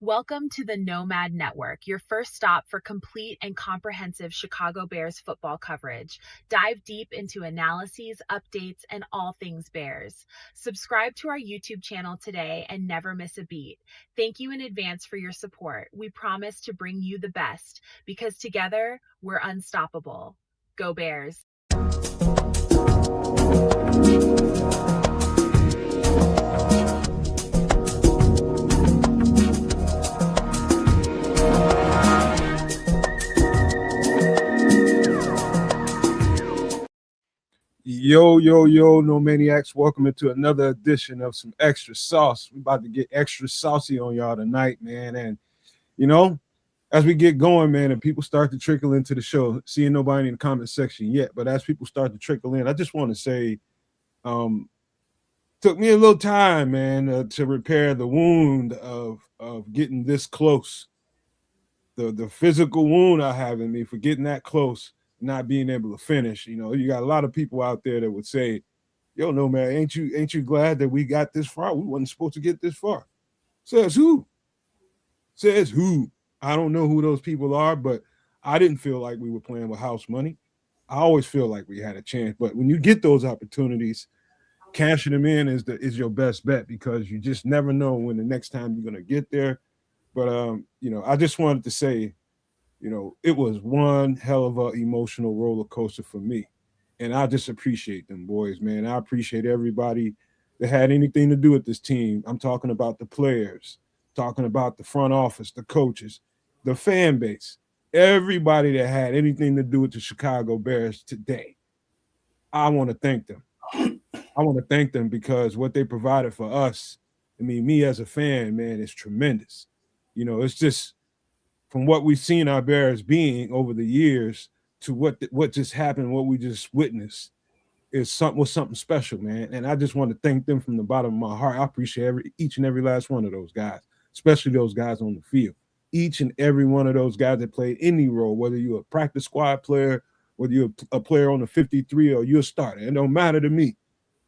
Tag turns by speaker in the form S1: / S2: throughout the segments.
S1: Welcome to the Nomad Network, your first stop for complete and comprehensive Chicago Bears football coverage. Dive deep into analyses, updates, and all things Bears. Subscribe to our YouTube channel today and never miss a beat. Thank you in advance for your support. We promise to bring you the best because together we're unstoppable. Go Bears!
S2: Yo, no maniacs. Welcome into another edition of some extra sauce. We're about to get extra saucy on y'all tonight, man. And as we get going, man, and people start to trickle into the show, seeing nobody in the comment section yet, but as people start to trickle in, I just want to say, took me a little time, man, to repair the wound of getting this close. The physical wound I have in me for getting that close, not being able to finish. You got a lot of people out there that would say, yo, no, man, ain't you glad that we got this far? We wasn't supposed to get this far. Says who? Says who? I don't know who those people are, but I didn't feel like we were playing with house money. I always feel like we had a chance. But when you get those opportunities, cashing them in is your best bet because you just never know when the next time you're going to get there. But, I just wanted to say, it was one hell of a emotional roller coaster for me. And I just appreciate them boys, man. I appreciate everybody that had anything to do with this team. I'm talking about the players, talking about the front office, the coaches, the fan base, everybody that had anything to do with the Chicago Bears today. I want to thank them. I want to thank them because what they provided for us, me as a fan, man, is tremendous. It's just from what we've seen our Bears being over the years to what just happened, what we just witnessed was something special, man. And I just want to thank them from the bottom of my heart. I appreciate each and every last one of those guys, especially those guys on the field. Each and every one of those guys that played any role, whether you're a practice squad player, whether you're a player on the 53 or you're a starter, it don't matter to me.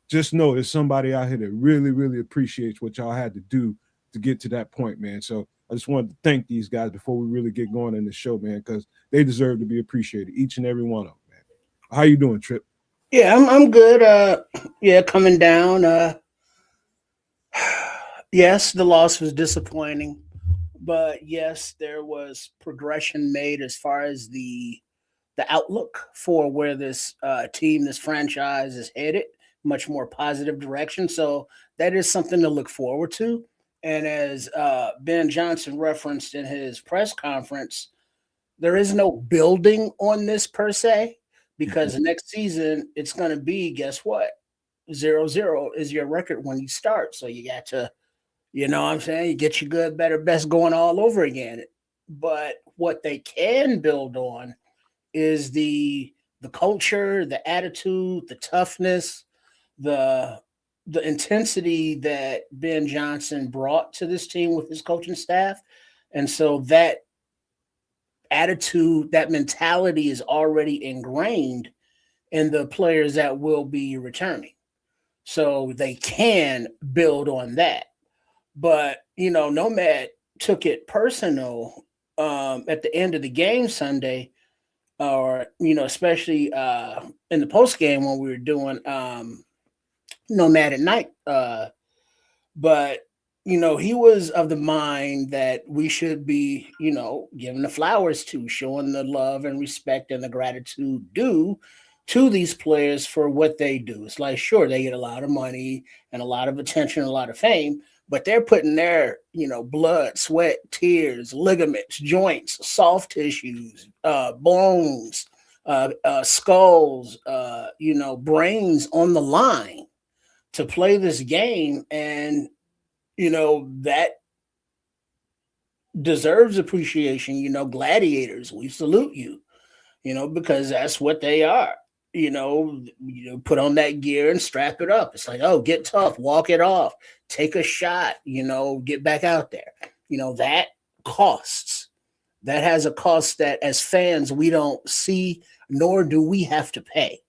S2: Just know there's somebody out here that really, really appreciates what y'all had to do to get to that point, man. So I just wanted to thank these guys before we really get going in the show, man, because they deserve to be appreciated, each and every one of them, man. How you doing, Trip?
S3: Yeah, I'm good. Coming down. Yes, the loss was disappointing, but yes, there was progression made as far as the outlook for where this team, this franchise is headed, much more positive direction. So that is something to look forward to. And as Ben Johnson referenced in his press conference, there is no building on this per se, because next season it's going to be, guess what? 0-0 is your record when you start. So you got to, you know what I'm saying? You get your good, better, best going all over again. But what they can build on is the culture, the attitude, the toughness, the intensity that Ben Johnson brought to this team with his coaching staff. And so that attitude, that mentality is already ingrained in the players that will be returning. So they can build on that. But, Nomad took it personal at the end of the game Sunday, or, especially in the post game when we were doing Nomad at night. But he was of the mind that we should be, giving the flowers to, showing the love and respect and the gratitude due to these players for what they do. It's like, sure, they get a lot of money and a lot of attention, a lot of fame, but they're putting their, blood, sweat, tears, ligaments, joints, soft tissues, bones, skulls, brains on the line to play this game. And that deserves appreciation. Gladiators, we salute you, because that's what they are. Put on that gear and strap it up. It's like, oh, get tough, walk it off, take a shot, get back out there. That costs. That has a cost that as fans we don't see, nor do we have to pay.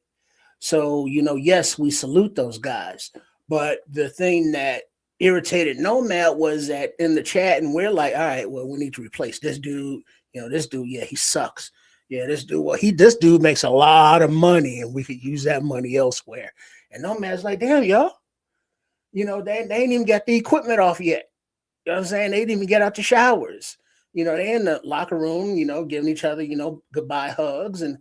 S3: So, yes, we salute those guys. But the thing that irritated Nomad was that in the chat, and we're like, all right, well, we need to replace this dude. This dude, yeah, he sucks. Yeah, this dude, this dude makes a lot of money, and we could use that money elsewhere. And Nomad's like, damn, y'all, they ain't even got the equipment off yet. You know what I'm saying? They didn't even get out the showers. They in the locker room, giving each other, goodbye hugs and,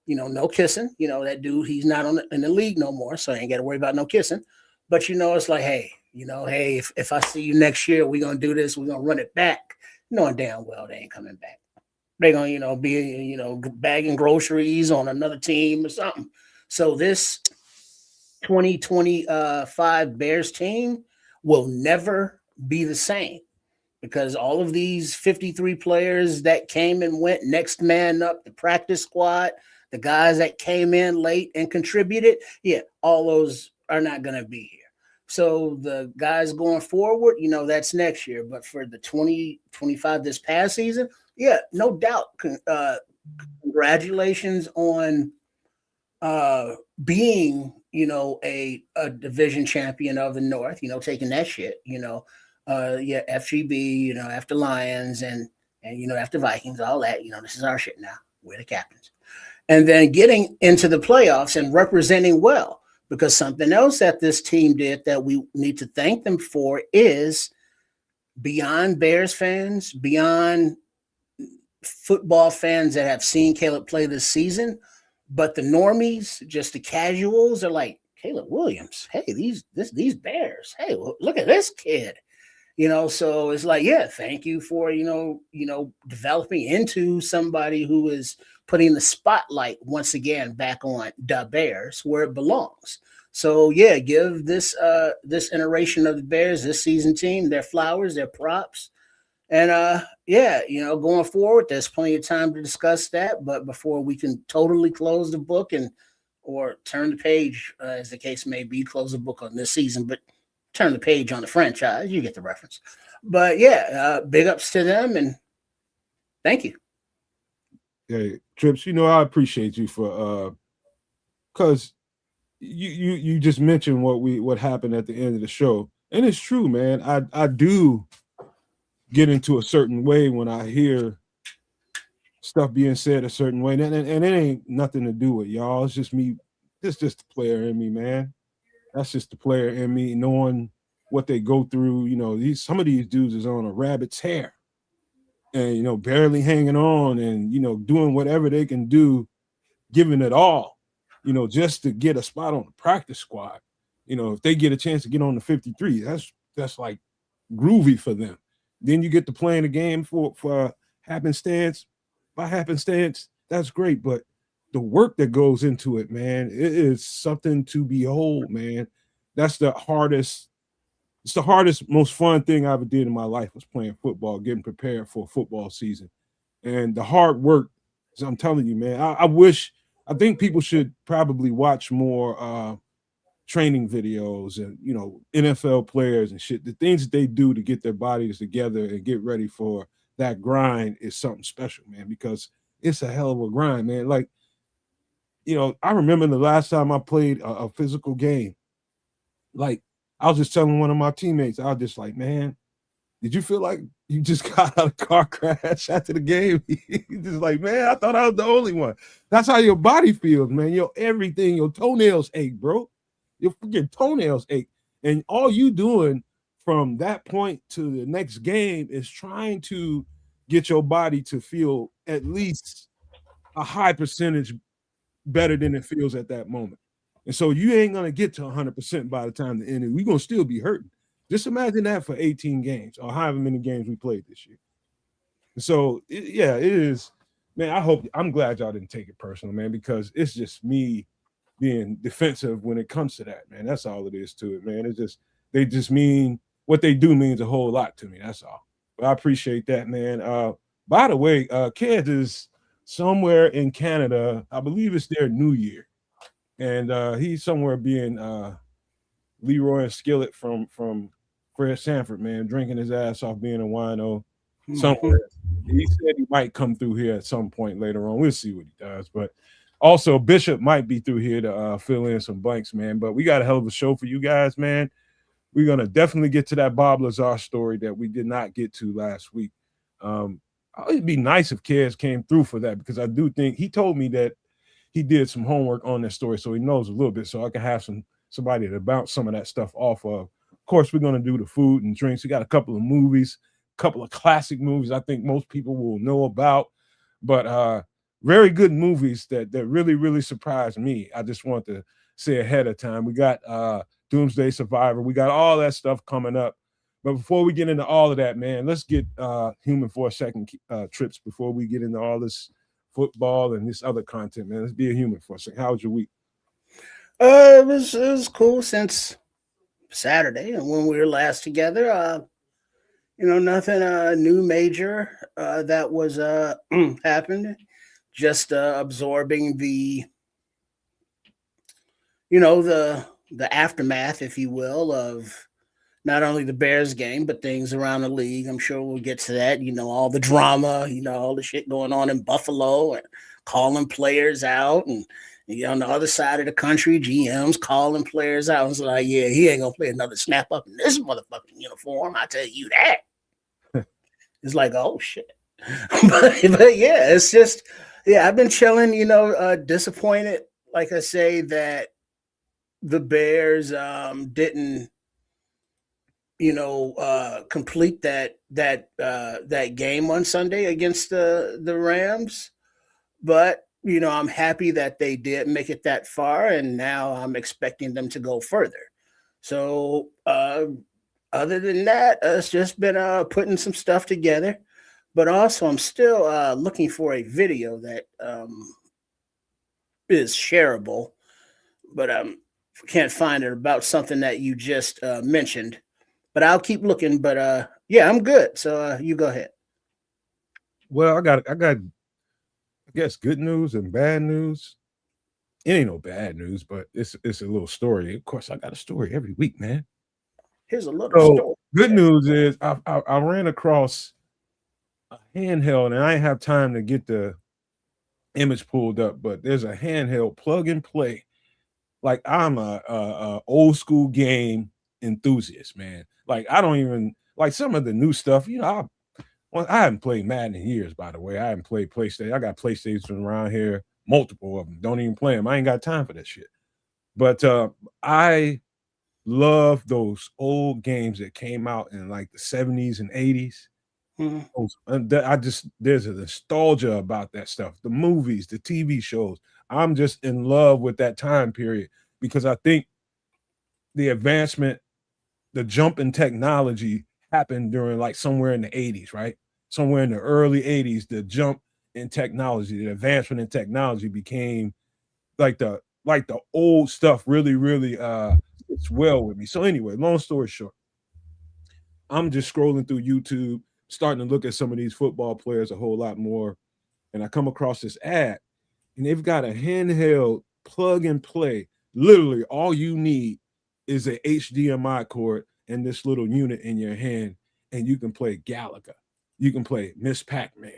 S3: no kissing. That dude, he's not in the league no more, so I ain't got to worry about no kissing. But, it's like, hey, hey, if I see you next year, we're going to do this. We're going to run it back. Knowing damn well they ain't coming back. They're going to, be, bagging groceries on another team or something. So this 2025 Bears team will never be the same because all of these 53 players that came and went next man up, the practice squad, the guys that came in late and contributed, yeah, all those are not going to be here. So the guys going forward, that's next year. But for the 2025 this past season, yeah, no doubt. Congratulations on being, a division champion of the North, taking that shit, FGB, after Lions and after Vikings, all that, this is our shit now. We're the captains. And then getting into the playoffs and representing well, because something else that this team did that we need to thank them for is beyond Bears fans, beyond football fans that have seen Caleb play this season, but the normies, just the casuals, are like, Caleb Williams, hey, these Bears, hey, well, look at this kid. So it's like, yeah, thank you for, developing into somebody who is putting the spotlight once again back on the Bears where it belongs. So yeah, give this iteration of the Bears, this season team, their flowers, their props. And going forward, there's plenty of time to discuss that. But before we can totally close the book or turn the page, as the case may be, close the book on this season, but turn the page on the franchise. You get the reference. But yeah, big ups to them and thank you.
S2: Hey, Trips, I appreciate you for because you just mentioned what happened at the end of the show. And it's true, man. I do get into a certain way when I hear stuff being said a certain way. And it ain't nothing to do with y'all. It's just me. It's just the player in me, man. That's just the player in me, knowing what they go through. Some of these dudes is on a rabbit's hair and, barely hanging on and, doing whatever they can do, giving it all, just to get a spot on the practice squad. If they get a chance to get on the 53, that's like groovy for them. Then you get to play in a game for happenstance. By happenstance, that's great. But the work that goes into it, man, it is something to behold, man. That's the hardest. It's the hardest, most fun thing I ever did in my life was playing football, getting prepared for a football season. And the hard work, I'm telling you, man, I think people should probably watch more training videos and, NFL players and shit. The things that they do to get their bodies together and get ready for that grind is something special, man, because it's a hell of a grind, man. Like, I remember the last time I played a physical game, like, I was just telling one of my teammates, I was just like, man, did you feel like you just got out of a car crash after the game? He's just like, man, I thought I was the only one. That's how your body feels, man. Everything, your toenails ache, bro. Your freaking toenails ache. And all you doing from that point to the next game is trying to get your body to feel at least a high percentage better than it feels at that moment. And so you ain't going to get to 100% by the time the end. We're going to still be hurting. Just imagine that for 18 games or however many games we played this year. And so, it is. Man, I'm glad y'all didn't take it personal, man, because it's just me being defensive when it comes to that, man. That's all it is to it, man. It's just, they just mean, what they do means a whole lot to me. That's all. But I appreciate that, man. By the way, Ked is somewhere in Canada. I believe it's their New Year. And he's somewhere being Leroy and Skillet from Fred Sanford, man, drinking his ass off being a wino somewhere. He said he might come through here at some point later on. We'll see what he does. But also, Bishop might be through here to fill in some blanks, man. But we got a hell of a show for you guys, man. we're gonna definitely get to that Bob Lazar story that we did not get to last week. Um, it'd be nice if Kez came through for that, because I do think he told me that he did some homework on that story, so he knows a little bit, so I can have somebody to bounce some of that stuff off of. Of course, we're gonna do the food and drinks. We got a couple of movies, a couple of classic movies I think most people will know about, but very good movies that really, really surprised me. I just want to say ahead of time, we got Doomsday Survivor, we got all that stuff coming up. But before we get into all of that, man, let's get human for a second, trips, before we get into all this football and this other content, man. Let's be a human for a second. How was your week?
S3: It was cool since Saturday and when we were last together. Nothing new major that was happened. Just absorbing the the aftermath, if you will, of not only the Bears game, but things around the league. I'm sure we'll get to that. All the drama, all the shit going on in Buffalo and calling players out. And on the other side of the country, GMs calling players out. It's like, yeah, he ain't going to play another snap up in this motherfucking uniform. I tell you that. It's like, oh, shit. but yeah, it's just, yeah, I've been chilling, disappointed, like I say, that the Bears didn't complete that game on Sunday against the Rams. But I'm happy that they did make it that far, and now I'm expecting them to go further. So other than that, it's just been putting some stuff together. But also, I'm still looking for a video that is shareable, but can't find it, about something that you just mentioned. But I'll keep looking. But yeah, I'm good. So you go ahead.
S2: Well, I got, I guess, good news and bad news. It ain't no bad news, but it's a little story. Of course, I got a story every week, man.
S3: Here's a little story.
S2: Good news is I ran across a handheld, and I didn't have time to get the image pulled up, but there's a handheld plug and play. Like, I'm a old school game enthusiast, man. Like, I don't even like some of the new stuff. I haven't played Madden in years, by the way. I haven't played PlayStation. I got PlayStation around here, multiple of them. Don't even play them. I ain't got time for that shit. But I love those old games that came out in like the 70s and 80s. There's a nostalgia about that stuff. The movies, the TV shows. I'm just in love with that time period, because I think the advancement, the jump in technology happened during like somewhere in the 80s, right? Somewhere in the early 80s, the jump in technology, the advancement in technology became like the old stuff really, really it's well with me. So anyway, long story short, I'm just scrolling through YouTube, starting to look at some of these football players a whole lot more. And I come across this ad, and they've got a handheld plug and play. Literally, all you need is a HDMI cord and this little unit in your hand, and you can play Galaga. You can play Miss Pac-Man.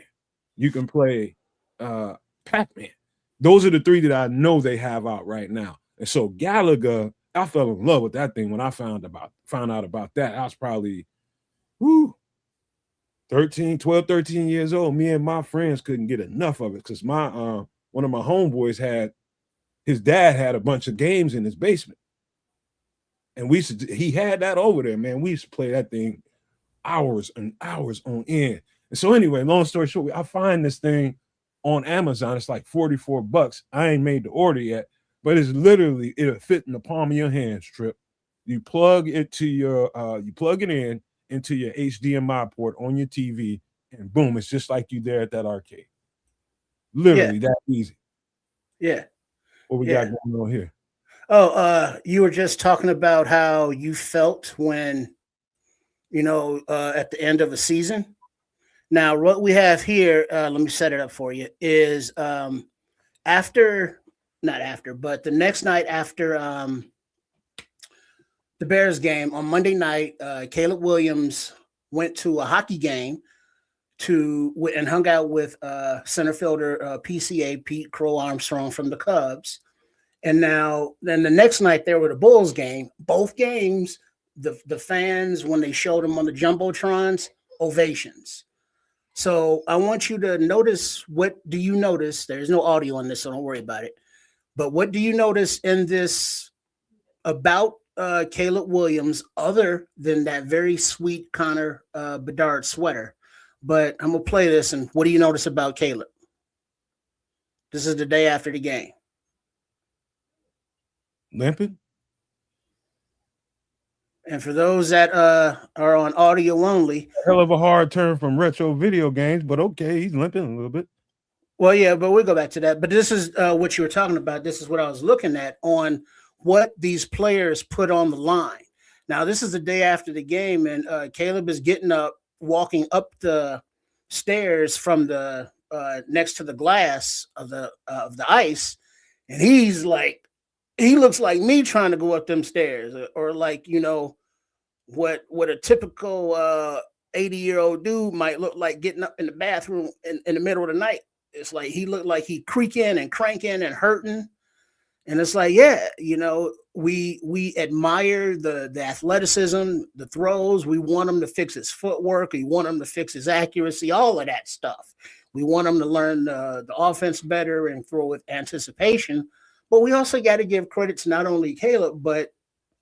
S2: You can play Pac-Man. Those are the three that I know they have out right now. And so Galaga, I fell in love with that thing when I found out about that. I was probably 13 years old. Me and my friends couldn't get enough of it, because my one of my homeboys his dad had a bunch of games in his basement. And he had that over there, man. We used to play that thing hours and hours on end. And so anyway, long story short, I find this thing on Amazon. It's like $44. I ain't made the order yet, but it's literally, it'll fit in the palm of your hands, Trip. You plug it in into your HDMI port on your TV, and boom, it's just like you there at that arcade. Literally that easy.
S3: Yeah.
S2: What we got going on here?
S3: Oh, you were just talking about how you felt when, at the end of a season. Now, what we have here, let me set it up for you, is not after, but the next night after the Bears game on Monday night, Caleb Williams went to a hockey game and hung out with center fielder PCA, Pete Crow Armstrong from the Cubs. And then the next night there were the Bulls game. Both games, the fans, when they showed him on the jumbotrons, ovations. So I want you to notice, what do you notice? There's no audio on this, so don't worry about it. But what do you notice in this about Caleb Williams, other than that very sweet Connor Bedard sweater? But I'm gonna play this, and what do you notice about Caleb? This is the day after the game.
S2: Limping.
S3: And for those that are on audio only,
S2: hell of a hard turn from retro video games, but okay, he's limping a little bit.
S3: Well, yeah, but we'll go back to that. But this is what you were talking about. This is what I was looking at on what these players put on the line. Now, this is the day after the game, and Caleb is getting up, walking up the stairs from the next to the glass of the ice, and he's like, he looks like me trying to go up them stairs, or like, you know, what a typical 80-year-old dude might look like getting up in the bathroom in the middle of the night. It's like he looked like he creaking and cranking and hurting. And it's like, yeah, you know, we admire the athleticism, the throws. We want him to fix his footwork. We want him to fix his accuracy, all of that stuff. We want him to learn the offense better and throw with anticipation. But we also got to give credit to not only Caleb, but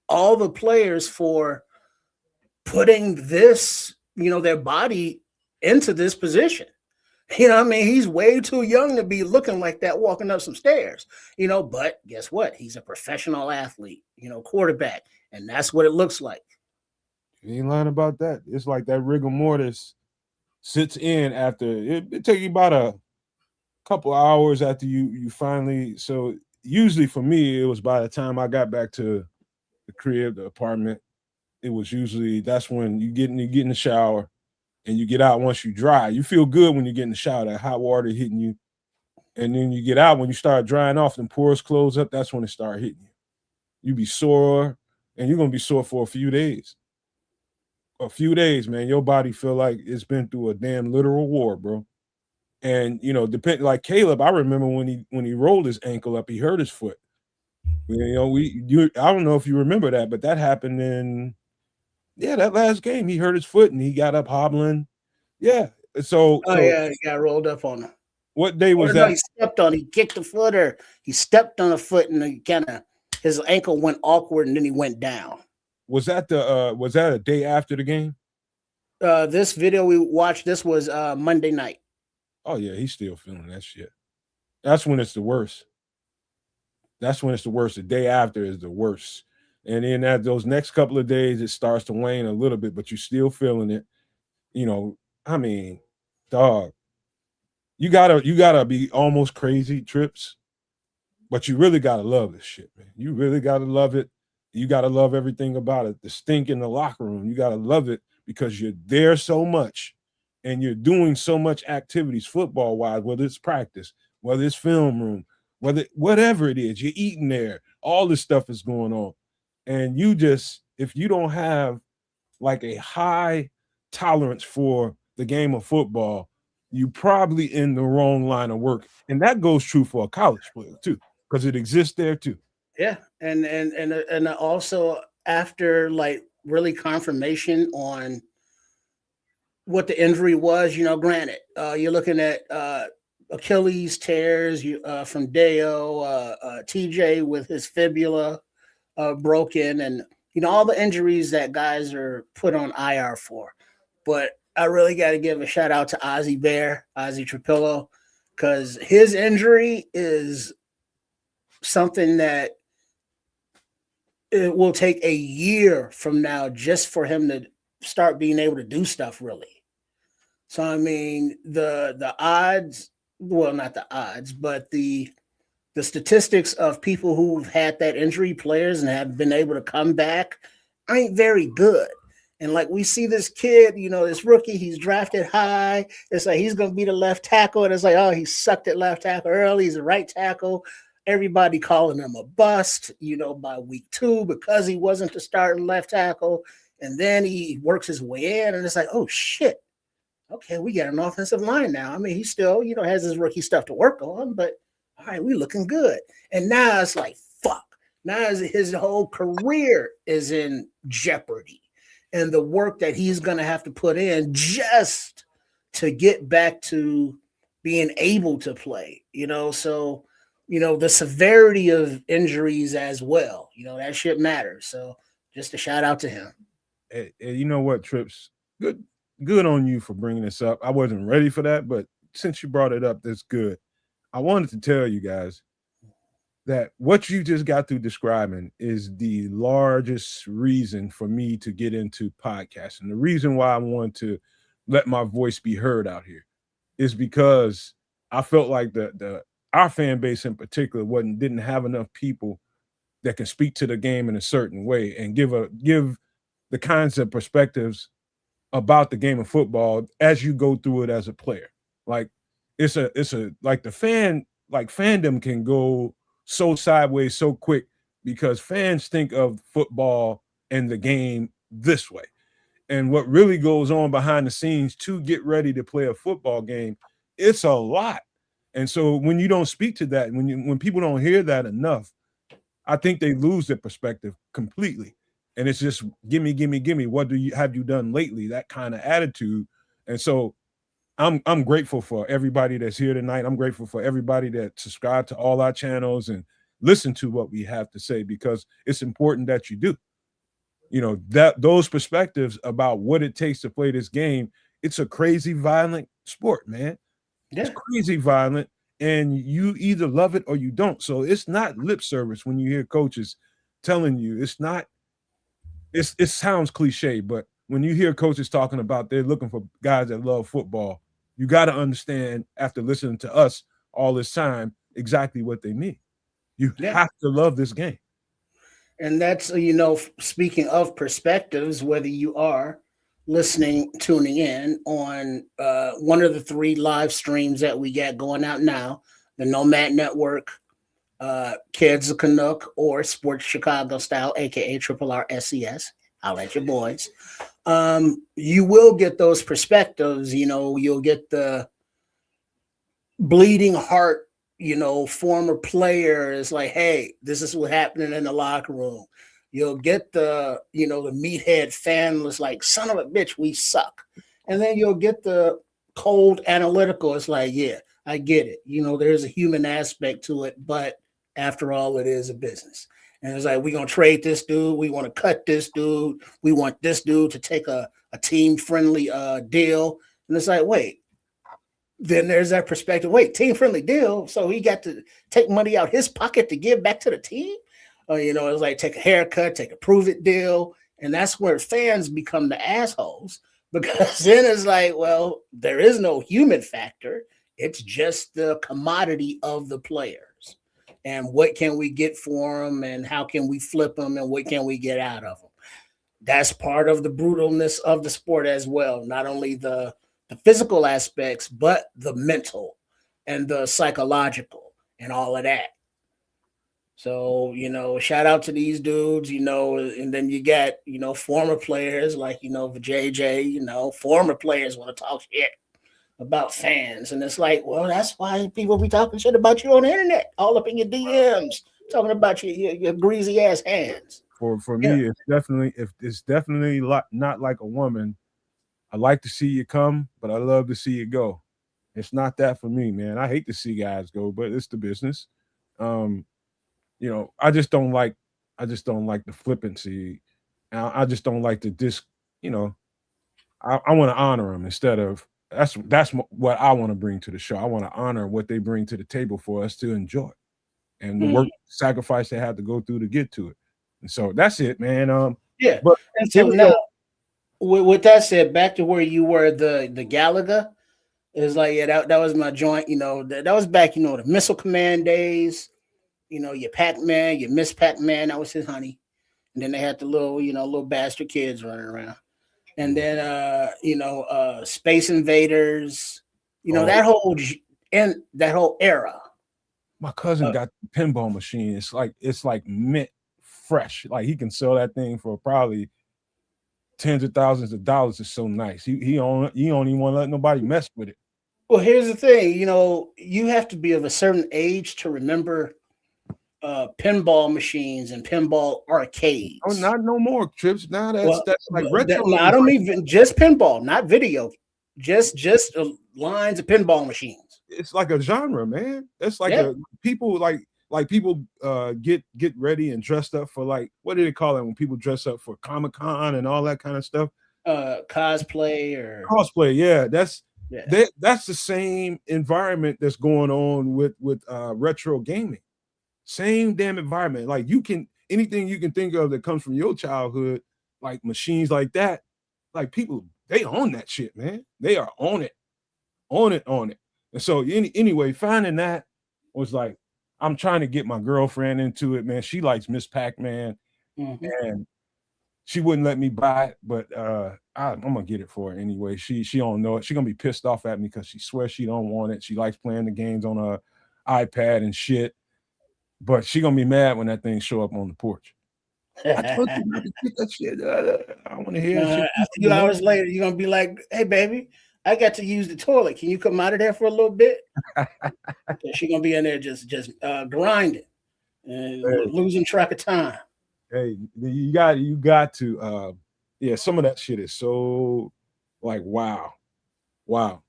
S3: all the players for putting this, you know, their body into this position. You know what I mean? He's way too young to be looking like that, walking up some stairs, you know, but guess what? He's a professional athlete, you know, quarterback, and that's what it looks like.
S2: You ain't lying about that. It's like that rigor mortis sits in after it take you about a couple hours after you finally. So usually for me, it was by the time I got back to the crib, the apartment, it was usually, that's when you get in the shower and you get out. Once you dry, you feel good when you get in the shower, that hot water hitting you. And then you get out, when you start drying off and pores close up, that's when it start hitting you. You be sore, and you're going to be sore for a few days. A few days, man. Your body feel like it's been through a damn literal war, bro. And, you know, like Caleb, I remember when he rolled his ankle up, he hurt his foot. You know, I don't know if you remember that, but that happened in, that last game. He hurt his foot and he got up hobbling. Yeah. So
S3: yeah, he got rolled up on him.
S2: What day was that?
S3: No, he stepped on. He kicked the foot, or he stepped on a foot, and he his ankle went awkward, and then he went down.
S2: Was that a day after the game?
S3: This video we watched, this was Monday night.
S2: Oh yeah, he's still feeling that shit. That's when it's the worst. The day after is the worst. And then those next couple of days, it starts to wane a little bit, but you're still feeling it. You know, I mean, dog, you gotta be almost crazy, Trips, but you really gotta love this shit, man. You really gotta love it. You gotta love everything about it. The stink in the locker room, you gotta love it because you're there so much and you're doing so much activities football-wise, whether it's practice, whether it's film room, whatever it is, you're eating there. All this stuff is going on. And if you don't have like a high tolerance for the game of football, you probably in the wrong line of work. And that goes true for a college player too, because it exists there too.
S3: Yeah. And also after like really confirmation on what the injury was, you know, granted, you're looking at Achilles tears from Deo, TJ with his fibula broken, and you know, all the injuries that guys are put on IR for. But I really got to give a shout out to Ozzie Trapillo, because his injury is something that it will take a year from now just for him to start being able to do stuff really. So I mean, the odds, well, not the odds, but the statistics of people who've had that injury, players, and have been able to come back, ain't very good. And like we see this kid, you know, this rookie, he's drafted high. It's like he's going to be the left tackle. And it's like, oh, he sucked at left tackle early. He's a right tackle. Everybody calling him a bust, you know, by week 2 because he wasn't the starting left tackle. And then he works his way in, and it's like, oh, shit. Okay, we got an offensive line now. I mean, he still, you know, has his rookie stuff to work on, but all right, we looking good. And now it's like, fuck, Now his whole career is in jeopardy, and the work that he's going to have to put in just to get back to being able to play. So the severity of injuries as well. That shit matters. So just a shout out to him.
S2: And you know what, Trips? Good on you for bringing this up. I wasn't ready for that, but since you brought it up, that's good. I wanted to tell you guys that what you just got through describing is the largest reason for me to get into podcasting. The reason why I want to let my voice be heard out here is because I felt like our fan base in particular didn't have enough people that can speak to the game in a certain way and give the kinds of perspectives about the game of football as you go through it as a player. Like it's a like the fandom can go so sideways so quick because fans think of football and the game this way. And what really goes on behind the scenes to get ready to play a football game, it's a lot. And so when you don't speak to that, when people don't hear that enough, I think they lose their perspective completely. And it's just gimme. What have you done lately? That kind of attitude. And so I'm grateful for everybody that's here tonight. I'm grateful for everybody that subscribed to all our channels and listen to what we have to say, because it's important that you do. That those perspectives about what it takes to play this game, it's a crazy violent sport, man. Yeah. It's crazy violent, and you either love it or you don't. So it's not lip service when you hear coaches telling you. It sounds cliche, but when you hear coaches talking about they're looking for guys that love football, you got to understand, after listening to us all this time, exactly what they mean. You have to love this game.
S3: And that's, speaking of perspectives, whether you are tuning in on one of the 3 live streams that we got going out now, the Nomad Network, Kids of Canuck, or Sports Chicago Style, aka Triple R SES. I'll let your boys. You will get those perspectives. You'll get the bleeding heart, former players like, hey, this is what's happening in the locker room. You'll get the meathead fan was like, son of a bitch, we suck. And then you'll get the cold analytical. It's like, yeah, I get it. There's a human aspect to it, but after all, it is a business. And it's like, we're going to trade this dude. We want to cut this dude. We want this dude to take a team-friendly deal. And it's like, wait. Then there's that perspective. Wait, team-friendly deal? So he got to take money out his pocket to give back to the team? It's like, take a haircut, take a prove-it deal. And that's where fans become the assholes. Because then it's like, well, there is no human factor. It's just the commodity of the players. And what can we get for them, and how can we flip them, and what can we get out of them? That's part of the brutalness of the sport as well. Not only the physical aspects, but the mental and the psychological and all of that. So, shout out to these dudes, and then you got, former players like, JJ, former players want to talk shit about fans. And it's like, well, that's why people be talking shit about you on the internet, all up in your DMs, talking about your greasy ass hands.
S2: For me, it's definitely not like a woman. I like to see you come, but I love to see you go. It's not that for me, man. I hate to see guys go, but it's the business. I just don't like the flippancy. I just don't like the I want to honor them instead of that's what I want to bring to the show. I want to honor what they bring to the table for us to enjoy, and the work sacrifice they have to go through to get to it. And so that's it, man.
S3: But and so now, with that said, back to where you were, the Galaga is like, that was my joint. That was back, the Missile Command days. Your Pac-Man, your Miss Pac-Man, that was his honey. And then they had the little bastard kids running around. And then Space Invaders, that whole era.
S2: My cousin got the pinball machine. It's like mint fresh. Like he can sell that thing for probably tens of thousands of dollars. It's so nice. He don't even want to let nobody mess with it.
S3: Well, here's the thing, you have to be of a certain age to remember pinball machines and pinball arcades.
S2: Oh, not no more trips. Now that's
S3: Well,
S2: like retro.
S3: no, I don't mean just pinball, not video. Just lines of pinball machines.
S2: It's like a genre, man. That's like
S3: Yeah.
S2: a people like people get ready and dressed up for like what do they call it when people dress up for Comic-Con and all that kind of stuff?
S3: Cosplay or
S2: Cosplay, yeah.
S3: yeah.
S2: That's the same environment that's going on with retro gaming. Same damn environment. Like you can anything you can think of that comes from your childhood, like machines like that, like people they own that shit, man. They are on it, on it, on it. And so anyway, finding that was like, I'm trying to get my girlfriend into it, man. She likes Miss Pac-Man, and she wouldn't let me buy it, but I'm gonna get it for her anyway. She don't know it. She's gonna be pissed off at me because she swears she don't want it. She likes playing the games on her iPad and shit. But she gonna be mad when that thing show up on the porch. I told you not to get that shit. I want to hear shit.
S3: A few hours later, you're gonna be like, "Hey, baby, I got to use the toilet. Can you come out of there for a little bit?" She's gonna be in there just grinding and losing track of time.
S2: Hey, you got to yeah. Some of that shit is so like wow.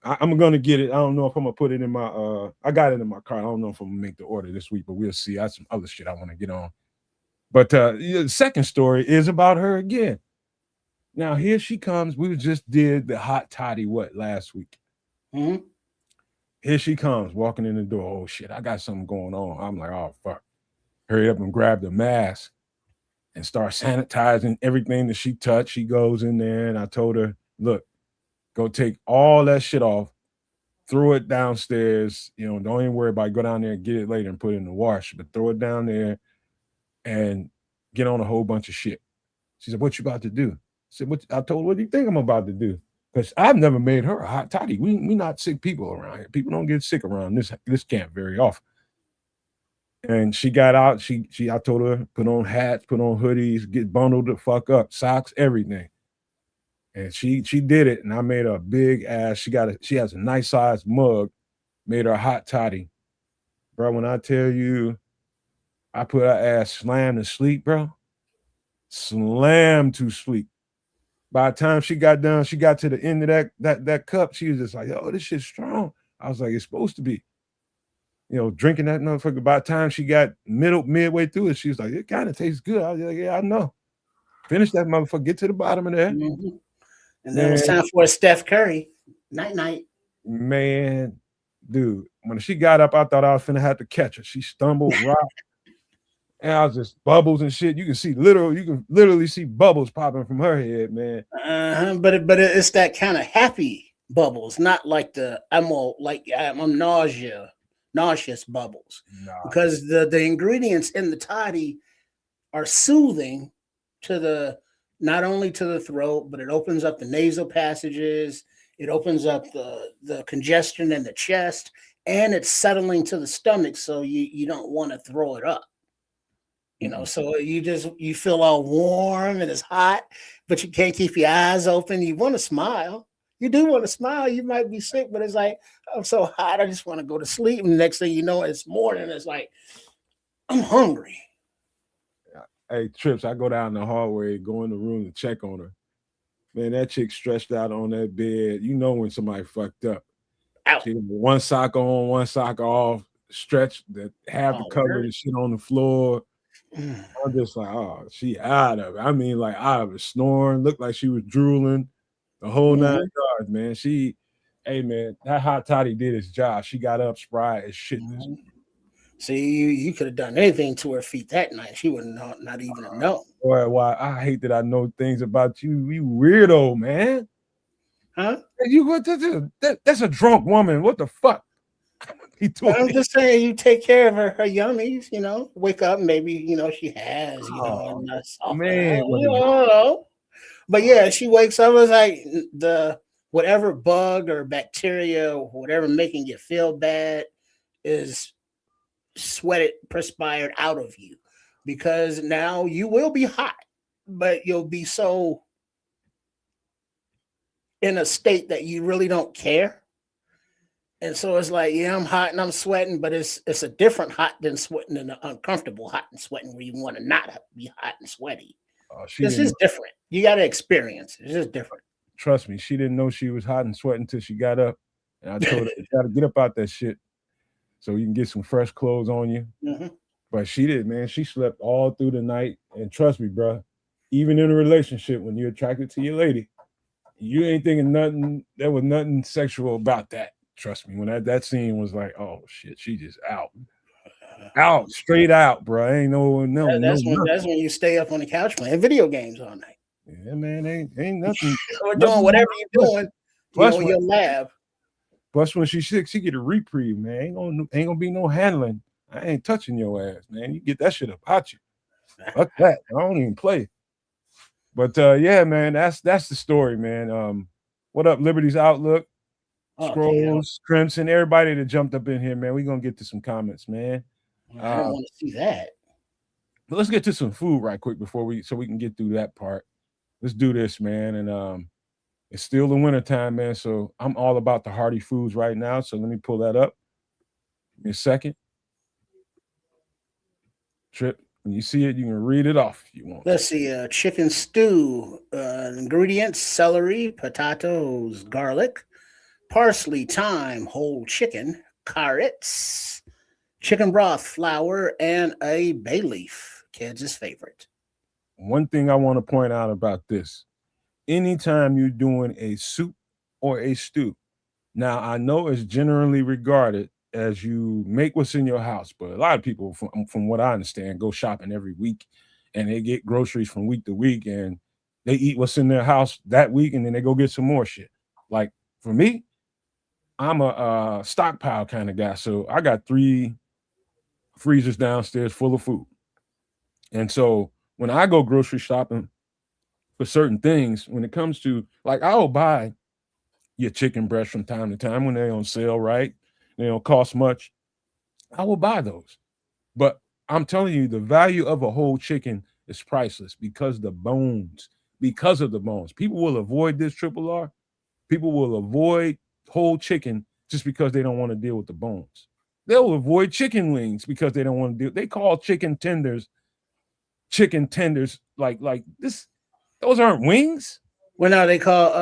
S2: I'm gonna get it. I don't know if I'm gonna put it in my I got it in my car. I don't know if I'm gonna make the order this week, but we'll see. I have some other shit I want to get on. But the second story is about her again. Now here she comes. We just did the hot toddy last week. Here she comes walking in the door. Oh shit, I got something going on. I'm like, oh fuck. Hurry up and grab the mask and start sanitizing everything that she touched. She goes in there and I told her, look, go take all that shit off, throw it downstairs. You know, don't even worry about it. Go down there and get it later and put it in the wash, but throw it down there and get on a whole bunch of shit. She said, what you about to do? I said, I told her, what do you think I'm about to do? Because I've never made her a hot toddy. We not sick people around here. People don't get sick around this camp very often. And she got out. I told her, put on hats, put on hoodies, get bundled the fuck up, socks, everything. And she did it, and I made her a big ass. She has a nice sized mug, made her a hot toddy. Bro, when I tell you, I put her ass slammed to sleep, bro. Slammed to sleep. By the time she got done, she got to the end of that cup. She was just like, "Yo, this shit's strong." I was like, "It's supposed to be." You know, drinking that motherfucker. By the time she got midway through it, she was like, "It kind of tastes good." I was like, "Yeah, I know." Finish that motherfucker. Get to the bottom of that.
S3: And then it was time for a Steph Curry. Night.
S2: Man, dude, when she got up, I thought I was finna have to catch her. She stumbled, rocked, and I was just bubbles and shit. You can literally see bubbles popping from her head, man.
S3: But it's that kind of happy bubbles, not like I'm nauseous bubbles.
S2: Nah.
S3: Because the ingredients in the toddy are soothing to not only to the throat, but it opens up the nasal passages. It opens up the congestion in the chest, and it's settling to the stomach, so you don't want to throw it up. You know, so you feel all warm and it's hot, but you can't keep your eyes open. You want to smile. You do want to smile. You might be sick, but it's like, I'm so hot, I just want to go to sleep. And the next thing you know, it's morning. It's like, I'm hungry.
S2: Hey, Trips, I go down the hallway, go in the room to check on her. Man, that chick stretched out on that bed. You know when somebody fucked up. She had one sock on, one sock off, stretched that half the cover and shit on the floor. I'm just like, oh, she out of it. I mean, like out of it, snoring, looked like she was drooling, the whole 9 yards, man. Hey, man, that hot toddy did its job. She got up spry as shit.
S3: See, you could have done anything to her feet that night. She would not even have known.
S2: Boy, why I hate that I know things about you. You weirdo, man.
S3: Huh?
S2: That's a drunk woman. What the fuck?
S3: I'm just saying, you take care of her yummies, you know, wake up, maybe, you know, she has, you know,
S2: man.
S3: But yeah, she wakes up, it's like the whatever bug or bacteria or whatever making you feel bad is perspired out of you, because now you will be hot, but you'll be so in a state that you really don't care. And so it's like, yeah, I'm hot and I'm sweating, but it's a different hot than sweating and uncomfortable hot and sweating where you want to not be hot and sweaty.
S2: She
S3: This
S2: didn't
S3: is
S2: know.
S3: different. You got to experience it. It's just different.
S2: Trust me, she didn't know she was hot and sweating until she got up. And I told her, you got to get up out that shit so you can get some fresh clothes on you.
S3: Mm-hmm.
S2: But she did, man. She slept all through the night. And trust me, bro, even in a relationship, when you're attracted to your lady, you ain't thinking nothing. There was nothing sexual about that. Trust me. When that scene was like, oh shit, she just out, straight out, bro. Ain't no
S3: That's
S2: nothing.
S3: when you stay up on the couch playing video games all night.
S2: Yeah, man, ain't nothing.
S3: Or
S2: nothing
S3: doing whatever you're doing,
S2: plus
S3: in your lab.
S2: Plus, when she's sick, she get a reprieve, man. Ain't gonna be no handling. I ain't touching your ass, man. You get that shit about you. Fuck that. I don't even play. But yeah, man, that's the story, man. What up, Liberty's Outlook, Scrolls, Crimson, everybody that jumped up in here, man. We're gonna get to some comments, man.
S3: I don't want to see that.
S2: But let's get to some food right quick so we can get through that part. Let's do this, man. And it's still the wintertime, man. So I'm all about the hearty foods right now. So let me pull that up. Give me a second. Trip. When you see it, you can read it off if you want.
S3: Let's see. Chicken stew. Ingredients: celery, potatoes, garlic, parsley, thyme, whole chicken, carrots, chicken broth, flour, and a bay leaf. Kids' favorite.
S2: One thing I want to point out about this: anytime you're doing a soup or a stew, now I know it's generally regarded as you make what's in your house, but a lot of people, from what I understand, go shopping every week, and they get groceries from week to week, and they eat what's in their house that week, and then they go get some more shit. Like for me, I'm a stockpile kind of guy, so I got 3 freezers downstairs full of food, and so when I go grocery shopping for certain things, when it comes to like, I'll buy your chicken breast from time to time when they're on sale, right? They don't cost much. I will buy those. But I'm telling you, the value of a whole chicken is priceless because of the bones. People will avoid this triple R. People will avoid whole chicken just because they don't want to deal with the bones. They'll avoid chicken wings because they don't want to deal. They call chicken tenders like this. Those aren't wings.
S3: Well, now they call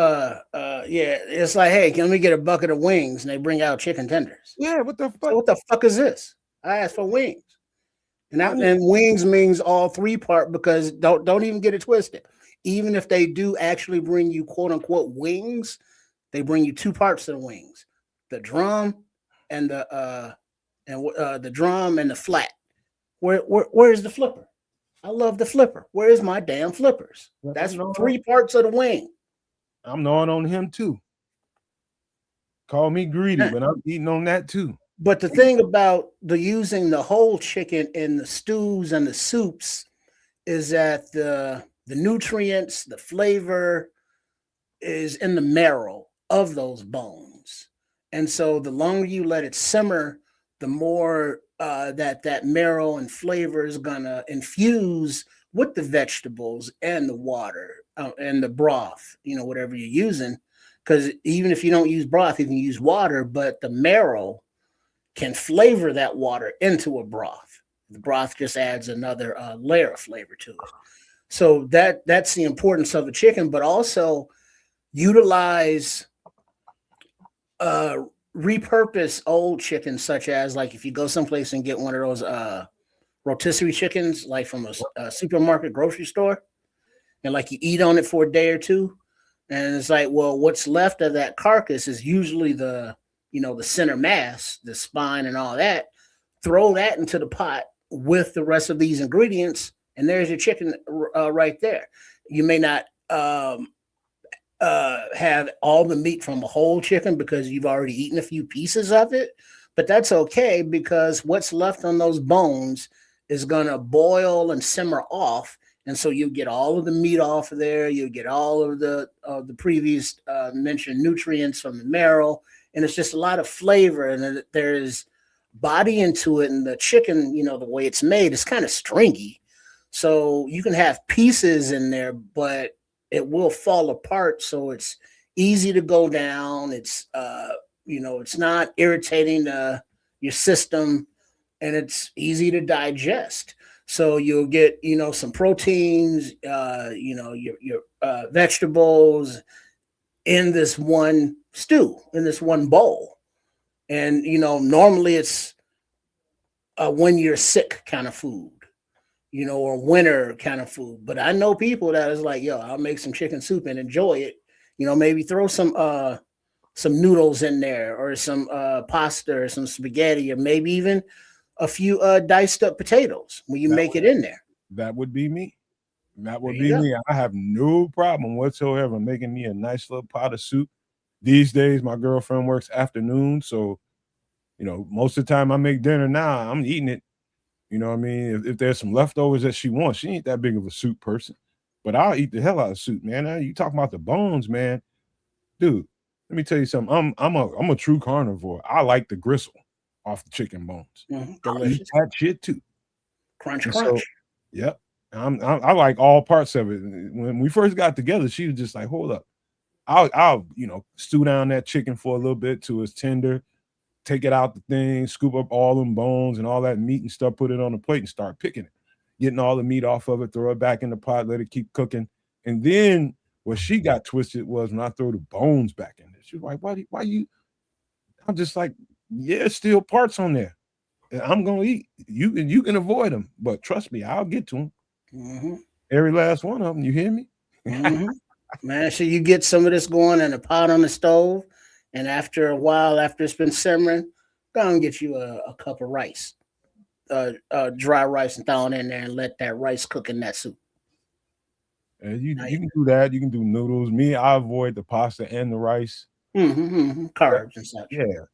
S3: it's like, hey, can we get a bucket of wings? And they bring out chicken tenders.
S2: Yeah, what the fuck?
S3: So what the fuck is this? I asked for wings. And wings means all 3 part, because don't even get it twisted. Even if they do actually bring you quote unquote wings, they bring you 2 parts of the wings: the drum and the drum and the flat. Where's the flipper? I love the flipper. Where's my damn flippers? That's 3 parts of the wing.
S2: I'm gnawing on him too. Call me greedy, but I'm eating on that too.
S3: But the thing about using the whole chicken in the stews and the soups is that the nutrients, the flavor is in the marrow of those bones. And so the longer you let it simmer, the more that marrow and flavor is gonna infuse with the vegetables and the water and the broth, whatever you're using. Because even if you don't use broth, you can use water, but the marrow can flavor that water into a broth. The broth just adds another layer of flavor to it. So that's the importance of the chicken, but also utilize repurpose old chickens, such as, like, if you go someplace and get one of those rotisserie chickens, like from a supermarket, grocery store, and like you eat on it for a day or two, and it's like, well, what's left of that carcass is usually the center mass, the spine and all that. Throw that into the pot with the rest of these ingredients, and there's your chicken right there. You may not have all the meat from a whole chicken because you've already eaten a few pieces of it, but that's okay, because what's left on those bones is going to boil and simmer off, and so you get all of the meat off of there. You get all of the previous mentioned nutrients from the marrow, and it's just a lot of flavor, and there's body into it. And the chicken, the way it's made, is kind of stringy, so you can have pieces in there, but it will fall apart. So it's easy to go down. It's It's not irritating your system, and it's easy to digest. So you'll get some proteins, your vegetables in this one stew, in this one bowl. And normally it's a when you're sick kind of food, or winter kind of food. But I know people that is like, yo, I'll make some chicken soup and enjoy it. Maybe throw some noodles in there, or some pasta, or some spaghetti, or maybe even a few diced up potatoes when you
S2: That
S3: make it in there.
S2: that would be me. That
S3: There
S2: would
S3: you
S2: be
S3: go.
S2: me. I have no problem whatsoever making me a nice little pot of soup. These days, my girlfriend works afternoon, so most of the time I make dinner now, I'm eating it. You know what I mean? If there's some leftovers that she wants, she ain't that big of a soup person. But I'll eat the hell out of soup, man. Now, you talking about the bones, man. Dude, let me tell you something. I'm a true carnivore. I like the gristle off the chicken bones. I'll eat
S3: Delicious.
S2: that shit too.
S3: Crunch,
S2: And so,
S3: crunch.
S2: yep. I like all parts of it. When we first got together, she was just like, "Hold up, I'll stew down that chicken for a little bit till it's tender, take it out the thing, scoop up all them bones and all that meat and stuff, put it on the plate and start picking it, getting all the meat off of it, throw it back in the pot, let it keep cooking. And then what she got twisted was when I throw the bones back in there. She was like, why you? I'm just like, yeah, still parts on there. I'm gonna eat. You can avoid them, but trust me, I'll get to them.
S3: hmm
S2: Every last one of them. You hear me?
S3: hmm Man, so you get some of this going in a pot on the stove, and after a while, after it's been simmering, go and get you a cup of rice, dry rice, and throw it in there and let that rice cook in that soup.
S2: And you
S3: Now,
S2: you can do that. You can do noodles. Me, I avoid the pasta and the rice. But
S3: carbs and such.
S2: yeah,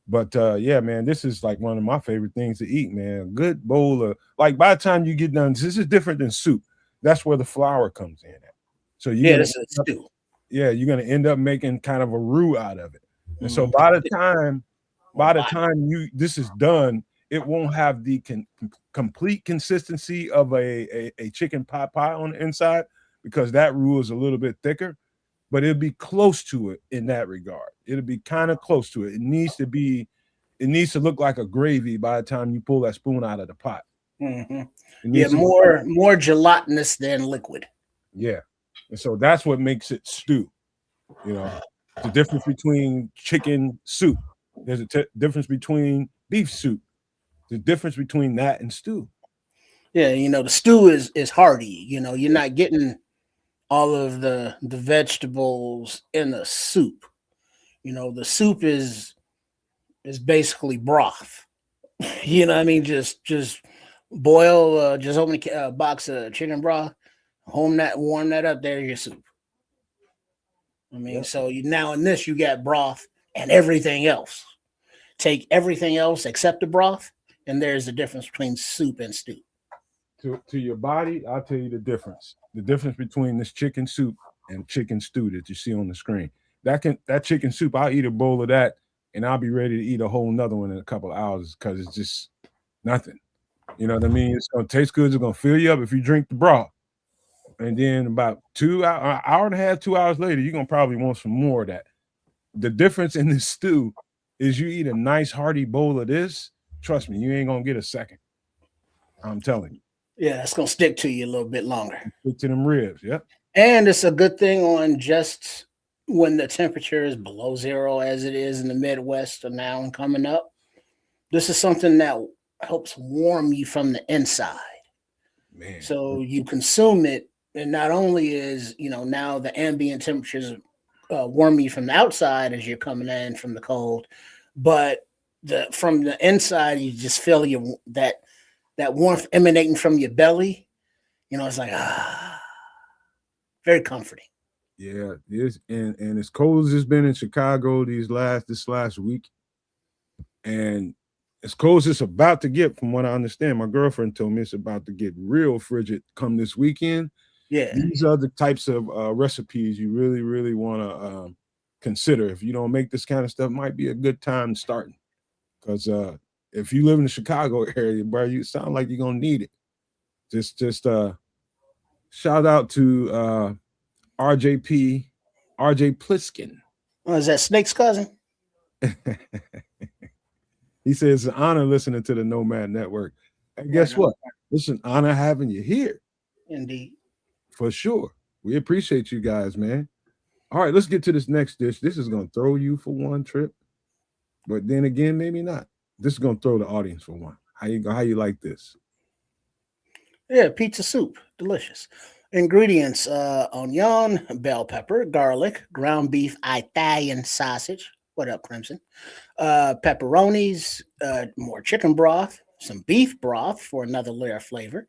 S2: but yeah, man, this is like one of my favorite things to eat, man. A good bowl of like by the time you get done, this is different than soup. That's where the flour comes in at. So you're
S3: Yeah,
S2: gonna
S3: this is a stew.
S2: yeah, you're gonna end up making kind of a roux out of it. And so
S3: Mm, or
S2: by the
S3: body.
S2: time you this is done, it won't have the complete consistency of a chicken pot pie on the inside because that roux is a little bit thicker, but it'll be close to it in that regard. It'll be kind of close to it. It needs to look like a gravy by the time you pull that spoon out of the pot.
S3: hmm
S2: It
S3: Yeah,
S2: needs to look like
S3: more gelatinous than liquid.
S2: yeah. And so that's what makes it stew. You know, the difference between chicken soup. There's a difference between beef soup. The difference between that and stew.
S3: Yeah, the stew is hearty. You're not getting all of the vegetables in the soup. The soup is basically broth. You know what I mean? Just boil, just open a box of chicken broth, warm that up. There's your soup. I mean,
S2: Yeah.
S3: so now in this you got broth and everything else. Take everything else except the broth, and there's the difference between soup and stew.
S2: To your body, I'll tell you the difference. The difference between this chicken soup and chicken stew that you see on the screen. That chicken soup, I'll eat a bowl of that and I'll be ready to eat a whole nother one in a couple of hours because it's just nothing. You know what I mean? It's gonna taste good, it's gonna fill you up if you drink the broth. And then about an hour and a half, 2 hours later, you're gonna probably want some more of that. The difference in this stew is you eat a nice hearty bowl of this. Trust me, you ain't gonna get a second. I'm telling you.
S3: Yeah, it's gonna stick to you a little bit longer.
S2: Stick to them ribs. Yep.
S3: And it's a good thing on just when the temperature is below zero, as it is in the Midwest or now and coming up. This is something that helps warm you from the inside.
S2: Man.
S3: So you consume it, and not only is now the ambient temperatures warm you from the outside as you're coming in from the cold, but the from the inside you just feel that warmth emanating from your belly. It's like very comforting.
S2: Yeah, it is. And as cold as it's been in Chicago this last week, and as cold as it's about to get, from what I understand, my girlfriend told me it's about to get real frigid come this weekend.
S3: Yeah,
S2: These are the types of recipes you really, really want to consider. If you don't make this kind of stuff, might be a good time starting. Because if you live in the Chicago area, bro, you sound like you're gonna need it. Just shout out to RJP, RJ Pliskin.
S3: is that Snake's cousin?
S2: He says it's an honor listening to the Nomad Network. And
S3: Right
S2: guess
S3: on.
S2: what? It's an honor having you here
S3: Indeed.
S2: for sure. We appreciate you guys, man. All right, let's get to this next dish. This is gonna throw you for one trip, but then again, maybe not. This is gonna throw the audience for one. How you like this?
S3: Yeah, pizza soup. Delicious. Ingredients onion, bell pepper, garlic, ground beef, Italian sausage. What up, Crimson? Pepperonis, more chicken broth, some beef broth for another layer of flavor,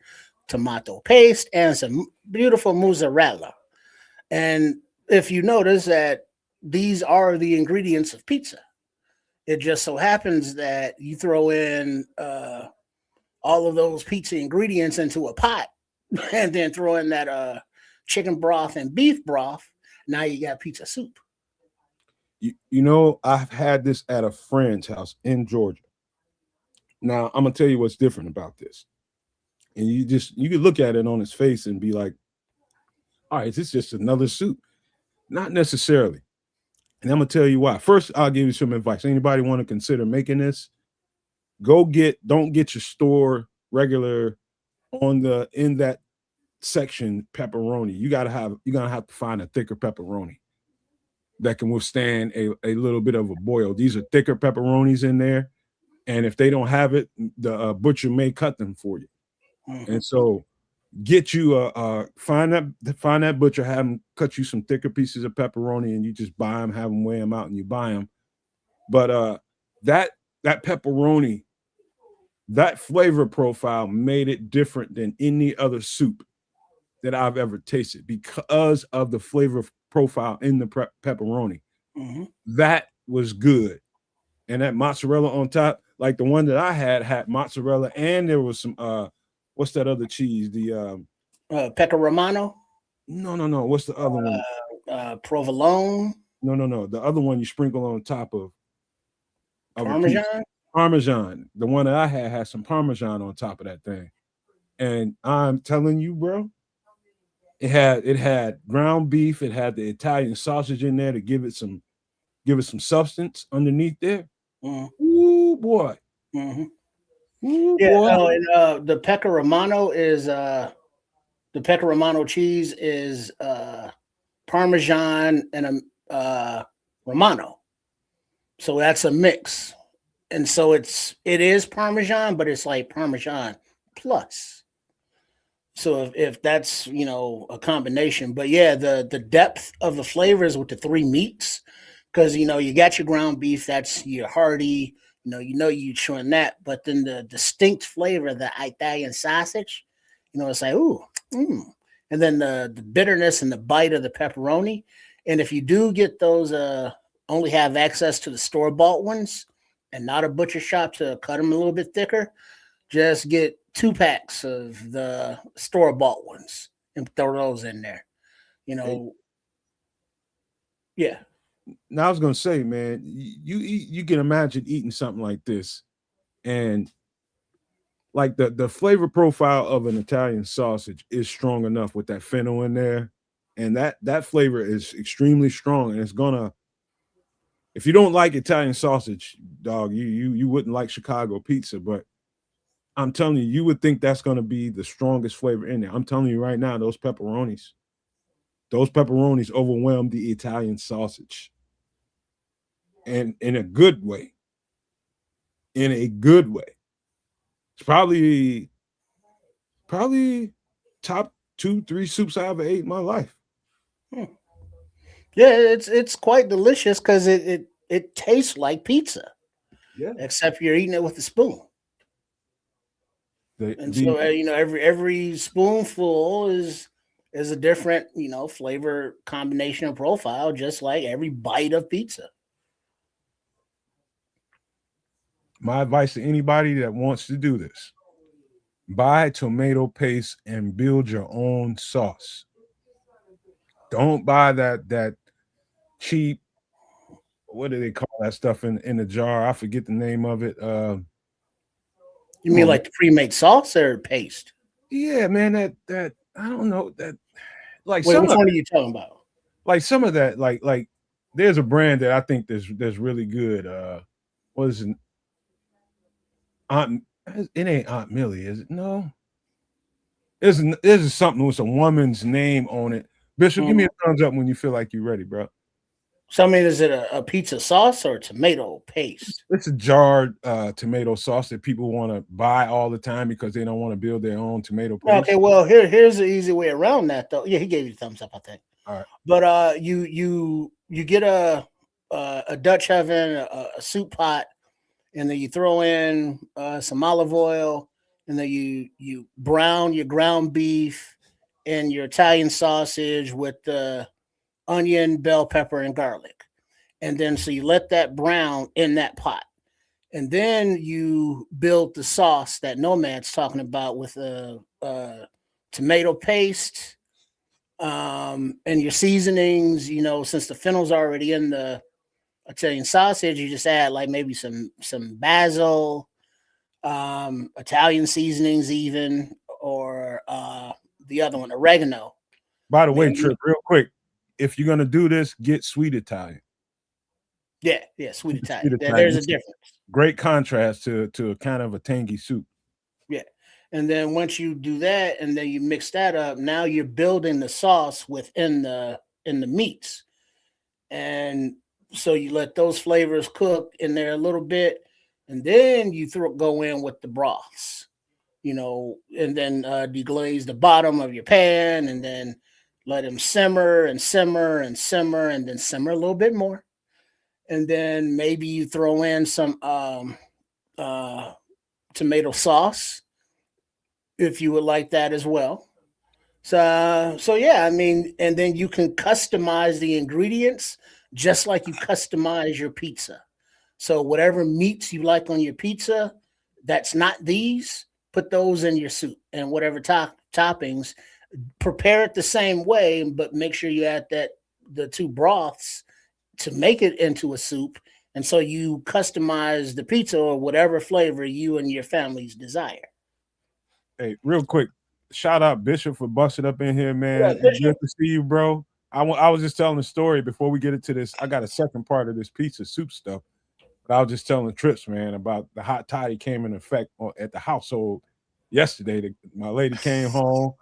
S3: tomato paste, and some beautiful mozzarella. And if you notice that these are the ingredients of pizza, it just so happens that you throw in all of those pizza ingredients into a pot and then throw in that chicken broth and beef broth. Now you got pizza soup.
S2: You know, I've had this at a friend's house in Georgia. Now I'm gonna tell you what's different about this, and you could look at it on his face and be like, "All right, this just another soup." Not necessarily, and I'm gonna tell you why. First, I'll give you some advice. Anybody want to consider making this? Don't get your store regular on the in that section pepperoni. You're gonna have to find a thicker pepperoni that can withstand a little bit of a boil. These are thicker pepperonis in there, and if they don't have it, the butcher may cut them for you.
S3: Mhm.
S2: And so, get you find that butcher, have them cut you some thicker pieces of pepperoni, and you just buy them, have them weigh them out, and you buy them. But that that pepperoni, that flavor profile made it different than any other soup that I've ever tasted because of the flavor profile in the pepperoni.
S3: Mhm.
S2: That was good. And that mozzarella on top, like the one that I had mozzarella, and there was some what's that other cheese? The
S3: Pecca Romano,
S2: no. What's the other one?
S3: provolone,
S2: No. The other one you sprinkle on top of a piece.
S3: parmesan.
S2: Parmesan. The one that I had some parmesan on top of that thing. And I'm telling you, bro, it had ground beef, it had the Italian sausage in there to give it some substance underneath there.
S3: Mm-hmm.
S2: Ooh boy.
S3: Mm-hmm.
S2: Ooh
S3: Yeah,
S2: boy.
S3: no, and the Pecca Romano is the Pecca Romano cheese is Parmesan and a Romano, so that's a mix, and so it is Parmesan, but it's like Parmesan plus. So if that's a combination, but yeah, the depth of the flavors with the three meats, because you got your ground beef, that's your hearty, you chewing that, but then the distinct flavor, the Italian sausage, it's like ooh, mm. And then the bitterness and the bite of the pepperoni, and if you do get those, only have access to the store bought ones and not a butcher shop to cut them a little bit thicker, just get 2 packs of the store bought ones and throw those in there. You
S2: Hey,
S3: know, yeah.
S2: now I was gonna say, man, you can imagine eating something like this, and like the flavor profile of an Italian sausage is strong enough with that fennel in there, and that flavor is extremely strong, and it's gonna. If you don't like Italian sausage, dog, you wouldn't like Chicago pizza, but I'm telling you, you would think that's gonna be the strongest flavor in there. I'm telling you right now, those pepperonis overwhelm the Italian sausage, and in a good way. In a good way. It's probably top 2, 3 soups I ever ate in my life.
S3: Hmm. Yeah, it's quite delicious because it tastes like pizza,
S2: Yeah.
S3: except you're eating it with a spoon.
S2: The
S3: And
S2: the
S3: so every spoonful is a different flavor combination and profile, just like every bite of pizza.
S2: My advice to anybody that wants to do this: buy tomato paste and build your own sauce. Don't buy that cheap, what do they call that stuff in the jar? I forget the name of it.
S3: You
S2: Come
S3: mean
S2: on, man.
S3: like the pre-made sauce or paste?
S2: Yeah, man, that I don't know that like
S3: Wait,
S2: some
S3: which
S2: of
S3: one are you talking about?
S2: like some of that like there's a brand that I think there's really good. What is it? Aunt, it ain't Aunt Millie, is it? No, there's something with a woman's name on it. Bishop, give me a thumbs up when you feel like you're ready, bro.
S3: So I mean, is it a pizza sauce or a tomato paste?
S2: It's a jarred tomato sauce that people want to buy all the time because they don't want to build their own tomato paste.
S3: Okay, well here's the easy way around that though. Yeah, he gave you the thumbs up, I think.
S2: All right.
S3: But you get a Dutch oven, a soup pot, and then you throw in some olive oil, and then you brown your ground beef and your Italian sausage with the onion, bell pepper, and garlic. And then so you let that brown in that pot. And then you build the sauce that Nomad's talking about with a tomato paste, and your seasonings. You know, since the fennel's already in the Italian sausage, you just add like maybe some basil, Italian seasonings, even, or the other one, oregano.
S2: By the way, Trip, real quick, if you're gonna do this, get sweet Italian.
S3: Yeah, sweet Italian. There's a difference.
S2: Great contrast to a kind of a tangy soup.
S3: Yeah. And then once you do that and then you mix that up, now you're building the sauce within the meats. And so you let those flavors cook in there a little bit, and then you go in with the broths, you know, and then deglaze the bottom of your pan, and then let them simmer and simmer and simmer, and then simmer a little bit more. And then maybe you throw in some tomato sauce if you would like that as well. So yeah, I mean, and then you can customize the ingredients just like you customize your pizza. So whatever meats you like on your pizza, that's not these, put those in your soup, and whatever toppings, prepare it the same way, but make sure you add the two broths to make it into a soup. And so you customize the pizza or whatever flavor you and your families desire.
S2: Hey, real quick, shout out Bishop for busting up in here, man.
S3: Yeah,
S2: It's good to see you, bro. I was just telling a story before we get into this. I got a second part of this pizza soup stuff, but I was just telling Trips, man, about the hot toddy came in effect at the household yesterday. My lady came home.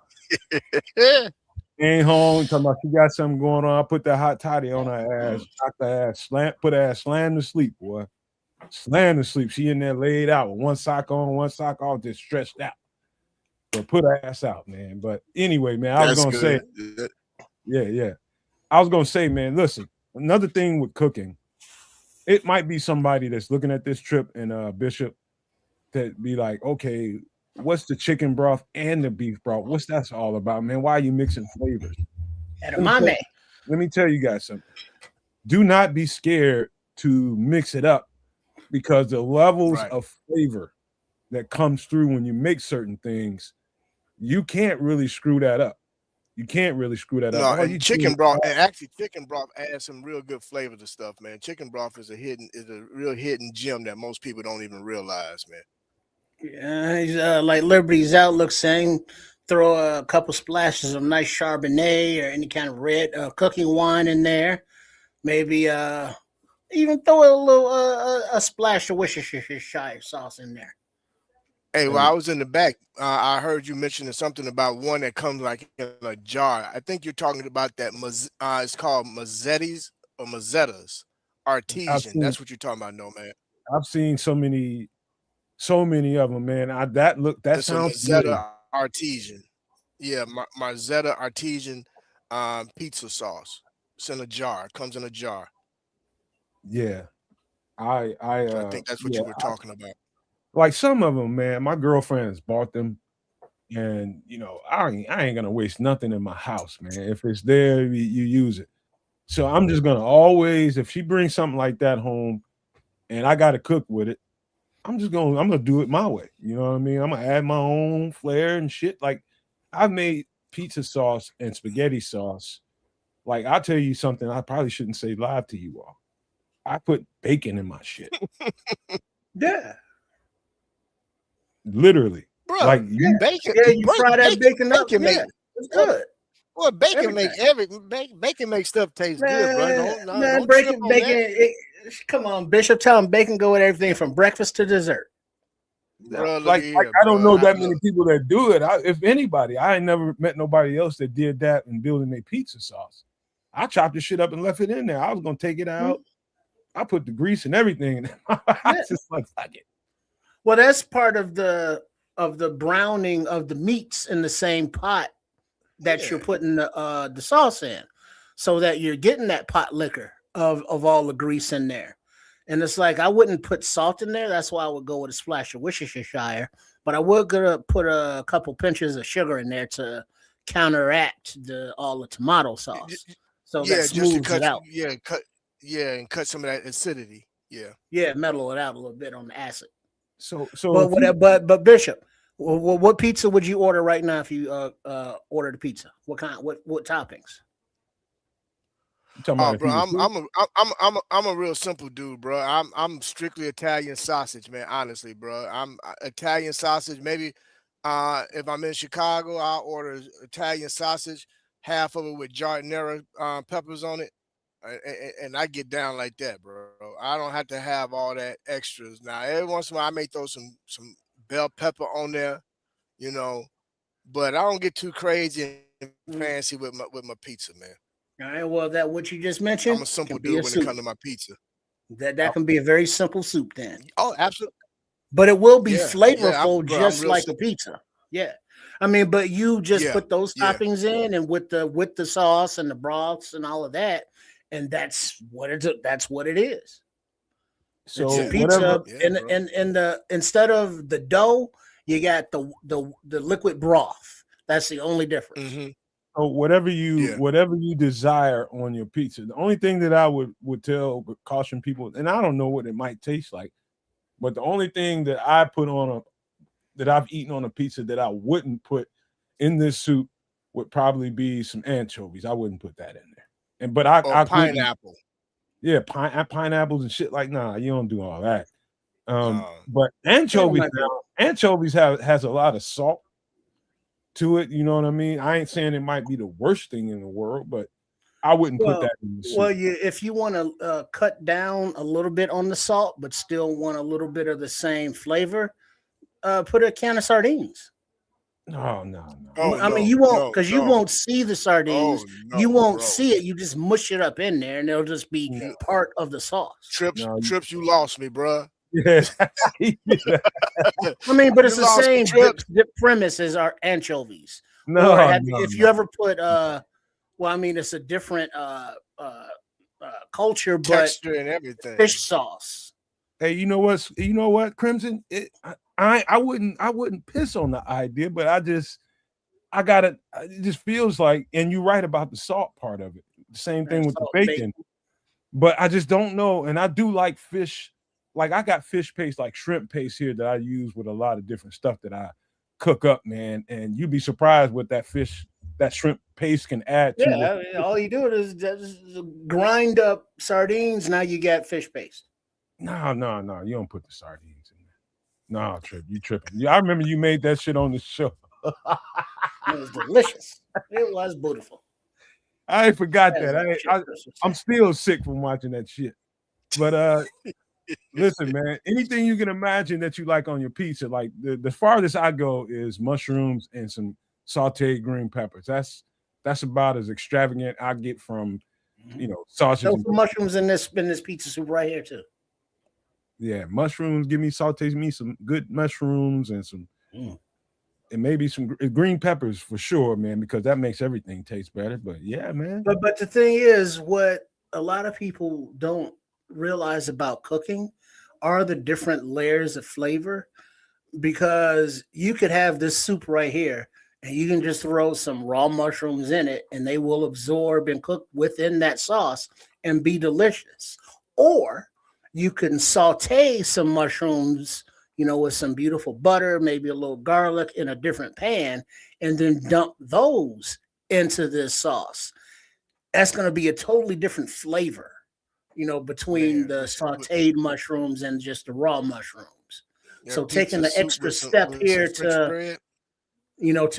S2: Came home talking about she got something going on. I put that hot toddy on her ass, knocked her ass, put her ass slammed to sleep, boy. Slammed to sleep. She in there laid out with one sock on, one sock off, just stretched out. But put her ass out, man. But anyway, man, I was gonna say, yeah. I was gonna say, man, listen, another thing with cooking, it might be somebody that's looking at this Trip and Bishop that be like, okay, what's the chicken broth and the beef broth? What's that all about, man? Why are you mixing flavors?
S3: Edamame.
S2: Let me tell you guys something. Do not be scared to mix it up, because the levels of flavor that comes through when you make certain things, you can't really screw that up. You can't really screw that up.
S4: And chicken broth, and actually chicken broth adds some real good flavor to stuff, man. Chicken broth is a real hidden gem that most people don't even realize, man.
S3: Yeah, he's like Liberty's Outlook saying, throw a couple splashes of nice Chardonnay or any kind of red cooking wine in there. Maybe even throw a little a splash of Worcestershire sauce in there.
S4: Hey, while I was in the back, I heard you mentioning something about one that comes like in a jar. I think you're talking about that. It's called Mazzetti's or Mazzetta's Artesian. That's what you're talking about, no man.
S2: I've seen so many of them, man. That sounds
S4: Mazzetta Artesian. Yeah, Mazzetta Artesian pizza sauce. It's in a jar. It comes in a jar.
S2: Yeah, I
S4: think that's what you were talking about.
S2: Like some of them, man. My girlfriend has bought them, and I ain't gonna waste nothing in my house, man. If it's there, you use it. So I'm just gonna always, if she brings something like that home, and I got to cook with it, I'm gonna do it my way. You know what I mean? I'm gonna add my own flair and shit. Like I've made pizza sauce and spaghetti sauce. Like I'll tell you something I probably shouldn't say live to you all. I put bacon in my shit.
S3: Yeah.
S2: Literally.
S4: Bro,
S2: like
S4: bacon.
S3: Yeah, you fry that bacon up. Yeah, it's good.
S4: Well, bacon
S3: Everything.
S4: bacon makes stuff taste good, bro.
S3: Man,
S4: Don't trip
S3: bacon,
S4: on that.
S3: come on, Bishop. Tell him bacon go with everything from breakfast to dessert.
S4: Bro, look
S2: Like
S4: at here,
S2: I don't
S4: bro.
S2: know that many people that do it. If anybody, I ain't never met nobody else that did that in building their pizza sauce. I chopped the shit up and left it in there. I was gonna take it out. I put the grease and everything in it. I just like fuck it.
S3: Well, that's part of the browning of the meats in the same pot that you're putting the sauce in, so that you're getting that pot liquor of all the grease in there. And it's like I wouldn't put salt in there. That's why I would go with a splash of Worcestershire. But I would gonna put a couple pinches of sugar in there to counteract all the tomato sauce, so that smooths it out.
S4: And cut some of that acidity.
S3: Yeah, mellow it out a little bit on the acid.
S2: So,
S3: but Bishop, what pizza would you order right now if you order the pizza? What kind? What toppings?
S4: Oh, bro, I'm a real simple dude, bro. I'm strictly Italian sausage, man. Honestly, bro, I'm Italian sausage. Maybe if I'm in Chicago, I'll order Italian sausage, half of it with giardiniera peppers on it, and I get down like that, bro. I don't have to have all that extras. Now, every once in a while, I may throw some bell pepper on there, you know, but I don't get too crazy and fancy with my pizza, man.
S3: All right. Well, that what you just mentioned.
S4: I'm a simple dude when it comes to my pizza.
S3: That can be a very simple soup then.
S4: Oh, absolutely.
S3: But it will be flavorful, just like
S4: simple.
S3: a pizza. Yeah. I mean, but you just put those toppings in, and with the sauce and the broths and all of that, and that's what it is. So it's pizza, and the instead of the dough, you got the liquid broth. That's the only difference.
S2: Mm-hmm. So whatever you desire on your pizza. The only thing that I would caution people, and I don't know what it might taste like, but the only thing that I put on that I've eaten on a pizza that I wouldn't put in this soup would probably be some anchovies. I wouldn't put that in there. But I
S4: pineapple.
S2: Yeah, pineapples and shit. Like, nah, you don't do all that. But anchovies has a lot of salt to it, you know what I mean? I ain't saying it might be the worst thing in the world, but I wouldn't put that in the soup.
S3: Well, if you want to cut down a little bit on the salt, but still want a little bit of the same flavor, put a can of sardines.
S2: No.
S3: I mean, you won't, because you won't see the sardines. You won't see it. You just mush it up in there, and it'll just be part of the sauce.
S4: Trips, you lost me, bro.
S2: Yeah.
S3: I mean, but it's the same dip premise as our anchovies. If you ever put well, I mean, it's a different culture, but
S4: texture and everything.
S3: Fish sauce.
S2: Hey, you know what, Crimson? I wouldn't piss on the idea, but it just feels like, and you're right about the salt part of it. The same thing with the bacon. But I just don't know. And I do like fish. Like, I got fish paste, like shrimp paste here that I use with a lot of different stuff that I cook up, man. And you'd be surprised what that shrimp paste can add to it.
S3: I mean, all you do is just grind up sardines. Now you got fish paste.
S2: No. You don't put the sardines in there. No, Trip, you tripping. I remember you made that shit on the show.
S3: It was delicious. It was beautiful.
S2: I forgot that. I'm still sick from watching that shit. But listen, man, anything you can imagine that you like on your pizza, like the farthest I go is mushrooms and some sauteed green peppers. That's about as extravagant I get from, sausage.
S3: Those mushrooms in this pizza soup right here too.
S2: Yeah, mushrooms. Give me some good mushrooms and some, and maybe some green peppers for sure, man, because that makes everything taste better. But yeah, man.
S3: But the thing is, what a lot of people don't realize about cooking are the different layers of flavor, because you could have this soup right here and you can just throw some raw mushrooms in it and they will absorb and cook within that sauce and be delicious. Or you can saute some mushrooms, with some beautiful butter, maybe a little garlic in a different pan, and then dump those into this sauce. That's going to be a totally different flavor, between the sauteed mushrooms and just the raw mushrooms. So taking the extra step here to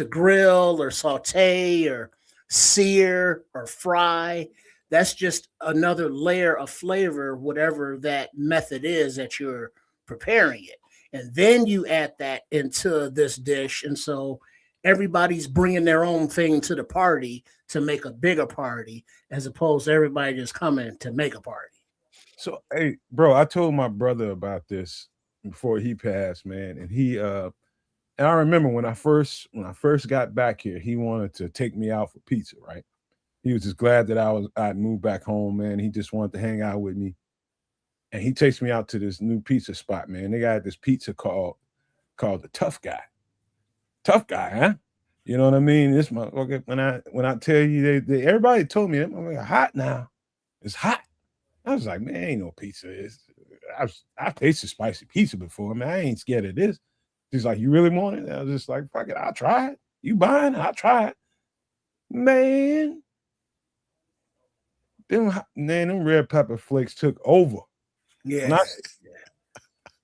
S3: grill or saute or sear or fry. That's just another layer of flavor, whatever that method is that you're preparing it. And then you add that into this dish. And so everybody's bringing their own thing to the party to make a bigger party, as opposed to everybody just coming to make a party.
S2: So, hey, bro, I told my brother about this before he passed, man, and and I remember when I first got back here, he wanted to take me out for pizza, right? He was just glad that I'd moved back home, man. He just wanted to hang out with me, and he takes me out to this new pizza spot, man. They got this pizza called the Tough Guy. Tough Guy, huh? You know what I mean? This motherfucker, when I tell you, they everybody told me that motherfucker hot now. It's hot. I was like, man, ain't no pizza. I've tasted spicy pizza before, man. I ain't scared of this. He's like, you really want it? I was just like, fuck it, I'll try it. You buying? I'll try it. Man, them red pepper flakes took over.
S3: Yeah.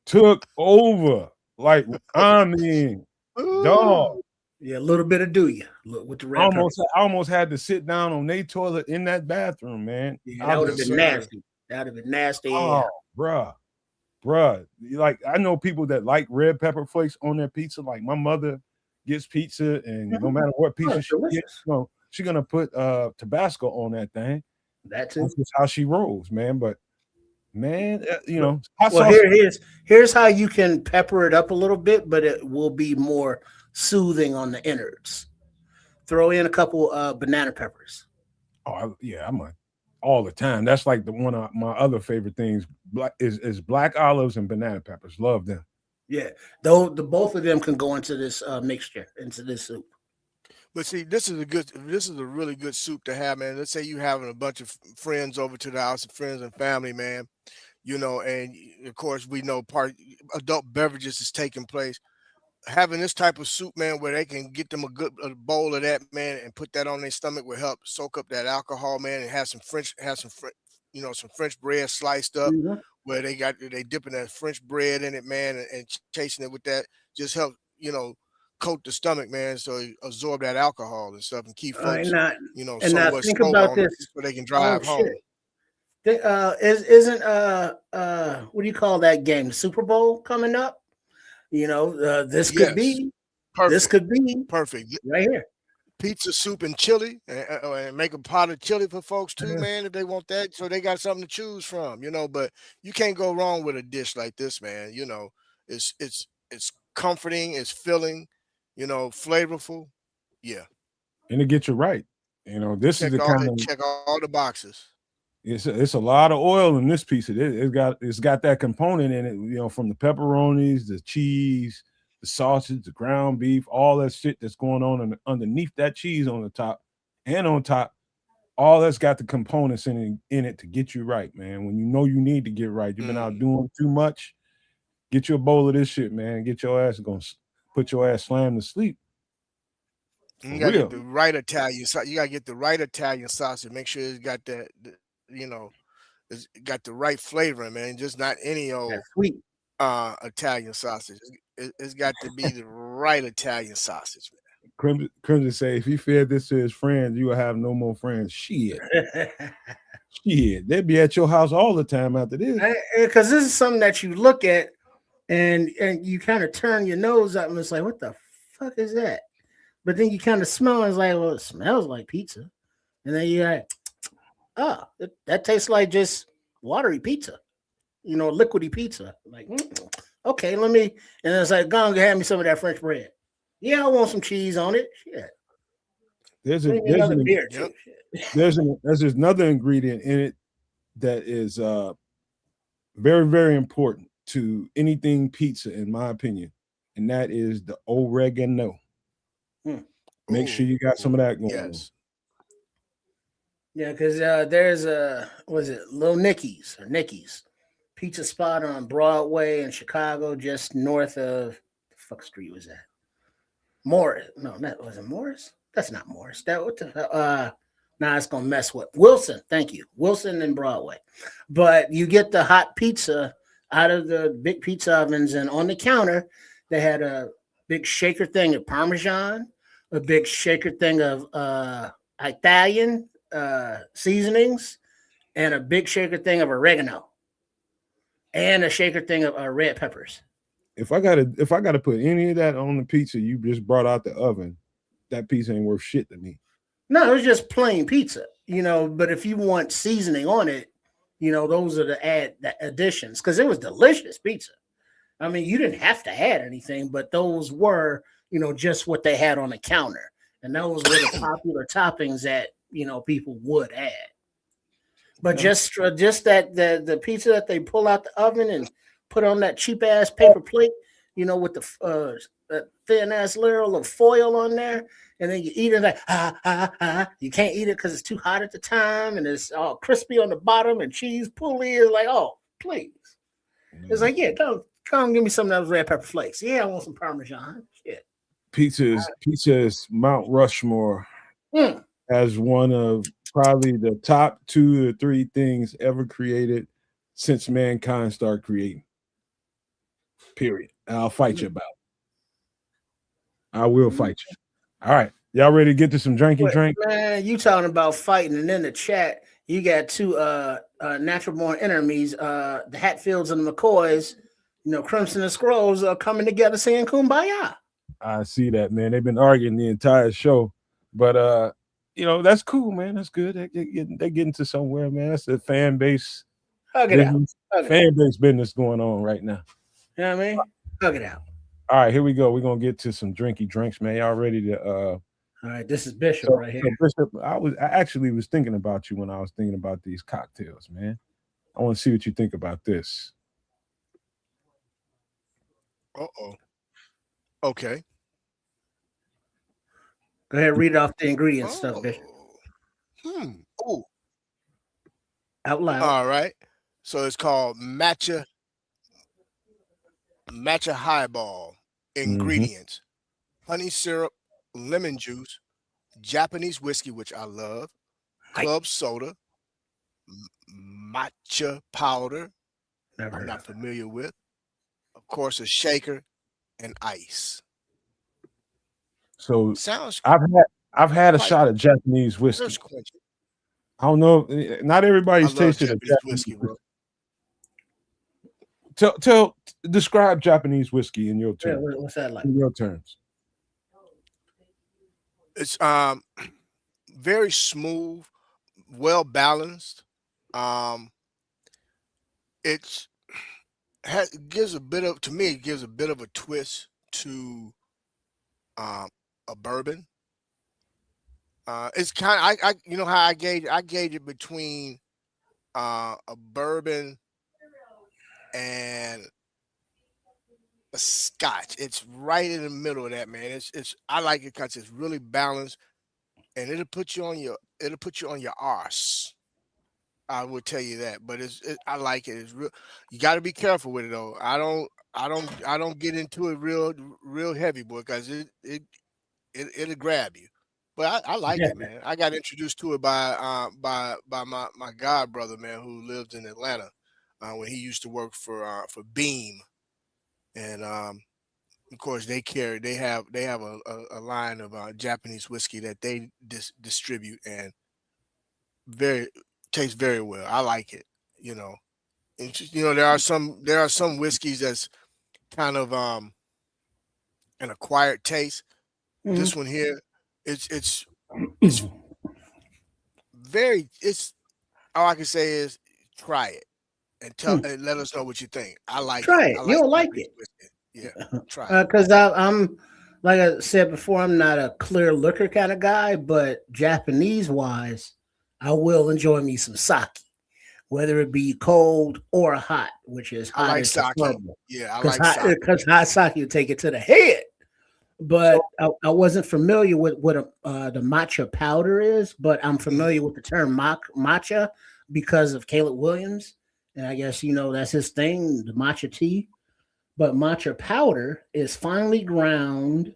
S2: Took over. Like, I mean, dog.
S3: Yeah, a little bit of do you with the red pepper.
S2: I almost had to sit down on their toilet in that bathroom, man.
S3: Yeah, that would have been nasty. That would have been nasty.
S2: Oh, bruh. Like, I know people that like red pepper flakes on their pizza. Like, my mother gets pizza, and no matter what pizza she gets, she's gonna put Tabasco on that thing.
S3: That's it.
S2: That's just how she rolls, man. But man,
S3: hot sauce. Here's how you can pepper it up a little bit, but it will be more soothing on the innards. Throw in a couple banana peppers.
S2: Oh yeah, I'm all the time. That's like one of my other favorite things. Is black olives and banana peppers. Love them.
S3: Yeah, though both of them can go into this mixture, into this soup.
S4: But see, this is a really good soup to have, man. Let's say you having a bunch of friends over to the house, friends and family, man. And of course we know adult beverages is taking place. Having this type of soup, man, where they can get them a bowl of that, man, and put that on their stomach will help soak up that alcohol, man, and have some French bread sliced up, where they dipping that French bread in it, man, and chasing it with that just help, coat the stomach, man, so you absorb that alcohol and stuff and keep folks, somewhat
S3: think
S4: slow
S3: about
S4: on
S3: this
S4: so they can drive home.
S3: Isn't what do you call that game? The Super Bowl coming up? This could be perfect. This could be
S4: perfect
S3: right here.
S4: Pizza, soup, and chili, and make a pot of chili for folks too, man, if they want that. So they got something to choose from, But you can't go wrong with a dish like this, man. It's comforting, it's filling, flavorful. Yeah,
S2: and to get you right, this is the kind of
S4: check all the boxes.
S2: It's a lot of oil in this piece of it. It's got that component in it, from the pepperonis, the cheese, the sausage, the ground beef, all that shit that's going on underneath that cheese on the top and on top. All that's got the components in it to get you right, man. When you need to get right, you've been out doing too much. Get you a bowl of this shit, man. Get your ass put your ass slam to sleep.
S4: You gotta get the right Italian. You gotta get the right Italian sausage. Make sure it's got that. It's got the right flavor, man. Just not any old
S3: sweet
S4: Italian sausage. It's got to be the right Italian sausage,
S2: man. Crimson say if he fed this to his friends, you will have no more friends. Shit. They'd be at your house all the time after this.
S3: Because this is something that you look at and you kind of turn your nose up and it's like, what the fuck is that? But then you kind of smell and it's like, well, it smells like pizza. And then you're like, that tastes like just watery pizza, liquidy pizza. Like, okay, and it's like, go and have me some of that French bread. Yeah, I want some cheese on it. Shit.
S2: There's another ingredient in it that is very, very important to anything pizza, in my opinion, and that is the oregano. Make sure you got some of that going on.
S3: Yeah, because there's Little Nicky's pizza spot on Broadway in Chicago, just north of the fuck street was that? Morris? No, that wasn't Morris. That's not Morris. It's gonna mess with Wilson. Thank you, Wilson and Broadway. But you get the hot pizza out of the big pizza ovens, and on the counter they had a big shaker thing of Parmesan, a big shaker thing of Italian seasonings and a big shaker thing of oregano and a shaker thing of red peppers.
S2: If I gotta put any of that on the pizza you just brought out the oven, that pizza ain't worth shit to me.
S3: No, it's just plain pizza, but if you want seasoning on it, those are the additions because it was delicious pizza. I mean, you didn't have to add anything, but those were, just what they had on the counter. And those were the popular toppings that, people would add. But just that the pizza that they pull out the oven and put on that cheap ass paper plate, with the thin ass layer of foil on there, and then you eat it like you can't eat it because it's too hot at the time, and it's all crispy on the bottom, and cheese pulley is like, oh, please. It's like, yeah, come give me some of those red pepper flakes. Yeah, I want some Parmesan. Shit.
S2: Pizza is Mount Rushmore as one of probably the top 2 or 3 things ever created since mankind started creating. Period. And I'll fight you about it. I will fight you. All right. Y'all ready to get to some drinky drink?
S3: Man, you talking about fighting, and in the chat, you got 2 natural born enemies, the Hatfields and the McCoys, Crimson and Scrolls are coming together saying kumbaya.
S2: I see that, man. They've been arguing the entire show. But that's cool, man. That's good. They're getting to somewhere, man. That's the fan base.
S3: Hug it out.
S2: Base business going on right now.
S3: You know what I mean? Hug it out.
S2: All right, here we go. We're gonna get to some drinky drinks, man. Y'all ready to
S3: all right, this is Bishop right here.
S2: Bishop, I actually was thinking about you when I was thinking about these cocktails, man. I want to see what you think about this.
S4: Okay.
S3: Go ahead, read off the ingredients stuff, Bishop.
S4: Ooh.
S3: Out loud.
S4: All right. So it's called matcha highball. Ingredients: honey syrup, lemon juice, Japanese whiskey, which I love, club soda, matcha powder, I'm not familiar with, of course, a shaker, and ice.
S2: So
S4: sounds.
S2: I've had a shot of Japanese whiskey. I don't know. Not everybody's tasted Japanese whiskey, bro. Describe Japanese whiskey in your terms.
S3: Yeah, what's that like?
S2: In your terms.
S4: It's very smooth, well balanced. It gives a bit of a twist to a bourbon. It's kind of you know how I gauge it between a bourbon and a scotch. It's right in the middle of that, man. I like it because it's really balanced, and it'll put you on your arse. I would tell you that, but I like it. It's real. You got to be careful with it though. I don't get into it real heavy, boy, because it'll grab you. But I like it, man. I got introduced to it by my god brother, man, who lives in Atlanta, when he used to work for Beam, and of course they have a line of Japanese whiskey that they distribute, and tastes very well. I like it. And there are some whiskeys that's kind of an acquired taste. This one here, it's all I can say is try it and let us know what you think. I like
S3: try
S4: it.
S3: it. You'll like it.
S4: Yeah, try it.
S3: Because I'm like I said before, I'm not a clear liquor kind of guy, but Japanese wise, I will enjoy me some sake, whether it be cold or hot, which is hot.
S4: I like sake. Yeah, I like
S3: sake because hot sake you take it to the head. But I wasn't familiar with what the matcha powder is, but I'm familiar with the term matcha because of Caleb Williams, and I guess that's his thing, the matcha tea. But matcha powder is finely ground,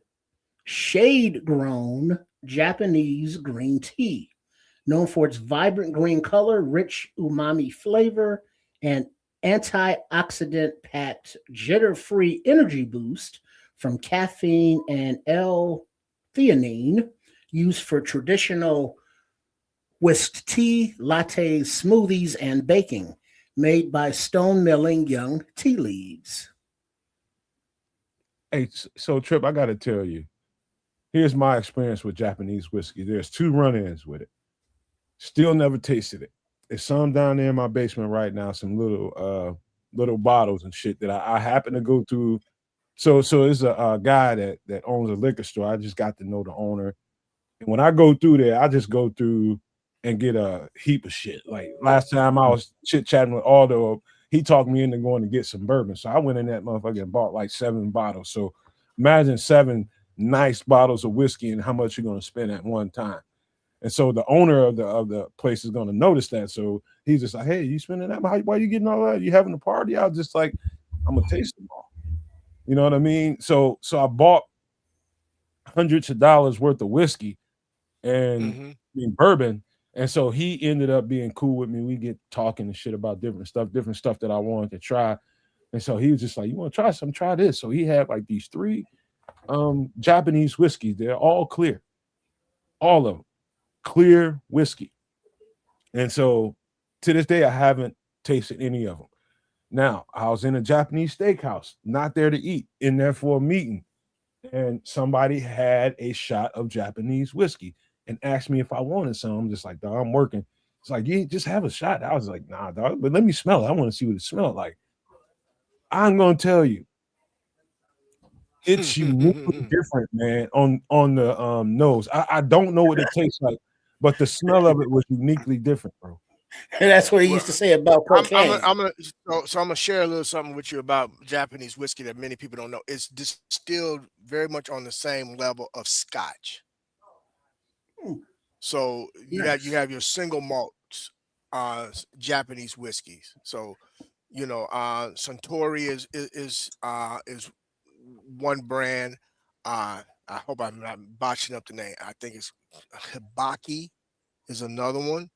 S3: shade-grown Japanese green tea, known for its vibrant green color, rich umami flavor, and antioxidant-packed jitter-free energy boost from caffeine and L-theanine, used for traditional whisked tea, lattes, smoothies, and baking, made by stone milling young tea leaves.
S2: Hey, so Trip, I got to tell you, here's my experience with Japanese whiskey. There's two run-ins with it. Still never tasted it. There's some down there in my basement right now, some little bottles and shit that I happen to go through. So it's a guy that owns a liquor store. I just got to know the owner. And when I go through there, I just go through and get a heap of shit. Like last time I was chit chatting with Aldo, he talked me into going to get some bourbon. So I went in that motherfucker and bought like 7 bottles. So imagine 7 nice bottles of whiskey and how much you're going to spend at one time. And so the owner of the place is going to notice that. So he's just like, "Hey, you spending that? Why you getting all that? You having a party?" I was just like, "I'm gonna taste them all." You know what I mean? So I bought hundreds of dollars worth of whiskey and bourbon. And so he ended up being cool with me. We get talking and shit about different stuff that I wanted to try. And so he was just like, "You want to try some? Try this." So he had like these 3 Japanese whiskeys. They're all clear, all of them clear whiskey. And so to this day, I haven't tasted any of them. Now, I was in a Japanese steakhouse, not there to eat, in there for a meeting. And somebody had a shot of Japanese whiskey and asked me if I wanted some. I'm just like, "Dog, I'm working." It's like, "Yeah, just have a shot." I was like, "Nah, dog, but let me smell it. I want to see what it smelled like." I'm going to tell you, it's uniquely different, man, on the nose. I don't know what it tastes like, but the smell of it was uniquely different, bro.
S3: And that's what he used to say about cocaine.
S4: I'm gonna share a little something with you about Japanese whiskey that many people don't know. It's distilled very much on the same level of Scotch. So you have your single malts, Japanese whiskeys. So Suntory is one brand. I hope I'm not botching up the name. I think it's Hibaki is another one.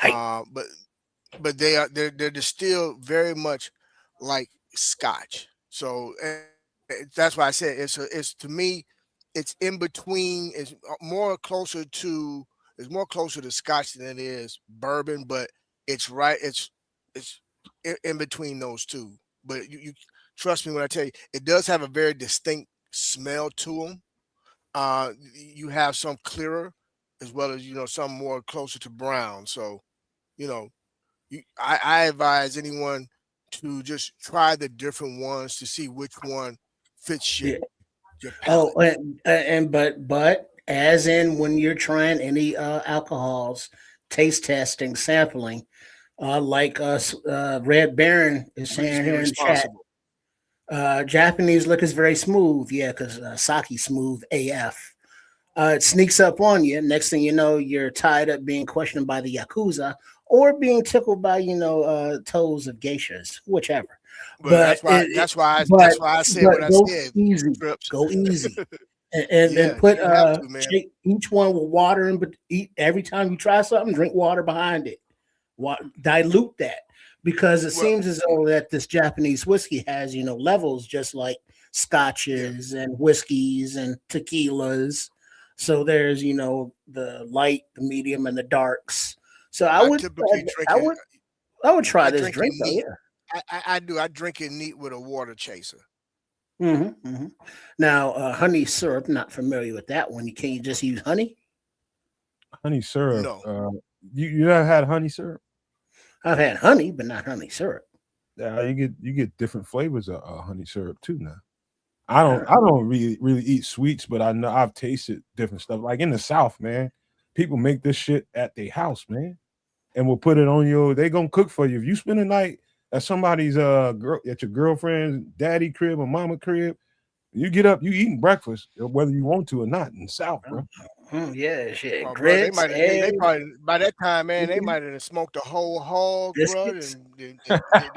S4: But they're distilled very much like Scotch. So that's why I said it's to me, it's in between. It's more closer to Scotch than it is bourbon, but it's right. It's in between those two. But you trust me when I tell you, it does have a very distinct smell to them. You have some clearer as well as some more closer to brown. So you know I advise anyone to just try the different ones to see which one fits your palate.
S3: Oh, but as in when you're trying any alcohols, taste testing, sampling, like us, Red Baron is saying here in chat, Japanese liquor is very smooth. Yeah, because sake smooth AF. It sneaks up on you. Next thing you know, you're tied up being questioned by the Yakuza or being tickled by, toes of geishas, whichever.
S4: But that's why I said what I said.
S3: Easy. Go easy. And put each one with water in, but every time you try something, drink water behind it. Dilute that, because it seems as though that this Japanese whiskey has, levels just like scotches and whiskeys and tequilas. So there's, the light, the medium, and the darks. So I would try this drink though. Yeah,
S4: I do. I drink it neat with a water chaser.
S3: Now, honey syrup. Not familiar with that one. Can you just use honey?
S2: Honey syrup.
S4: No.
S2: You ever had honey syrup?
S3: I've had honey, but not honey syrup.
S2: Yeah, you get different flavors of honey syrup too now. I don't really eat sweets, but I know I've tasted different stuff. Like in the South, man, people make this shit at their house, man, and will put it on they gonna cook for you. If you spend a night at somebody's at your girlfriend's daddy crib or mama crib, you get up, you eating breakfast, whether you want to or not in the South, bro.
S3: Yeah, shit.
S4: Oh,
S3: grits,
S4: bro, they probably by that time, man, they might have smoked a whole hog, bro, and they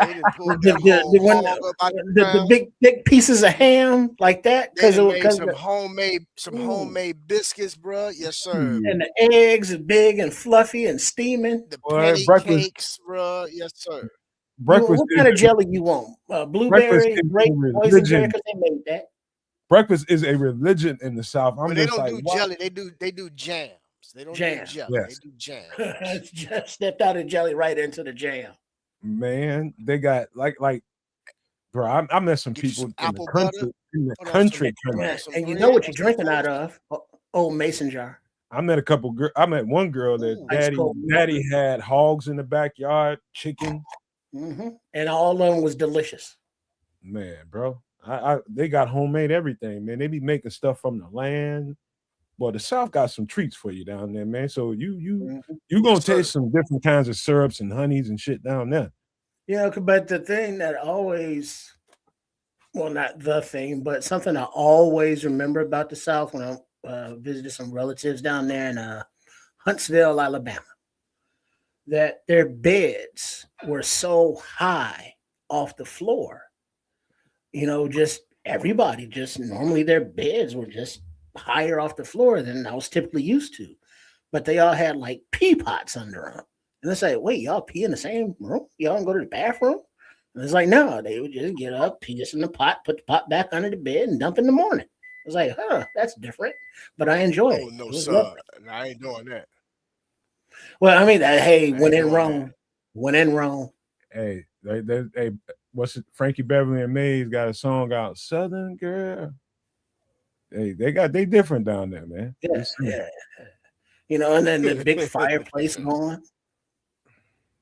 S4: didn't pull
S3: the big pieces of ham like that,
S4: because some homemade biscuits, bro. Yes, sir.
S3: And the eggs are big and fluffy and steaming.
S4: The pancakes, bro. Yes, sir.
S2: Breakfast.
S3: What kind of jelly you want? Blueberry, grape, poison berry, because they made that.
S2: Breakfast is a religion in the South.
S4: But they don't do jelly. They do jams. jams. They don't do
S3: Jam.
S4: jelly. They
S2: Yes,
S4: do jams.
S3: Just stepped out of jelly right into the jam.
S2: man. They got like, bro. I met some
S4: Get you
S2: people
S4: some apple butter.
S2: in the
S4: Put on some
S2: country.
S4: put
S3: Yeah,
S4: on some
S3: and you know
S4: bread
S3: what
S4: on
S3: you're
S4: some
S3: drinking out
S4: toast.
S3: of? Old mason jar,
S2: I met a couple. I met one girl that
S4: Ooh.
S3: ice cold.
S2: daddy had hogs in the backyard, chicken.
S3: And all of them was delicious.
S2: Man, bro, they got homemade everything, man. They be making stuff from the land. Well, the South got some treats for you down there, man. So you gonna
S4: Yes, sir.
S2: taste some different kinds of syrups and honeys and shit down there.
S3: Yeah, but the thing that always, well, not the thing, but something I always remember about the South when I visited some relatives down there in Huntsville, Alabama, that their beds were so high off the floor. Just everybody, just normally their beds were just higher off the floor than I was typically used to. But they all had like pea pots under them. And it's like, wait, y'all pee in the same room? Y'all don't go to the bathroom? And it's like, no, they would just get up, piss in the pot, put the pot back under the bed, and dump in the morning. I was like, that's different. But I enjoy it.
S4: Oh no,
S3: It was
S4: sir.
S3: lovely.
S4: I ain't doing that.
S3: Well, I mean, hey,
S4: I
S3: when
S4: ain't
S3: in
S4: doing
S3: Rome,
S4: that.
S3: when in Rome.
S2: Hey, hey, what's it? Frankie Beverly and Mays got a song out, Southern Girl. Hey, they different down there, man.
S3: Yeah, yeah. And then the big fireplace going.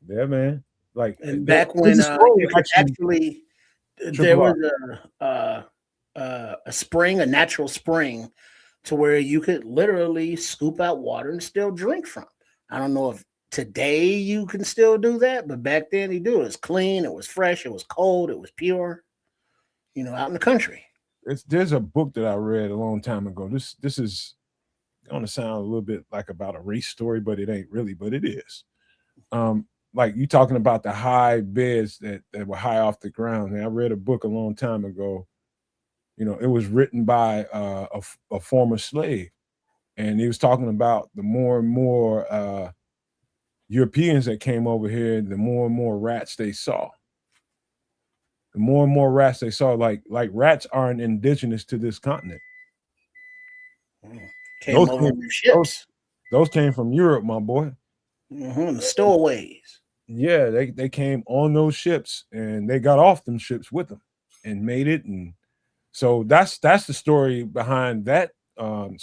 S2: Yeah, man. Like
S3: And back when
S2: there's a story
S3: you could actually, there
S2: Triple R.
S3: was a spring, a natural spring, to where you could literally scoop out water and still drink from. I don't know if today you can still do that, but back then you do. It was clean, it was fresh, it was cold, it was pure. Out in the country.
S2: There's a book that I read a long time ago. This is gonna sound a little bit like about a race story, but it ain't really, but it is. Like you talking about the high beds that were high off the ground. And I read a book a long time ago. It was written by a former slave, and he was talking about the more and more Europeans that came over here, the more and more rats they saw. The more and more rats they saw, like rats aren't indigenous to this continent.
S3: Came over on ships.
S2: Those came from Europe, my boy.
S3: The stowaways.
S2: Yeah, they came on those ships and they got off them ships with them and made it. And so that's the story behind that former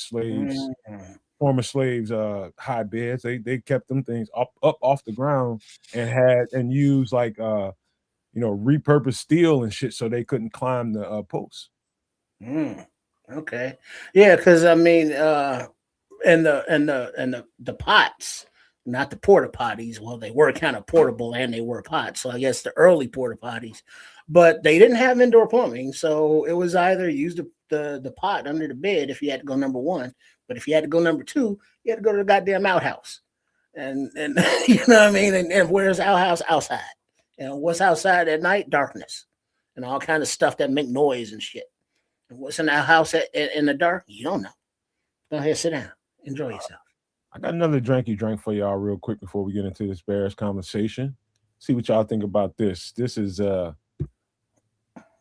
S2: slaves high beds. They kept them things up off the ground and used like repurposed steel and shit so they couldn't climb the posts.
S3: Okay. Yeah, because I mean and the pots, not the porta potties. Well, they were kind of portable and they were pots. So I guess the early porta potties, but they didn't have indoor plumbing. So it was either use the pot under the bed if you had to go number one. But if you had to go number two, you had to go to the goddamn outhouse. And you know what I mean? And where's the outhouse? Outside. And what's outside at night? Darkness. And all kind of stuff that make noise and shit. And what's in the outhouse in the dark? You don't know. Go ahead, sit down. Enjoy yourself.
S2: I got another drinky drink for y'all real quick before we get into this Bears conversation. See what y'all think about this. This is
S3: the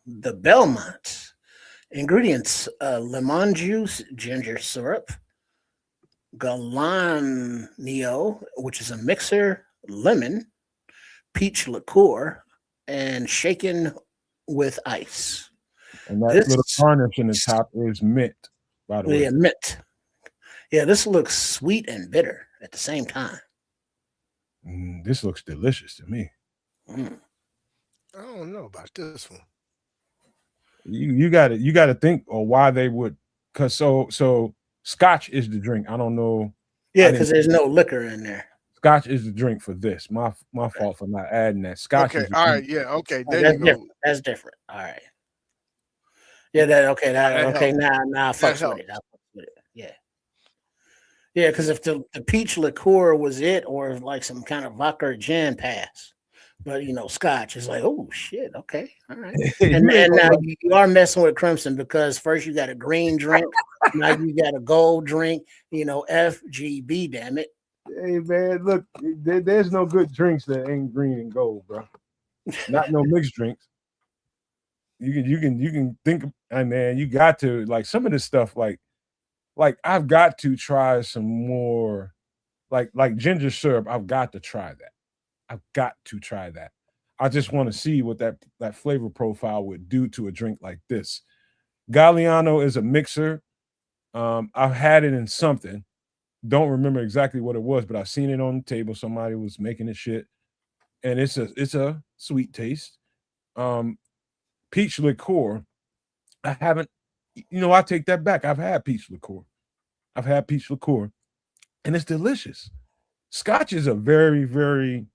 S3: Belmont. Ingredients: lemon juice, ginger syrup, Galanio, which is a mixer, lemon, peach liqueur, and shaken with ice.
S2: And that little garnish in the top is mint, by the way.
S3: Yeah, mint. Yeah, this looks sweet and bitter at the same time.
S2: This looks delicious to me.
S4: I don't know about this one.
S2: You got to think or why they would, because so Scotch is the drink. I don't know.
S3: Yeah, because there's no liquor in there.
S2: Scotch is the drink for this. My fault for not adding that. Scotch.
S4: Okay, all right, yeah, okay. There
S3: that's
S4: you go.
S3: Different. That's different. All right. Yeah, now I fucks with it. Yeah. Yeah, because if the peach liqueur was it, or like some kind of vodka or gin pass, but Scotch is like, oh shit, okay, all right. And now you are messing with Crimson because first you got a green drink, now you got a gold drink, FGB, damn it.
S2: Hey man, look, there's no good drinks that ain't green and gold, bro. Not no mixed drinks. You can think, man, you got to like some of this stuff, like like I've got to try some more, like ginger syrup. I've got to try that. I've got to try that. I just want to see what that flavor profile would do to a drink like this. Galliano is a mixer. I've had it in something. Don't remember exactly what it was, but I've seen it on the table. Somebody was making it shit, and it's a sweet taste. Um, Peach liqueur. I haven't. I take that back. I've had peach liqueur. I've had peach liqueur, and it's delicious. Scotch is a very, very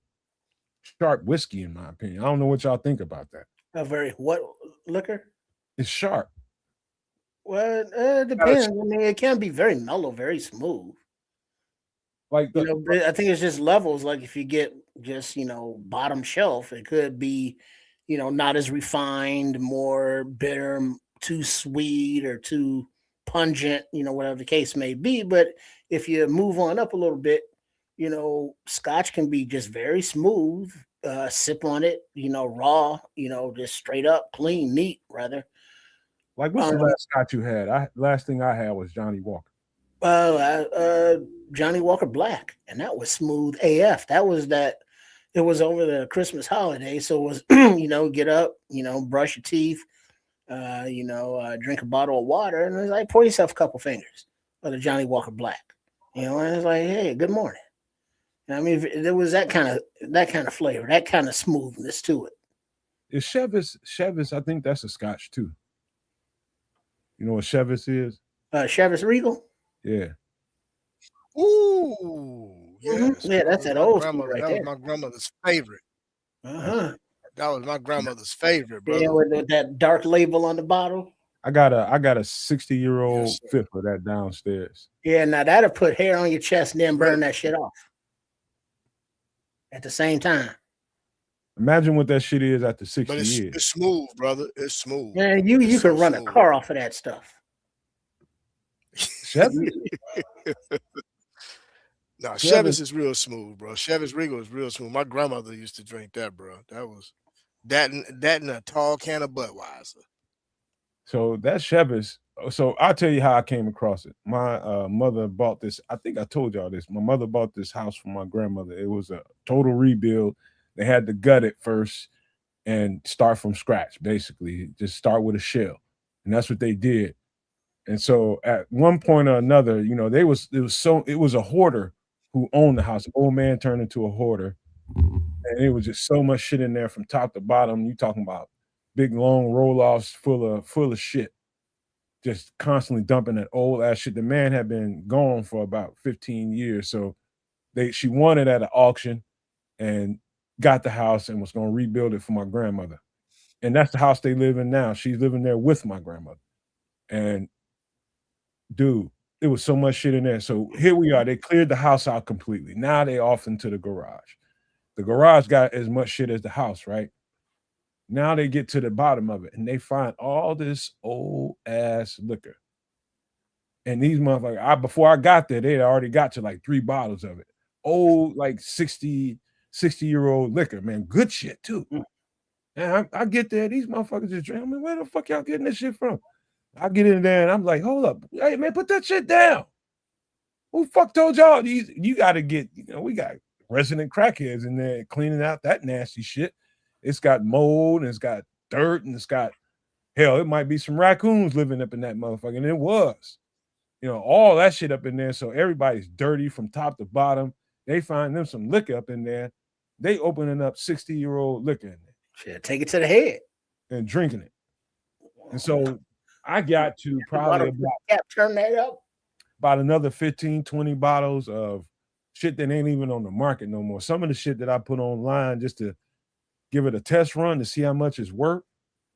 S2: sharp whiskey, in my opinion. I don't know what y'all think about that.
S3: A very what liquor?
S2: It's sharp.
S3: Well, it depends. I mean, it can be very mellow, very smooth.
S2: Like
S3: I think it's just levels. Like if you get just bottom shelf, it could be not as refined, more bitter, too sweet, or too pungent. Whatever the case may be. But if you move on up a little bit, Scotch can be just very smooth. Sip on it, raw, just straight up, clean, neat, rather.
S2: Like, what's the last Scotch you had? Last thing I had was Johnny Walker.
S3: Johnny Walker Black, and that was smooth AF. That was that. It was over the Christmas holiday, so it was get up, brush your teeth, drink a bottle of water, and it's like pour yourself a couple fingers of the Johnny Walker Black, and it's like, hey, good morning. I mean, there was that kind of flavor, that kind of smoothness to it.
S2: Is Chevis? I think that's a Scotch too. You know what Chevis is?
S3: Chevis Regal.
S2: Yeah.
S4: Ooh, yes.
S3: Yeah, that's that old school right
S4: that
S3: there.
S4: was my grandmother's favorite.
S3: Uh-huh.
S4: That was my grandmother's favorite, bro.
S3: Yeah, with that dark label on the bottle.
S2: I got a 60-year-old fifth of that downstairs.
S3: Yeah, now that'll put hair on your chest and then burn that shit off at the same time.
S2: Imagine what that shit is after 60
S4: but
S2: years.
S4: It's smooth, brother. It's smooth.
S3: Man, you can run a car off of that stuff.
S2: Chevis?
S4: No, Chevis is real smooth, bro. Chevis Regal is real smooth. My grandmother used to drink that, bro. That was that and a tall can of Budweiser.
S2: So that's Chevis. So I'll tell you how I came across it. My mother bought this. I think I told y'all this. My mother bought this house for my grandmother. It was a total rebuild. They had to gut it first and start from scratch, basically. Just start with a shell. And that's what they did. And so at one point or another, it was a hoarder who owned the house. An old man turned into a hoarder. And it was just so much shit in there from top to bottom. You talking about big long roll-offs full of shit. Just constantly dumping that old ass shit. The man had been gone for about 15 years. So she won it at an auction and got the house and was going to rebuild it for my grandmother. And that's the house they live in now. She's living there with my grandmother. And dude, it was so much shit in there. So here we are. They cleared the house out completely. Now they off into the garage. The garage got as much shit as the house, right? Now they get to the bottom of it and they find all this old ass liquor. And these motherfuckers, before I got there, they had already got to like 3 bottles of it. Old, like 60-year-old liquor, man. Good shit too. And I get there, these motherfuckers just drink. I mean, where the fuck y'all getting this shit from? I get in there and I'm like, hold up. Hey, man, put that shit down. Who the fuck told y'all these? You got to get, we got resident crackheads in there cleaning out that nasty shit. It's got mold and it's got dirt and it's got, hell, it might be some raccoons living up in that motherfucker. And it was, all that shit up in there. So everybody's dirty from top to bottom. They find them some liquor up in there. They opening up 60-year-old liquor in there.
S3: Shit, take it to the head.
S2: And drinking it. And so I got to probably
S3: turn that up.
S2: About another 15, 20 bottles of shit that ain't even on the market no more. Some of the shit that I put online just to give it a test run to see how much it's worth.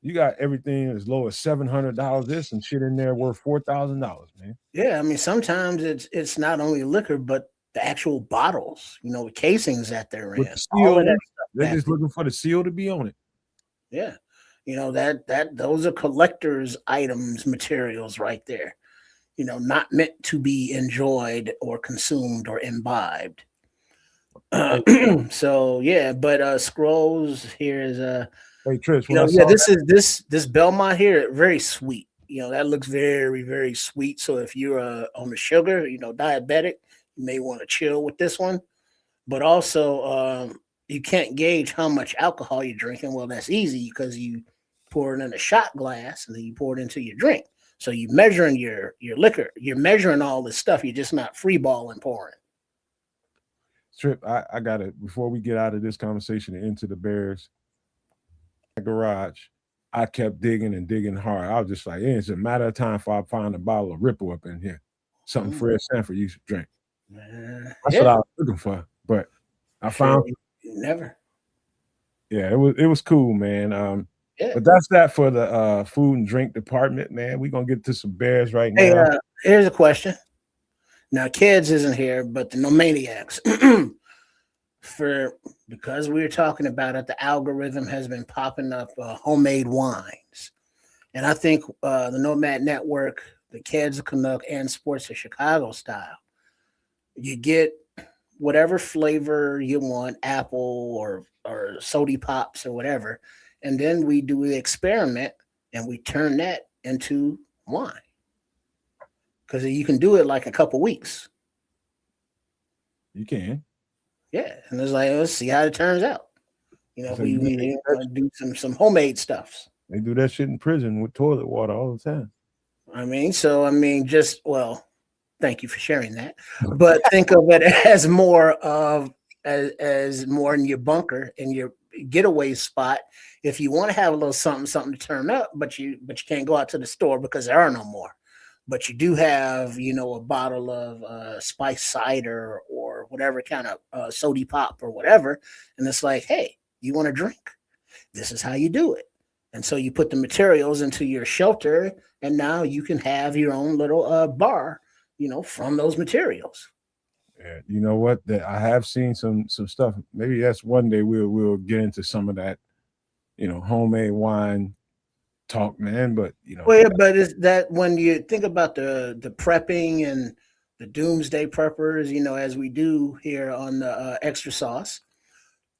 S2: You got everything as low as $700. There's some shit in there worth $4,000, man.
S3: Yeah, I mean, sometimes it's not only liquor, but the actual bottles, the casings that they're in.
S2: All of that stuff, they're just looking for the seal to be on it.
S3: Yeah. Those are collector's items, materials right there. Not meant to be enjoyed or consumed or imbibed. So yeah, but Scrolls here is
S2: hey Trish,
S3: this Belmont here, very sweet. that looks very, very sweet. So if you're on the sugar, diabetic, you may want to chill with this one. But also, you can't gauge how much alcohol you're drinking. Well, that's easy because you pour it in a shot glass and then you pour it into your drink. So you're measuring your liquor. You're measuring all this stuff. You're just not free balling pouring.
S2: Trip, I got it. Before we get out of this conversation and into the Bears garage, I kept digging and digging hard. I was just like, it's a matter of time before I find a bottle of Ripple up in here. Something Fred Sanford used to drink. That's what I was looking for. But I found
S3: never.
S2: Yeah, it was cool, man. But that's that for the food and drink department, man. We're gonna get to some Bears right now.
S3: Hey, here's a question. Now, Kids isn't here, but the No Maniacs. Because we were talking about it, the algorithm has been popping up homemade wines. And I think the Nomad Network, the Kids, Canuck, and Sports of Chicago style, you get whatever flavor you want, apple or soda pops or whatever. And then we do the experiment and we turn that into wine. Because you can do it like a couple weeks.
S2: You can.
S3: Yeah. And it's like, let's see how it turns out. If we do some homemade stuffs.
S2: They do that shit in prison with toilet water all the time.
S3: Thank you for sharing that. But think of it as more as more in your bunker, in your getaway spot. If you want to have a little something to turn up, but you can't go out to the store because there are no more. But you do have, a bottle of spiced cider or whatever kind of soda pop or whatever. And it's like, hey, you want to drink? This is how you do it. And so you put the materials into your shelter, and now you can have your own little bar, from those materials.
S2: Yeah, you know what? That I have seen some stuff. Maybe that's one day we'll get into some of that, homemade wine talk, man. But
S3: but is that when you think about the prepping and the doomsday preppers, as we do here on the Extra Sauce,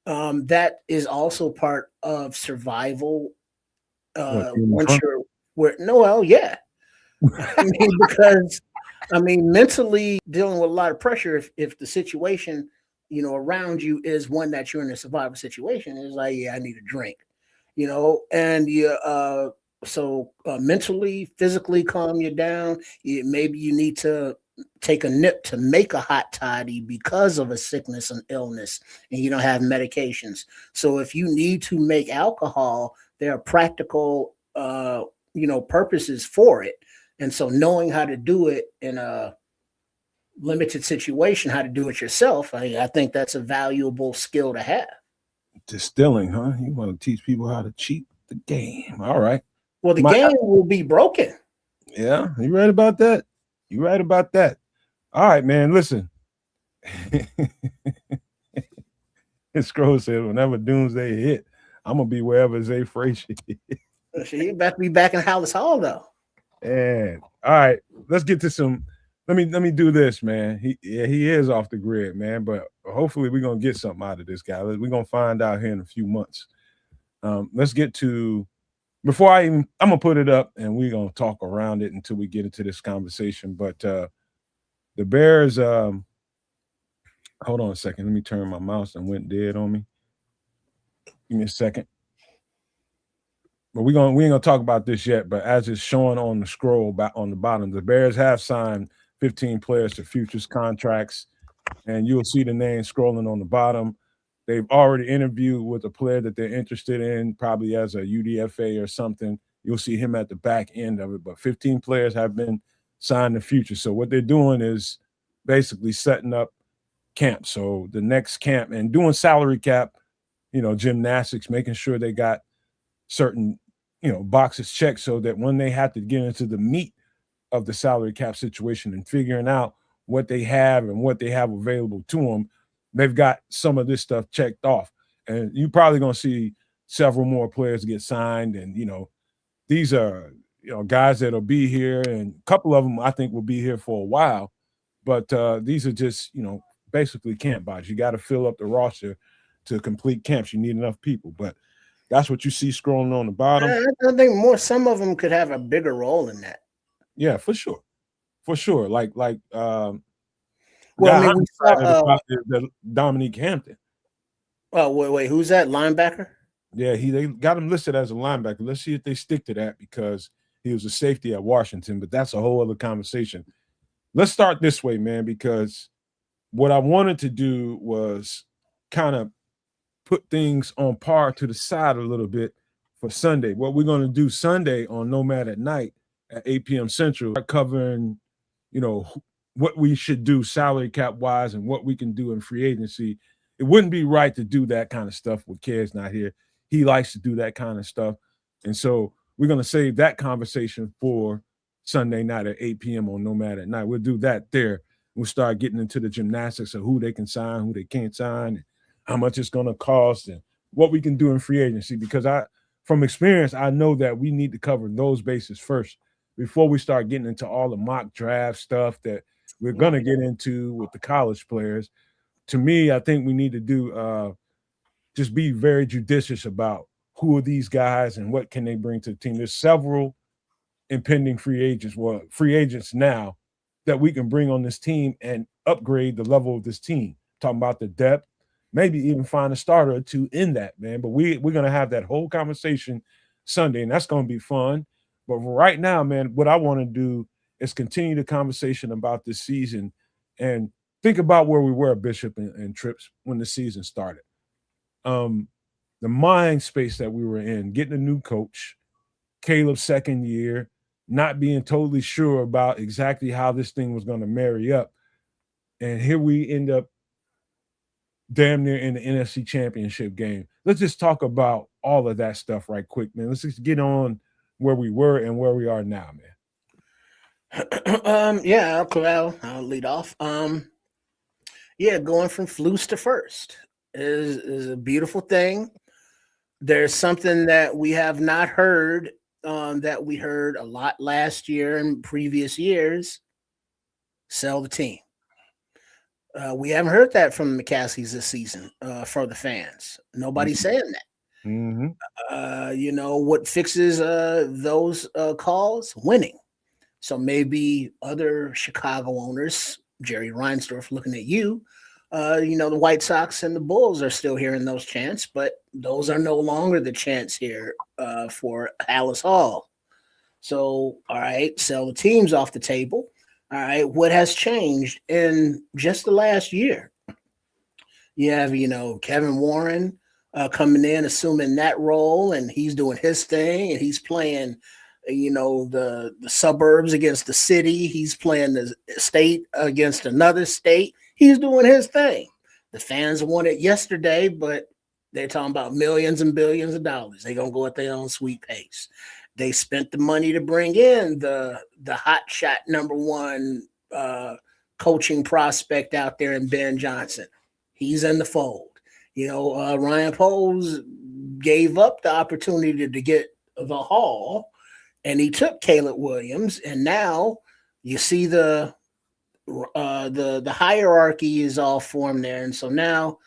S3: that is also part of survival. Once you're yeah. Because mentally dealing with a lot of pressure if the situation, around you is one that you're in a survival situation, is like, yeah, I need a drink, and you so mentally, physically calm you down. Maybe you need to take a nip to make a hot toddy because of a sickness and illness, and you don't have medications. So if you need to make alcohol, there are practical, purposes for it. And so knowing how to do it in a limited situation, how to do it yourself, I think that's a valuable skill to have.
S2: Distilling, huh? You want to teach people how to cheat the game. All right.
S3: Well, the game will be broken.
S2: Yeah, you right about that. All right, man. Listen. Scroll said, whenever doomsday hit, I'm gonna be wherever Zay Frazier is.
S3: You about to be back in Hollis Hall, though.
S2: And all right, let's get to some. Let me do this, man. He is off the grid, man. But hopefully we're gonna get something out of this guy. We're gonna find out here in a few months. Let's get to. Before I'm gonna put it up and we're gonna talk around it until we get into this conversation. But the Bears, hold on a second. Let me turn my mouse and went dead on me. Give me a second. But we ain't gonna talk about this yet. But as it's showing on the scroll back on the bottom, the Bears have signed 15 players to futures contracts, and you'll see the name scrolling on the bottom. They've already interviewed with a player that they're interested in, probably as a UDFA or something. You'll see him at the back end of it. But 15 players have been signed to future. So what they're doing is basically setting up camp. So the next camp and doing salary cap, gymnastics, making sure they got certain, boxes checked so that when they have to get into the meat of the salary cap situation and figuring out what they have and what they have available to them, they've got some of this stuff checked off. And you're probably going to see several more players get signed. And, these are, guys that'll be here. And a couple of them, I think, will be here for a while. But these are just, basically camp bodies. You got to fill up the roster to complete camps. You need enough people. But That's what you see scrolling on the bottom.
S3: I think some of them could have a bigger role in that.
S2: Yeah, for sure. For sure.
S3: Well,
S2: guy
S3: I mean,
S2: I'm
S3: we saw.
S2: excited about is the Dominique Hampton.
S3: Oh, wait, who's that linebacker?
S2: Yeah, they got him listed as a linebacker. Let's see if they stick to that because he was a safety at Washington, but that's a whole other conversation. Let's start this way, man, because what I wanted to do was kind of put things on par to the side a little bit for Sunday. What we're going to do Sunday on Nomad at Night at 8 p.m. Central, covering, what we should do salary cap wise and what we can do in free agency. It wouldn't be right to do that kind of stuff with Ked's not here. He likes to do that kind of stuff. And so we're going to save that conversation for Sunday night at 8 p.m. on Nomad at Night. We'll do that there. We'll start getting into the gymnastics of who they can sign, who they can't sign, and how much it's going to cost, and what we can do in free agency. Because from experience, I know that we need to cover those bases first before we start getting into all the mock draft stuff that we're going to get into with the college players. To me, I think we need to do just be very judicious about who are these guys and what can they bring to the team. There's several impending free agents now that we can bring on this team and upgrade the level of this team. Talking about the depth, maybe even find a starter or two in that, man. But we're going to have that whole conversation Sunday, and that's going to be fun. But right now, man, what I want to do is continue the conversation about this season and think about where we were, Bishop and Trips, when the season started. The mind space that we were in, getting a new coach, Caleb's second year, not being totally sure about exactly how this thing was going to marry up. And here we end up damn near in the NFC Championship game. Let's just talk about all of that stuff right quick, man. Let's just get on where we were and where we are now,
S3: man. Yeah, I'll lead off. Yeah, going from flus to first is a beautiful thing. There's something that we have not heard that we heard a lot last year and previous years. Sell the team. We haven't heard that from the McCaskies this season for the fans. Nobody's saying that.
S2: Mm-hmm.
S3: What fixes those calls? Winning. So maybe other Chicago owners, Jerry Reinsdorf, looking at you, the White Sox and the Bulls are still hearing those chants, but those are no longer the chants here for Alice Hall. So, all right, sell the teams off the table. All right, what has changed in just the last year? You have, Kevin Warren coming in, assuming that role, and he's doing his thing, and he's playing, the suburbs against the city. He's playing the state against another state. He's doing his thing. The fans want it yesterday, but they're talking about millions and billions of dollars. They're going to go at their own sweet pace. They spent the money to bring in the hot shot number one coaching prospect out there in Ben Johnson. He's in the fold. Ryan Poles gave up the opportunity to get the Hall, and he took Caleb Williams, and now you see the hierarchy is all formed there, and so now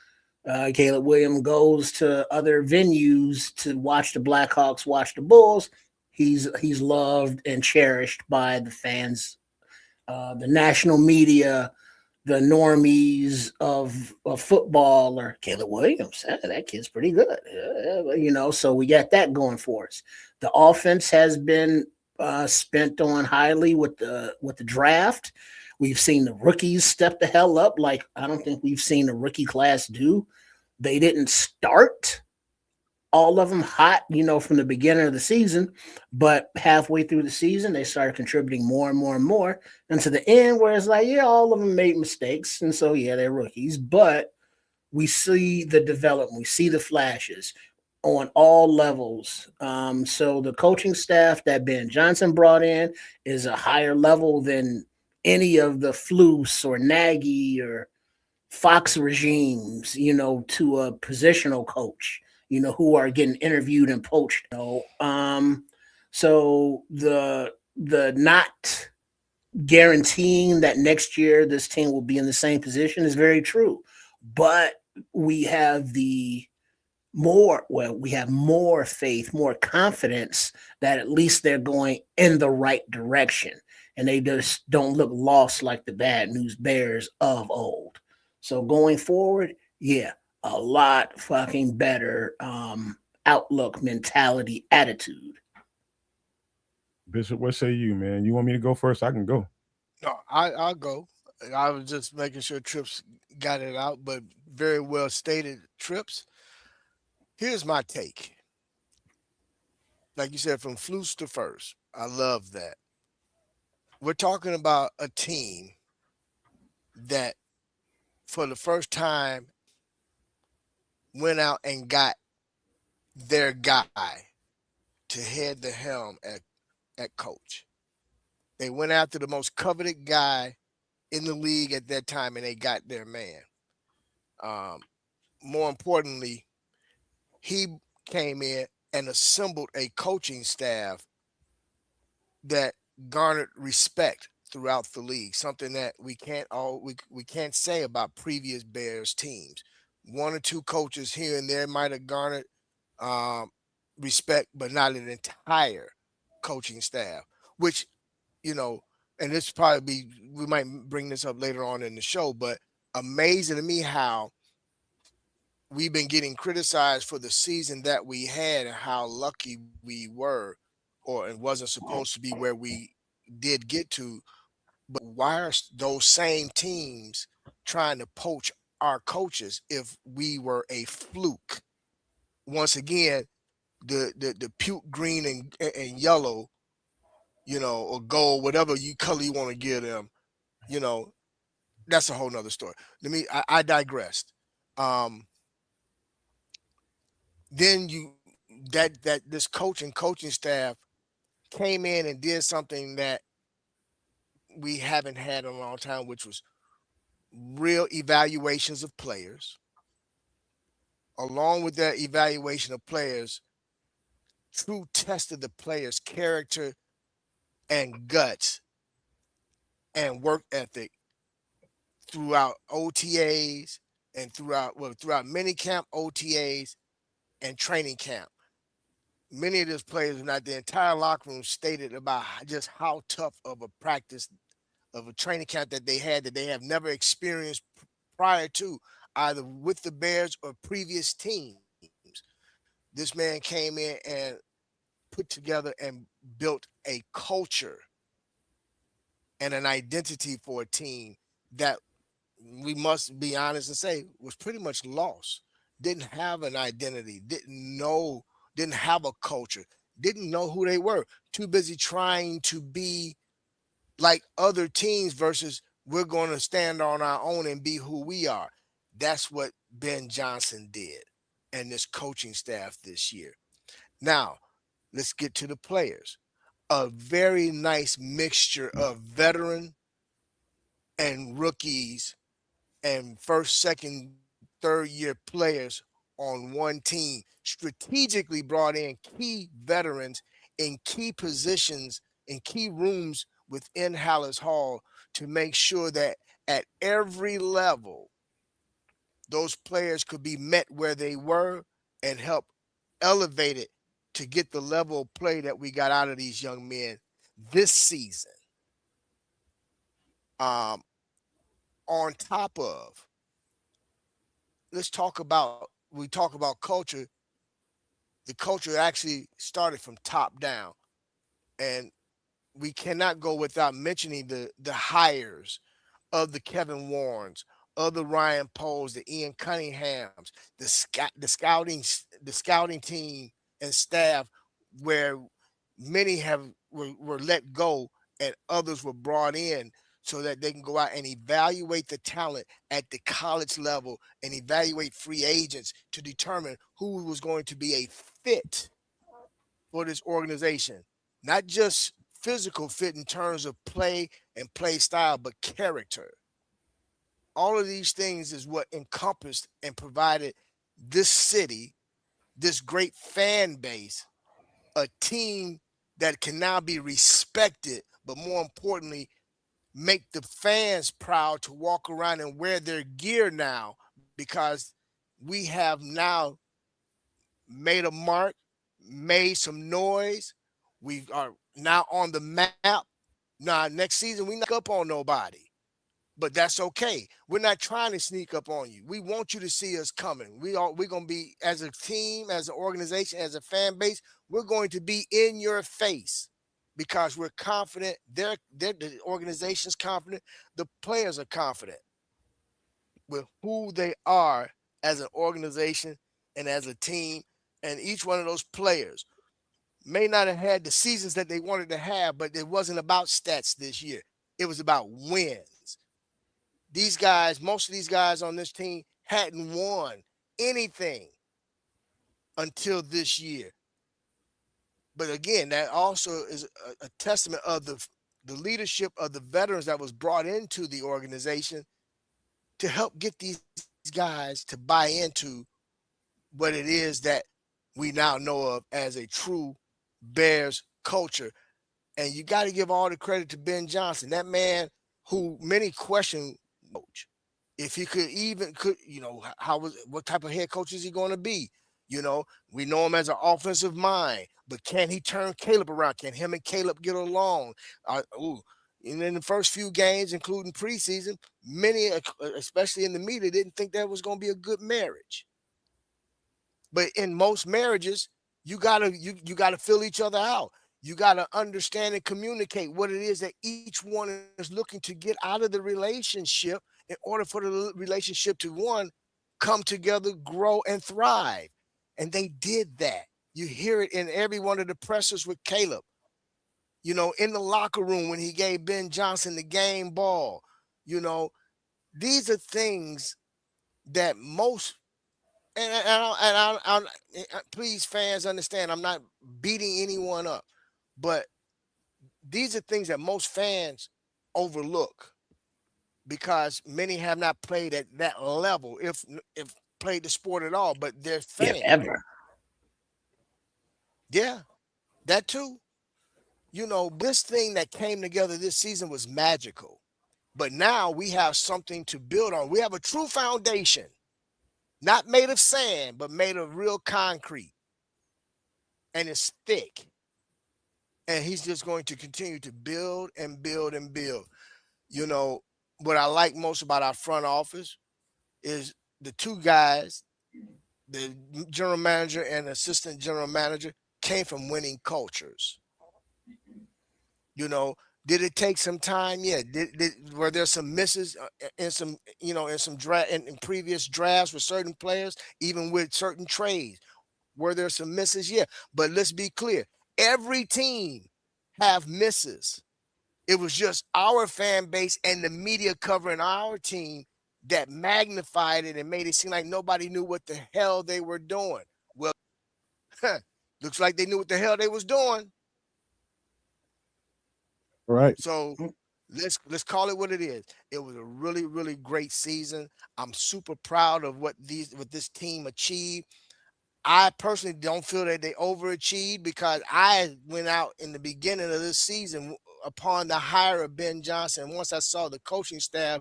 S3: Caleb Williams goes to other venues to watch the Blackhawks, watch the Bulls. He's loved and cherished by the fans, the national media, the normies of football. Or Caleb Williams, that kid's pretty good, So we got that going for us. The offense has been spent on highly with the draft. We've seen the rookies step the hell up like I don't think we've seen a rookie class do. They didn't start all of them hot, from the beginning of the season, but halfway through the season, they started contributing more and more and more. And to the end where it's like, yeah, all of them made mistakes. And so, yeah, they're rookies, but we see the development. We see the flashes on all levels. So the coaching staff that Ben Johnson brought in is a higher level than any of the Flus or Nagy or Fox regimes, to a positional coach, who are getting interviewed and poached. So the not guaranteeing that next year this team will be in the same position is very true. But we have the we have more faith, more confidence that at least they're going in the right direction and they just don't look lost like the bad news bears of old. So going forward, yeah, a lot fucking better outlook, mentality, attitude.
S2: Bishop, what say you, man? You want me to go first? I can go.
S4: No, I'll go. I was just making sure Trips got it out, but very well stated, Trips. Here's my take. Like you said, from flutes to first. I love that. We're talking about a team that, for the first time, went out and got their guy to head the helm at coach. They went after the most coveted guy in the league at that time, and they got their man. Um, More importantly, he came in and assembled a coaching staff that garnered respect throughout the league. Something that we can't say about previous Bears teams. One or two coaches here and there might have garnered um, respect, but not an entire coaching staff. Which, you know, and this probably be we might bring this up later on in the show, but amazing to me how we've been getting criticized for the season that we had and how lucky we were, or it wasn't supposed to be where we did get to. But why are those same teams trying to poach our coaches if we were a fluke? Once again, the puke green and yellow, or gold, whatever you color you want to give them, you know, that's a whole nother story. I digressed. Um, then that this coaching staff came in and did something that we haven't had in a long time, which was real evaluations of players. Along with that evaluation of players, true test of the players' character and guts and work ethic throughout OTAs and throughout mini camp, OTAs, and training camp. Many of those players, not the entire locker room, stated about just how tough of a practice of a training camp that they had that they have never experienced prior to, either with the Bears or previous teams. This man came in and put together and built a culture and an identity for a team that, we must be honest and say, was pretty much lost. Didn't have an identity, didn't have a culture, didn't know who they were. Too busy trying to be like other teams versus we're going to stand on our own and be who we are. That's what Ben Johnson did and this coaching staff this year. Now, let's get to the players. A very nice mixture of veteran and rookies and first, second, third year players on one team, strategically brought in key veterans in key positions in key rooms within Hallis Hall to make sure that at every level, those players could be met where they were and help elevate it to get the level of play that we got out of these young men this season. Um, on top of, we talk about culture. The culture actually started from top down, and we cannot go without mentioning the hires of the Kevin Warrens, of the Ryan Poles, the Ian Cunninghams, the scouting team and staff, where many were let go and others were brought in so that they can go out and evaluate the talent at the college level and evaluate free agents to determine who was going to be a fit for this organization. Not just physical fit in terms of play and play style, but character. All of these things is what encompassed and provided this city, this great fan base, a team that can now be respected, but more importantly, make the fans proud to walk around and wear their gear now, because we have now made a mark, made some noise. We are now on the map. Now, next season, we not up on nobody, but that's okay. We're not trying to sneak up on you. We want you to see us coming. We're gonna be, as a team, as an organization, as a fan base, we're going to be in your face because we're confident. The organization's confident. The players are confident with who they are as an organization and as a team. And each one of those players may not have had the seasons that they wanted to have, but it wasn't about stats this year. It was about wins. These guys, most of these guys on this team hadn't won anything until this year. But again, that also is a testament of the leadership of the veterans that was brought into the organization to help get these guys to buy into what it is that we now know of as a true Bears culture. And you got to give all the credit to Ben Johnson, that man who many question coach. If he what type of head coach is he going to be? We know him as an offensive mind, but can he turn Caleb around? Can him and Caleb get along? And in the first few games, including preseason, many, especially in the media, didn't think that was going to be a good marriage. But in most marriages, you gotta fill each other out. You gotta understand and communicate what it is that each one is looking to get out of the relationship in order for the relationship to, one, come together, grow, and thrive. And they did that. You hear it in every one of the pressers with Caleb. In the locker room when he gave Ben Johnson the game ball. These are things that most please, fans, understand, I'm not beating anyone up, but these are things that most fans overlook because many have not played at that level, if played the sport at all, but they're
S3: If
S4: fans.
S3: ever.
S4: Yeah, that too. This thing that came together this season was magical, but now we have something to build on. We have a true foundation, not made of sand, but made of real concrete. And it's thick. And he's just going to continue to build and build and build. What I like most about our front office is the two guys, the general manager and assistant general manager, came from winning cultures. Did it take some time? Yeah. Were there some misses in some, in previous drafts with certain players, even with certain trades? Were there some misses? Yeah. But let's be clear. Every team have misses. It was just our fan base and the media covering our team that magnified it and made it seem like nobody knew what the hell they were doing. Well, looks like they knew what the hell they was doing.
S2: Right.
S4: So let's call it what it is. It was a really, really great season. I'm super proud of what this team achieved. I personally don't feel that they overachieved because I went out in the beginning of this season upon the hire of Ben Johnson. Once I saw the coaching staff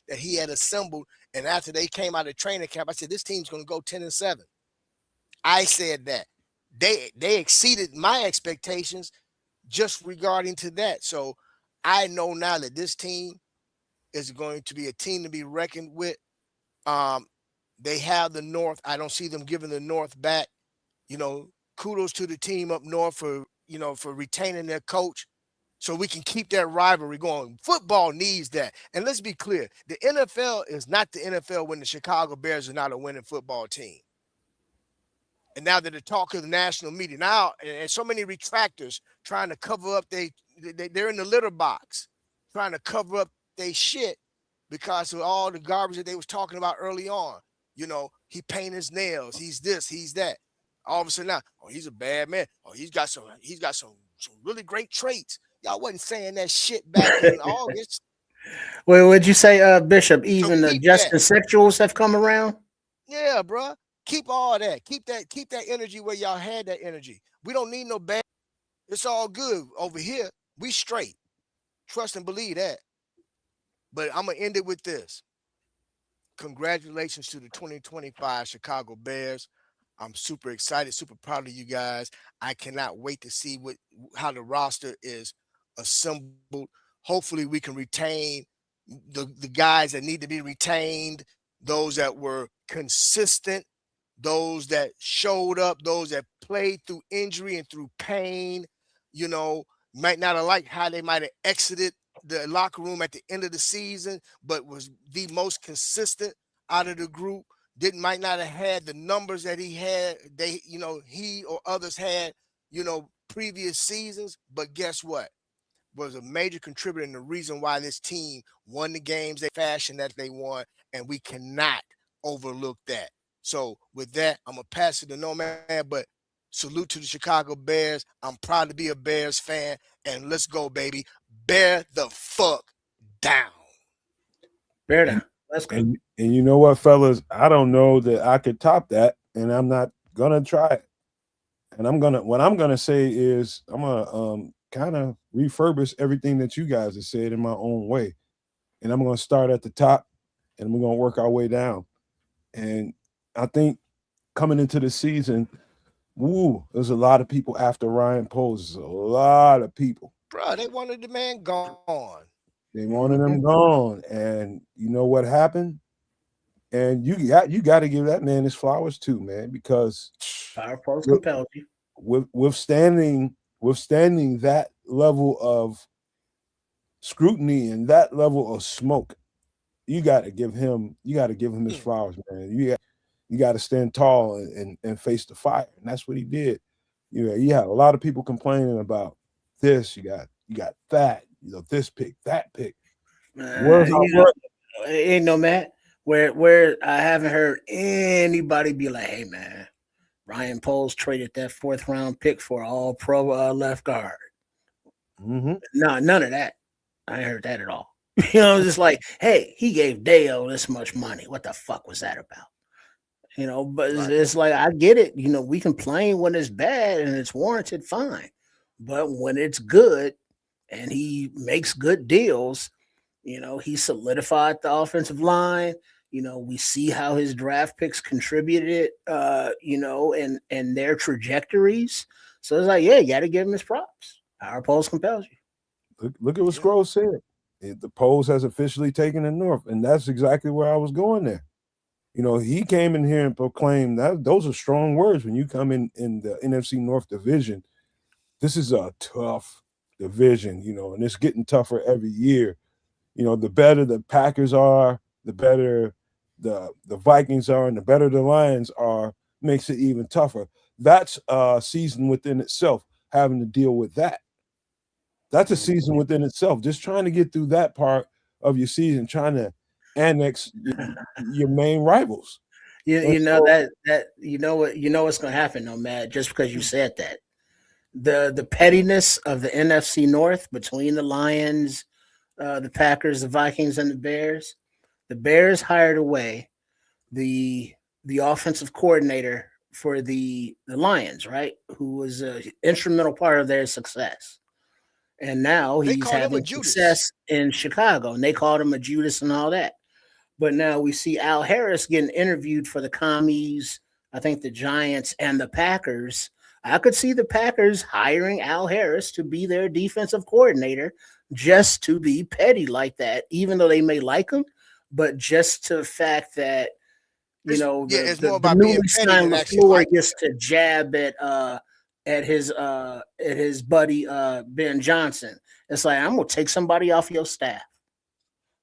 S4: that he had assembled, and after they came out of training camp, I said, this team's going to go 10-7. I said that. They exceeded my expectations just regarding to that. So I know now that this team is going to be a team to be reckoned with. They have the North. I don't see them giving the North back. Kudos to the team up north for retaining their coach so we can keep that rivalry going. Football needs that. And let's be clear, the NFL is not the NFL when the Chicago Bears are not a winning football team. And now that the talk of the national media now, and so many retractors trying to cover up they're in the litter box trying to cover up their shit because of all the garbage that they was talking about early on. He painted his nails. He's this, he's that. All of a sudden now, he's a bad man. He's got some really great traits. Y'all wasn't saying that shit back in August.
S3: Well, would you say, Bishop,
S4: So
S3: even the
S4: keep that.
S3: Justin sexuals have come around?
S4: Yeah, bro. Keep all that. Keep that energy where y'all had that energy. We don't need no bad. It's all good over here. We straight. Trust and believe that. But I'm gonna end it with this. Congratulations to the 2025 Chicago Bears. I'm super excited, super proud of you guys. I cannot wait to see how the roster is assembled. Hopefully, we can retain the guys that need to be retained, those that were consistent, those that showed up, those that played through injury and through pain. You know, might not have liked how they might have exited the locker room at the end of the season, but was the most consistent out of the group. Didn't might not have had the numbers that he had, he or others had, previous seasons. But guess what? Was a major contributor and the reason why this team won the games they fashion that they won, and we cannot overlook that. So with that, I'm gonna pass it to Nomad, but salute to the Chicago Bears. I'm proud to be a Bears fan, and let's go, baby. Bear the fuck down.
S3: Bear
S2: And
S3: down. Let's go.
S2: and you know what, fellas? I don't know that I could top that, and I'm not gonna try it. And what I'm gonna say is I'm gonna kind of refurbish everything that you guys have said in my own way. And I'm gonna start at the top and we're gonna work our way down. And I think coming into the season, there's a lot of people after Ryan Poles. There's a lot of people.
S4: Bro, they wanted the man gone.
S2: They wanted him gone. And you know what happened? And you got to give that man his flowers too, man, because
S3: Power pros compels you.
S2: withstanding that level of scrutiny and that level of smoke, you got to give him his flowers, man. You got to stand tall and face the fire, and that's what he did. You had a lot of people complaining about this. You got that, this pick, that pick.
S3: Ain't no Matt where I haven't heard anybody be like, "Hey man, Ryan Poles traded that 4th-round pick for all pro left guard."
S2: Mm-hmm.
S3: No, none of that. I ain't heard that at all. Just like, hey, he gave Deo this much money. What the fuck was that about? But
S4: Right.
S3: it's like, I get it. We complain when it's bad and it's warranted, fine. But when it's good and he makes good deals, he solidified the offensive line. We see how his draft picks contributed, and their trajectories. So it's like, yeah, you got to give him his props. Power polls compels you.
S2: Look at what Scrolls said. The polls has officially taken the North, and that's exactly where I was going there. He came in here and proclaimed that those are strong words when you come in the NFC North division. This is a tough division, and it's getting tougher every year. The better the Packers are, the better the Vikings are, and the better the Lions are, makes it even tougher. That's a season within itself, having to deal with that. That's a season within itself. Just trying to get through that part of your season, trying to annex your main rivals.
S3: You know that what's going to happen, though, Matt. Just because you said that, the pettiness of the NFC North between the Lions, the Packers, the Vikings, and the Bears. The Bears hired away the offensive coordinator for the Lions, right? Who was an instrumental part of their success. And now
S4: They
S3: he's
S4: called him a
S3: having
S4: Judas.
S3: success in Chicago, and they called him a Judas and all that. But now we see Al Harris getting interviewed for the Commies, I think the Giants and the Packers. I could see the Packers hiring Al Harris to be their defensive coordinator just to be petty like that, even though they may like him, but just to the fact that
S4: it's more
S3: the
S4: about
S3: newly
S4: being petty
S3: signed
S4: than actually
S3: LaFleur
S4: like
S3: gets to jab at his buddy Ben Johnson. It's like, I'm gonna take somebody off your staff.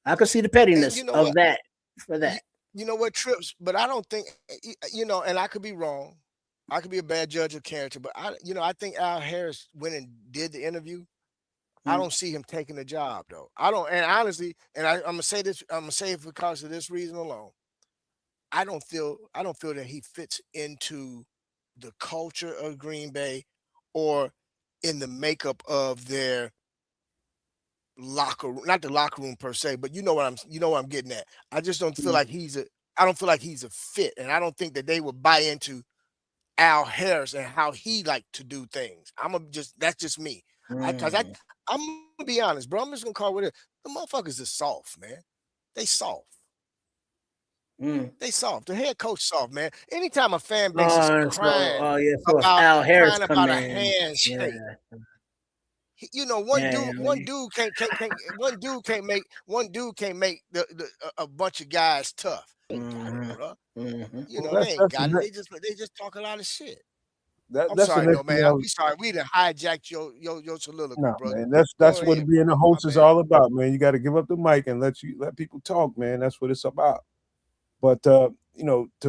S3: I could see the pettiness
S4: you know
S3: of
S4: what?
S3: that for that.
S4: You know what, Trips? But I don't think and I could be wrong. I could be a bad judge of character, but I think Al Harris went and did the interview. I don't see him taking the job though. I don't, and honestly, and I'm gonna say this. I'm gonna say it because of this reason alone. I don't feel that he fits into the culture of Green Bay or in the makeup of their locker room, not the locker room per se, but you know what I'm getting at. I just don't feel like I don't feel like he's a fit, and I don't think that they would buy into Al Harris and how he like to do things. That's just me. Because I'm gonna be honest, bro. I'm just gonna call it. The motherfuckers are soft, man. They soft. They soft. The head coach soft, man. Anytime a fan base is
S3: Oh,
S4: crying
S3: so if Al Harris come
S4: about a
S3: in, yeah,
S4: handshake, you know,
S3: yeah,
S4: one dude can't make a bunch of guys tough. They got it, bro. You
S2: Well,
S4: know, they ain't
S2: that's the
S4: got it.
S2: next,
S4: They just talk a lot of shit. I'm
S2: that's the
S4: sorry,
S2: next
S4: no
S2: thing
S4: man.
S2: I
S4: We sorry. We done hijacked your soliloquy,
S2: no,
S4: brother.
S2: man.
S4: Go
S2: That's what
S4: ahead,
S2: being a
S4: my
S2: host is
S4: bad.
S2: all about, man. You got to give up the mic and let people talk, man. That's what it's about. But to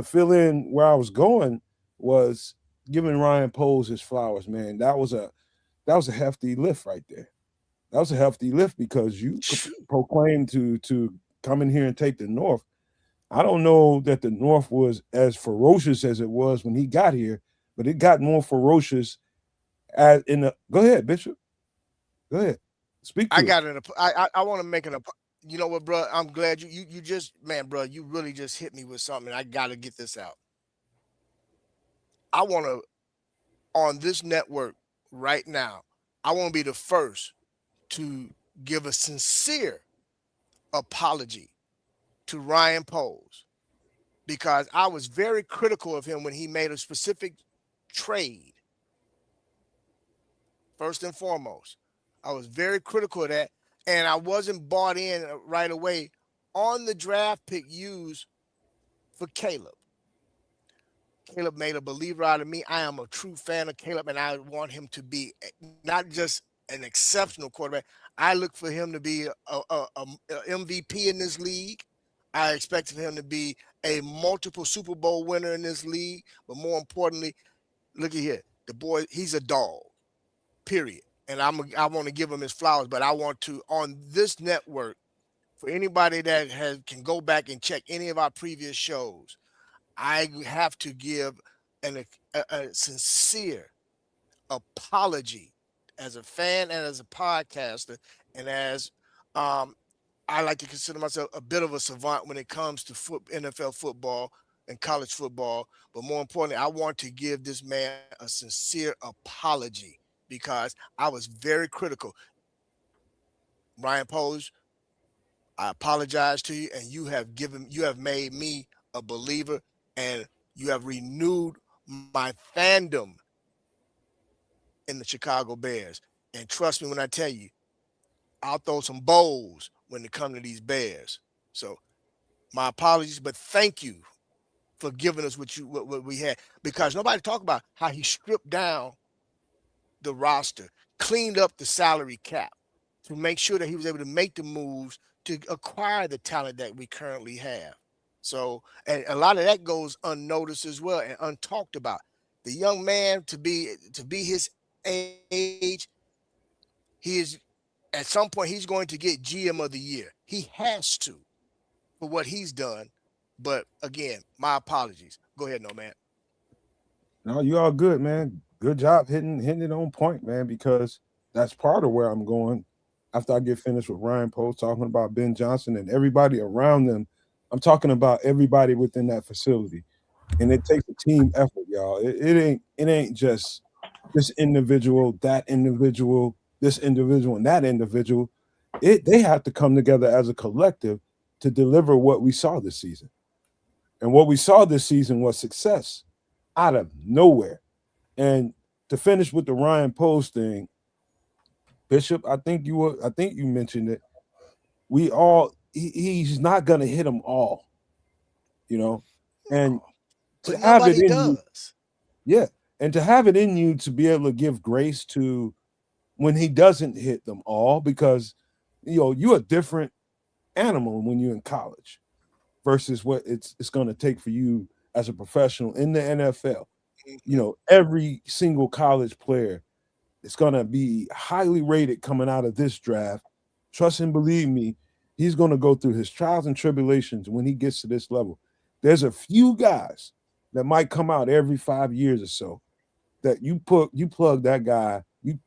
S2: fill in where I was going was giving Ryan Poles his flowers, man. That was a hefty lift right there. That was a hefty lift because you proclaimed to come in here and take the North. I don't know that the North was as ferocious as it was when he got here, but it got more ferocious as in the. Go ahead, Bishop. Go ahead. Speak
S4: I
S2: to it.
S4: got an. I want to make an. You know what, bro? I'm glad you just man, bro. You really just hit me with something. I got to get this out. I want to on this network right now. I want to be the first to give a sincere apology to Ryan Poles because I was very critical of him when he made a specific trade. First and foremost, I was very critical of that, and I wasn't bought in right away on the draft pick used for Caleb. Caleb made a believer out of me. I am a true fan of Caleb, and I want him to be not just an exceptional quarterback. I look for him to be a MVP in this league. I expected him to be a multiple Super Bowl winner in this league. But more importantly, look at here. The boy, he's a dog, period. And I want to give him his flowers, but I want to, on this network, for anybody that can go back and check any of our previous shows, I have to give a sincere apology as a fan and as a podcaster, and as I like to consider myself a bit of a savant when it comes to NFL football and college football. But more importantly, I want to give this man a sincere apology because I was very critical. Ryan Pose, I apologize to you, and you have made me a believer, and you have renewed my fandom in the Chicago Bears. And trust me when I tell you, I'll throw some bowls when it comes to these Bears. So my apologies, but thank you for giving us what we had, because nobody talked about how he stripped down the roster, cleaned up the salary cap to make sure that he was able to make the moves to acquire the talent that we currently have. So, and a lot of that goes unnoticed as well and untalked about. The young man to be his age, he is at some point he's going to get GM of the year. He has to for what he's done. But again, my apologies. Go ahead, no man.
S2: No, you all good, man. Good job hitting it on point, man, because that's part of where I'm going after I get finished with Ryan Post talking about Ben Johnson and everybody around them. I'm talking about everybody within that facility. And it takes a team effort, y'all. It ain't just this individual, that individual, this individual, and that individual. They have to come together as a collective to deliver what we saw this season. And what we saw this season was success out of nowhere. And to finish with the Ryan Post thing, Bishop, I think you mentioned it. He's not gonna hit them all, you know. And
S4: No,
S2: to
S4: but
S2: have it
S4: nobody
S2: in you,
S4: does.
S2: yeah. And to have it in you to be able to give grace to when he doesn't hit them all, because you're a different animal when you're in college versus what it's gonna take for you as a professional in the NFL.
S4: Mhm.
S2: Every single college player is going to be highly rated coming out of this draft. Trust and believe me, he's going to go through his trials and tribulations when he gets to this level. There's a few guys that might come out every 5 years or so that you plug that guy, you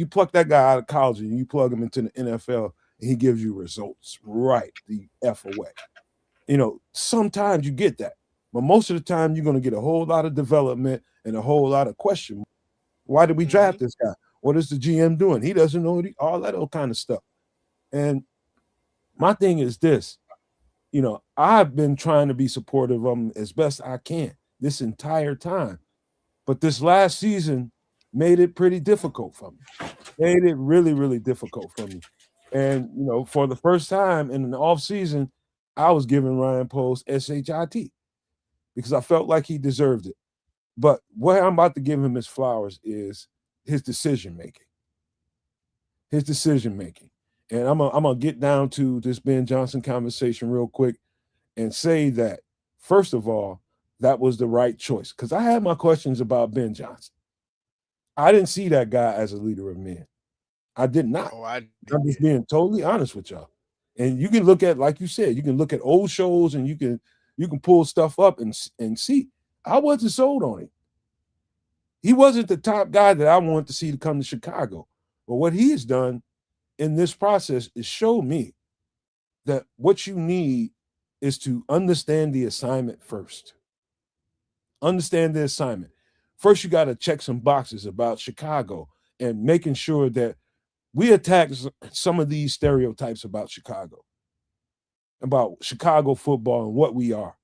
S2: pluck that guy out of college and you plug him into the NFL and he gives you results right the F away. Sometimes you get that, but most of the time you're going to get a whole lot of development and a whole lot of question. Why did we draft
S4: Mhm.
S2: this guy? What is the GM doing? He doesn't know all that old kind of stuff. And my thing is this: I've been trying to be supportive of him as best I can this entire time. But this last season made it pretty difficult for me. Made it really, really difficult for me. And, for the first time in the off season, I was giving Ryan Post SHIT because I felt like he deserved it. But what I'm about to give him his flowers is his decision making. His decision making. And I'm gonna get down to this Ben Johnson conversation real quick and say that, first of all, that was the right choice. Because I had my questions about Ben Johnson. I didn't see that guy as a leader of men. I did not.
S4: Oh,
S2: I'm just being totally honest with y'all. And you can look at, like you said, you can look at old shows and you can pull stuff up and see. I wasn't sold on him. He wasn't the top guy that I wanted to see to come to Chicago. But what he has done in this process is show me that what you need is to understand the assignment first. Understand the assignment. First, you got to check some boxes about Chicago and making sure that we attack some of these stereotypes about Chicago football and what we are.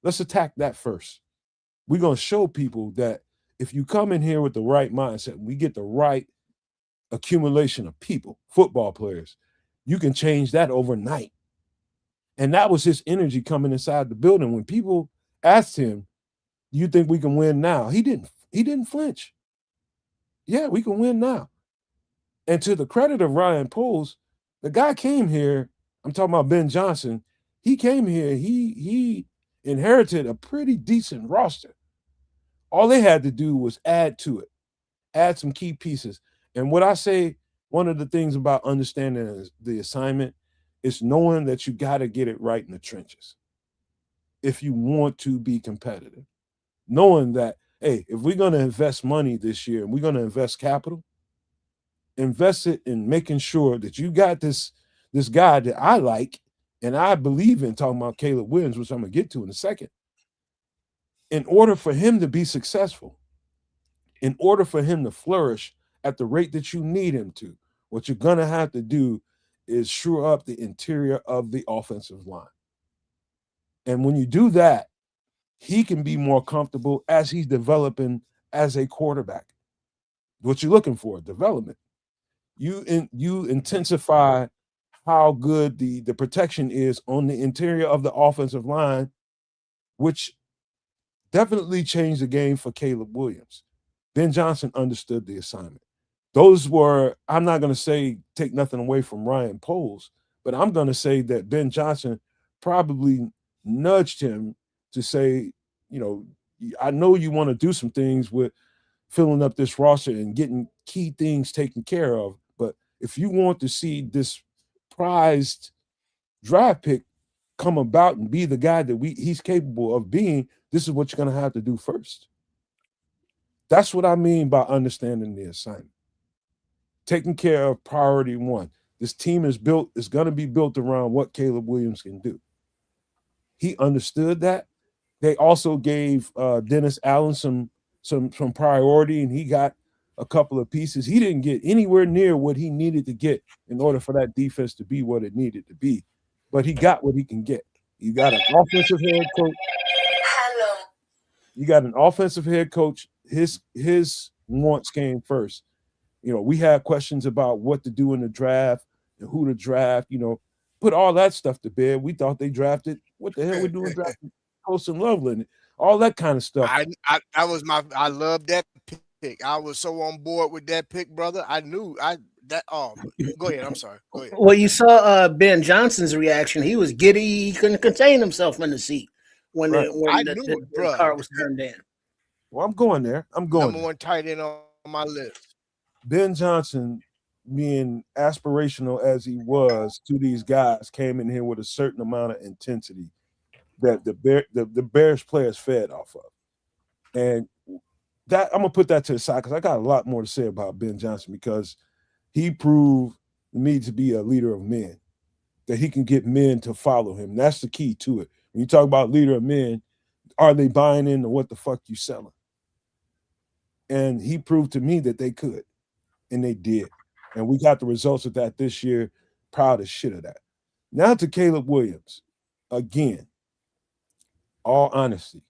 S2: Let's attack that first. We're going to show people that if you come in here with the right mindset, we get the right accumulation of people, football players, you can change that overnight. And that was his energy coming inside the building. When people asked him, do you think we can win now? He didn't flinch. Yeah, we can win now. And to the credit of Ryan Poles, the guy came here. I'm talking about Ben Johnson. He came here. He inherited a pretty decent roster. All they had to do was add to it, add some key pieces. And what I say, one of the things about understanding the assignment is knowing that you got to get it right in the trenches if you want to be competitive. Knowing that, hey, if we're going to invest money this year and we're going to invest capital, invest it in making sure that you got this guy that I like and I believe in, talking about Caleb Williams, which I'm going to get to in a second. In order for him to be successful, in order for him to flourish at the rate that you need him to, what you're going to have to do is shore up the interior of the offensive line. And when you do that, he can be more comfortable as he's developing as a quarterback. What you're looking for, development. You intensify how good the protection is on the interior of the offensive line, which definitely changed the game for Caleb Williams. Ben Johnson understood the assignment. Those were, I'm not going to say take nothing away from Ryan Poles, but I'm going to say that Ben Johnson probably nudged him to say, I know you want to do some things with filling up this roster and getting key things taken care of, but if you want to see this prized draft pick come about and be the guy that he's capable of being, this is what you're going to have to do first. That's what I mean by understanding the assignment. Taking care of priority one. This team is going to be built around what Caleb Williams can do. He understood that. They also gave Dennis Allen some priority, and he got a couple of pieces. He didn't get anywhere near what he needed to get in order for that defense to be what it needed to be, but he got what he can get. You got an offensive head coach. Hello. You got an offensive head coach. His wants came first. We had questions about what to do in the draft and who to draft. Put all that stuff to bed. We thought they drafted. What the hell we doing drafting Colson Loveland? All that kind of stuff.
S4: I love that pick. I was so on board with that pick, brother. I knew go ahead. I'm sorry. Go ahead.
S3: Well, you saw Ben Johnson's reaction. He was giddy. He couldn't contain himself in the seat when the car was turned in.
S2: Well, I'm going there.
S4: Number one tight end on my list.
S2: Ben Johnson, being aspirational as he was to these guys, came in here with a certain amount of intensity that the Bears players fed off of. And that I'm gonna put that to the side because I got a lot more to say about Ben Johnson because he proved me to be a leader of men, that he can get men to follow him. That's the key to it. When you talk about leader of men, are they buying into what the fuck you selling? And he proved to me that they could, and they did. And we got the results of that this year. Proud as shit of that. Now to Caleb Williams. again, all honesty,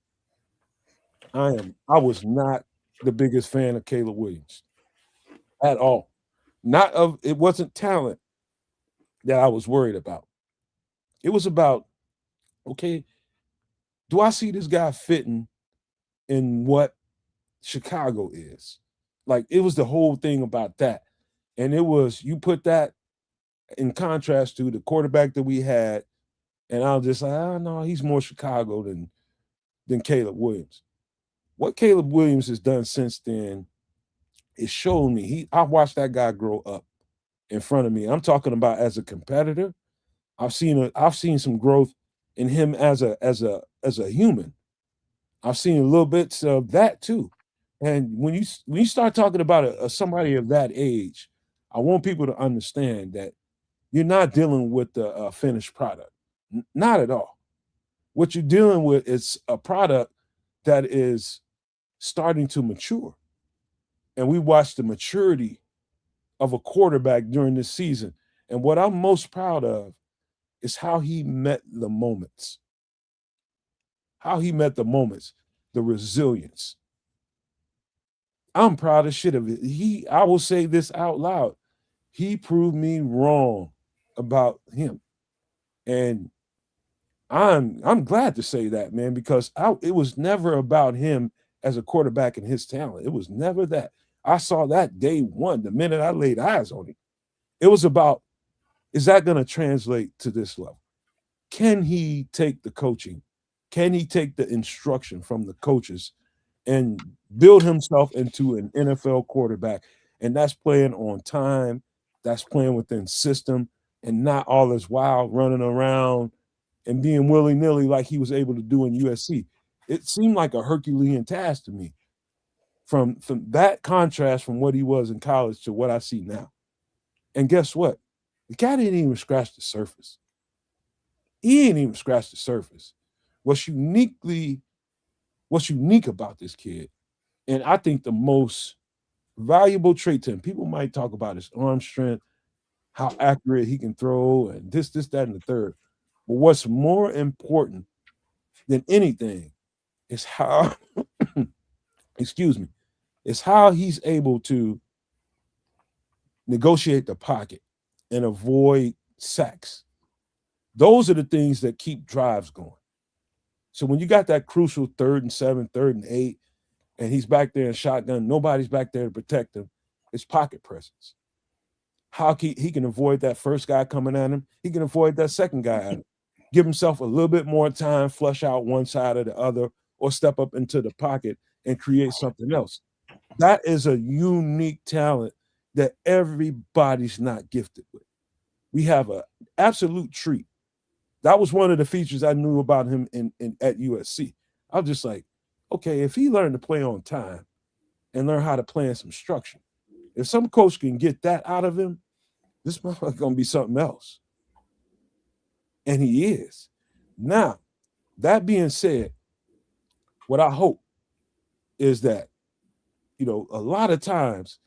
S2: I was not the biggest fan of Caleb Williams at all. Not of it wasn't talent that I was worried about. It was about, okay, do I see this guy fitting in what Chicago is? Like it was the whole thing about that. And it was you put that in contrast to the quarterback that we had, and I was just like, oh no, he's more Chicago than Caleb Williams. What Caleb Williams has done since then is shown me I watched that guy grow up in front of me. I'm talking about as a competitor. I've seen some growth in him as a human. I've seen a little bits of that too. And when you start talking about somebody of that age, I want people to understand that you're not dealing with the finished product, not at all. What you're dealing with is a product that is starting to mature, and we watched the maturity of a quarterback during this season. And what I'm most proud of is how he met the moments, the resilience. I'm proud of shit of it. I will say this out loud. He proved me wrong about him. And I'm glad to say that, man, because it was never about him as a quarterback and his talent. It was never that. I saw that day one, the minute I laid eyes on him. It was about, is that going to translate to this level? Can he take the coaching? Can he take the instruction from the coaches and build himself into an NFL quarterback? And that's playing on time, that's playing within system, and not all this wild running around and being willy-nilly like he was able to do in USC. It seemed like a Herculean task to me from that contrast from what he was in college to what I see now. And guess what? The guy didn't even scratch the surface. He ain't even scratched the surface. What's unique about this kid, and I think the most valuable trait to him, people might talk about his arm strength, how accurate he can throw, and this, that, and the third. But what's more important than anything is how, excuse me, is how he's able to negotiate the pocket and avoid sacks. Those are the things that keep drives going. So when you got that crucial 3rd and 7, 3rd and 8, and he's back there in shotgun, nobody's back there to protect him, it's pocket presence. How he can avoid that first guy coming at him, he can avoid that second guy at him. Give himself a little bit more time, flush out one side or the other, or step up into the pocket and create something else. That is a unique talent that everybody's not gifted with. We have an absolute treat. That was one of the features I knew about him at USC. I was just like, okay, if he learned to play on time and learn how to play in some structure, if some coach can get that out of him, this motherfucker's gonna be something else. And he is. Now, that being said, what I hope is that, a lot of times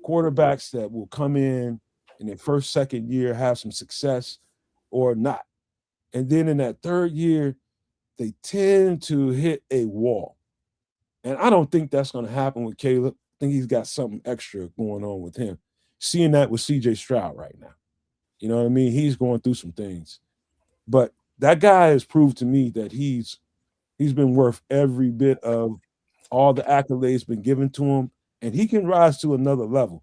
S2: quarterbacks that will come in their first, second year, have some success or not. And then in that third year, they tend to hit a wall. And I don't think that's going to happen with Caleb. I think he's got something extra going on with him. Seeing that with CJ Stroud right now. You know what I mean? He's going through some things. But that guy has proved to me that he's been worth every bit of all the accolades been given to him, and he can rise to another level.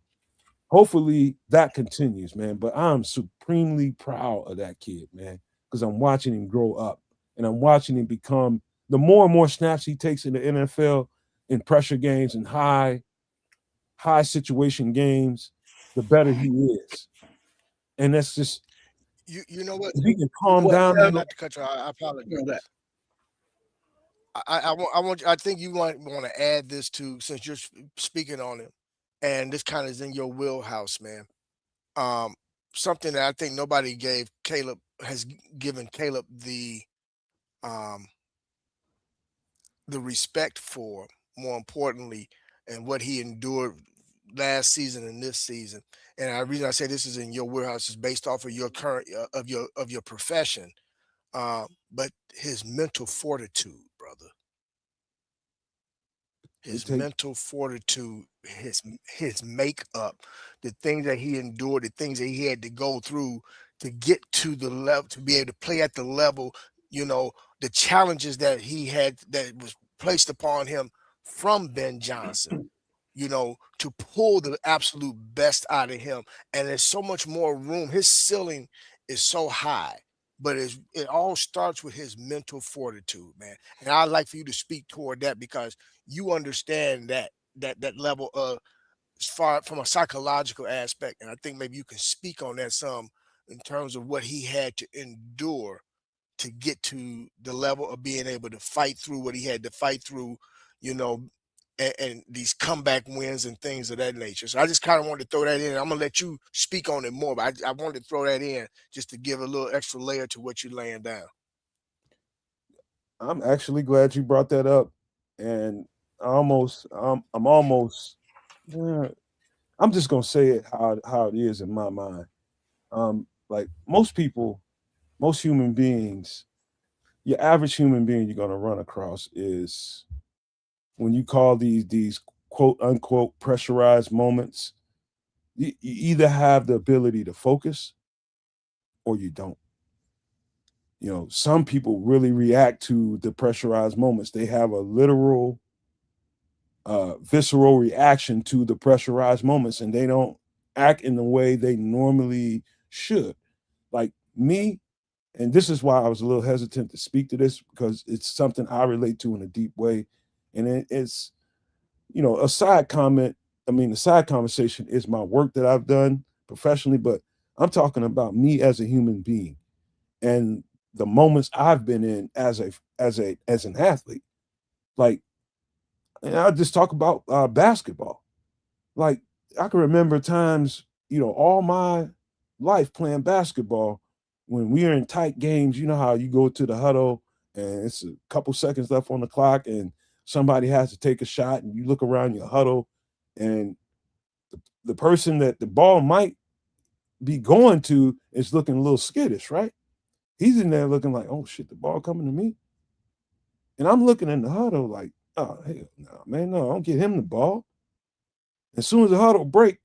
S2: Hopefully that continues, man. But I'm supremely proud of that kid, man, because I'm watching him grow up and I'm watching him become the more and more snaps he takes in the NFL in pressure games and high situation games, the better he is. And that's just
S4: You know what?
S2: if he can calm down.
S4: Not to cut you, I apologize.
S3: that.
S4: I think you want to add this to, since you're speaking on it, and this kind of is in your wheelhouse, man. Something that I think nobody has given Caleb um the respect for, more importantly, and what he endured last season and this season. And the reason I say this is in your wheelhouse is based off of your current of your profession. but his mental fortitude, brother.
S2: It
S4: His
S2: take
S4: mental fortitude, his makeup, the things that he endured, the things that he had to go through to get to the level, to be able to play at the level, you know, the challenges that he had that was placed upon him from Ben Johnson, you know, to pull the absolute best out of him. And there's so much more room. His ceiling is so high, but it all starts with his mental fortitude, man. And I'd like for you to speak toward that because you understand that level of as far from a psychological aspect. And I think maybe you can speak on that some in terms of what he had to endure to get to the level of being able to fight through what he had to fight through, you know, and these comeback wins and things of that nature. So I just kind of wanted to throw that in. I'm gonna let you speak on it more, but I wanted to throw that in just to give a little extra layer to what you're laying down.
S2: I'm actually glad you brought that up, and I'm almost eh, I'm just gonna say it how it is in my mind. Like most people, most human beings, your average human being you're gonna run across is when you call these quote unquote pressurized moments. You either have the ability to focus or you don't. You know, some people really react to the pressurized moments. They have a literal visceral reaction to the pressurized moments and they don't act in the way they normally should. Like me, and this is why I was a little hesitant to speak to this because it's something I relate to in a deep way. And it's, you know, a side comment. I mean, the side conversation is my work that I've done professionally, but I'm talking about me as a human being and the moments I've been in as an athlete. Like, and I'll just talk about basketball. Like, I can remember times, you know, all my life playing basketball when we are in tight games. You know how you go to the huddle and it's a couple seconds left on the clock and somebody has to take a shot and you look around your huddle and the person that the ball might be going to is looking a little skittish, right? He's in there looking like, oh shit, the ball coming to me. And I'm looking in the huddle like, oh hell no, man, no, don't get him the ball. As soon as the huddle break,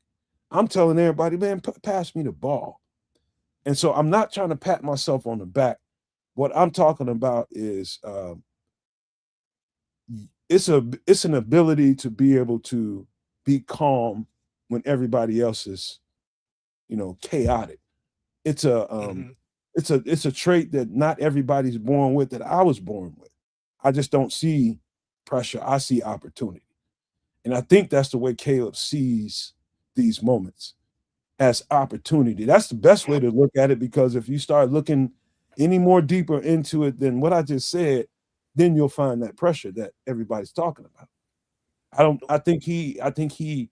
S2: I'm telling everybody, man, pass me the ball. And so I'm not trying to pat myself on the back. What I'm talking about is it's an ability to be able to be calm when everybody else is, you know, chaotic. It's a
S4: Hmm.
S2: it's a trait that not everybody's born with that I was born with. I just don't see pressure. I see opportunity. And I think that's the way Caleb sees these moments as opportunity. That's the best way to look at it because if you start looking any more deeper into it than what I just said, then you'll find that pressure that everybody's talking about. I think he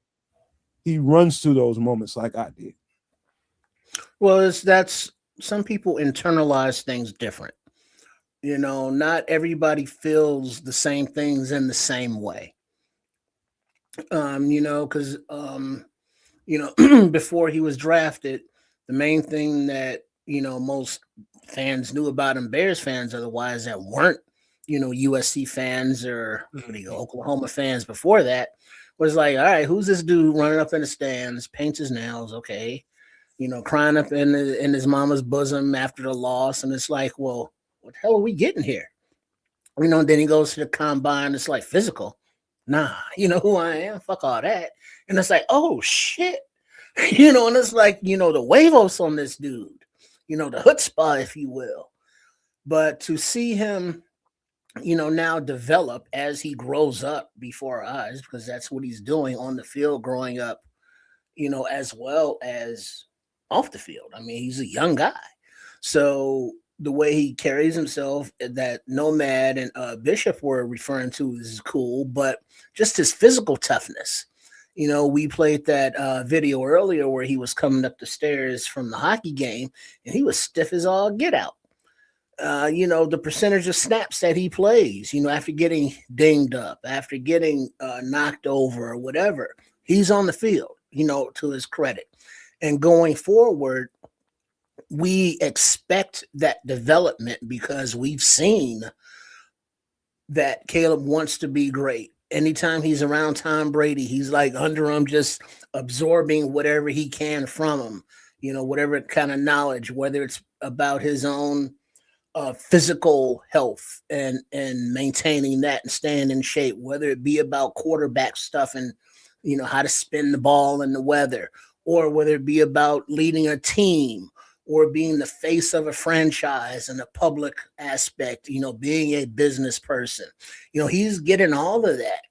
S2: runs through those moments like I did.
S3: Well, that's some people internalize things different. You know, not everybody feels the same things in the same way. You know, because you know, before he was drafted, the main thing that, you know, most fans knew about him, Bears fans otherwise that weren't, you know, USC fans or what do you go,
S4: Hmm.
S3: Oklahoma fans before that, was like, all right, who's this dude running up in the stands, paints his nails, okay, you know, crying up in his mama's bosom after the loss, and it's like, well, what the hell are we getting here? You know, then he goes to the combine, it's like physical. Nah, you know who I am? Fuck all that. And it's like, oh shit. You know, and it's like, you know, the huevos on this dude, you know, the chutzpah, if you will. But to see him, you know, now develop as he grows up before our eyes, because that's what he's doing on the field, growing up, you know, as well as off the field. I mean, he's a young guy. So the way he carries himself, that Nomad and Bishop were referring to, is cool, but just his physical toughness. You know, we played that video earlier where he was coming up the stairs from the hockey game and he was stiff as all get out. You know, the percentage of snaps that he plays, you know, after getting dinged up, after getting knocked over or whatever, he's on the field, you know, to his credit. And going forward, we expect that development because we've seen that Caleb wants to be great. Anytime he's around Tom Brady, he's like under him, just absorbing whatever he can from him, whatever kind of knowledge, whether it's about his own physical health and maintaining that and staying in shape, whether it be about quarterback stuff and how to spin the ball in the weather, or whether it be about leading a team or being the face of a franchise in a public aspect, being a business person. He's getting all of that.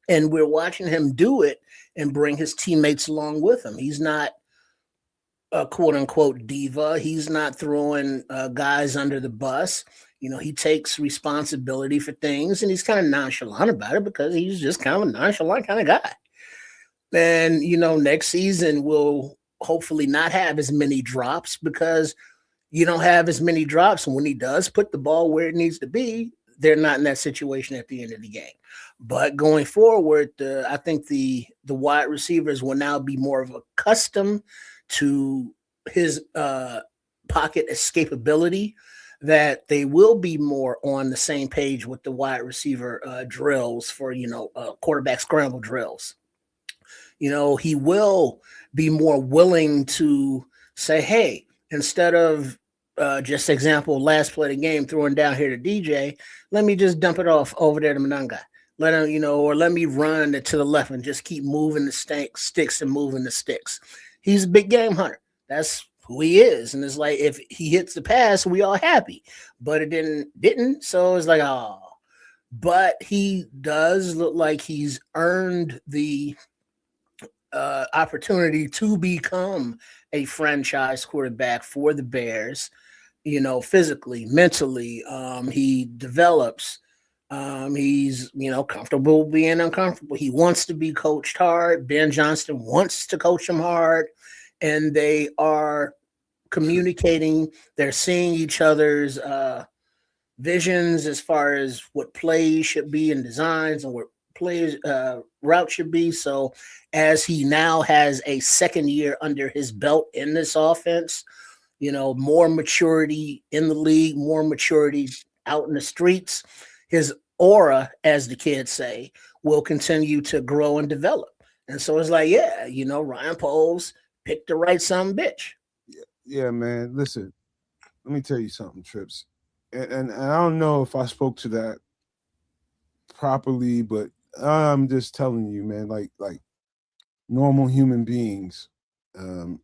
S3: And we're watching him do it and bring his teammates along with him. He's not a quote unquote diva. He's not throwing guys under the bus. He takes responsibility for things and he's kind of nonchalant about it because he's just kind of a nonchalant kind of guy. And, next season we'll hopefully not have as many drops because you don't have as many drops. And when he does put the ball where it needs to be, they're not in that situation at the end of the game. But going forward, I think the wide receivers will now be more of accustomed to his pocket escapability, that they will be more on the same page with the wide receiver drills for, quarterback scramble drills. He will be more willing to say, hey, instead of just example, last play of the game, throwing down here to DJ, let me just dump it off over there to Mananga. Let him, or let me run to the left and just keep moving the sticks and moving the sticks. He's a big game hunter. That's who he is. And it's like, if he hits the pass, we all happy. But it didn't. So it's like, oh. But he does look like he's earned the opportunity to become a franchise quarterback for the Bears. Physically, mentally, he develops. He's comfortable being uncomfortable. He wants to be coached hard. Ben Johnston wants to coach him hard, and they are communicating. They're seeing each other's visions as far as what plays should be and designs and what plays route should be. So as he now has a second year under his belt in this offense, more maturity in the league, more maturity out in the streets, his aura, as the kids say, will continue to grow and develop. And so it's like, yeah, Ryan Poles picked the right son of a bitch.
S2: Yeah, man. Listen, let me tell you something, Trips. And I don't know if I spoke to that properly, but I'm just telling you, man, like normal human beings, and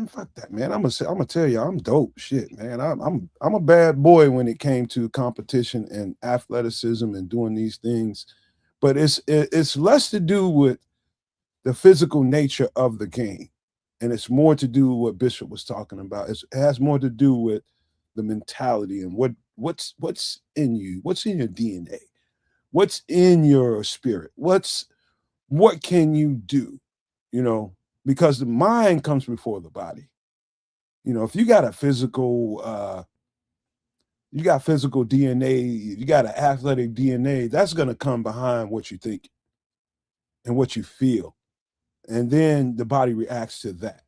S2: fuck that, man. I'm gonna tell you, I'm dope shit, man. I'm a bad boy when it came to competition and athleticism and doing these things, but it's less to do with the physical nature of the game, and it's more to do with what Bishop was talking about. It has more to do with the mentality and what's in you, what's in your DNA, what's in your spirit, what can you do, because the mind comes before the body. If you got a physical DNA, you got an athletic DNA, that's going to come behind what you think and what you feel. And then the body reacts to that.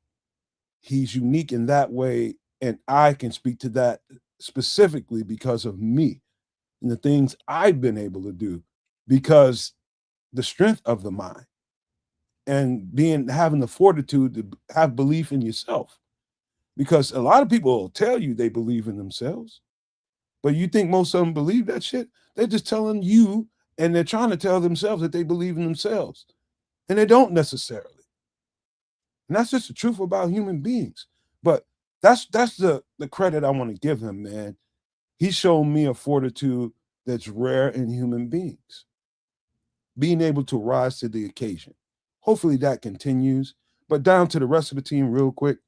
S2: He's unique in that way. And I can speak to that specifically because of me and the things I've been able to do, because the strength of the mind and having the fortitude to have belief in yourself. Because a lot of people will tell you they believe in themselves, but you think most of them believe that shit? They're just telling you, and they're trying to tell themselves that they believe in themselves, and they don't necessarily. And that's just the truth about human beings. But that's the credit I want to give him, man. He's shown me a fortitude that's rare in human beings, being able to rise to the occasion. Hopefully that continues. But down to the rest of the team real quick.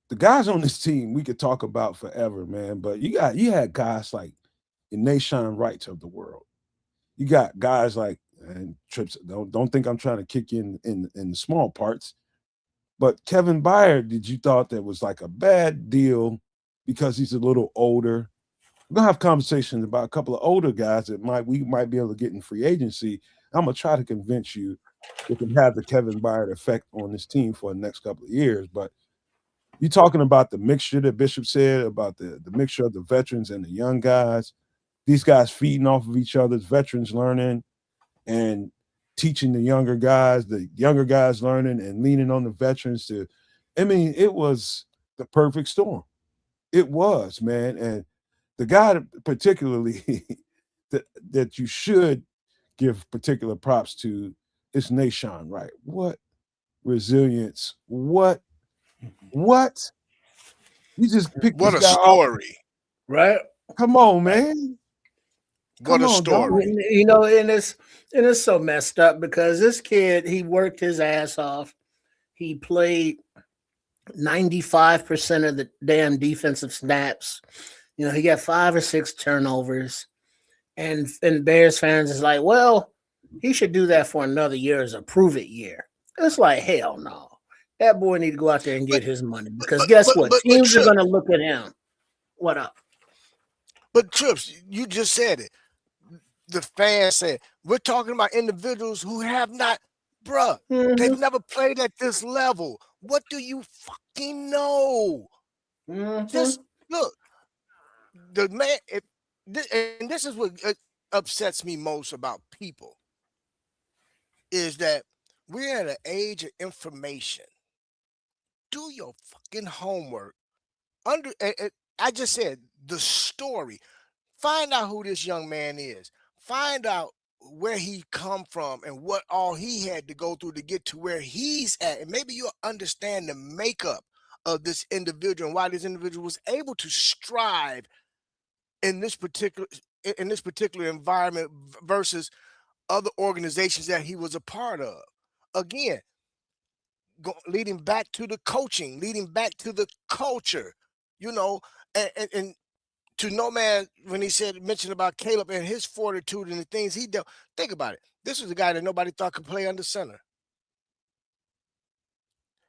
S2: The guys on this team we could talk about forever, man. But you had guys like the Nation Wrights of the world. You got guys like, and Trips, don't think I'm trying to kick you in the small parts. But Kevin Byard, did you thought that was like a bad deal because he's a little older? We're gonna have conversations about a couple of older guys that we might be able to get in free agency. I'm gonna try to convince you it can have the Kevin Byard effect on this team for the next couple of years. But you're talking about the mixture that Bishop said about the mixture of the veterans and the young guys. These guys feeding off of each other's veterans learning and teaching the younger guys learning and leaning on the veterans to. I mean, it was the perfect storm. It was, man. And the guy particularly that you should give particular props to is Nashawn Wright. What resilience? What? You just picked
S4: What
S2: this
S4: a
S2: guy off.
S4: story.
S3: Right?
S2: Come on, man.
S4: What
S2: Come
S4: a
S2: on, dog.
S4: story.
S3: You know, and it's so messed up because this kid, he worked his ass off. He played 95% of the damn defensive snaps. You know, he got 5 or 6 turnovers. And Bears fans is like, well, he should do that for another year as a prove it year. It's like, hell no. That boy need to go out there and get his money because guess what? Teams are going to look at him. What up?
S4: But Trips, you just said it. The fans said, we're talking about individuals who have not, bruh, they've never played at this level. What do you fucking know? Just look, the man, and this is what upsets me most about people, is that we're at an age of information. Do your fucking homework. I just said the story. Find out who this young man is. Find out where he come from and what all he had to go through to get to where he's at. And maybe you'll understand the makeup of this individual and why this individual was able to strive in this particular environment versus other organizations that he was a part of. Again, leading back to the coaching, leading back to the culture, you know, and to Nomad, when he mentioned about Caleb and his fortitude and the things he did. Think about it. This was a guy that nobody thought could play under center.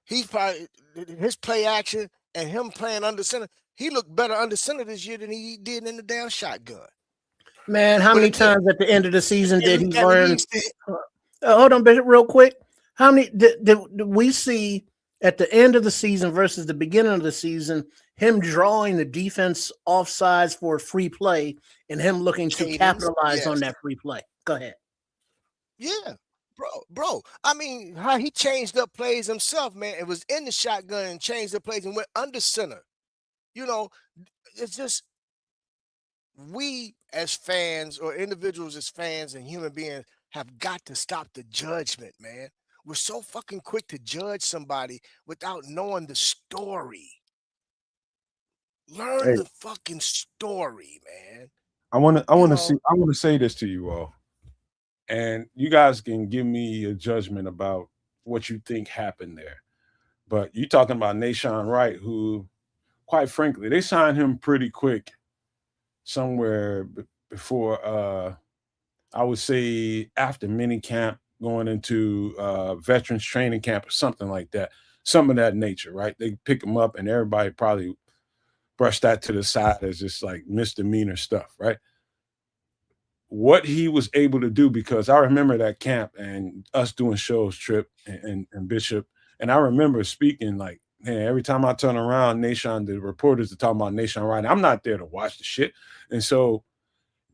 S4: He's probably his play action and him playing under center. He looked better under center this year than he did in the damn shotgun.
S3: Man, how many times at the end of the season did he learn? Hold on, Bishop, real quick. How many did we see at the end of the season versus the beginning of the season? Him drawing the defense offsides for a free play and him looking to capitalize on that free play. Go ahead.
S4: Yeah, bro. I mean, how he changed up plays himself, man. It was in the shotgun and changed up plays and went under center. You know, it's just we as fans or individuals as fans and human beings have got to stop the judgment, man. We're so fucking quick to judge somebody without knowing the story. Learn the fucking story, man.
S2: I want to say this to you all, and you guys can give me a judgment about what you think happened there. But you're talking about Nashawn Wright, who, quite frankly, they signed him pretty quick, somewhere before I would say after mini camp, going into veterans training camp or something like that, something of that nature, right? They pick him up, and everybody probably brush that to the side as just like misdemeanor stuff, right? What he was able to do, because I remember that camp and us doing shows, Trip and Bishop, and I remember speaking like, man, every time I turn around, the reporters are talking about Nashawn Wright. I'm not there to watch the shit. And so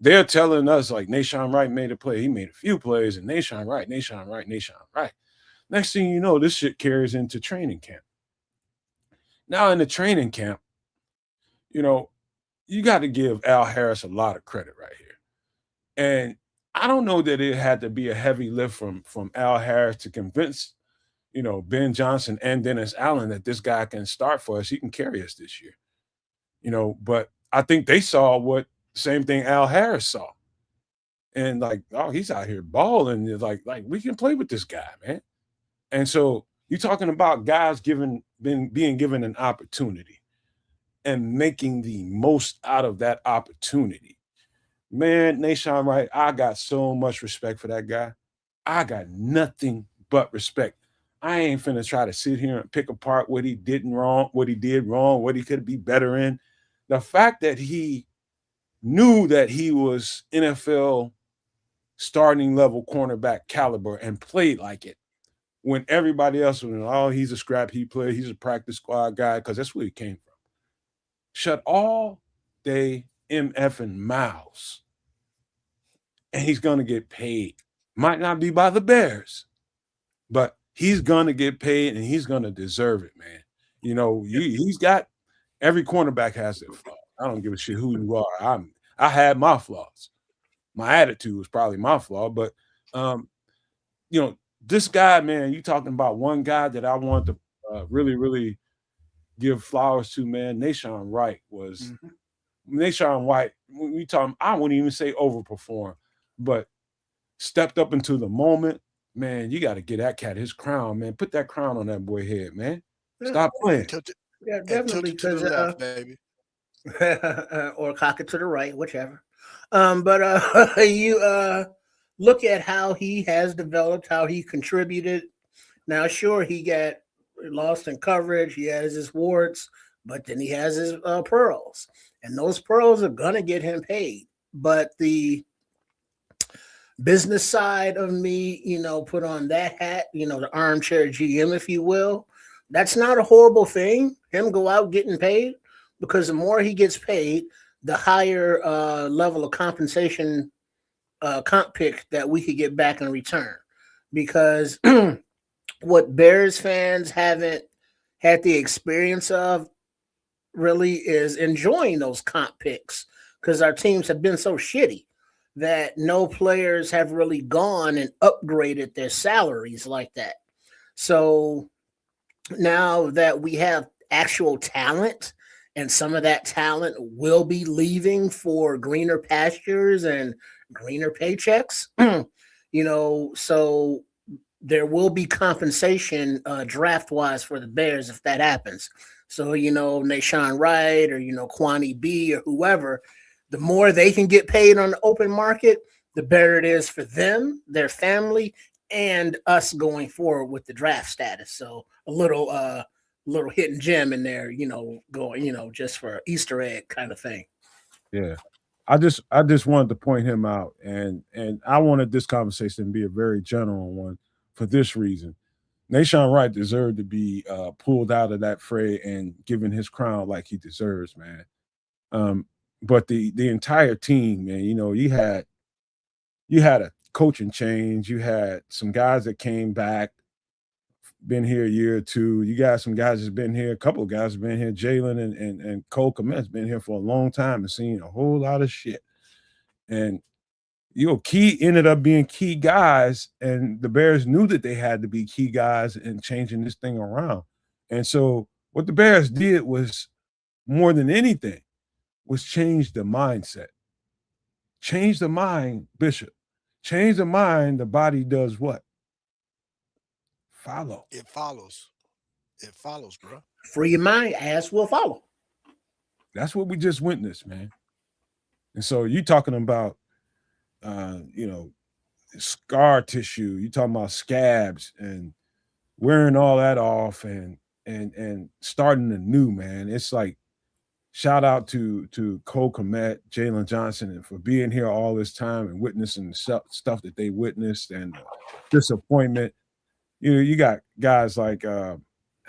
S2: they're telling us like Nashawn Wright made a play. He made a few plays, and Nashawn Wright. Next thing you know, this shit carries into training camp. Now in the training camp, you know, you got to give Al Harris a lot of credit right here. And I don't know that it had to be a heavy lift from Al Harris to convince, you know, Ben Johnson and Dennis Allen that this guy can start for us. He can carry us this year. You know, but I think they saw what same thing Al Harris saw. And like, oh, he's out here balling. Like we can play with this guy, man. And so you're talking about guys being given an opportunity and making the most out of that opportunity. Man, Nashawn Wright, I got so much respect for that guy. I got nothing but respect. I ain't finna try to sit here and pick apart what he did wrong, what he could be better in. The fact that he knew that he was NFL starting level cornerback caliber and played like it. When everybody else was, oh, he's a scrap heap player, he's a practice squad guy, because that's where he came from. Shut all they MFing mouths. And he's gonna get paid. Might not be by the Bears, but he's gonna get paid and he's gonna deserve it, man. You know, he's got every cornerback has their flaws. I don't give a shit who you are. I had my flaws. My attitude was probably my flaw, but you know, this guy, man, you talking about one guy that I want to really, really give flowers to, man. Nashawn Wright was Nashawn White. We talking, I wouldn't even say overperform, but stepped up into the moment. Man, you got to get that cat his crown, man. Put that crown on that boy head, man. Stop playing.
S3: Yeah, definitely.
S4: To the left, baby.
S3: Or cock it to the right, whichever. But you look at how he has developed, how he contributed. Now, sure, he got lost in coverage. He has his warts, but then he has his pearls. And those pearls are going to get him paid. But the business side of me, you know, put on that hat, you know, the armchair GM, if you will. That's not a horrible thing, him go out getting paid, because the more he gets paid, the higher level of compensation comp pick that we could get back in return. Because what Bears fans haven't had the experience of really is enjoying those comp picks, because our teams have been so shitty that no players have really gone and upgraded their salaries like that. So now that we have actual talent, and some of that talent will be leaving for greener pastures and greener paychecks, you know, so there will be compensation draft-wise for the Bears if that happens. So, you know, Nashawn Wright or, you know, Kwani B or whoever, the more they can get paid on the open market, the better it is for them, their family, and us going forward with the draft status. So a little hidden gem in there, you know, going, you know, just for Easter egg kind of thing.
S2: Yeah. I just wanted to point him out, and I wanted this conversation to be a very general one for this reason. Nashawn Wright deserved to be pulled out of that fray and given his crown like he deserves, man. But the entire team, man, you know, you had a coaching change. You had some guys that came back, been here a year or two. You got some guys that's been here, a couple of guys have been here. Jalen and Cole Kmet's been here for a long time and seen a whole lot of shit. And you know, key ended up being key guys, and the Bears knew that they had to be key guys in changing this thing around. And so what the Bears did was, more than anything, was change the mindset. Change the mind, Bishop. Change the mind, the body does what? Follow.
S4: It follows. It follows, bro.
S3: Free your mind, ass will follow.
S2: That's what we just witnessed, man. And so you talking about, you know, scar tissue. You talking about scabs and wearing all that off and starting anew, man. It's like, shout out to Cole Kmet, Jalen Johnson, and for being here all this time and witnessing the stuff that they witnessed and disappointment. You know, you got guys like, I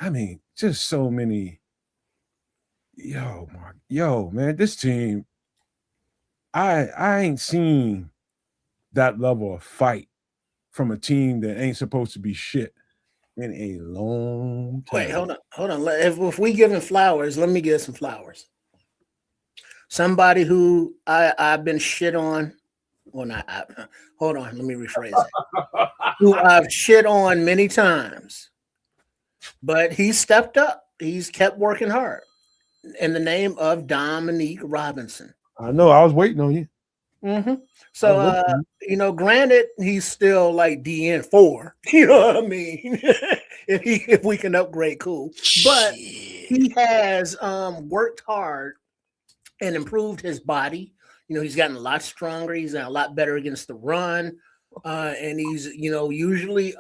S2: mean, just so many. Yo, man, this team, I ain't seen that level of fight from a team that ain't supposed to be shit in a long time.
S3: Wait, hold on. If we giving flowers, let me give some flowers. Somebody who I've been shit on. Well, hold on, let me rephrase it. Who I've shit on many times, but he stepped up. He's kept working hard. In the name of Dominique Robinson.
S2: I know. I was waiting on you.
S3: Mm-hmm. So, you know, granted, he's still like DN4. You know what I mean? if we can upgrade, cool. But he has worked hard and improved his body. You know, he's gotten a lot stronger. He's gotten a lot better against the run. And he's, you know, usually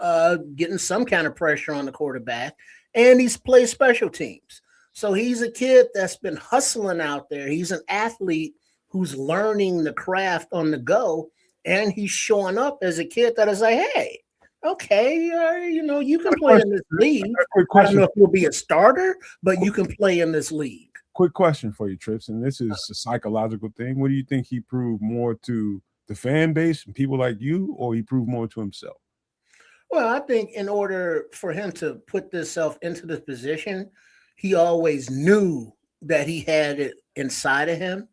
S3: getting some kind of pressure on the quarterback. And he's played special teams. So he's a kid that's been hustling out there. He's an athlete who's learning the craft on the go. and he's showing up as a kid that is like, hey, okay, you can
S2: Quick
S3: play in
S2: question.
S3: this league.
S2: Quick
S3: I don't
S2: question.
S3: know if you'll be a starter, but you can play in this league.
S2: Quick question for you, Trips, and this is a psychological thing. What do you think he proved more to the fan base and people like you, or he proved more to himself?
S3: Well, I think in order for him to put himself into this position, he always knew that he had it inside of him.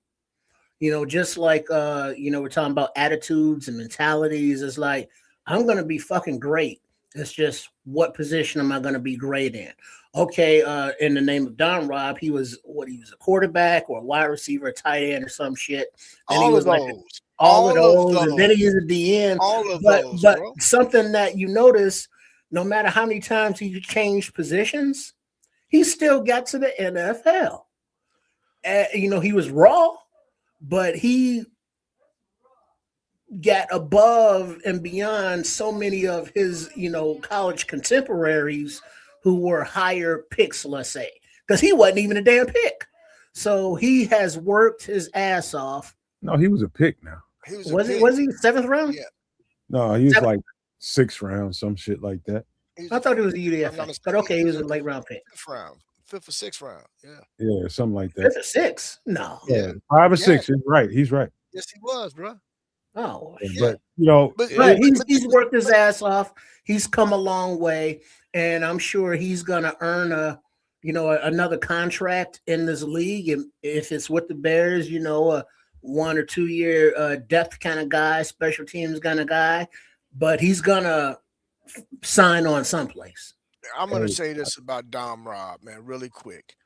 S3: Just like we're talking about attitudes and mentalities. It's like, I'm gonna be fucking great. It's just, what position am I gonna be great in? Okay, in the name of Don Rob, he was a quarterback or a wide receiver, a tight end or some shit. Then he
S4: All of
S3: was like
S4: those.
S3: all of
S4: All of
S3: those, and then he
S4: those.
S3: was at the end.
S4: All of
S3: But
S4: those,
S3: but
S4: bro.
S3: something that you notice, no matter how many times he changed positions, he still got to the NFL. He was raw, but he got above and beyond so many of his, college contemporaries who were higher picks, let's say, because he wasn't even a damn pick. So he has worked his ass off.
S2: No, he was a pick now.
S4: He was a
S3: Was he?
S4: pick.
S3: Was he seventh round?
S4: Yeah.
S2: No, he was
S3: Seven-
S2: like 6th round, some shit like that.
S3: I thought it was a
S4: I'm not
S3: UDFA,
S4: mistaken,
S3: but okay, he was a late round pick.
S4: fifth round, fifth or sixth round. Yeah.
S2: Yeah, something like that.
S3: Fifth or sixth? No.
S2: Yeah,
S4: Yeah.
S2: 5 or
S4: Yeah.
S2: 6. He's right. He's right.
S4: Yes, he was, bro.
S3: Oh,
S2: Yeah,
S3: shit.
S2: but
S4: But
S3: But
S2: it,
S3: he's worked his ass off. He's come a long way, and I'm sure he's gonna earn another contract in this league. If it's with the Bears, a 1 or 2 year depth kind of guy, special teams kind of guy. But he's gonna sign on someplace.
S4: I'm gonna say this about Dom Rob, man, really quick.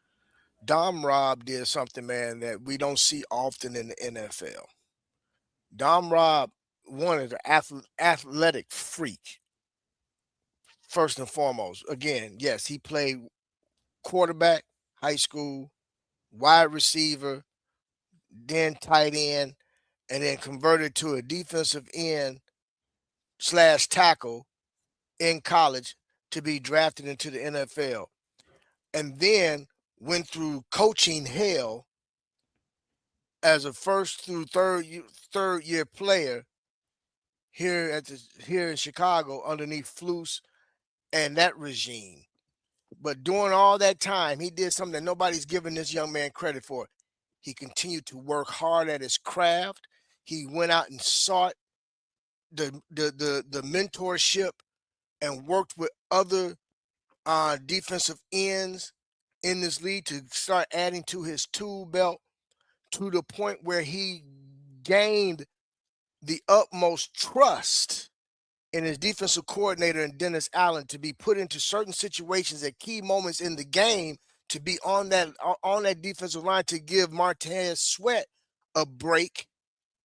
S4: Dom Rob did something, man, that we don't see often in the NFL. Dom Rob, one is an athletic freak, first and foremost. Again, yes, he played quarterback, high school, wide receiver, then tight end, and then converted to a defensive end slash tackle in college to be drafted into the NFL. And then went through coaching hell as a first through third year player here in Chicago underneath Flus and that regime. But during all that time, he did something that nobody's giving this young man credit for. He continued to work hard at his craft. He went out and sought the mentorship and worked with other defensive ends in this league to start adding to his tool belt to the point where he gained the utmost trust in his defensive coordinator and Dennis Allen to be put into certain situations at key moments in the game to be on that defensive line to give Martez Sweat a break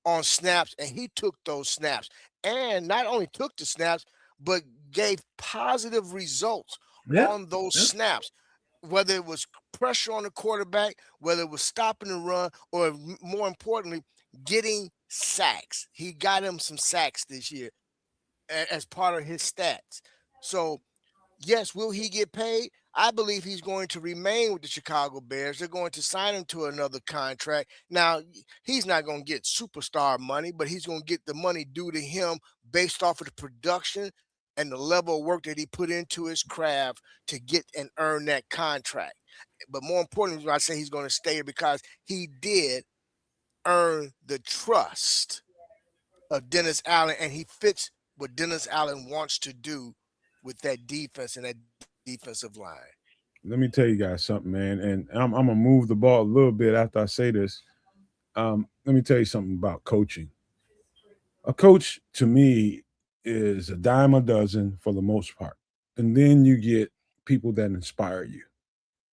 S4: on snaps, and he took those snaps and not only took the snaps but gave positive results on those snaps, whether it was pressure on the quarterback, whether it was stopping the run, or more importantly, getting sacks. He got him some sacks this year as part of his stats. So, yes, will he get paid? I believe he's going to remain with the Chicago Bears. They're going to sign him to another contract. Now, he's not going to get superstar money, but he's going to get the money due to him based off of the production and the level of work that he put into his craft to get and earn that contract. But more importantly, I say he's going to stay here because he did earn the trust of Dennis Allen, and he fits what Dennis Allen wants to do with that defense and that defensive line.
S2: let me tell you guys something, man, and I'm gonna move the ball a little bit after I say this. Let me tell you something about coaching. A coach to me is a dime a dozen for the most part, and then you get people that inspire you,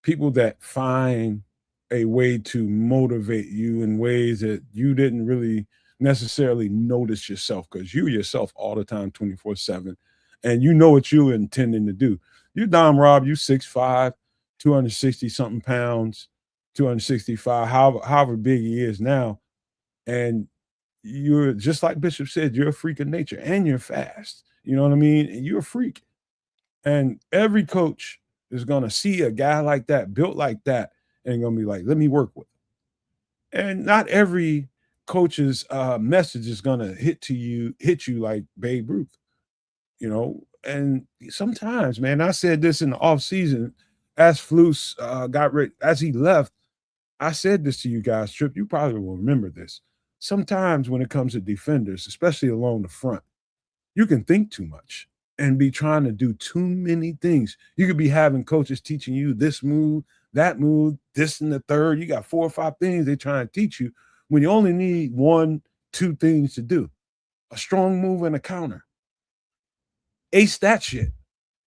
S2: people that find a way to motivate you in ways that you didn't really necessarily notice yourself, because you yourself all the time 24/7, and you know what you're intending to do. You Dom Rob, you 6'5", 260 something pounds, 265, however big he is now, and you're just like Bishop said, you're a freak of nature and you're fast. You know what I mean? And you're a freak. And every coach is gonna see a guy like that, built like that, and gonna be like, let me work with him. And not every coach's message is gonna hit you like Babe Ruth, you know. And sometimes, man, I said this in the off season as Flus got rid as he left. I said this to you guys, Trip. You probably will remember this. Sometimes when it comes to defenders, especially along the front, you can think too much and be trying to do too many things. You could be having coaches teaching you this move, that move, this and the third. You got 4 or 5 things they're trying to teach you when you only need 1, 2 things to do. A strong move and a counter. Ace that shit.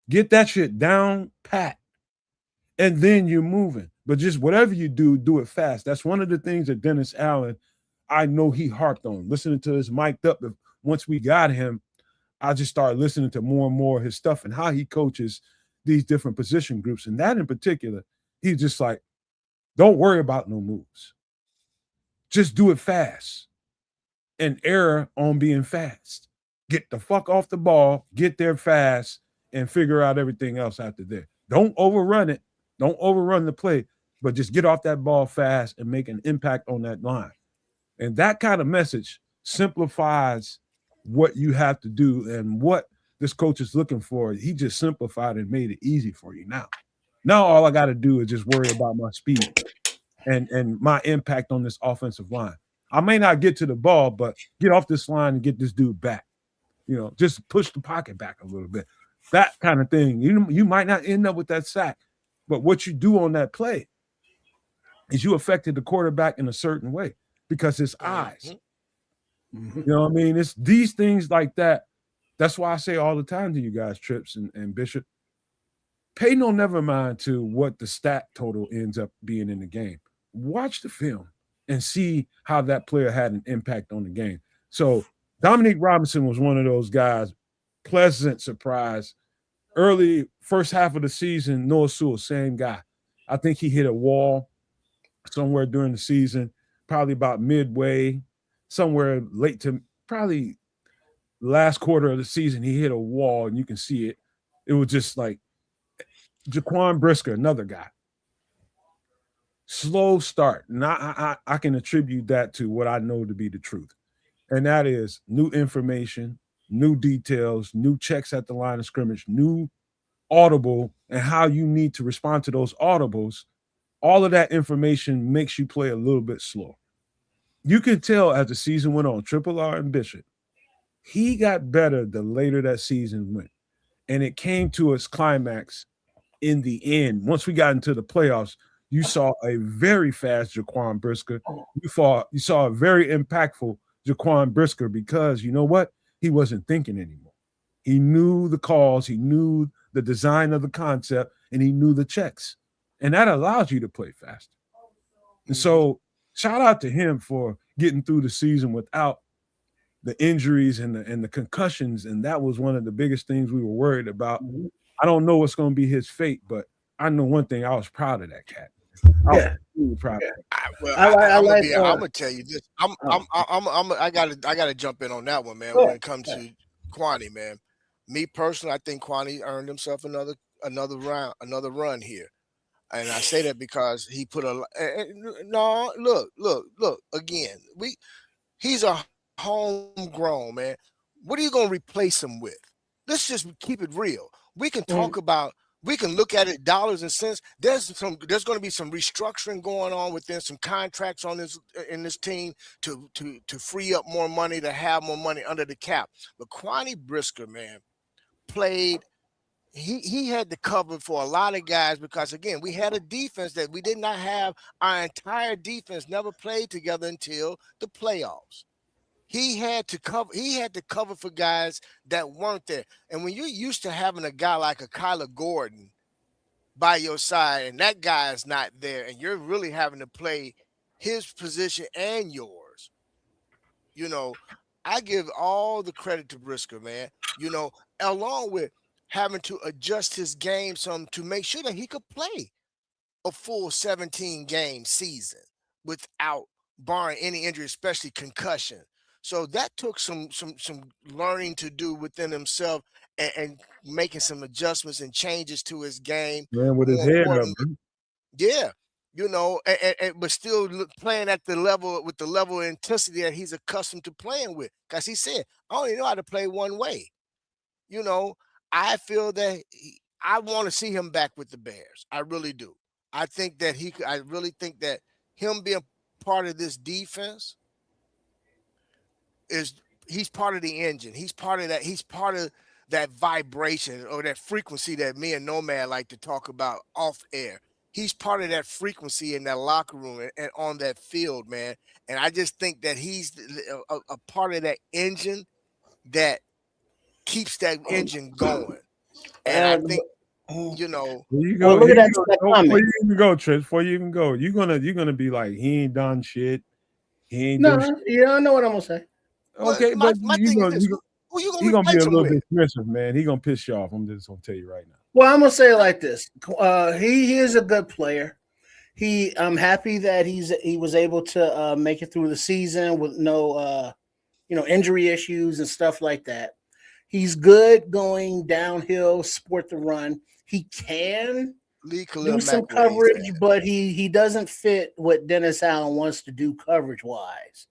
S2: Get that shit down pat. And then you're moving. But just whatever you do, do it fast. That's one of the things that Dennis Allen, I know he harped on. Listening to his mic'd up. Once we got him, I just started listening to more and more of his stuff and how he coaches these different position groups. And that in particular, he's just like, don't worry about no moves. Just do it fast and err on being fast. Get the fuck off the ball, get there fast, and figure out everything else after there. Don't overrun it. Don't overrun the play, but just get off that ball fast and make an impact on that line. And that kind of message simplifies what you have to do and what this coach is looking for. He just simplified and made it easy for you now. Now all I got to do is just worry about my speed and my impact on this offensive line. I may not get to the ball, but get off this line and get this dude back. You know, just push the pocket back a little bit. That kind of thing. You might not end up with that sack, but what you do on that play is you affected the quarterback in a certain way because his eyes.
S3: Mm-hmm.
S2: You know what I mean? It's these things like that. That's why I say all the time to you guys, Trips and Bishop, pay no never mind to what the stat total ends up being in the game. Watch the film and see how that player had an impact on the game. So Dominique Robinson was one of those guys, pleasant surprise. Early first half of the season, Noah Sewell, same guy. I think he hit a wall somewhere during the season, probably about midway, somewhere late to probably last quarter of the season. He hit a wall, and you can see it. It was just like Jaquan Brisker, another guy. Slow start. And I can attribute that to what I know to be the truth. And that is new information, new details, new checks at the line of scrimmage, new audible, and how you need to respond to those audibles. All of that information makes you play a little bit slower. You can tell as the season went on, Triple R and Bishop, he got better the later that season went. And it came to its climax in the end. Once we got into the playoffs, you saw a very fast Jaquan Brisker. You saw a very impactful Jaquan Brisker because you know what? He wasn't thinking anymore. He knew the calls, he knew the design of the concept, and he knew the checks. And that allows you to play faster. And so shout out to him for getting through the season without the injuries and the concussions. And that was one of the biggest things we were worried about. I don't know what's going to be his fate, but I know one thing. I was proud of that cat. I was really proud of that.
S4: I'm gonna tell you this. I gotta jump in on that one, man. When it comes to Kwani, man, me personally, I think Kwani earned himself another run here, and I say that because he put a no. Look again. He's a homegrown man. What are you gonna replace him with? Let's just keep it real. We can talk about. We can look at it dollars and cents. There's going to be some restructuring going on within some contracts in this team to free up more money, to have more money under the cap. But Kwani Brisker, man, played. He had to cover for a lot of guys because again, we had a defense that we did not have. Our entire defense never played together until the playoffs. He had to cover for guys that weren't there. And when you're used to having a guy like a Kyler Gordon by your side and that guy is not there and you're really having to play his position and yours, you know, I give all the credit to Brisker, man, you know, along with having to adjust his game some to make sure that he could play a full 17-game season without barring any injury, especially concussion. So that took some learning to do within himself and making some adjustments and changes to his game.
S2: Man, with his head up.
S4: Yeah. you know, but still playing at the level with the level of intensity that he's accustomed to playing with. Because he said, I only know how to play one way. You know, I feel that I want to see him back with the Bears. I really do. I think that I really think that him being part of this defense is he's part of the engine. He's part of that. He's part of that vibration or that frequency that me and Nomad like to talk about off air. He's part of that frequency in that locker room and on that field, man. And I just think that he's a part of that engine that keeps that engine going. And I think, you know,
S2: here you go.
S3: Well, look at
S2: Here you
S3: that
S2: go.
S3: comment.
S2: Before you even go, Trish, before you even go, you're gonna be like, he ain't done shit. He ain't do shit.
S3: Yeah, I know what I'm gonna say.
S2: Okay,
S4: my,
S2: but
S4: my thing is this: who you
S2: he
S4: gonna
S2: gonna be a
S4: replace him
S2: little
S4: with?
S2: dismissive, man. He gonna piss you off. I'm just gonna tell you right now.
S3: Well, I'm gonna say it like this. He is a good player. I'm happy that he was able to make it through the season with no injury issues and stuff like that. He's good going downhill, support the run. He can do some coverage, but he doesn't fit what Dennis Allen wants to do coverage wise.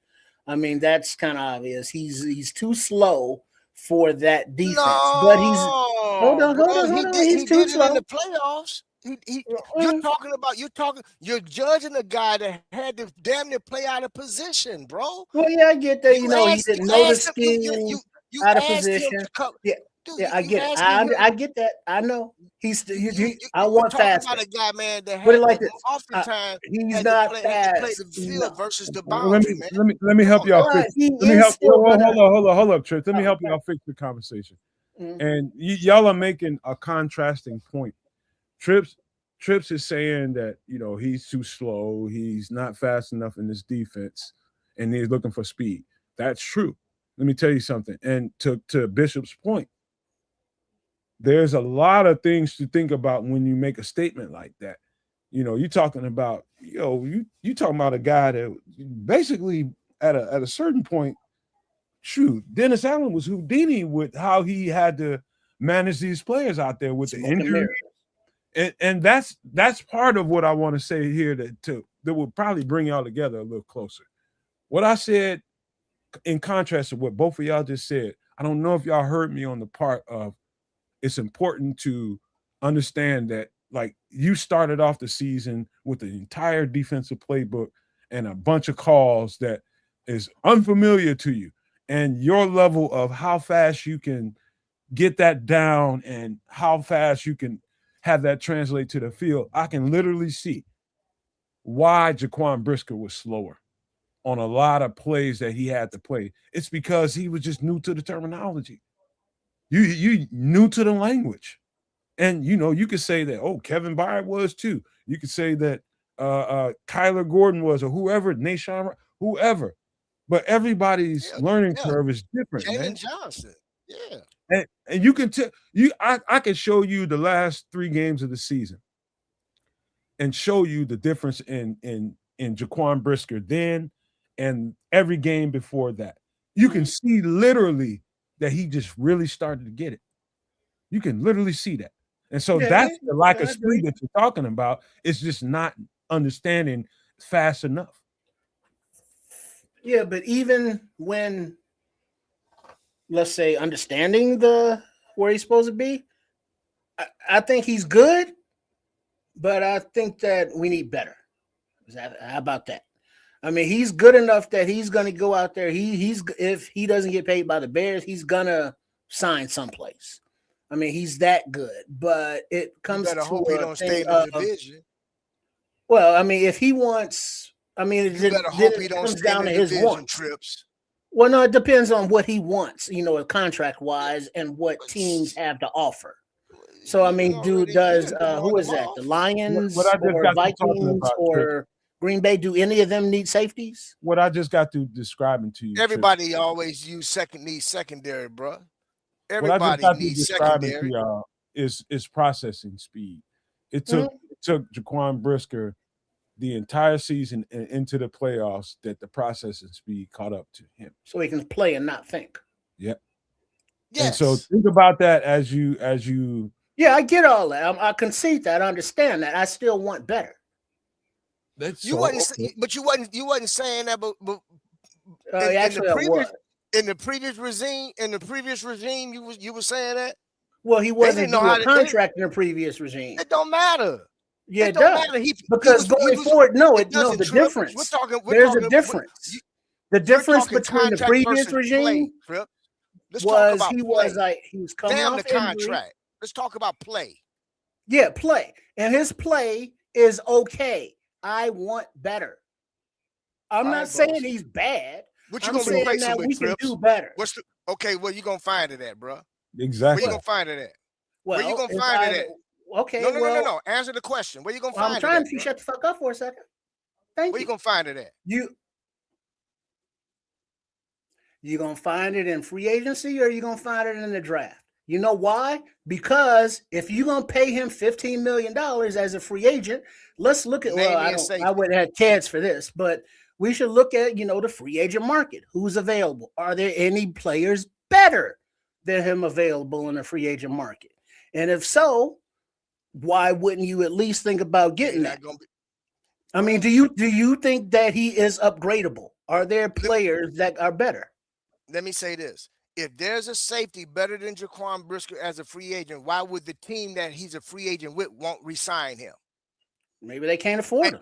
S3: I mean, that's kind of obvious. He's too slow for that defense.
S4: No,
S3: but he's hold on. He's too
S4: did
S3: slow.
S4: it in the playoffs. You're judging a guy that had to damn near play out of position, bro.
S3: Well, yeah, I get that. He didn't know the scheme out of position. I get it. I get that. I know. I want faster.
S4: About a guy, man, that
S3: Put
S4: had
S3: it like this.
S4: oftentimes
S3: he's not fast.
S4: play the field versus the boundary, man.
S2: Let me help y'all fix. Let me help. Hold up, Trish. Let me help y'all fix the conversation. And y'all are making a contrasting point. Trips is saying that he's too slow, he's not fast enough in this defense, and he's looking for speed. That's true. Let me tell you something. And to Bishop's point, there's a lot of things to think about when you make a statement like that. You're talking about you talking about a guy that basically at a certain point, shoot, Dennis Allen was Houdini with how he had to manage these players out there with the injury. And that's part of what I want to say here that will probably bring y'all together a little closer. What I said in contrast to what both of y'all just said, I don't know if y'all heard me on the part of it's important to understand that, like, you started off the season with the entire defensive playbook and a bunch of calls that is unfamiliar to you, and your level of how fast you can get that down and how fast you can have that translate to the field. I can literally see why Jaquan Brisker was slower on a lot of plays that he had to play. It's because he was just new to the terminology. You new to the language. And you could say that, Kevin Byard was too. You could say that Kyler Gordon was, or whoever, Nashawn, whoever. But everybody's learning curve is different, man.
S4: Johnson. Yeah.
S2: And you can tell I can show you the last 3 games of the season and show you the difference in Jaquan Brisker then and every game before that. You can see literally that he just really started to get it. You can literally see that. And so that's the lack of speed that you're talking about. It's just not understanding fast enough.
S3: Yeah, but even when, let's say, understanding where he's supposed to be, I think he's good, but I think that we need better. How about that? I mean, he's good enough that he's going to go out there. If he doesn't get paid by the Bears, he's going to sign someplace. I mean, he's that good, but it comes to
S4: hope he don't stay in the division.
S3: Well, I mean, if he wants, I mean,
S4: it comes down to his wants. Trips.
S3: Well, no, it depends on what he wants, contract wise, and what teams have to offer. So, I mean, who is that? The Lions or Vikings or Green Bay? Do any of them need safeties?
S2: What I just got to describing to you.
S4: Everybody always use secondary, bro.
S2: Everybody needs secondary. To y'all is processing speed. It took Jaquan Brisker the entire season and into the playoffs that the processing speed caught up to him.
S3: So he can play and not think.
S2: Yep. Yes. And so think about that as you.
S3: Yeah, I get all that. I concede that. I understand that. I still want better.
S2: That's
S4: You
S2: so.
S4: wasn't, but you wasn't saying that, but
S3: Actually, I was.
S4: in the previous regime, you was saying that
S3: Well, he
S4: they didn't
S3: wasn't
S4: know
S3: due
S4: how
S3: a
S4: to.
S3: contract in the previous regime.
S4: It don't matter.
S3: Yeah,
S4: It
S3: it
S4: don't
S3: does.
S4: matter.
S3: Because
S4: He
S3: going
S4: was.
S3: forward, no,
S4: It
S3: no,
S4: doesn't
S3: the
S4: trip.
S3: difference.
S4: We're
S3: There's a
S4: talking.
S3: difference. The
S4: We're
S3: difference
S4: talking
S3: between the
S4: contract
S3: previous
S4: versus
S3: regime
S4: play, Trip. Let's talk
S3: was
S4: about play.
S3: he was coming
S4: Damn the
S3: off injury.
S4: contract. Let's talk about play.
S3: Yeah, play. And his play is okay. I want better. I'm
S4: All
S3: not
S4: right, bro.
S3: saying he's bad.
S4: What you
S3: I'm
S4: gonna
S3: saying
S4: replace him
S3: that
S4: with,
S3: we can
S4: Trips?
S3: do better.
S4: Okay? Where you gonna find it at, bro? Where
S2: Exactly.
S4: you gonna find it at? Where you
S3: Well,
S4: gonna
S3: if
S4: find it at?
S3: okay,
S4: No. Answer the question. Where you gonna
S3: I'm
S4: find it
S3: trying
S4: at,
S3: to
S4: bro?
S3: shut the fuck up for a second. Thank
S4: Where
S3: you.
S4: you gonna find it at?
S3: You gonna find it in free agency or you gonna find it in the draft? You know why? Because if you're gonna pay him $15 million as a free agent, let's look at
S4: Name me a
S3: I
S4: safety.
S3: wouldn't have kids for this, but we should look at the free agent market. Who's available? Are there any players better than him available in the free agent market? And if so, why wouldn't you at least think about getting that? I mean, do you think that he is upgradable? Are there players that are better?
S4: Let me say this. If there's a safety better than Jaquan Brisker as a free agent, why would the team that he's a free agent with won't re-sign him?
S3: Maybe they can't afford him.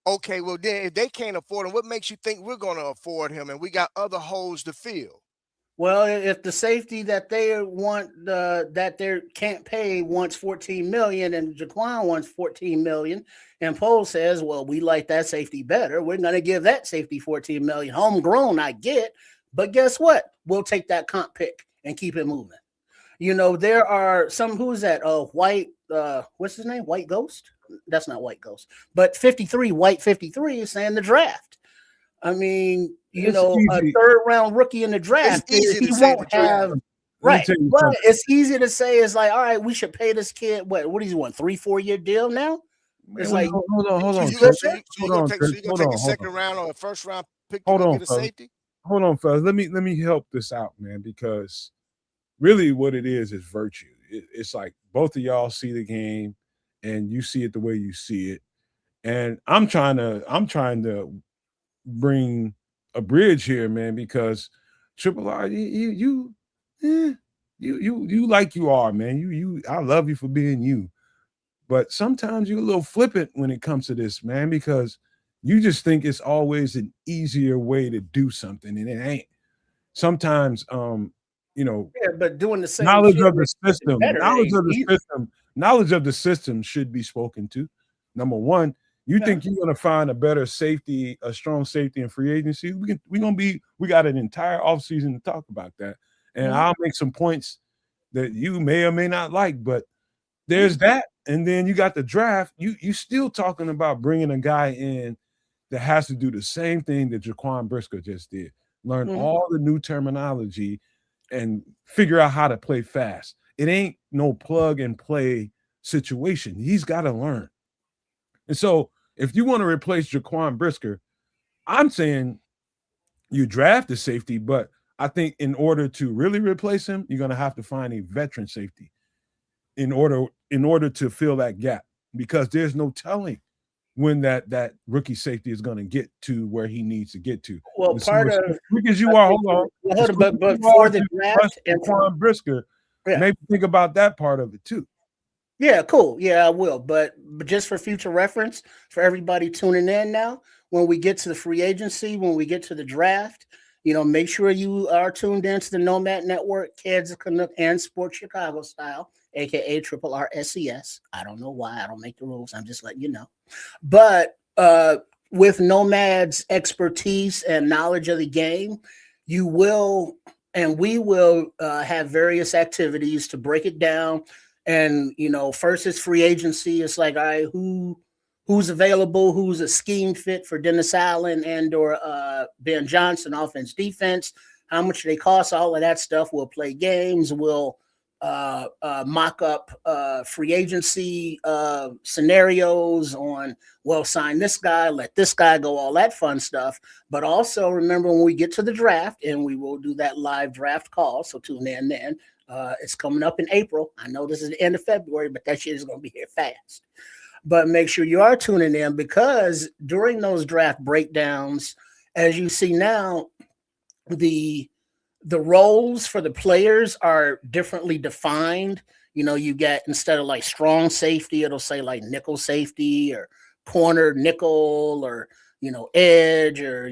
S4: Okay, well then if they can't afford him, what makes you think we're going to afford him and we got other holes to fill?
S3: Well, if the safety that they want that they can't pay wants 14 million and Jaquan wants 14 million, and Poe says, well, we like that safety better, we're going to give that safety 14 million. Homegrown, I get, but guess what? We'll take that comp pick and keep it moving. There are some, who's that? White, what's his name? White Ghost? That's not White Ghost, but 53, White 53 is saying the draft. I mean, a third round rookie in the draft, he won't have. Right. But it's easy to say, it's like, all right, we should pay this kid. What does he want? 3-4 year deal now? It's like,
S2: hold on.
S4: So you're gonna take a second round or a first round pick to go get a safety?
S2: Hold on, fellas. Let me help this out, man, because really what it is virtue. It's like both of y'all see the game and you see it the way you see it. And I'm trying to bring a bridge here, man, because Triple R, you like you are, man. You I love you for being you. But sometimes you're a little flippant when it comes to this, man, because you just think it's always an easier way to do something, and it ain't. Sometimes
S3: but doing the same
S2: knowledge of the system should be spoken to. Number one, you think you're gonna find a better safety, a strong safety in free agency? We got an entire offseason to talk about that. And I'll make some points that you may or may not like, but there's that. And then you got the draft. You still talking about bringing a guy in that has to do the same thing that Jaquan Brisker just did. Learn all the new terminology and figure out how to play fast. It ain't no plug and play situation. He's got to learn. And so if you want to replace Jaquan Brisker, I'm saying you draft the safety, but I think in order to really replace him, you're going to have to find a veteran safety in order to fill that gap, because there's no telling when that rookie safety is going to get to where he needs to get to.
S3: Well,
S2: because you are, hold on.
S3: But for the draft and
S2: Jaquan Brisker, maybe think about that part of it too.
S3: Yeah, cool. Yeah, I will. But just for future reference, for everybody tuning in now, when we get to the free agency, when we get to the draft, make sure you are tuned into the Nomad Network, Kids Canuck and Sports Chicago Style, aka Triple RSCS. I don't know why. I don't make the rules. I'm just letting you know. But with Nomad's expertise and knowledge of the game, you will and we will have various activities to break it down. And first is free agency. It's like, all right, who's available, who's a scheme fit for Dennis Allen and or Ben Johnson, offense, defense, how much they cost, all of that stuff. We'll play games. We'll mock up free agency scenarios on, well, sign this guy, let this guy go, all that fun stuff. But also remember, when we get to the draft, and we will do that live draft call, so tune in then. It's coming up in April. I know this is the end of February, but that shit is going to be here fast. But make sure you are tuning in, because during those draft breakdowns, as you see now, the the roles for the players are differently defined. You get, instead of like strong safety, it'll say like nickel safety, or corner nickel, or edge, or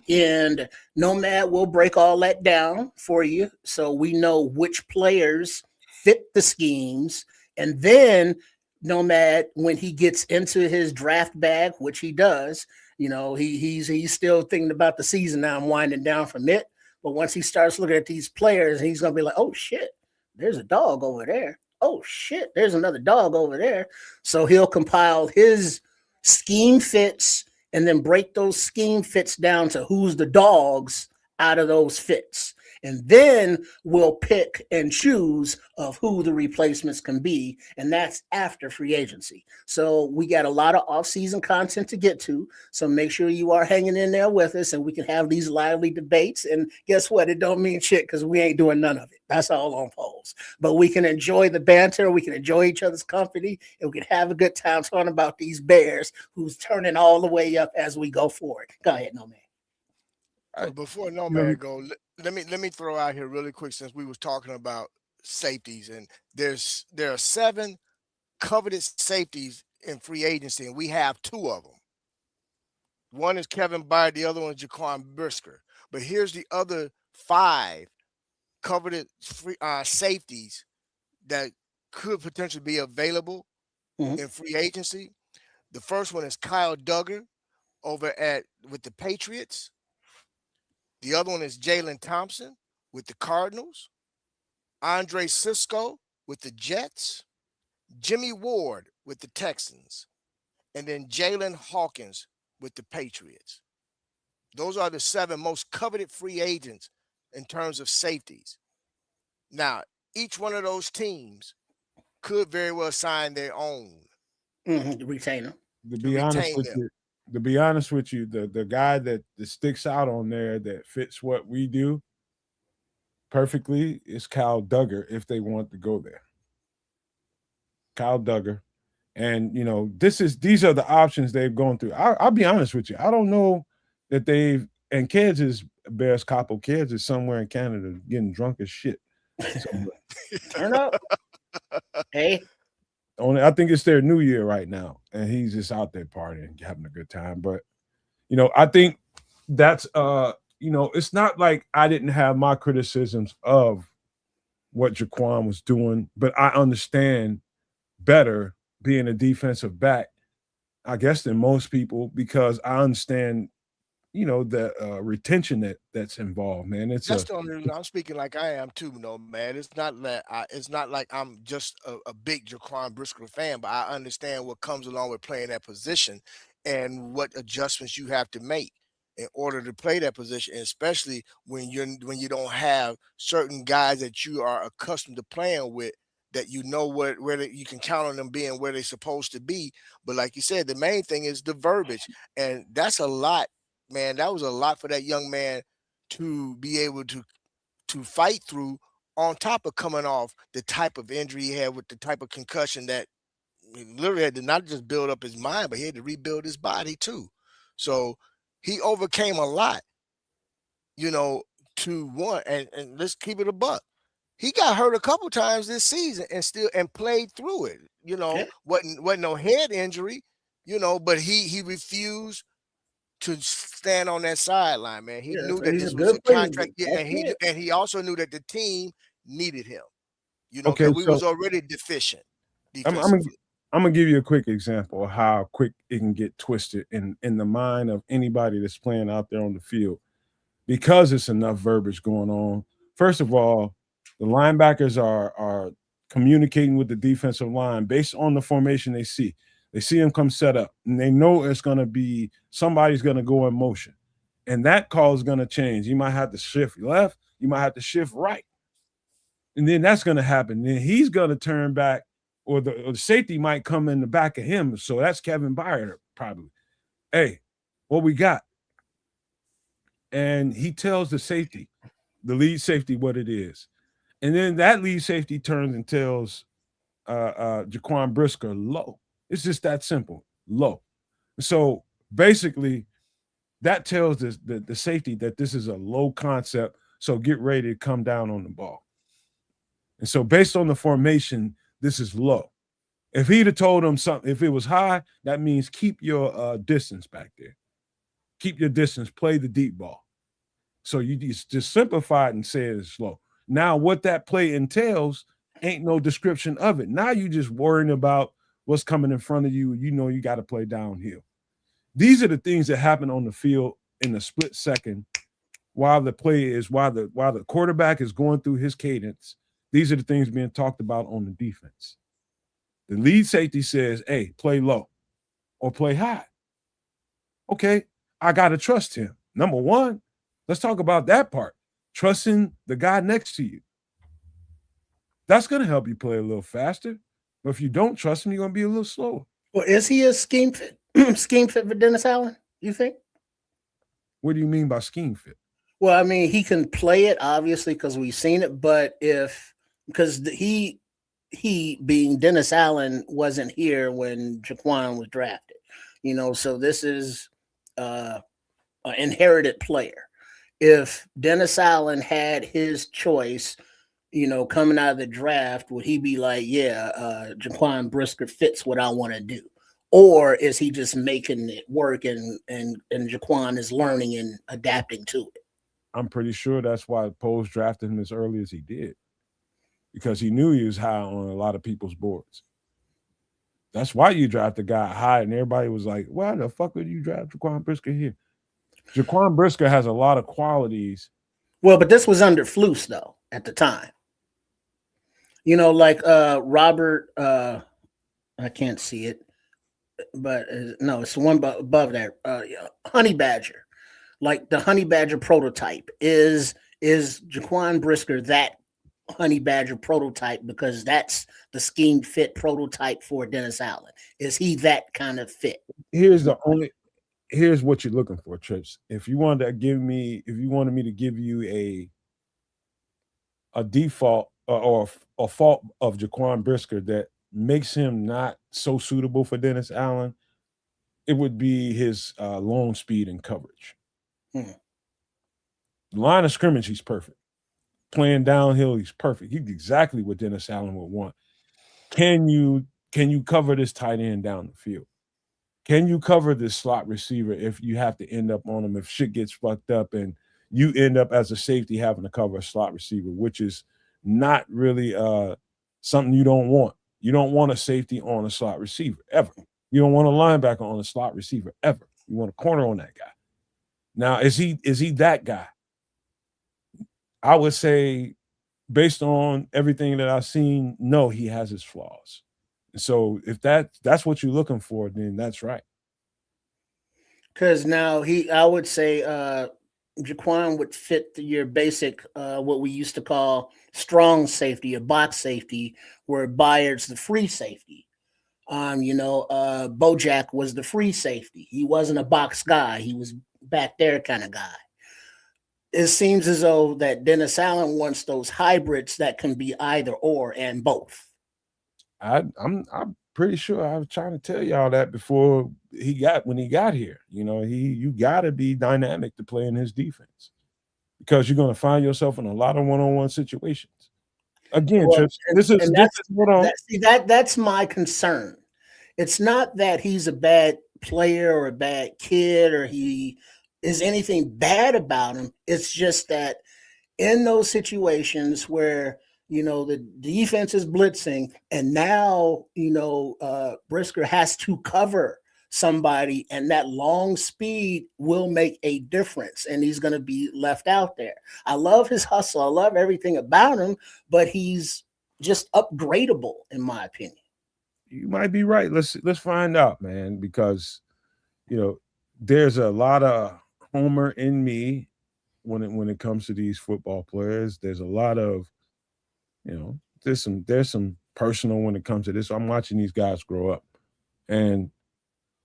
S3: end. Nomad will break all that down for you, so we know which players fit the schemes. And then Nomad, when he gets into his draft bag, which he does, he's still thinking about the season now. I'm winding down from it. But once he starts looking at these players, he's gonna be like, "Oh shit, there's a dog over there. Oh shit, there's another dog over there." So he'll compile his scheme fits, and then break those scheme fits down to who's the dogs out of those fits. And then we'll pick and choose of who the replacements can be. And that's after free agency. So we got a lot of off-season content to get to. So make sure you are hanging in there with us, and we can have these lively debates. And guess what? It don't mean shit, because we ain't doing none of it. That's all on polls. But we can enjoy the banter. We can enjoy each other's company, and we can have a good time talking about these Bears who's turning all the way up as we go forward. Go ahead, No Man.
S4: But before
S2: You know,
S4: Nomad go, let me throw out here really quick, since we was talking about safeties, and there are 7 coveted safeties in free agency, and we have 2 of them. One is Kevin Byard, the other one is Jaquan Brisker. But here's the other 5 coveted safeties that could potentially be available in free agency. The first one is Kyle Duggar with the Patriots. The other one is Jalen Thompson with the Cardinals, Andre Cisco with the Jets, Jimmy Ward with the Texans, and then Jalen Hawkins with the Patriots. Those are the 7 most coveted free agents in terms of safeties. Now, each one of those teams could very well sign their own
S3: Retainer.
S2: to
S4: to
S2: be honest
S4: retain
S2: with
S4: them.
S2: you, the guy that sticks out on there that fits what we do perfectly is Kyle Duggar, if they want to go there. Kyle Duggar. And these are the options they've gone through. I'll be honest with you. I don't know that they've, and Kids is Bears Capo. Kids is somewhere in Canada getting drunk as shit.
S3: Turn up. Hey.
S2: I think it's their new year right now, and he's just out there partying, having a good time. But I think that's it's not like I didn't have my criticisms of what Jaquan was doing, but I understand better being a defensive back, I guess, than most people, because I understand the retention that's involved, man.
S4: That's the only reason I'm speaking like I am too, man. It's not that it's not like I'm just a big Jaquan Brisker fan, but I understand what comes along with playing that position and what adjustments you have to make in order to play that position, especially when you don't have certain guys that you are accustomed to playing with, that you can count on them being where they're supposed to be. But like you said, the main thing is the verbiage, and that's a lot, man. That was a lot for that young man to be able to fight through, on top of coming off the type of injury he had with the type of concussion that he literally had to not just build up his mind, but he had to rebuild his body too. So he overcame a lot, to one, and let's keep it a buck. He got hurt a couple times this season and played through it.
S3: Yeah.
S4: Wasn't no head injury, but he refused to stand on that sideline, man. He
S3: Yeah,
S4: knew
S3: so
S4: that
S3: he's a
S4: this was
S3: good
S4: a
S3: player.
S4: contract, yeah,
S3: That's it.
S4: and he also knew that the team needed him,
S2: Okay,
S4: because we
S2: so
S4: was already deficient
S2: I'm, I'm gonna
S4: defensively.
S2: I'm gonna give you a quick example of how quick it can get twisted in the mind of anybody that's playing out there on the field, because it's enough verbiage going on. First of all, the linebackers are communicating with the defensive line based on the formation they see. They see them come set up, and they know it's going to be somebody's going to go in motion, and that call is going to change. You might have to shift left, you might have to shift right, and then that's going to happen. Then he's going to turn back, or the safety might come in the back of him. So that's Kevin Byard probably. Hey, what we got? And he tells the lead safety, what it is. And then that lead safety turns and tells Jaquan Brisker low. It's just that simple. Low. So basically, that tells the safety that this is a low concept. So get ready to come down on the ball. And so based on the formation, this is low. If he'd have told him something, if it was high, that means keep your distance back there. Keep your distance, play the deep ball. So you just simplify it and say it's slow. Now, what that play entails ain't no description of it. Now you just worrying about what's coming in front of you. You know you got to play downhill. These are the things that happen on the field in a split second while the quarterback is going through his cadence. These are the things being talked about on the defense. The lead safety says, hey, play low or play high. Okay, I got to trust him. Number one, let's talk about that part. Trusting the guy next to you. That's going to help you play a little faster. But if you don't trust him, you're going to be a little slower.
S3: Well, is he a scheme fit for Dennis Allen, you think?
S2: What do you mean by scheme fit?
S3: Well, I mean, he can play it, obviously, because we've seen it. But because he being Dennis Allen wasn't here when Jaquan was drafted, so this is an inherited player. If Dennis Allen had his choice, coming out of the draft, would he be like, Jaquan Brisker fits what I want to do? Or is he just making it work and Jaquan is learning and adapting to it?
S2: I'm pretty sure that's why Poles drafted him as early as he did. Because he knew he was high on a lot of people's boards. That's why you draft a guy high, and everybody was like, why the fuck would you draft Jaquan Brisker here? Jaquan Brisker has a lot of qualities.
S3: Well, but this was under Flus, though, at the time. Like Robert, I can't see it, but no, it's the one above there, Honey Badger. Like the Honey Badger prototype. Is Jaquan Brisker that Honey Badger prototype, because that's the scheme fit prototype for Dennis Allen? Is he that kind of fit?
S2: Here's what you're looking for, Trips. If you wanted me to give you a default or a fault of Jaquan Brisker that makes him not so suitable for Dennis Allen, it would be his long speed and coverage. Line of scrimmage, he's perfect. Playing downhill, he's perfect. He's exactly what Dennis Allen would want. Can you cover this tight end down the field? Can you cover this slot receiver if you have to end up on him, if shit gets fucked up and you end up as a safety having to cover a slot receiver, which is not really something you don't want. You don't want a safety on a slot receiver ever. You don't want a linebacker on a slot receiver ever. You want a corner on that guy. Now, is he that guy? I would say, based on everything that I've seen, no, he has his flaws. So if that's what you're looking for, then that's right.
S3: Because now I would say Jaquan would fit your basic, what we used to call strong safety, a box safety, where Byard's the free safety. Bojack was the free safety. He wasn't a box guy. He was back there kind of guy. It seems as though that Dennis Allen wants those hybrids that can be either or and both.
S2: I'm pretty sure I was trying to tell y'all that before when he got here. You got to be dynamic to play in his defense, because you're going to find yourself in a lot of one-on-one situations. Again,
S3: Well,
S2: Trips,
S3: that's my concern. It's not that he's a bad player or a bad kid or he is anything bad about him. It's just that in those situations where the defense is blitzing and now Brisker has to cover somebody, and that long speed will make a difference, and he's going to be left out there. I love his hustle. I love everything about him, but he's just upgradable in my opinion.
S2: You might be right. Let's find out, man, because there's a lot of homer in me when it comes to these football players. There's a lot of there's some personal when it comes to this. I'm watching these guys grow up, and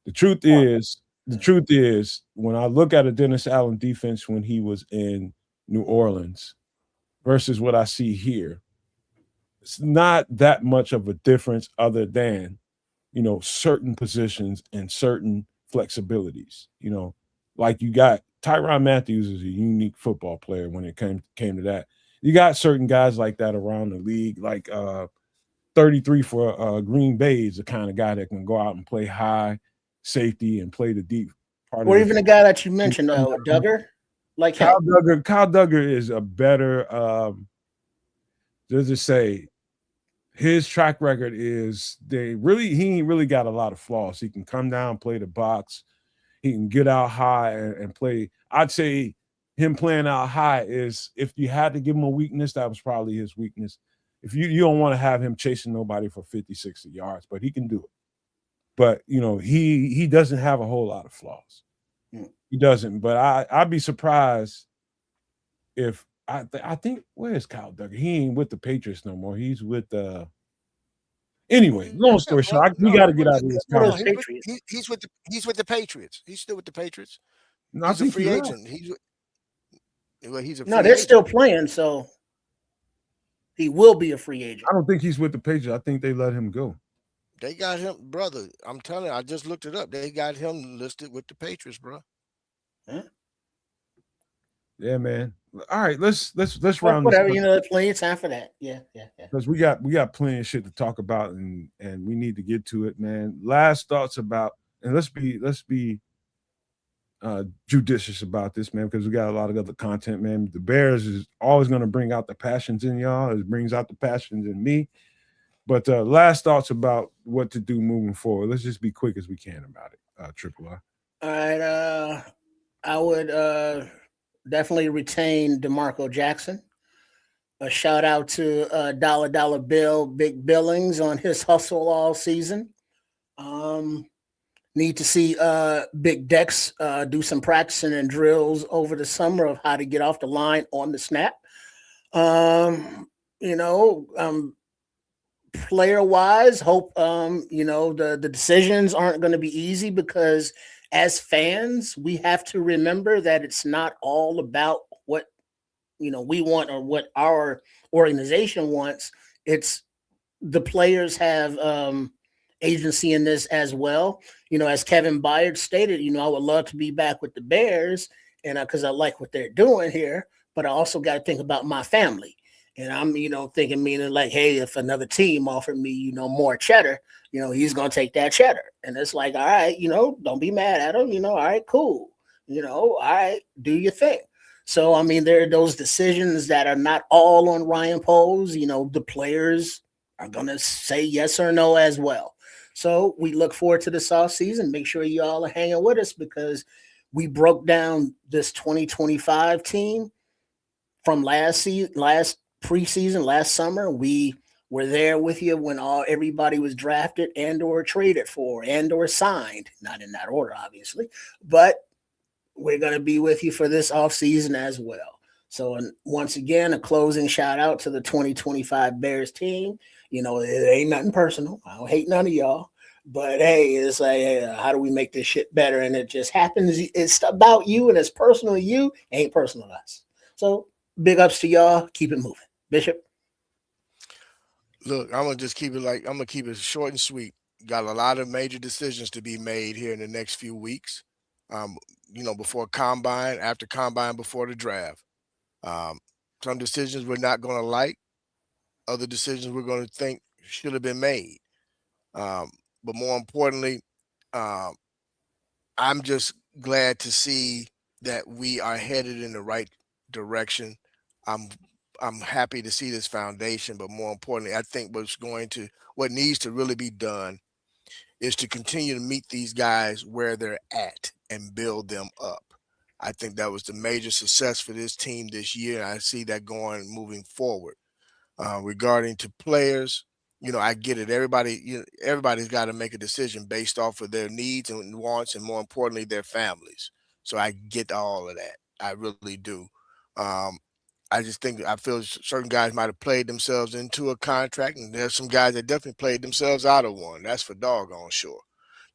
S2: the truth is when I look at a Dennis Allen defense when he was in New Orleans versus what I see here, it's not that much of a difference, other than certain positions and certain flexibilities. Like you got Tyrann Matthews is a unique football player when it came to that. You got certain guys like that around the league, like 33 for Green Bay is the kind of guy that can go out and play high safety and play the deep part of
S3: Or
S2: the
S3: even the guy that you mentioned, Duggar, like him.
S2: Kyle Duggar is a better does it say his track record is he ain't really got a lot of flaws. He can come down, play the box, he can get out high and play. I'd say him playing out high is, if you had to give him a weakness, that was probably his weakness. If you don't want to have him chasing nobody for 50, 60 yards, but he can do it. But he doesn't have a whole lot of flaws. He doesn't. But I'd be surprised if I think, where's Kyle Duggar? He ain't with the Patriots no more. He's with anyway, long story short, we got to get out of this conversation.
S4: He's with the Patriots. He's still with the Patriots.
S2: No,
S4: he's a free agent. He's a free
S3: they're
S4: agent.
S3: still playing, so he will be a free agent.
S2: I don't think he's with the Patriots. I think they let him go.
S4: They got him, brother. I'm telling you, I just looked it up. They got him listed with the Patriots, bro.
S3: Huh?
S2: Yeah, man. All right, let's round
S3: whatever.
S2: this up.
S3: There's plenty of time for that. Yeah.
S2: Because we got plenty of shit to talk about, and we need to get to it, man. Last thoughts about, and let's be judicious about this, man, because we got a lot of other content, man. The Bears is always going to bring out the passions in y'all. It brings out the passions in me. But last thoughts about what to do moving forward. Let's just be quick as we can about it. Triple R.
S3: All right. I would definitely retain DeMarco Jackson. A shout out to Dollar Bill, Big Billings on his hustle all season. Need to see Big Dex do some practicing and drills over the summer of how to get off the line on the snap. Player wise, hope the decisions aren't going to be easy, because as fans, we have to remember that it's not all about what we want or what our organization wants. It's the players have agency in this as well. As Kevin Byard stated, I would love to be back with the Bears, and because I like what they're doing here, but I also got to think about my family. And I'm, thinking, meaning like, hey, if another team offered me, more cheddar, he's going to take that cheddar. And it's like, all right, don't be mad at him, all right, cool. All right, do your thing. So, I mean, there are those decisions that are not all on Ryan Poles. The players are going to say yes or no as well. So we look forward to this off season. Make sure you all are hanging with us, because we broke down this 2025 team from last preseason, last summer. We were there with you when everybody was drafted and or traded for and or signed, not in that order, obviously, but we're going to be with you for this offseason as well. So, and once again, a closing shout out to the 2025 Bears team. It ain't nothing personal. I don't hate none of y'all, but hey, it's like, hey, how do we make this shit better? And it just happens. It's about you, and it's personal to you. Ain't personal to us. So big ups to y'all. Keep it moving. Bishop.
S4: Look, I'm gonna keep it short and sweet. Got a lot of major decisions to be made here in the next few weeks. Before combine, after combine, before the draft. Some decisions we're not going to like. Other decisions we're going to think should have been made. But more importantly, I'm just glad to see that we are headed in the right direction. I'm happy to see this foundation, but more importantly, I think what needs to really be done is to continue to meet these guys where they're at and build them up. I think that was the major success for this team this year. And I see that moving forward. Regarding to players, I get it. Everybody's got to make a decision based off of their needs and wants, and more importantly, their families. So I get all of that. I really do. I feel certain guys might have played themselves into a contract, and there's some guys that definitely played themselves out of one. That's for doggone sure.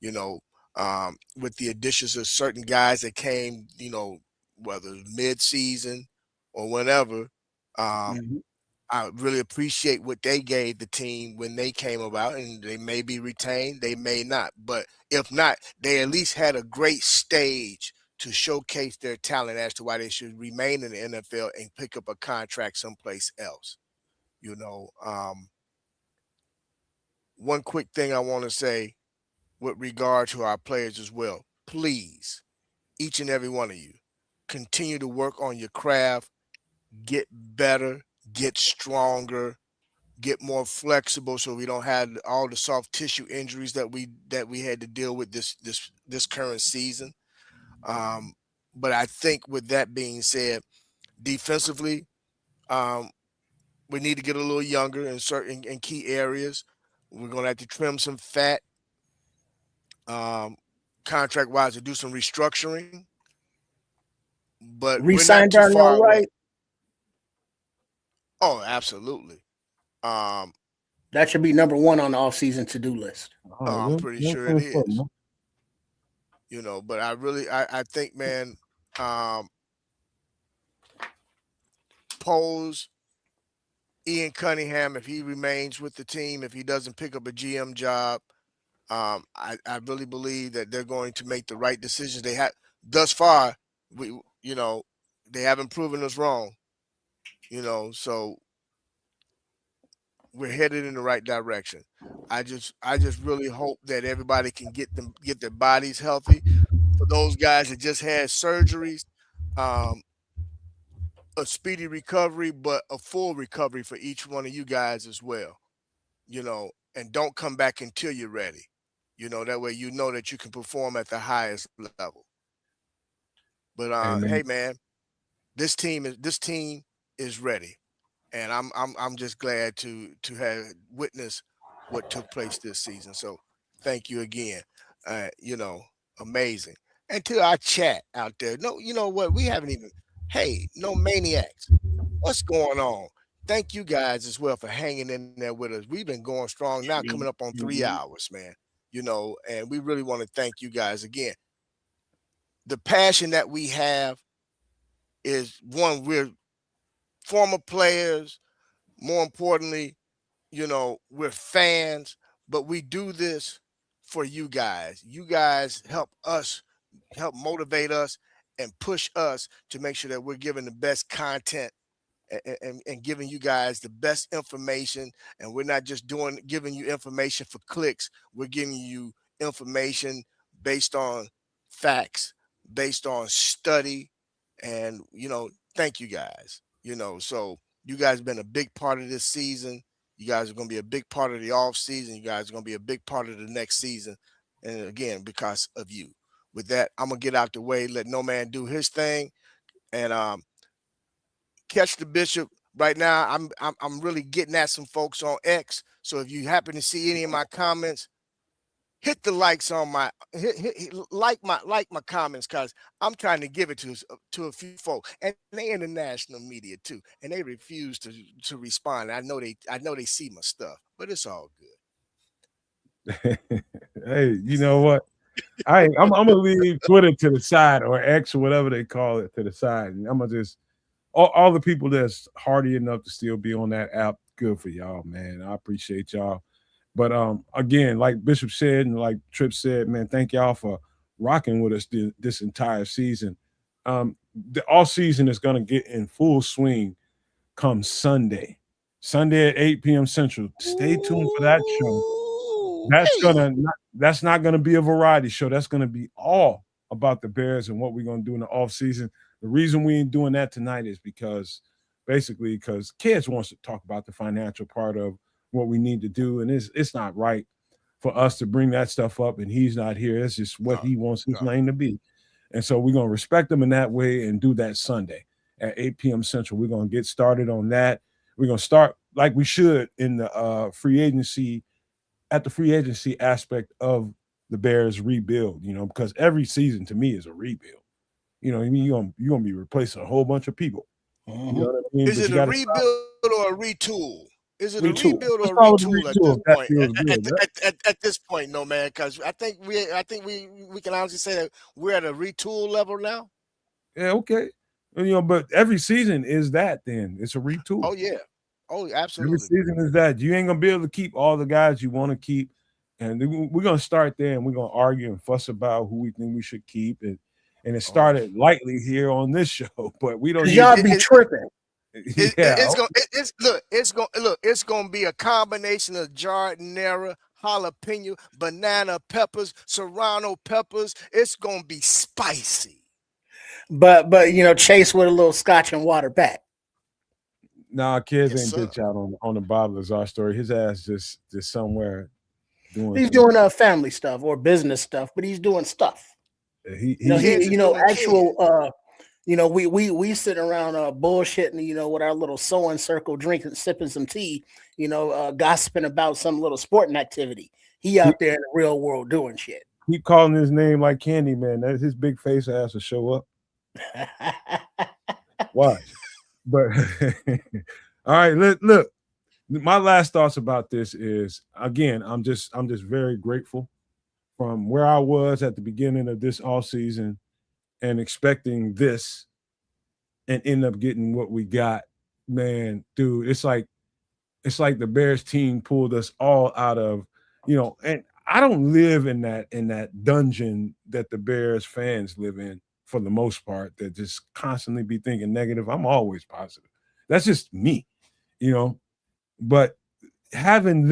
S4: With the additions of certain guys that came, whether mid-season or whenever, I really appreciate what they gave the team when they came about, and they may be retained, they may not. But if not, they at least had a great stage to showcase their talent as to why they should remain in the NFL and pick up a contract someplace else. You know, one quick thing I want to say with regard to our players as well. Please, each and every one of you, continue to work on your craft, get better, get stronger, get more flexible, so we don't have all the soft tissue injuries that we had to deal with this current season. Um, but I think with that being said, defensively, um, we need to get a little younger in certain in key areas. We're gonna have to trim some fat, um, contract wise, to do some restructuring, but we're not
S3: Resign
S4: too far
S3: Darnell
S4: away.
S3: Wright.
S4: Oh, absolutely. Um,
S3: That should be number one on the off-season to-do list.
S2: All right,
S4: I'm pretty sure it
S2: what's up,
S4: is.
S2: man?
S4: You know, but I think, man, um, Pose, Ian Cunningham, if he remains with the team, if he doesn't pick up a GM job, I really believe that they're going to make the right decisions. They have thus far. You know, they haven't proven us wrong. You know, so we're headed in the right direction. I just really hope that everybody can get their bodies healthy. For those guys that just had surgeries, um, a speedy recovery, but a full recovery for each one of you guys as well. You know, and don't come back until you're ready. You know, that way you know that you can perform at the highest level. But
S2: Amen.
S4: hey, man, this team is ready, and I'm just glad to have witnessed what took place this season. So thank you again. You know, amazing. And to our chat out there, no, you know what? We haven't even. Hey, no maniacs. What's going on? Thank you guys as well for hanging in there with us. We've been going strong now, coming up on 3 hours, man. You know, and we really want to thank you guys again. The passion that we have is one, we're former players. More importantly, you know, we're fans, but we do this for you guys. You guys help us, help motivate us, and push us to make sure that we're giving the best content and giving you guys the best information. And we're not just giving you information for clicks. We're giving you information based on facts, based on study. And, you know, thank you guys. You know, so you guys have been a big part of this season. You guys are going to be a big part of the off season. You guys are going to be a big part of the next season. And again, because of you. With that, I'm going to get out the way, let No Man do his thing. And catch the bishop right now. I'm really getting at some folks on X. So if you happen to see any of my comments, hit the likes on my like my comments, because I'm trying to give it to a few folks, and they in the national media too, and they refuse to respond. I know they see my stuff, but it's all good.
S2: Hey, you know what? I'm gonna leave Twitter to the side, or X or whatever they call it, to the side, and I'm gonna just all the people that's hardy enough to still be on that app. Good for y'all, man. I appreciate y'all. But again, like Bishop said and like Tripp said, man, thank y'all for rocking with us this entire season. The all season is gonna get in full swing come Sunday. Sunday at 8 p.m. Central. Stay tuned for that show. That's not gonna be a variety show. That's gonna be all about the Bears and what we're gonna do in the off season. The reason we ain't doing that tonight is because kids wants to talk about the financial part of what we need to do, and it's not right for us to bring that stuff up and he's not here. It's just what he wants his lane to be. And so we're gonna respect him in that way and do that Sunday at 8 p.m. Central. We're gonna get started on that. We're gonna start like we should in the free agency aspect of the Bears rebuild, because every season to me is a rebuild. I mean, you're gonna be replacing a whole bunch of people. You know what I mean?
S4: Is it a rebuild or a retool? Is it a
S3: Retool.
S4: rebuild or a
S2: Let's
S4: retool at
S2: retool
S4: this
S2: if that
S4: point?
S2: feels good,
S4: At this point, no, man, because I think we can honestly say that we're at a retool level now.
S2: Yeah, okay. But every season is that then. It's a retool.
S4: Oh yeah. Oh,
S2: Every
S4: absolutely.
S2: season is that. You ain't gonna be able to keep all the guys you want to keep. And we're gonna start there and we're gonna argue and fuss about who we think we should keep. And it
S4: Oh,
S2: started lightly here on this show, but we don't
S3: Cause
S2: need
S3: y'all
S2: to.
S3: be tripping.
S2: Yeah.
S4: it's gonna be a combination of jardinera, jalapeno, banana peppers, serrano peppers. It's gonna be spicy.
S3: But chase with a little scotch and water back.
S2: Nah, kids
S4: Yes,
S2: ain't
S4: sir.
S2: bitch out on the Bob Lazar story. His ass just somewhere doing
S3: He's
S2: some.
S3: doing family stuff or business stuff, but he's doing stuff.
S2: He
S4: Kids is doing
S3: Actual
S4: kids.
S3: we sit around bullshitting, with our little sewing circle, drinking, sipping some tea, gossiping about some little sporting activity. He
S2: keep,
S3: out there in the real world doing shit.
S2: keep calling his name like Candyman. That his big face ass will show up. Watch. But all right, look. My last thoughts about this is again, I'm just very grateful from where I was at the beginning of this off season and expecting this and end up getting what we got. Man, dude, it's like the Bears team pulled us all out of, and I don't live in that dungeon that the Bears fans live in for the most part, that just constantly be thinking negative. I'm always positive. That's just me, you know. But having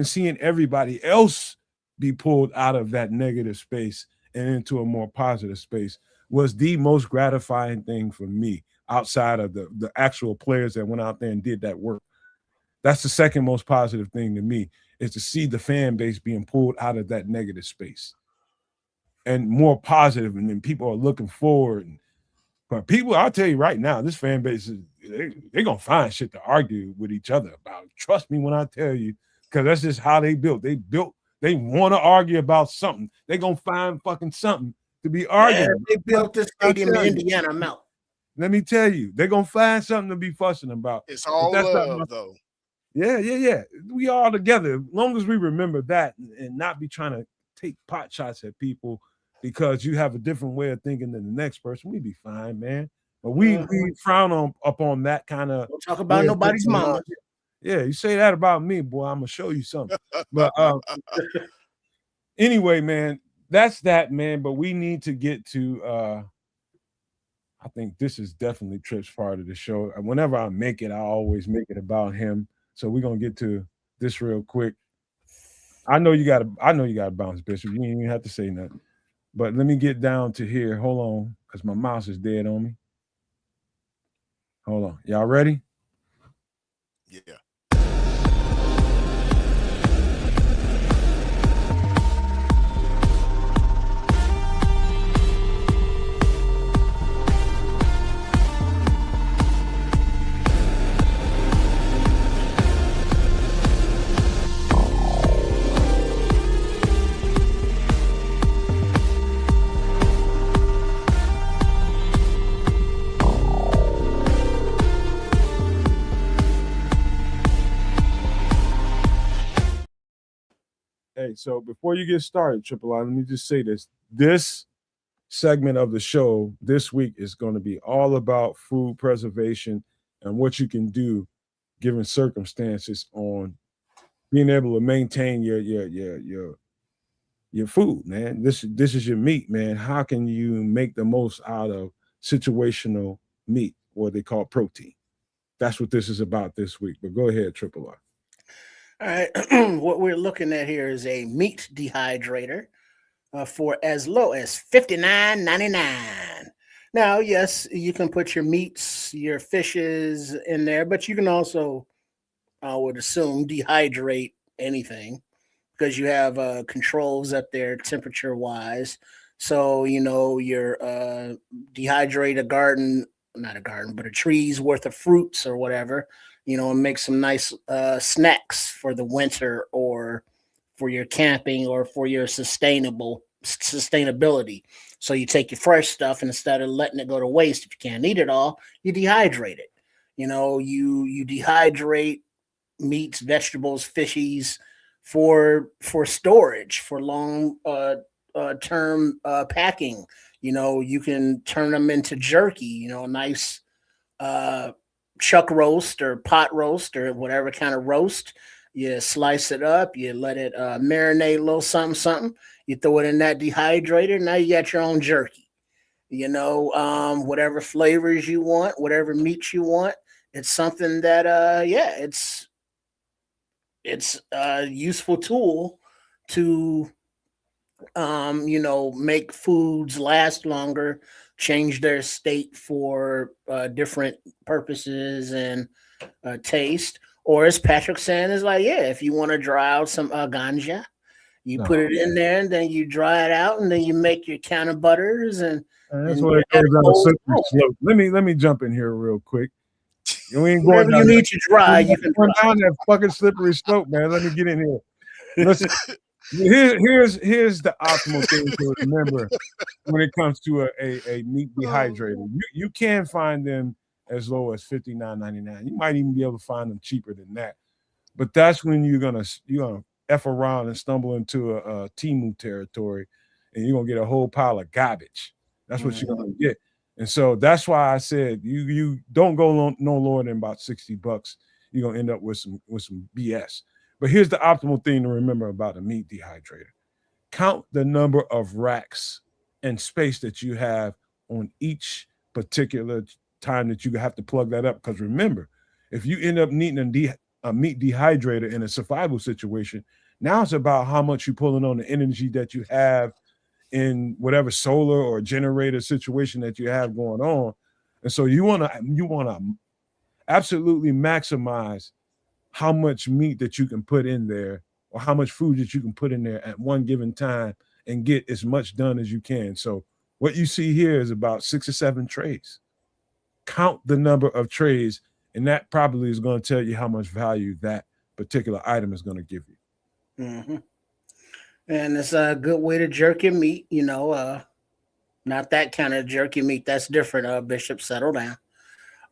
S2: seen everybody else be pulled out of that negative space and into a more positive space was the most gratifying thing for me outside of the actual players that went out there and did that work. That's the second most positive thing to me, is to see the fan base being pulled out of that negative space and more positive, and then people are looking forward. But people, I'll tell you right now, this fan base is they're gonna find shit to argue with each other about. Trust me when I tell you, because that's just how they built. They want to argue about something. They're gonna find fucking something to be
S3: Man,
S2: arguing
S3: they
S2: about.
S3: built this
S2: I'll
S3: stadium in
S2: tell you.
S3: Indiana Mountain.
S2: Let me tell you, they're gonna find something to be fussing about.
S4: It's
S2: But
S4: all
S2: that's not my.
S4: love, though.
S2: Yeah. We all together. As long as we remember that and not be trying to take pot shots at people because you have a different way of thinking than the next person, we be fine, man. But we frown upon that kind of
S3: Don't talk
S2: way
S3: about
S2: of
S3: nobody's
S2: thinking.
S3: mama.
S2: Yeah, you say that about me, boy, I'm gonna show you something. But anyway, man, that's that, man. But we need to get to I think this is definitely Tripp's part of the show. Whenever I make it, I always make it about him. So we're gonna get to this real quick. I know you gotta bounce, Bishop. You ain't even have to say nothing. But let me get down to here. Hold on, because my mouse is dead on me. Hold on. Y'all ready?
S4: Yeah.
S2: Hey, so before you get started, Triple I, let me just say this. This segment of the show this week is going to be all about food preservation and what you can do given circumstances on being able to maintain your food, man. This is your meat, man. How can you make the most out of situational meat, what they call protein? That's what this is about this week. But go ahead, Triple R.
S3: All right. What we're looking at here is a meat dehydrator for as low as $59.99. Now, yes, you can put your meats, your fishes in there, but you can also, I would assume, dehydrate anything because you have controls up there temperature wise. So, your dehydrate a garden, not a garden, but a tree's worth of fruits or whatever, and make some nice snacks for the winter or for your camping or for your sustainability. So you take your fresh stuff and instead of letting it go to waste, if you can't eat it all, you dehydrate it. You dehydrate meats, vegetables, fishies for storage, for long term packing. You can turn them into jerky. Nice chuck roast or pot roast or whatever kind of roast. You slice it up, you let it marinate a little something, something. You throw it in that dehydrator. Now you got your own jerky. Whatever flavors you want, whatever meats you want. It's something that, yeah, it's a useful tool to, make foods last longer, change their state for different purposes and taste. Or as Patrick saying is like, yeah, if you want to dry out some ganja, you put it in there and then you dry it out and then you make your can of butters
S2: And that's
S3: and
S2: where it
S3: that
S2: goes down a
S3: whole
S2: slippery
S3: flow.
S2: slope. Let me jump in here real quick. We ain't going
S3: Whatever you
S2: down
S3: need to dry, you can
S2: going
S3: dry.
S2: down that fucking slippery slope, man. Let me get in here. Listen, here's the optimal thing to remember when it comes to a meat dehydrator. You can find them as low as $59.99. You might even be able to find them cheaper than that. But that's when you're gonna f around and stumble into a Temu territory, and you're gonna get a whole pile of garbage. That's what you're gonna get. And so that's why I said you don't go no lower than about $60. You're gonna end up with some BS. But here's the optimal thing to remember about a meat dehydrator. Count the number of racks and space that you have on each particular time that you have to plug that up. Because remember, if you end up needing a meat dehydrator in a survival situation, now it's about how much you're pulling on the energy that you have in whatever solar or generator situation that you have going on. And so you want to absolutely maximize how much meat that you can put in there or how much food that you can put in there at one given time and get as much done as you can. So what you see here is about 6 or 7 trays. Count the number of trays, and that probably is going to tell you how much value that particular item is going to give you.
S3: Mm-hmm. And it's a good way to jerk your meat, not that kind of jerky meat. That's different. Bishop, settle down.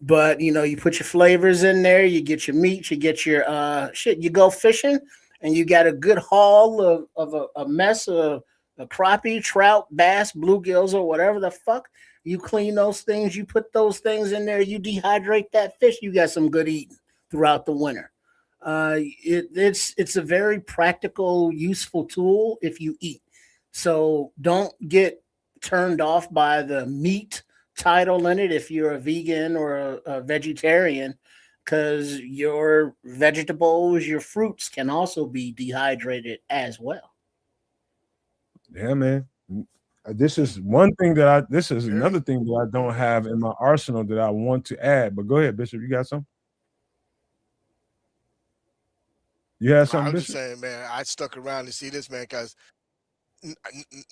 S3: But you put your flavors in there, you get your meat, you get your shit, you go fishing, and you got a good haul of a mess of a crappie, trout, bass, bluegills, or whatever the fuck. You clean those things, you put those things in there, you dehydrate that fish, you got some good eating throughout the winter. It's a very practical, useful tool if you eat. So don't get turned off by the meat title in it if you're a vegan or a vegetarian, because your vegetables, your fruits can also be dehydrated as well.
S2: Yeah, man. This is one thing this is another thing that I don't have in my arsenal that I want to add. But go ahead, Bishop. You got something? You had something,
S4: I was just
S2: Bishop?
S4: saying, man, I stuck around to see this, man, because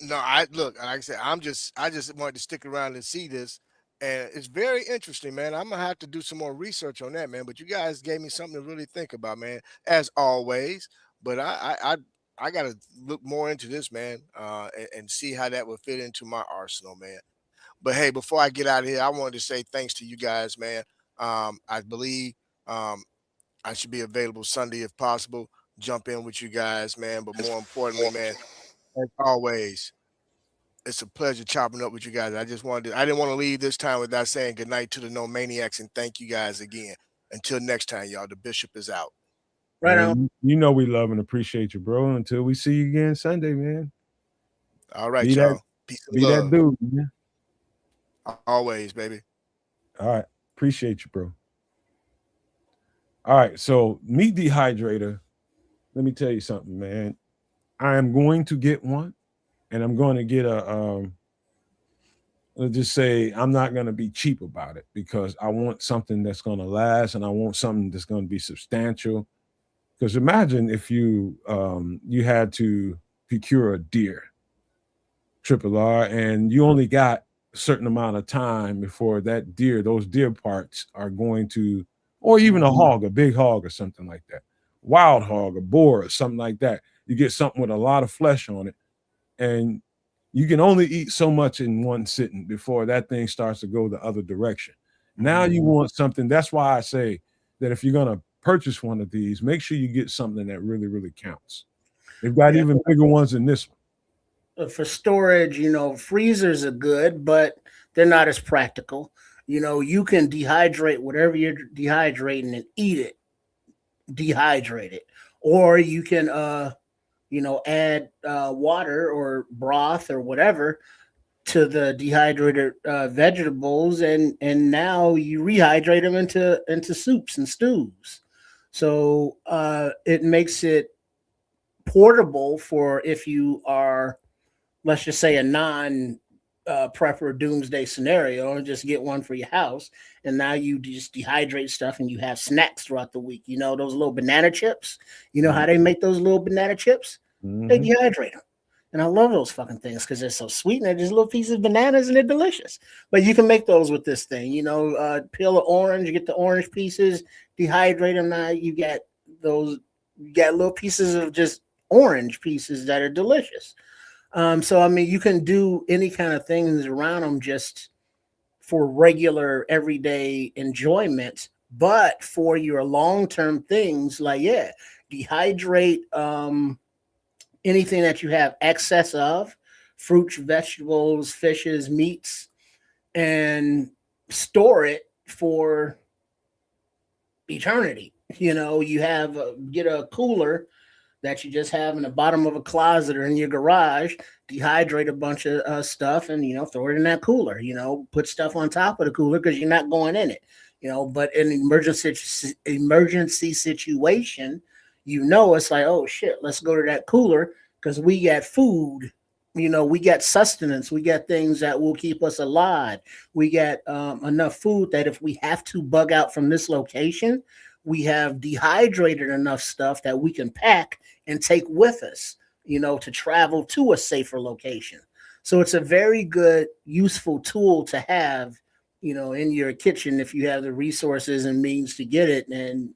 S4: no, I look, like I said, I just wanted to stick around and see this, and it's very interesting, man. I'm gonna have to do some more research on that, man. But you guys gave me something to really think about, man, as always. But I gotta look more into this, man, and see how that would fit into my arsenal, man. But hey, before I get out of here, I wanted to say thanks to you guys, man. I believe I should be available Sunday if possible. Jump in with you guys, man. But more importantly, man, as always, it's a pleasure chopping up with you guys. I didn't want to leave this time without saying goodnight to the No Maniacs and thank you guys again. Until next time, y'all, the Bishop is out.
S3: Right on.
S2: Man, you know we love and appreciate you, bro. Until we see you again Sunday, man.
S4: All right,
S2: Be
S4: y'all. Peace and
S2: be that
S4: love.
S2: dude, man.
S4: Always, baby.
S2: All right. Appreciate you, bro. All right. So meat dehydrator. Let me tell you something, man. I am going to get one, and I'm going to get let's just say I'm not going to be cheap about it because I want something that's going to last and I want something that's going to be substantial. Because imagine if you had to procure a deer, triple R, and you only got a certain amount of time before those deer parts are going to, or even a hog, a big hog or something like that, wild hog, a boar or something like that. You get something with a lot of flesh on it, and you can only eat so much in one sitting before that thing starts to go the other direction. Now you want something. That's why I say that if you're going to purchase one of these, make sure you get something that really, really counts. They've got even bigger ones than this one.
S3: For storage, freezers are good, but they're not as practical. You can dehydrate whatever you're dehydrating and eat it dehydrated, or you can add water or broth or whatever to the dehydrated vegetables, and now you rehydrate them into soups and stews. So it makes it portable for if you are, let's just say, a non prepper doomsday scenario, and just get one for your house. And now you just dehydrate stuff and you have snacks throughout the week. Those little banana chips. You know how they make those little banana chips? They dehydrate them. And I love those fucking things because they're so sweet and they're just little pieces of bananas and they're delicious. But you can make those with this thing. Peel an orange, you get the orange pieces, dehydrate them. Now you get little pieces of just orange pieces that are delicious. So I mean, you can do any kind of things around them just for regular everyday enjoyment, but for your long-term things, like dehydrate anything that you have excess of, fruits, vegetables, fishes, meats, and store it for eternity. You have get a cooler that you just have in the bottom of a closet or in your garage, dehydrate a bunch of stuff and, throw it in that cooler, put stuff on top of the cooler because you're not going in it, but in an emergency situation, it's like, oh shit, let's go to that cooler because we got food, we got sustenance, we got things that will keep us alive. We got enough food that if we have to bug out from this location, we have dehydrated enough stuff that we can pack and take with us, to travel to a safer location. So it's a very good, useful tool to have, in your kitchen if you have the resources and means to get it, and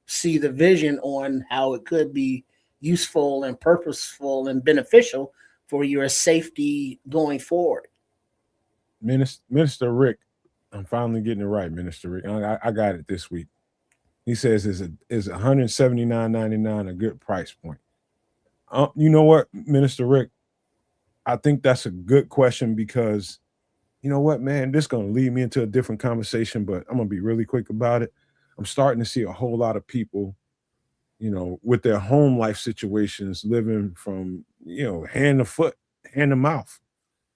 S3: see the vision on how it could be useful and purposeful and beneficial for your safety going forward.
S2: Minister Rick, I'm finally getting it right, Minister Rick. I got it this week. He says, is $179.99 a good price point? You know what, Minister Rick? I think that's a good question because, you know what, man, this is going to lead me into a different conversation, but I'm going to be really quick about it. I'm starting to see a whole lot of people, with their home life situations, living from, hand to foot, hand to mouth,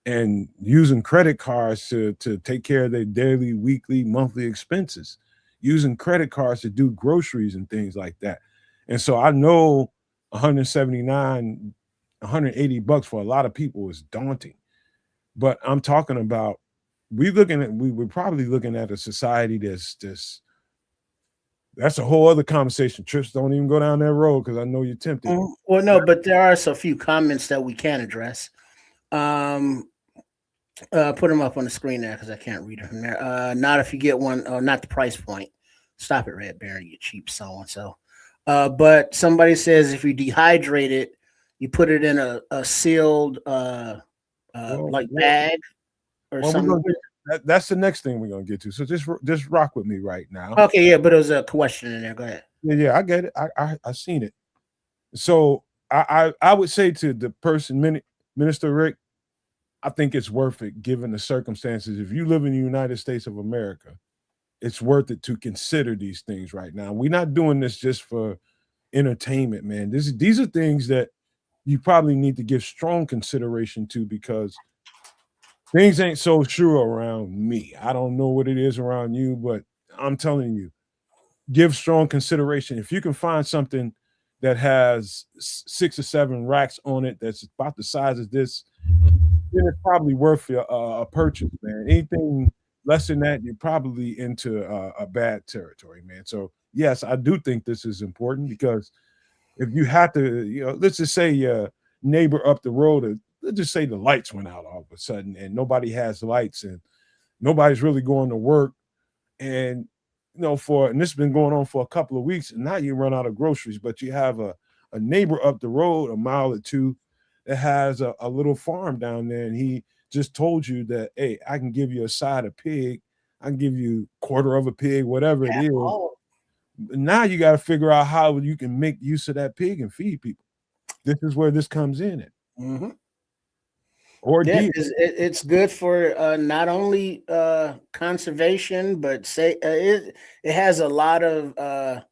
S2: and using credit cards to take care of their daily, weekly, monthly expenses, using credit cards to do groceries and things like that. And so I know 179, 180 bucks for a lot of people is daunting. But I'm talking about we're probably looking at a society that's a whole other conversation. Trips, don't even go down that road because I know you're tempted.
S3: Well, no, but there are a few comments that we can address. Put them up on the screen there because I can't read them from there. Not if you get one, not the price point. Stop it, Red Baron, you cheap so-and-so. But somebody says if you dehydrate it, you put it in a sealed bag or something.
S2: That's the next thing we're gonna get to. So just rock with me right now.
S3: Okay, yeah, but it was a question in there. Go ahead.
S2: Yeah, I get it. I seen it. So I would say to the person, Minister Rick, I think it's worth it given the circumstances. If you live in the United States of America, it's worth it to consider these things right now. We're not doing this just for entertainment, man. These are things that you probably need to give strong consideration to because things ain't so sure around me. I don't know what it is around you, but I'm telling you, give strong consideration. If you can find something that has 6 or 7 racks on it that's about the size of this, then it's probably worth a purchase, man. Anything less than that, you're probably into a bad territory, man. So yes, I do think this is important because if you have to, let's just say your neighbor up the road, let's just say the lights went out all of a sudden and nobody has lights and nobody's really going to work. And, and this has been going on for a couple of weeks and now you run out of groceries, but you have a neighbor up the road, a mile or two, that has a little farm down there. And he just told you that, hey, I can give you a side of pig. I can give you a quarter of a pig, whatever it is. Now you got to figure out how you can make use of that pig and feed people. This is where this comes in.
S3: Mm-hmm.
S2: or
S3: Yeah,
S2: deer.
S3: 'cause it's good for not only conservation, but it has a lot of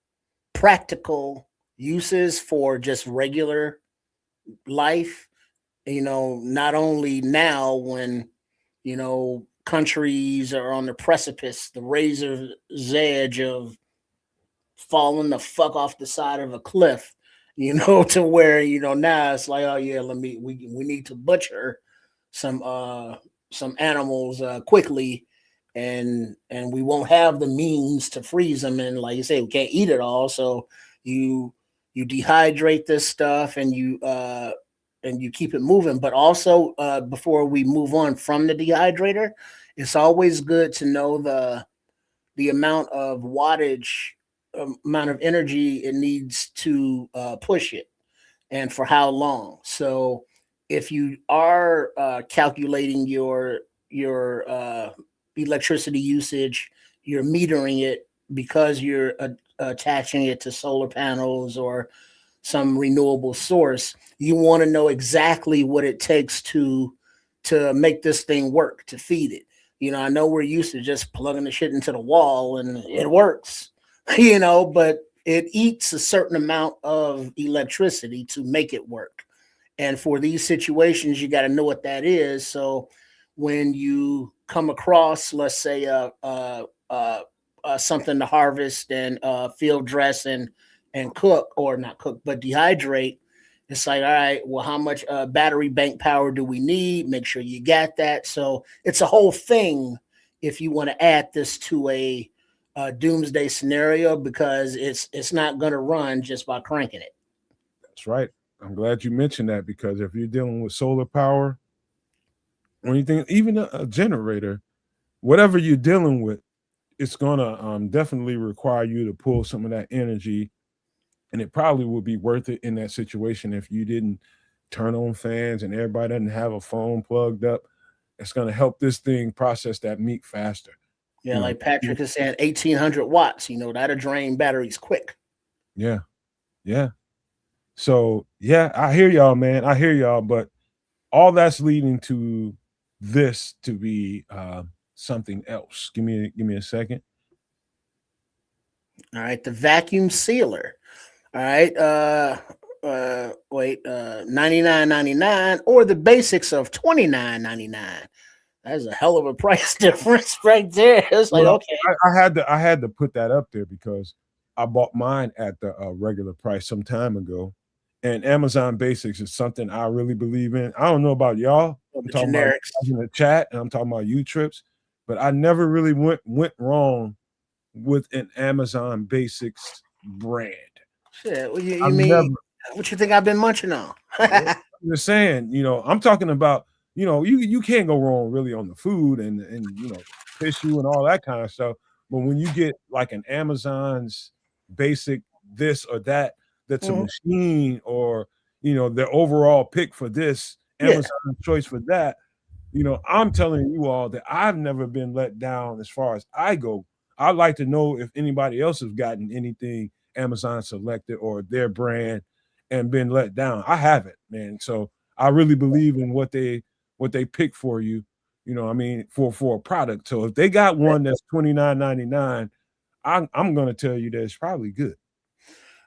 S3: practical uses for just regular life. Not only now when countries are on the precipice, the razor's edge of falling the fuck off the side of a cliff, to where now it's like, oh yeah, we need to butcher some animals quickly, and we won't have the means to freeze them, and like you say, we can't eat it all, so you dehydrate this stuff, and you keep it moving. But also, before we move on from the dehydrator, it's always good to know the amount of wattage, amount of energy it needs to push it, and for how long. So if you are calculating your electricity usage, you're metering it because you're attaching it to solar panels or some renewable source. You want to know exactly what it takes to make this thing work, to feed it. I know we're used to just plugging the shit into the wall and it works, but it eats a certain amount of electricity to make it work. And for these situations, you got to know what that is. So when you come across, let's say, something to harvest and field dress and cook, or not cook, but dehydrate, it's like, all right, well, how much battery bank power do we need? Make sure you got that. So it's a whole thing if you want to add this to a doomsday scenario, because it's not going to run just by cranking it.
S2: That's right. I'm glad you mentioned that, because if you're dealing with solar power or anything, even a generator, whatever you're dealing with, it's gonna definitely require you to pull some of that energy, and it probably would be worth it in that situation if you didn't turn on fans and everybody doesn't have a phone plugged up. It's gonna help this thing process that meat faster.
S3: Yeah,
S2: You know,
S3: like Patrick is saying, 1,800 watts. That'll drain batteries quick.
S2: yeah, yeah. So yeah, I hear y'all, man. I hear y'all, but all that's leading to this to be something else. Give me a second.
S3: All right, the vacuum sealer. All right, wait, 99.99, or the basics of 29.99. That's a hell of a price difference right there. It's like,
S2: Well,
S3: okay.
S2: I had to put that up there because I bought mine at the regular price some time ago, and Amazon Basics is something I really believe in. I don't know about y'all.
S3: Well,
S2: I'm
S3: the
S2: talking about
S3: generics.
S2: in the chat, and I'm talking about you trips, but I never really went wrong with an Amazon Basics brand.
S3: Shit, you
S2: I've
S3: mean,
S2: never.
S3: what you think I've been munching on?
S2: I'm just saying, I'm talking about, you can't go wrong really on the food and tissue and all that kind of stuff. But when you get like an Amazon's basic this or that, that's a
S3: Mhm.
S2: machine, or their overall pick for this,
S3: Yeah.
S2: Amazon's choice for that, I'm telling you all that I've never been let down as far as I go. I'd like to know if anybody else has gotten anything Amazon selected or their brand and been let down. I haven't, man. So I really believe in what they pick for you. I mean, for a product. So if they got one that's $29.99, I'm gonna tell you that it's probably good.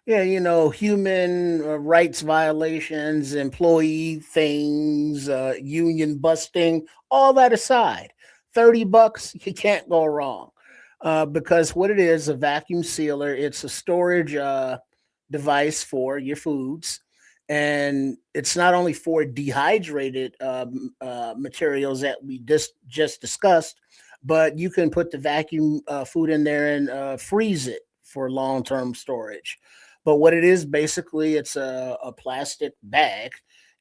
S3: Yeah, human rights violations, employee things, union busting, all that aside, $30, you can't go wrong. Because what it is, a vacuum sealer, it's a storage device for your foods. And it's not only for dehydrated materials that we just discussed, but you can put the vacuum food in there and freeze it for long term storage. But what it is, basically, it's a plastic bag,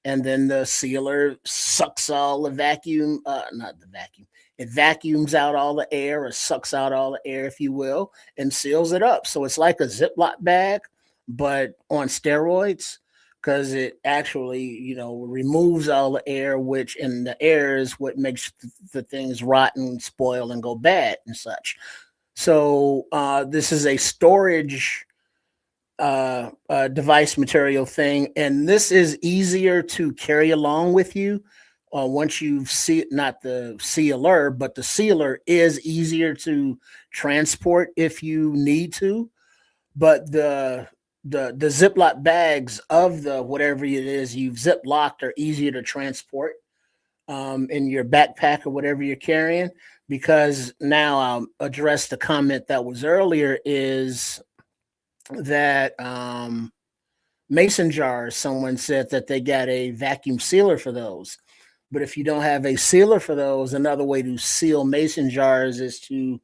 S3: and then the sealer sucks all the vacuum, not the vacuum, it vacuums out all the air, or sucks out all the air, if you will, and seals it up. So it's like a Ziploc bag, but on steroids, because it actually, removes all the air, which in the air is what makes the things rot and spoil and go bad and such. So this is a storage device material thing, and this is easier to carry along with you once you've not the sealer, but the sealer is easier to transport if you need to. But the Ziploc bags of the whatever it is you've zip locked are easier to transport in your backpack or whatever you're carrying. Because now I'll address the comment that was earlier is that mason jars, someone said that they got a vacuum sealer for those. But if you don't have a sealer for those, another way to seal mason jars is to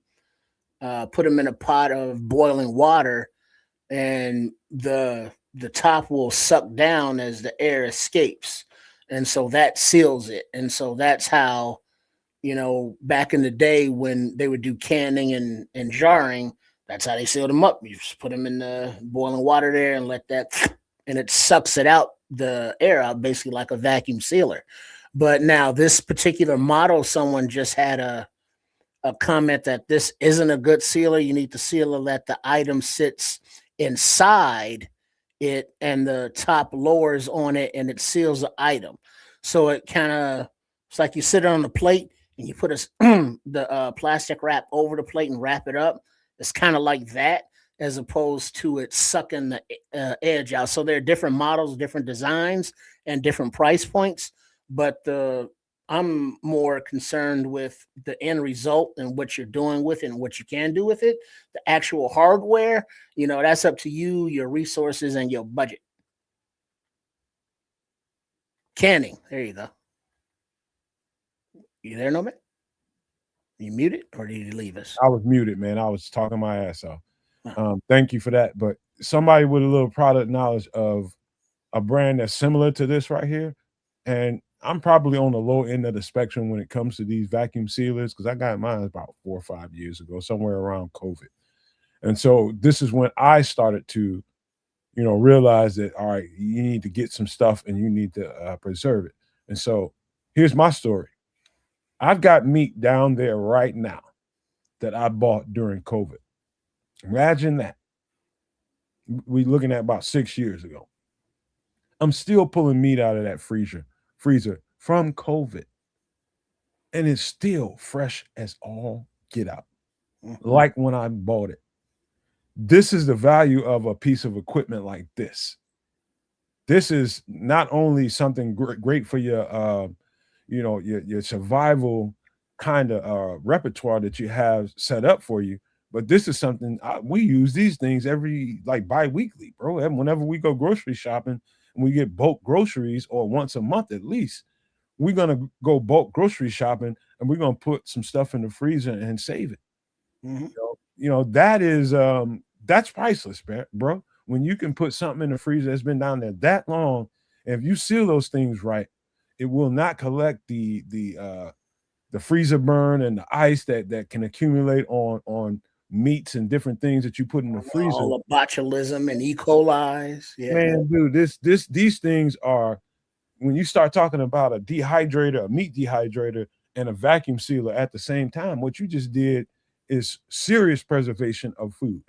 S3: put them in a pot of boiling water, and the top will suck down as the air escapes, and so that seals it. And so that's how, back in the day when they would do canning and jarring, that's how they sealed them up. You just put them in the boiling water there and let that, and it sucks it out, the air out, basically like a vacuum sealer. But now this particular model, someone just had a comment that this isn't a good sealer. You need to seal it that the item sits inside it and the top lowers on it and it seals the item. So it kind of, it's like you sit on the plate and you put the plastic wrap over the plate and wrap it up. It's kind of like that, as opposed to it sucking the edge out. So there are different models, different designs, and different price points. But I'm more concerned with the end result and what you're doing with it and what you can do with it. The actual hardware, that's up to you, your resources, and your budget. Canning. There you go. You there, Nomad? You muted, or did you leave us?
S2: I was muted, man. I was talking my ass off. Thank you for that. But somebody with a little product knowledge of a brand that's similar to this right here, and I'm probably on the low end of the spectrum when it comes to these vacuum sealers, because I got mine about 4 or 5 years ago, somewhere around COVID. And so this is when I started to, realize that, all right, you need to get some stuff and you need to preserve it. And so here's my story. I've got meat down there right now that I bought during COVID. Imagine that. We're looking at about 6 years ago. I'm still pulling meat out of that freezer from COVID. And it's still fresh as all get out, like when I bought it. This is the value of a piece of equipment like this. This is not only something great for your, your survival kind of repertoire that you have set up for you, but this is something we use these things bi-weekly, bro. Whenever we go grocery shopping and we get bulk groceries, or once a month at least, we're gonna go bulk grocery shopping and we're gonna put some stuff in the freezer and save it. That is that's priceless, bro. When you can put something in the freezer that's been down there that long, and if you seal those things right, it will not collect the freezer burn and the ice that can accumulate on meats and different things that you put in the freezer.
S3: All the botulism and E. coli.
S2: Yeah. Man, dude, these things are, when you start talking about a dehydrator, a meat dehydrator, and a vacuum sealer at the same time, what you just did is serious preservation of food.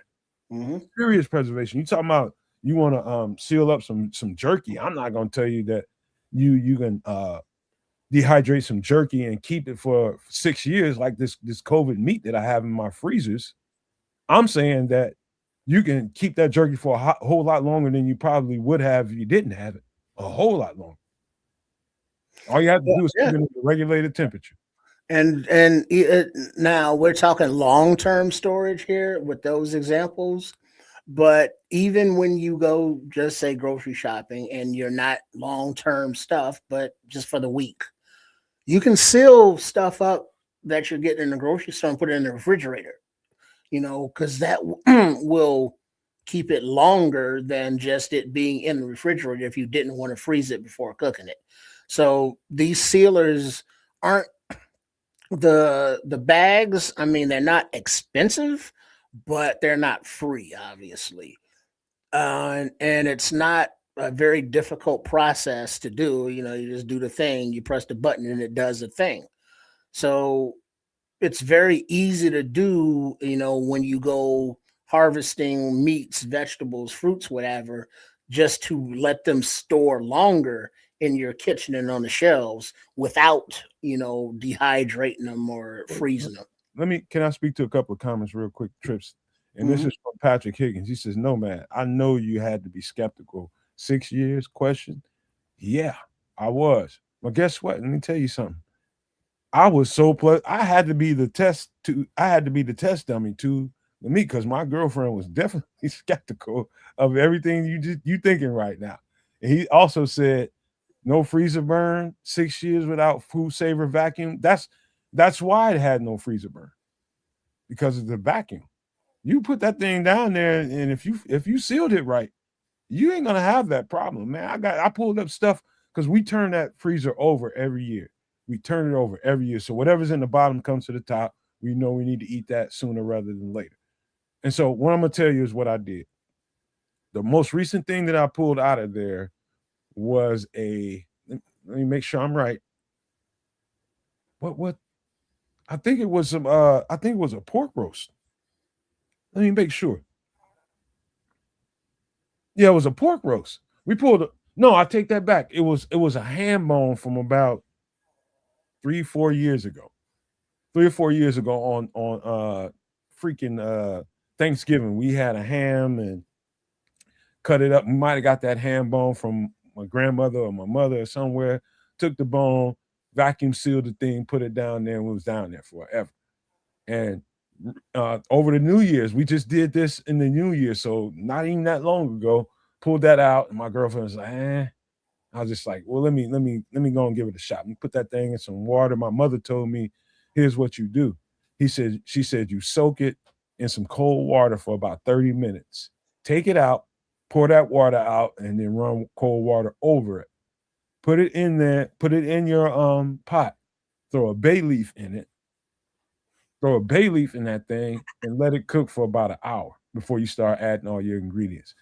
S2: Serious preservation. You talking about you want to seal up some jerky. I'm not going to tell you that you can dehydrate some jerky and keep it for 6 years like this COVID meat that I have in my freezers. I'm saying that you can keep that jerky for a whole lot longer than you probably would have if you didn't have it. A whole lot longer. All you have to do is keep it at a regulated temperature.
S3: And now we're talking long-term storage here with those examples. But even when you go, just say grocery shopping, and you're not long-term stuff, but just for the week, you can seal stuff up that you're getting in the grocery store and put it in the refrigerator, because that will keep it longer than just it being in the refrigerator if you didn't want to freeze it before cooking it. So these sealers aren't the bags. I mean, they're not expensive, but they're not free, obviously. And it's not a very difficult process to do. You just do the thing, you press the button and it does the thing. So it's very easy to do, when you go harvesting meats, vegetables, fruits, whatever, just to let them store longer in your kitchen and on the shelves without, dehydrating them or freezing them.
S2: Can I speak to a couple of comments real quick, Trips? And this
S3: Mhm.
S2: is from Patrick Higgins. He says, "No, man, I know you had to be skeptical. 6 years question? Yeah, I was. But guess what? Let me tell you something. I was so I had to be the test dummy to me because my girlfriend was definitely skeptical of everything you thinking right now. And he also said, no freezer burn, 6 years without food saver vacuum. That's why it had no freezer burn, because of the vacuum. You put that thing down there, and if you sealed it right, you ain't gonna have that problem, man. I pulled up stuff because we turn that freezer over every year. We turn it over every year. So whatever's in the bottom comes to the top. We know we need to eat that sooner rather than later. And so what I'm gonna tell you is what I did. The most recent thing that I pulled out of there was let me make sure I'm right. What I think it was I think it was a pork roast. Let me make sure. Yeah, it was a pork roast. No, I take that back. It was a ham bone from about 3 or 4 years ago. 3 or 4 years ago on freaking Thanksgiving. We had a ham and cut it up. We might have got that ham bone from my grandmother or my mother or somewhere. Took the bone, vacuum sealed the thing, put it down there, and it was down there forever. And over the New Year's, we just did this in the New Year, so not even that long ago. Pulled that out, and my girlfriend was like, "Eh." I was just like, "Well, let me go and give it a shot." And put that thing in some water. My mother told me, "Here's what you do." She said, you soak it in some cold water for about 30 minutes. Take it out, pour that water out, and then run cold water over it. Put it in there. Put it in your pot. Throw a bay leaf in it. Throw a bay leaf in that thing and let it cook for about an hour before you start adding all your ingredients.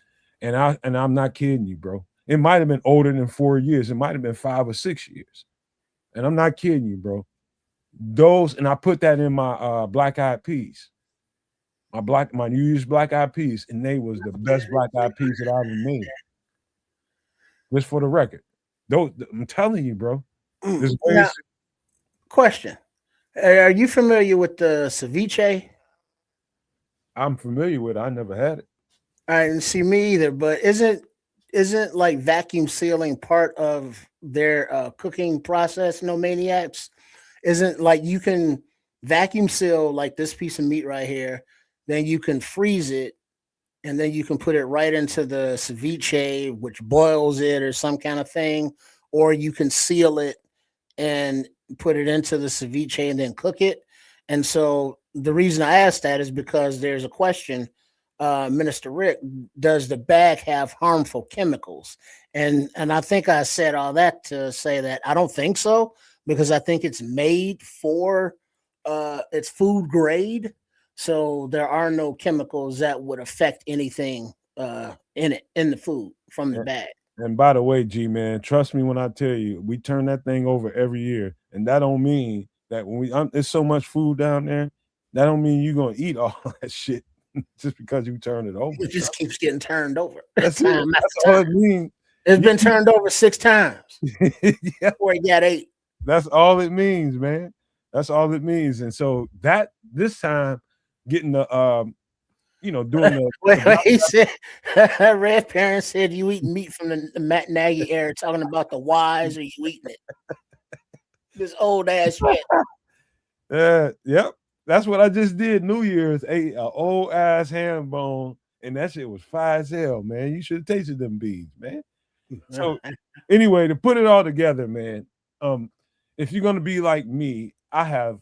S2: And I'm not kidding you, bro. It might have been older than 4 years. It might have been 5 or 6 years. And I'm not kidding you, bro. And I put that in my black eyed peas. My New Year's black eyed peas, and they was the best black eyed peas that I ever made. Just for the record. I'm telling you, bro. There's
S3: Now,
S2: ways.
S3: question: Are you familiar with the ceviche?
S2: I'm familiar with it. I never had it.
S3: I didn't see me either, but isn't like vacuum sealing part of their cooking process? No maniacs. Isn't like you can vacuum seal like this piece of meat right here, then you can freeze it, and then you can put it right into the ceviche, which boils it or some kind of thing, or you can seal it and put it into the ceviche and then cook it. And so the reason I asked that is because there's a question, Minister Rick, does the bag have harmful chemicals? And I think I said all that to say that I don't think so, because I think it's made for it's food grade. So there are no chemicals that would affect anything in the food from the bag.
S2: And by the way, G man, trust me when I tell you, we turn that thing over every year, and that don't mean that when there's so much food down there, that don't mean you're gonna eat all that shit just because you turn it over.
S3: It just keeps getting turned over.
S2: That's it.
S3: Time
S2: That's
S3: after
S2: all it
S3: time.
S2: means.
S3: It's been turned over 6 times
S2: Yeah,
S3: before it got 8.
S2: that's all it means, man. That's all it means. And so that this time, getting the doing
S3: Wait, he said, Red Parent said, you eating meat from the Matt Nagy era, talking about the wise, or you eating it? This old ass shit.
S2: Yep. That's what I just did. New Year's, ate an old ass ham bone, and that shit was fire as hell, man. You should have tasted them beans, man. So anyway, to put it all together, man, if you're gonna be like me, I have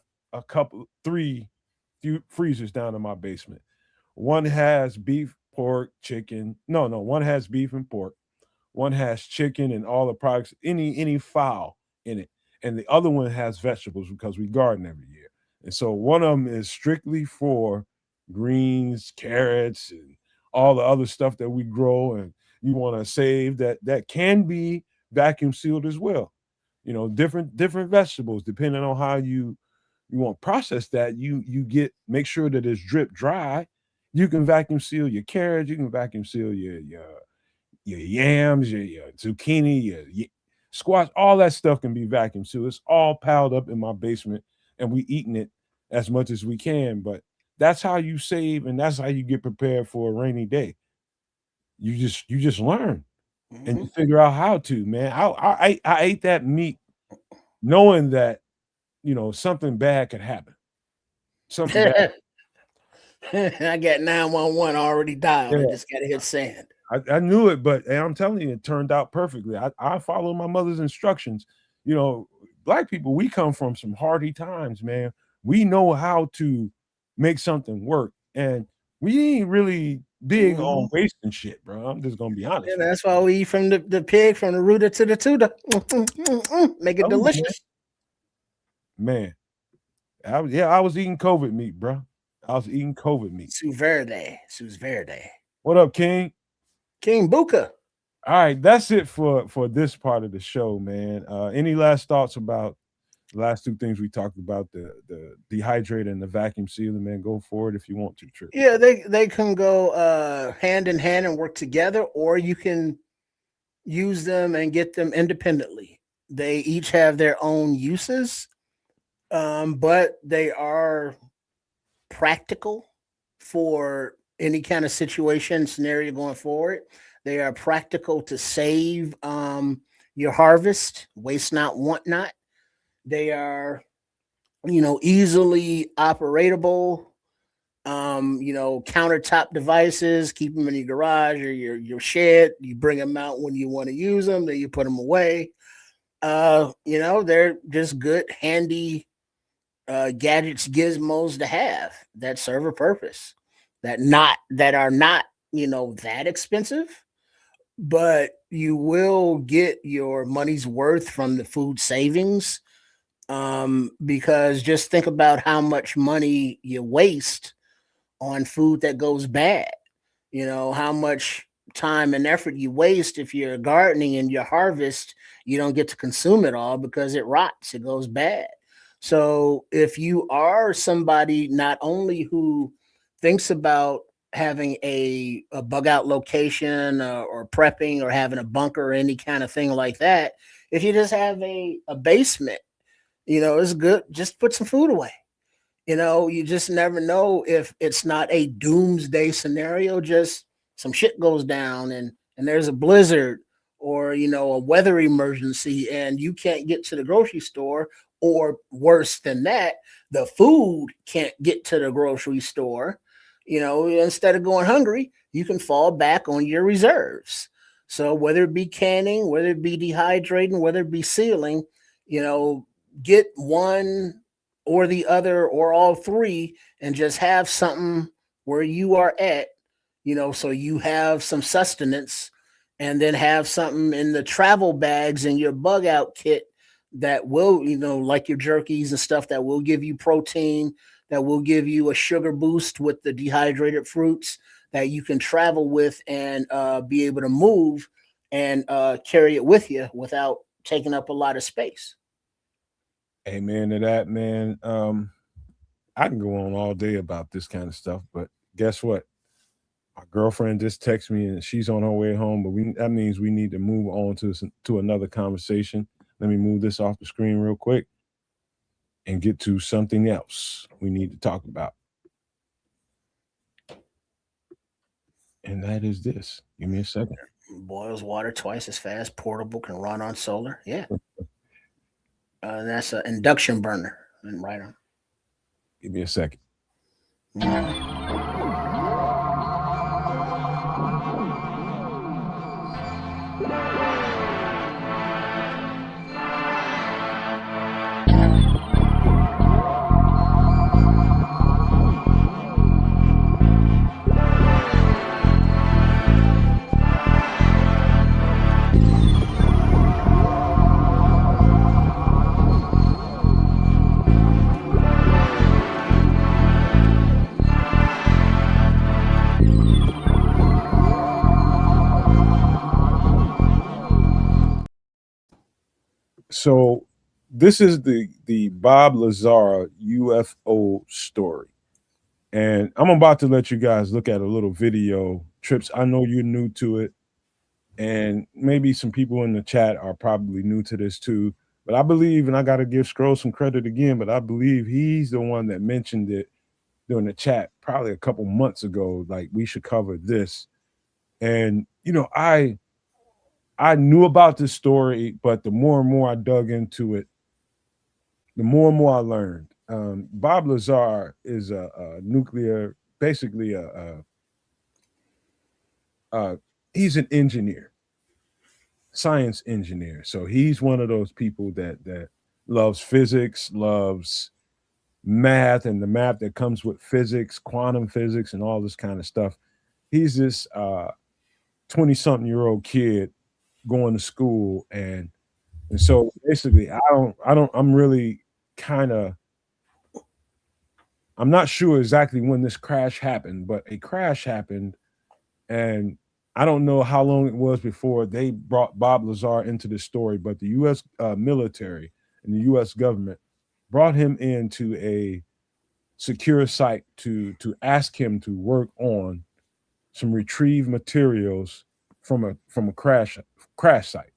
S2: few freezers down in my basement. One has beef, pork, chicken. No, one has beef and pork. One has chicken and all the products, any fowl in it. And the other one has vegetables because we garden every year. And so one of them is strictly for greens, carrots, and all the other stuff that we grow and you want to save that can be vacuum sealed as well. Different vegetables, depending on how you want to process that, you make sure that it's drip dry. You can vacuum seal your carrots, you can vacuum seal your yams, your zucchini, squash, all that stuff can be vacuumed. So it's all piled up in my basement, and we eating it as much as we can. But that's how you save, and that's how you get prepared for a rainy day. You just learn and you figure out how to, man. I ate that meat knowing that something bad could happen. Something bad.
S3: I got 911 already dialed. I
S2: Yeah.
S3: just gotta hit send.
S2: I knew it, but I'm telling you, it turned out perfectly. I followed my mother's instructions. Black people, we come from some hardy times, man. We know how to make something work, and we ain't really big on wasting shit, bro. I'm just gonna be honest.
S3: Yeah, that's why we eat from the pig, from the rooter to the tutor. Make it delicious.
S2: Man, I was eating COVID meat, bro. I was eating COVID meat.
S3: Sus Verde.
S2: What up, King?
S3: King Buka.
S2: All right, that's it for this part of the show, man. Any last thoughts about the last two things we talked about, the dehydrator and the vacuum sealer, man? Go forward if you want to, Trip.
S3: Yeah, they can go hand in hand and work together, or you can use them and get them independently. They each have their own uses, but they are practical for any kind of situation scenario going forward. They are practical to save your harvest, waste not, want not. They are, easily operatable. Countertop devices. Keep them in your garage or your shed. You bring them out when you want to use them. Then you put them away. They're just good, handy gadgets, gizmos to have that serve a purpose. That are not that expensive, but you will get your money's worth from the food savings. Because just think about how much money you waste on food that goes bad. How much time and effort you waste if you're gardening and your harvest, you don't get to consume it all because it rots, it goes bad. So if you are somebody not only who thinks about having a bug out location or prepping or having a bunker or any kind of thing like that, if you just have a basement, it's good. Just put some food away. You just never know if it's not a doomsday scenario. Just some shit goes down and there's a blizzard or, a weather emergency and you can't get to the grocery store, or worse than that, the food can't get to the grocery store. Instead of going hungry, you can fall back on your reserves. So whether it be canning, whether it be dehydrating, whether it be sealing, get one or the other or all three and just have something where you are at, so you have some sustenance, and then have something in the travel bags in your bug out kit that will, like your jerkies and stuff, that will give you protein, that will give you a sugar boost with the dehydrated fruits that you can travel with and be able to move and carry it with you without taking up a lot of space.
S2: Amen to that, man. I can go on all day about this kind of stuff, but guess what? My girlfriend just texted me and she's on her way home, but that means we need to move on to another conversation. Let me move this off the screen real quick and get to something else we need to talk about. And that is this. Give me a second.
S3: Boils water twice as fast, portable, can run on solar. Yeah. That's an induction burner. And right on.
S2: Give me a second. So this is the Bob Lazar UFO story. And I'm about to let you guys look at a little video. Trips, I know you're new to it. And maybe some people in the chat are probably new to this too. But I believe, and I got to give Scroll some credit again, but I believe he's the one that mentioned it during the chat probably a couple months ago. Like, we should cover this. And, you know, I knew about this story, but the more and more I dug into it, the more and more I learned. Bob Lazar is a nuclear, basically he's an engineer, science engineer. So he's one of those people that loves physics, loves math, and the math that comes with physics, quantum physics, and all this kind of stuff. He's this 20-something-year-old kid going to school, and so basically I'm really kind of, I'm not sure exactly when this crash happened, but a crash happened, and I don't know how long it was before they brought Bob Lazar into the story, but the U.S. Military and the U.S. government brought him into a secure site to ask him to work on some retrieved materials from a crash site.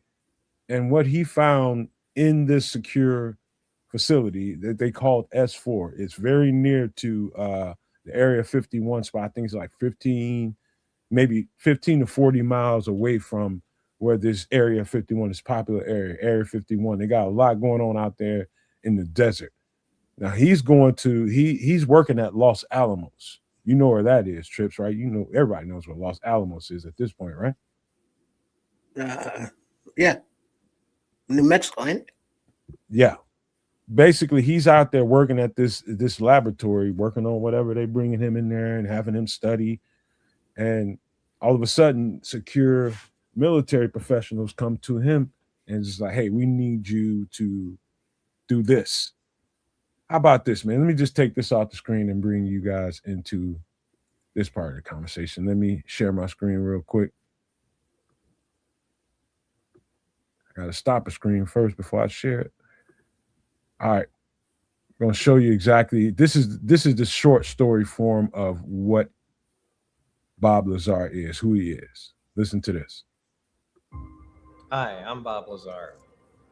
S2: And what he found in this secure facility that they called S4, it's very near to the Area 51 spot. I think it's like 15, maybe 15 to 40 miles away from where this Area 51 is popular area, Area 51. They got a lot going on out there in the desert. Now he's he's working at Los Alamos. You know where that is, Trips, right? You know, everybody knows where Los Alamos is at this point, right?
S3: Yeah. New Mexico, ain't it?
S2: Yeah. Basically, he's out there working at this laboratory, working on whatever they bringing him in there and having him study. And all of a sudden, secure military professionals come to him and just like, hey, we need you to do this. How about this, man? Let me just take this off the screen and bring you guys into this part of the conversation. Let me share my screen real quick. I got to stop a screen first before I share it. All right. I'm going to show you exactly. This is the short story form of what Bob Lazar is, who he is. Listen to this.
S5: Hi, I'm Bob Lazar.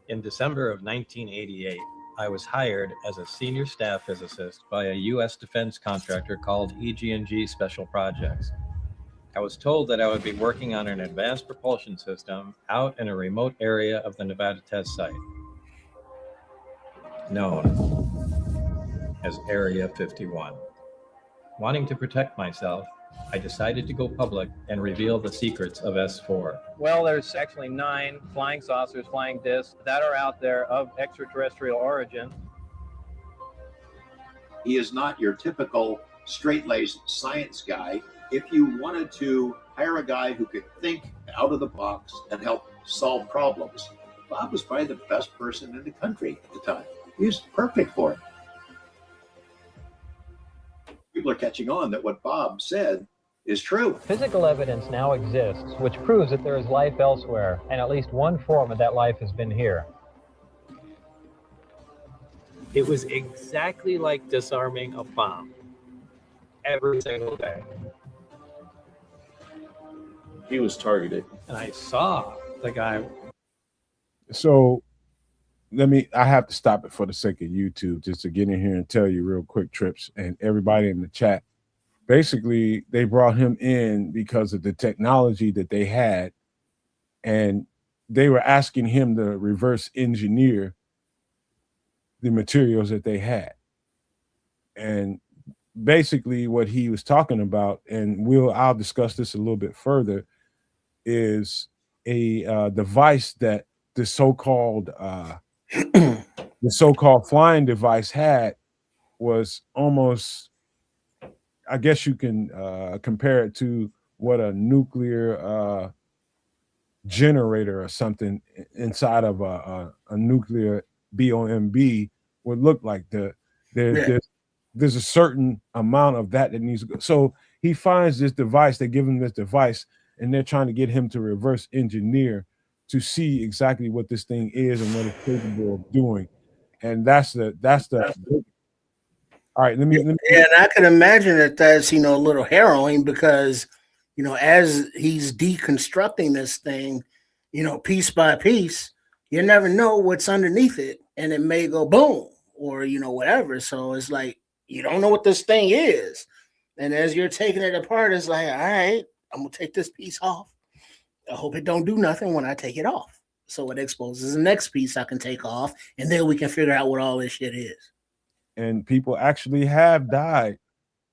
S5: In December of 1988, I was hired as a senior staff physicist by a U.S. defense contractor called EG&G Special Projects. I was told that I would be working on an advanced propulsion system out in a remote area of the Nevada test site, known as Area 51. Wanting to protect myself, I decided to go public and reveal the secrets of S4. Well, there's actually 9 flying saucers, flying discs that are out there of extraterrestrial origin.
S6: He is not your typical straight-laced science guy. If you wanted to hire a guy who could think out of the box and help solve problems, Bob was probably the best person in the country at the time. He was perfect for it. People are catching on that what Bob said is true.
S5: Physical evidence now exists which proves that there is life elsewhere, and at least one form of that life has been here. It was exactly like disarming a bomb every single day.
S7: He was targeted.
S5: And I saw the guy.
S2: So I have to stop it for the sake of YouTube just to get in here and tell you real quick, Trips, and everybody in the chat. Basically, they brought him in because of the technology that they had, and they were asking him to reverse engineer the materials that they had. And basically what he was talking about, and I'll discuss this a little bit further, is a device that the so-called flying device had was almost, I guess you can compare it to what a nuclear generator or something inside of a nuclear BOMB would look like. There's a certain amount of that needs to go. So he finds this device, they give him this device, and they're trying to get him to reverse engineer to see exactly what this thing is and what it's capable of doing. And that's the all right, let me
S3: and I can imagine that's a little harrowing, because as he's deconstructing this thing, piece by piece, you never know what's underneath it, and it may go boom or whatever. So it's like you don't know what this thing is, and as you're taking it apart, it's like, all right, I'm gonna take this piece off. I hope it don't do nothing when I take it off. So it exposes the next piece I can take off, and then we can figure out what all this shit is.
S2: And people actually have died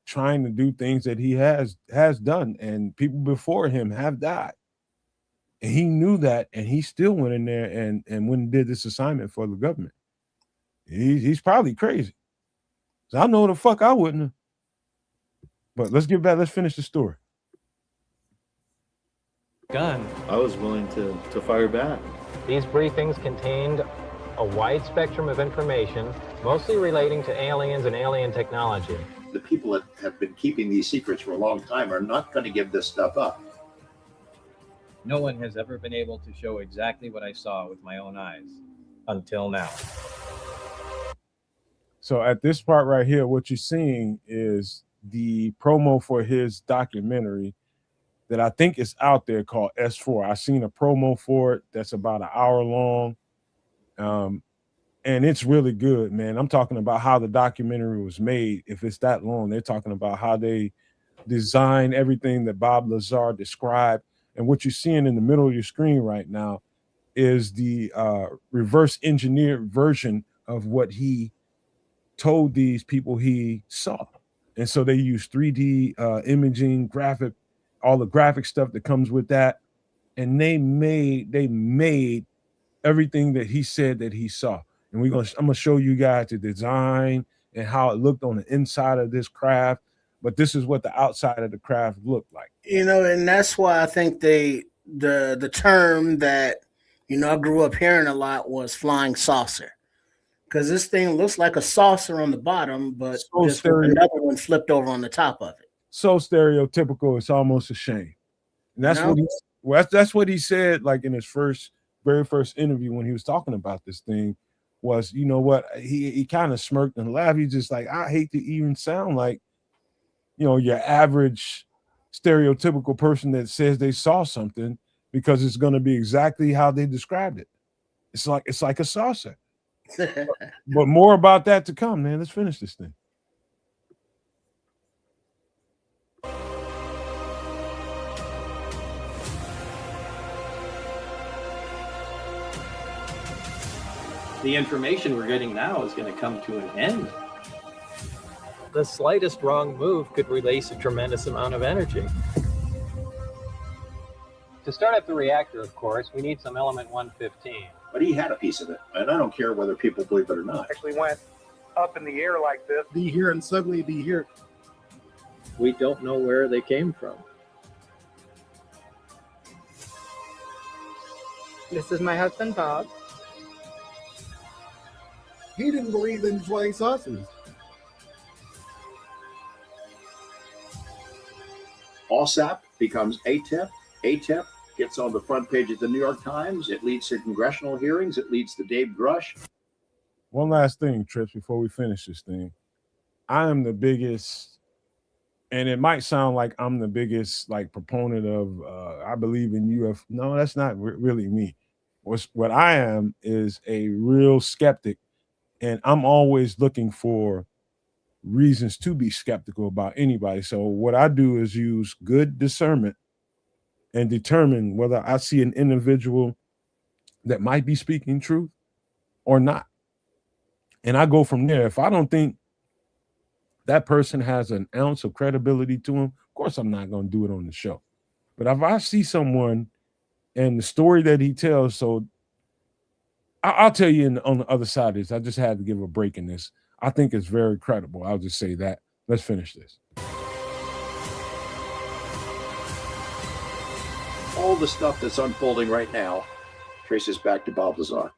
S2: trying to do things that he has done, and people before him have died. And he knew that, and he still went in there and went and did this assignment for the government. He's probably crazy. So I know the fuck I wouldn't have. But let's get back. Let's finish the story.
S5: Gun.
S7: I was willing to fire back.
S5: These briefings contained a wide spectrum of information, mostly relating to aliens and alien technology.
S6: The people that have been keeping these secrets for a long time are not going to give this stuff up.
S5: No one has ever been able to show exactly what I saw with my own eyes until now.
S2: So at this part right here, what you're seeing is the promo for his documentary that I think is out there called S4. I've seen a promo for it that's about an hour long. And it's really good, man. I'm talking about how the documentary was made. If it's that long, they're talking about how they designed everything that Bob Lazar described. And what you're seeing in the middle of your screen right now is the reverse engineered version of what he told these people he saw. And so they use 3D imaging, graphic, all the graphic stuff that comes with that. And they made everything that he said that he saw. And I'm gonna show you guys the design and how it looked on the inside of this craft. But this is what the outside of the craft looked like.
S3: And that's why I think the term that I grew up hearing a lot was flying saucer, because this thing looks like a saucer on the bottom, but
S2: So
S3: just with another one flipped over on the top of it.
S2: So stereotypical, it's almost a shame. And that's what he said, like in his very first interview when he was talking about this thing. Was, you know what, he kind of smirked and laughed. He's just like, I hate to even sound like your average stereotypical person that says they saw something, because it's going to be exactly how they described it. It's like a saucer. But more about that to come, man. Let's finish this thing.
S5: The information we're getting now is going to come to an end. The slightest wrong move could release a tremendous amount of energy. To start up the reactor, of course, we need some element 115.
S6: But he had a piece of it, and I don't care whether people believe it or not.
S8: Actually went up in the air like this.
S9: Be here and suddenly be here.
S5: We don't know where they came from.
S10: This is my husband, Bob.
S9: He didn't believe in flying saucers.
S6: OSAP becomes ATEP. ATEP gets on the front page of the New York Times. It leads to congressional hearings. It leads to Dave Grush.
S2: One last thing, Trips, before we finish this thing. I am the biggest, and it might sound like I'm the biggest proponent of I believe in UFO. No, that's not really me. What I am is a real skeptic, and I'm always looking for reasons to be skeptical about anybody. So what I do is use good discernment and determine whether I see an individual that might be speaking truth or not. And I go from there. If I don't think that person has an ounce of credibility to him, of course I'm not going to do it on the show. But if I see someone and the story that he tells, so I'll tell you on the other side of this, I just had to give a break in this. I think it's very credible. I'll just say that. Let's finish this.
S6: All the stuff that's unfolding right now traces back to Bob Lazar.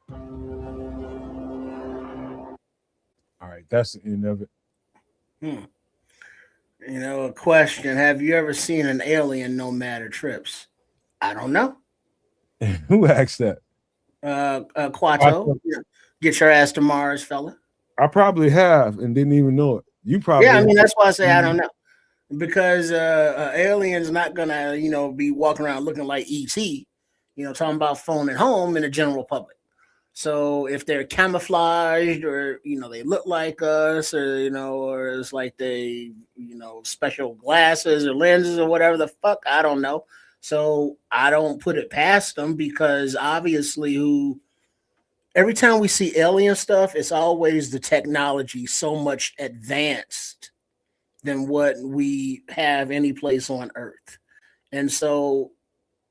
S2: All right, that's the end of it.
S3: A question. Have you ever seen an alien nomad or trips? I don't know.
S2: Who asked that?
S3: Quato. Get your ass to Mars, fella.
S2: I probably have and didn't even know it. You probably
S3: that's why I say I don't know. because aliens not gonna be walking around looking like ET, talking about phone at home in the general public. So if they're camouflaged or they look like us or or it's like they special glasses or lenses or whatever the fuck, I don't know. So I don't put it past them because obviously every time we see alien stuff, it's always the technology so much advanced than what we have any place on Earth. And so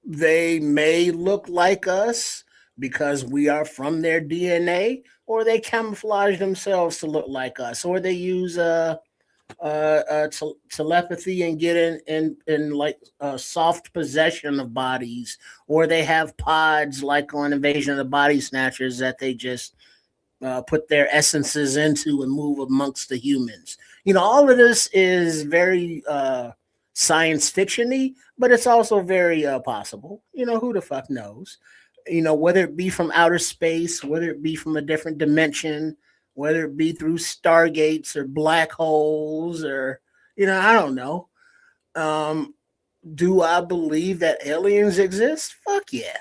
S3: they may look like us because we are from their DNA, or they camouflage themselves to look like us, or they use telepathy and get in like soft possession of bodies, or they have pods like on Invasion of the Body Snatchers that they just put their essences into and move amongst the humans. All of this is very science fiction-y, but it's also very possible. Who the fuck knows? Whether it be from outer space, whether it be from a different dimension, whether it be through stargates or black holes, or I don't know. Do I believe that aliens exist? Fuck yeah.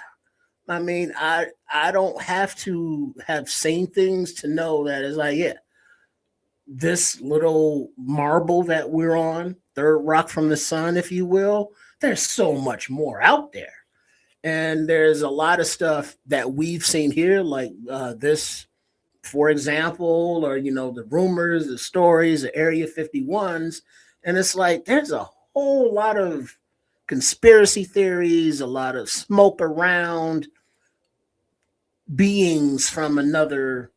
S3: I mean, I don't have to have seen things to know that it's like, yeah, this little marble that we're on, third rock from the sun, if you will, there's so much more out there. And there's a lot of stuff that we've seen here, like this, for example, or, the rumors, the stories, the Area 51s. And it's like, there's a whole lot of conspiracy theories, a lot of smoke around beings from another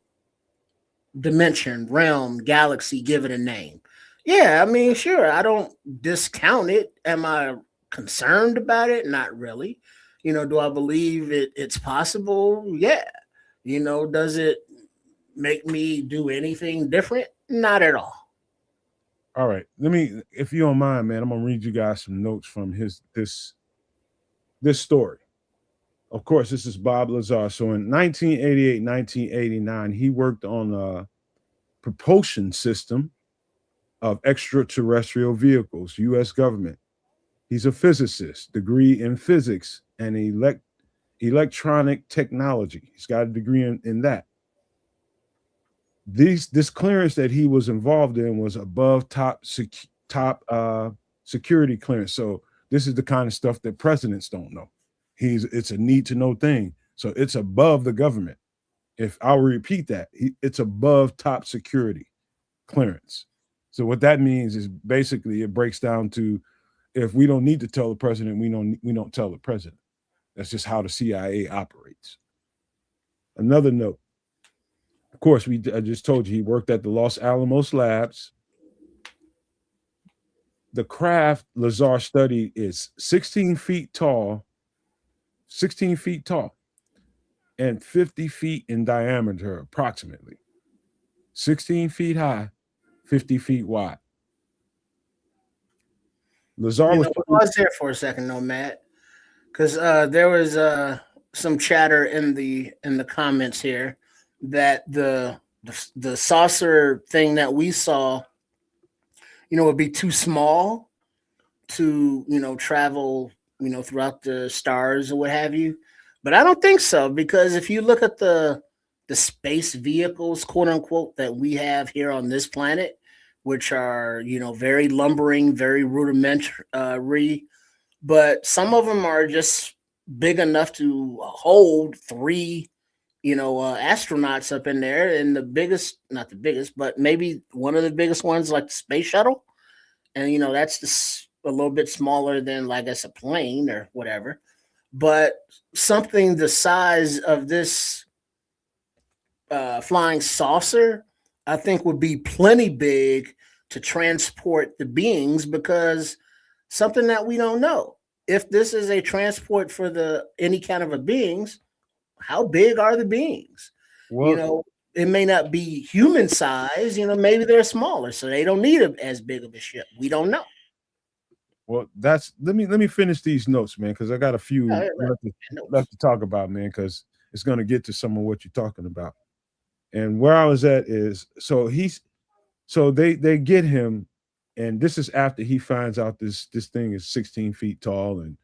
S3: dimension, realm, galaxy, give it a name. Yeah, I mean, sure, I don't discount it. Am I concerned about it? Not really. Do I believe it's possible? Yeah. Does it make me do anything different? Not at all.
S2: All right. Let me, if you don't mind, man, I'm gonna read you guys some notes from this story. Of course, this is Bob Lazar. So in 1988, 1989, he worked on a propulsion system of extraterrestrial vehicles, U.S. government. He's a physicist, degree in physics and electronic technology. He's got a degree in that. This clearance that he was involved in was above top security clearance. So this is the kind of stuff that presidents don't know. It's a need to know thing. So it's above the government. If I'll repeat that, it's above top security clearance. So what that means is basically it breaks down to, if we don't need to tell the president, we don't tell the president. That's just how the CIA operates. Another note. Of course, I just told you he worked at the Los Alamos labs. The craft Lazar studied is 16 feet tall, and 50 feet in diameter, approximately. 16 feet high, 50 feet wide. Lazar was
S3: pause there for a second, though, Matt, because there was some chatter in the comments here that the saucer thing that we saw, would be too small to travel throughout the stars or what have you. But I don't think so, because if you look at the space vehicles, quote unquote, that we have here on this planet, which are very lumbering, very rudimentary, but some of them are just big enough to hold three astronauts up in there. And not the biggest, but maybe one of the biggest ones, like the space shuttle, and that's a little bit smaller than, like, I guess, a plane or whatever. But something the size of this flying saucer, I think, would be plenty big to transport the beings, because something that we don't know, if this is a transport for any kind of a beings, how big are the beings? Well, it may not be human size, maybe they're smaller, so they don't need as big of a ship. We don't know.
S2: Well, let me finish these notes, man, because I got a few left to talk about, man, because it's going to get to some of what you're talking about. And where I was at is, so they get him And this is after he finds out this thing is 16 feet tall and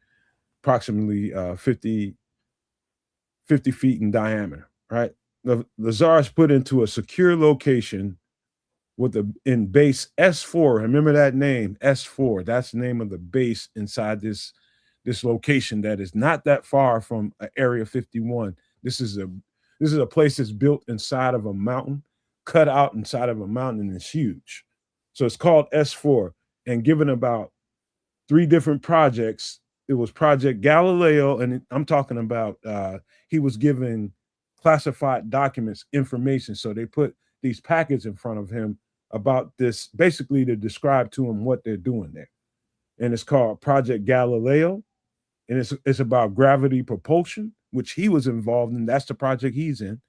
S2: approximately 50 feet in diameter, right? The Lazar is put into a secure location with in base S4. Remember that name, S4. That's the name of the base inside this location that is not that far from Area 51. This is a place that's built inside of a mountain, cut out inside of a mountain, and it's huge. So it's called S4. And given about 3 different projects, it was Project Galileo, and I'm talking about he was given classified documents, information. So they put these packets in front of him about this, basically to describe to him what they're doing there. And it's called Project Galileo, and it's about gravity propulsion, which he was involved in. That's the project he's in.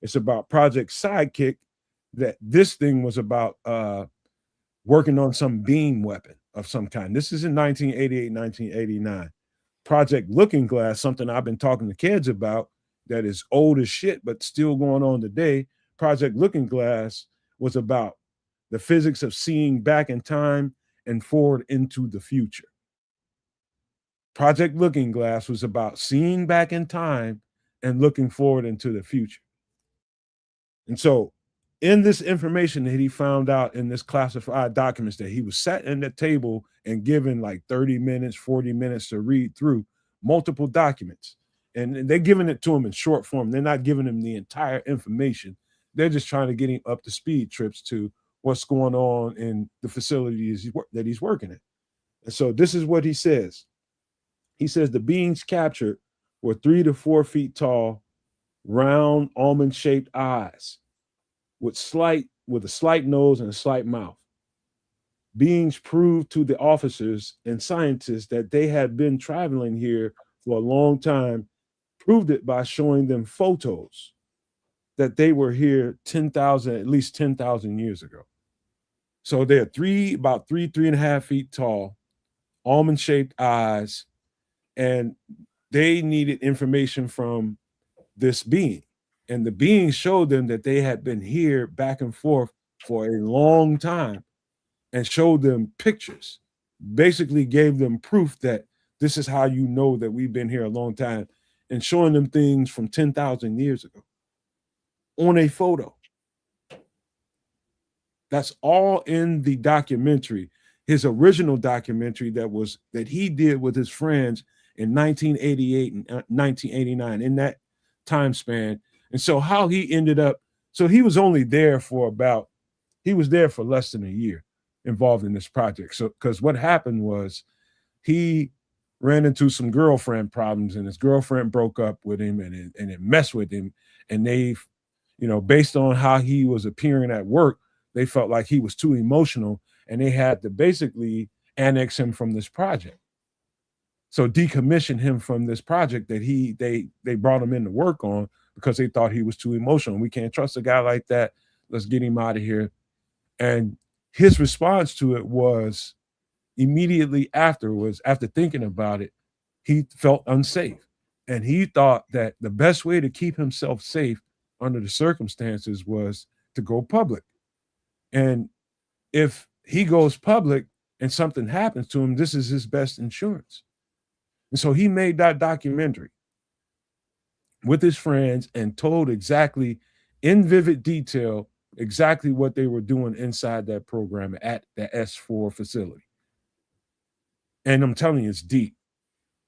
S2: It's about Project Sidekick, that this thing was about working on some beam weapon of some kind. This is in 1988, 1989. Project Looking Glass, something I've been talking to kids about that is old as shit, but still going on today. Project Looking Glass was about the physics of seeing back in time and forward into the future. Project Looking Glass was about seeing back in time and looking forward into the future. And so in this information that he found out in this classified documents, that he was sat in the table and given like 30 minutes, 40 minutes to read through multiple documents. And they're giving it to him in short form. They're not giving him the entire information. They're just trying to get him up to speed trips to what's going on in the facilities that he's working in. And so this is what he says. He says the beings captured were 3 to 4 feet tall, round, almond-shaped eyes with a slight nose and a slight mouth. Beings proved to the officers and scientists that they had been traveling here for a long time, proved it by showing them photos that they were here at least 10,000 years ago. So they're about 3.5 feet tall, almond-shaped eyes, and they needed information from this being. And the being showed them that they had been here back and forth for a long time and showed them pictures, basically gave them proof that this is how you know that we've been here a long time, and showing them things from 10,000 years ago on a photo. That's all in the documentary, his original documentary that he did with his friends in 1988 and 1989, in that time span. And so how he ended up, so he was only there for less than a year involved in this project. So, because what happened was he ran into some girlfriend problems, and his girlfriend broke up with him, and it messed with him. And they, based on how he was appearing at work, they felt like he was too emotional, and they had to basically annex him from this project. So decommission him from this project that they brought him in to work on, because they thought he was too emotional. We can't trust a guy like that. Let's get him out of here. And his response to it was immediately afterwards, after thinking about it, he felt unsafe. And he thought that the best way to keep himself safe under the circumstances was to go public. And if he goes public and something happens to him, this is his best insurance. And so he made that documentary with his friends and told exactly, in vivid detail, exactly what they were doing inside that program at the S4 facility. And I'm telling you, it's deep.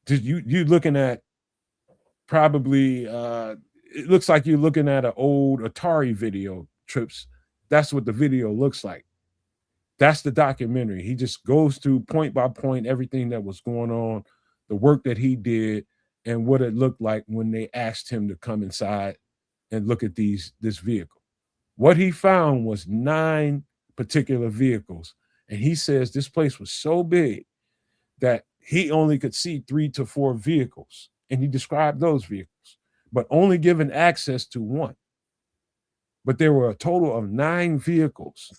S2: You're looking at probably, it looks like you're looking at an old Atari video, Trips. That's what the video looks like. That's the documentary. He just goes through point by point everything that was going on, the work that he did, and what it looked like when they asked him to come inside and look at this vehicle. What he found was 9 particular vehicles. And he says this place was so big that he only could see 3 to 4 vehicles. And he described those vehicles, but only given access to 1. But there were a total of 9 vehicles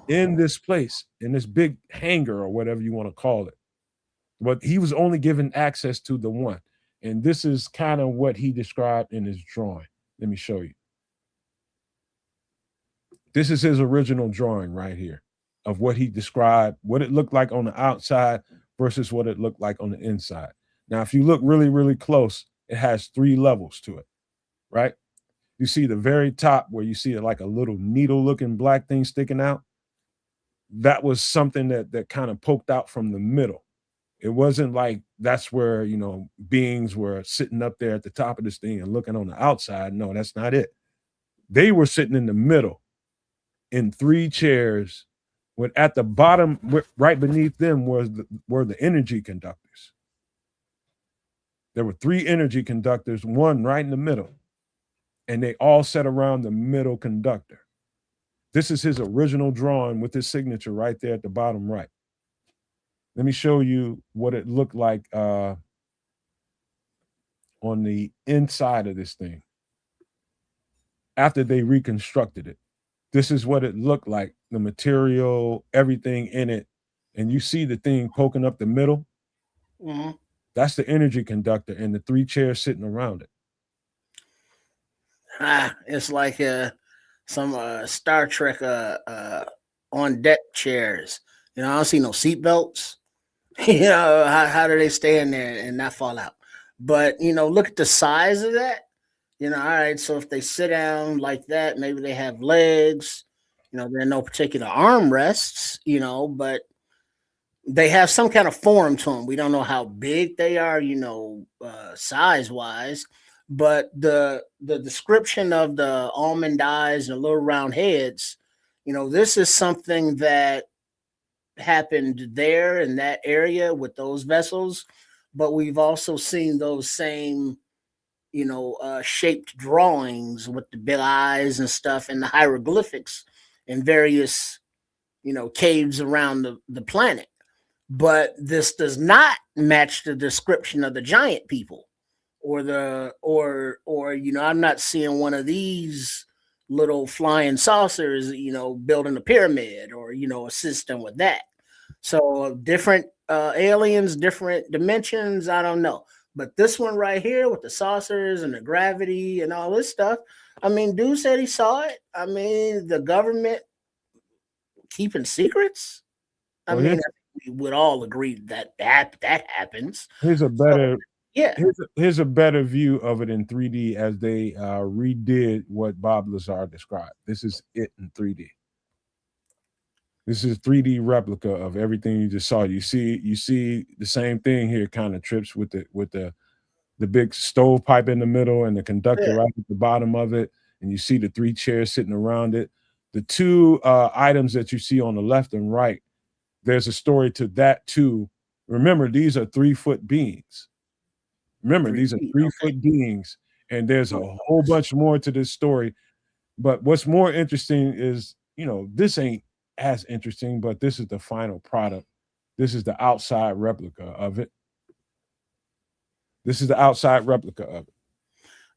S2: in this place, in this big hangar or whatever you want to call it. But he was only given access to the 1. And this is kind of what he described in his drawing. Let me show you. This is his original drawing right here. of what he described, what it looked like on the outside versus what it looked like on the inside. Now, if you look really, really close, it has 3 levels to it, right? You see the very top where you see it like a little needle looking black thing sticking out. That was something that kind of poked out from the middle. It wasn't like that's where, beings were sitting up there at the top of this thing and looking on the outside. No, that's not it. They were sitting in the middle in 3 chairs with at the bottom, right beneath them were the energy conductors. There were 3 energy conductors, one right in the middle, and they all sat around the middle conductor. This is his original drawing with his signature right there at the bottom right. Let me show you what it looked like on the inside of this thing after they reconstructed it. This is what it looked like, the material, everything in it. And you see the thing poking up the middle.
S3: Mm-hmm.
S2: That's the energy conductor and the 3 chairs sitting around it.
S3: It's like some Star Trek on deck chairs. I don't see no seatbelts. How do they stay in there and not fall out? But look at the size of that. All right, so if they sit down like that, maybe they have legs. There are no particular armrests, but they have some kind of form to them. We don't know how big they are, size wise, but the description of the almond eyes and the little round heads, this is something that happened there in that area with those vessels, but we've also seen those same shaped drawings with the big eyes and stuff and the hieroglyphics in various caves around the planet. But this does not match the description of the giant people or I'm not seeing one of these little flying saucers building a pyramid or a system with that. So different aliens, different dimensions, I don't know. But this one right here with the saucers and the gravity and all this stuff, dude said he saw it. The government keeping secrets. We would all agree that happens.
S2: Here's a better,
S3: yeah.
S2: Here's a better view of it in 3D as they redid what Bob Lazar described. This is it in 3D. This is a 3D replica of everything you just saw. You see the same thing here, kind of trips with the big stovepipe in the middle and the conductor right at the bottom of it, and you see the 3 chairs sitting around it. The 2 items that you see on the left and right, there's a story to that too. Remember, these are 3-foot beings. These are 3-foot beings, and there's a whole bunch more to this story. But what's more interesting is, this ain't as interesting, but this is the final product. This is the outside replica of it.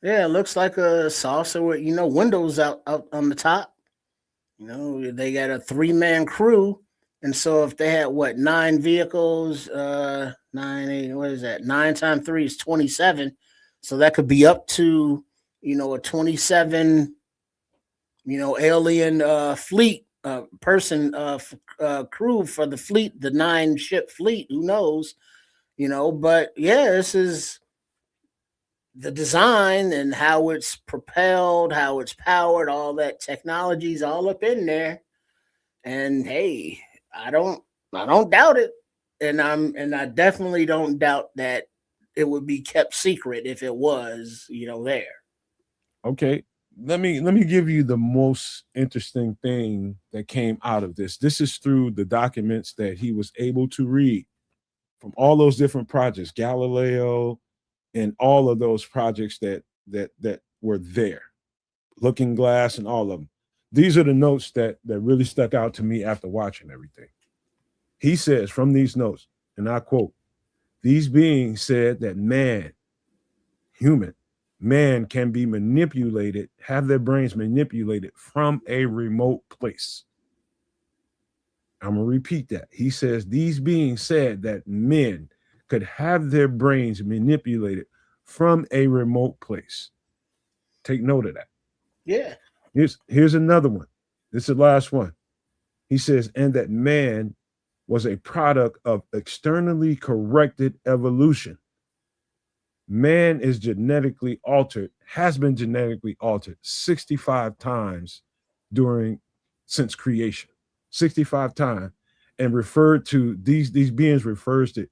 S2: Yeah,
S3: it looks like a saucer with windows out on the top. They got a 3-man crew, and so if they had 9 vehicles, 9, 8, what is that? 9 times 3 is 27. So that could be up to a 27 alien fleet person crew for the fleet, the 9-ship fleet. Who knows? But yeah, this is the design and how it's propelled, how it's powered, all that technology's all up in there. And hey, I don't doubt it. And I definitely don't doubt that it would be kept secret if it was, there.
S2: Okay. Let me give you the most interesting thing that came out of this. This is through the documents that he was able to read from all those different projects, Galileo, and all of those projects that were there, Looking Glass and all of them. These are the notes that really stuck out to me after watching everything. He says from these notes, and I quote, "These beings said that man can be manipulated, have their brains manipulated from a remote place." I'm going to repeat that. He says these beings said that men could have their brains manipulated from a remote place. Take note of that.
S3: Yeah.
S2: Here's another one. This is the last one. He says, and that man was a product of externally corrected evolution. Man is genetically altered, has been genetically altered 65 times since creation. 65 times. And referred to these beings refers to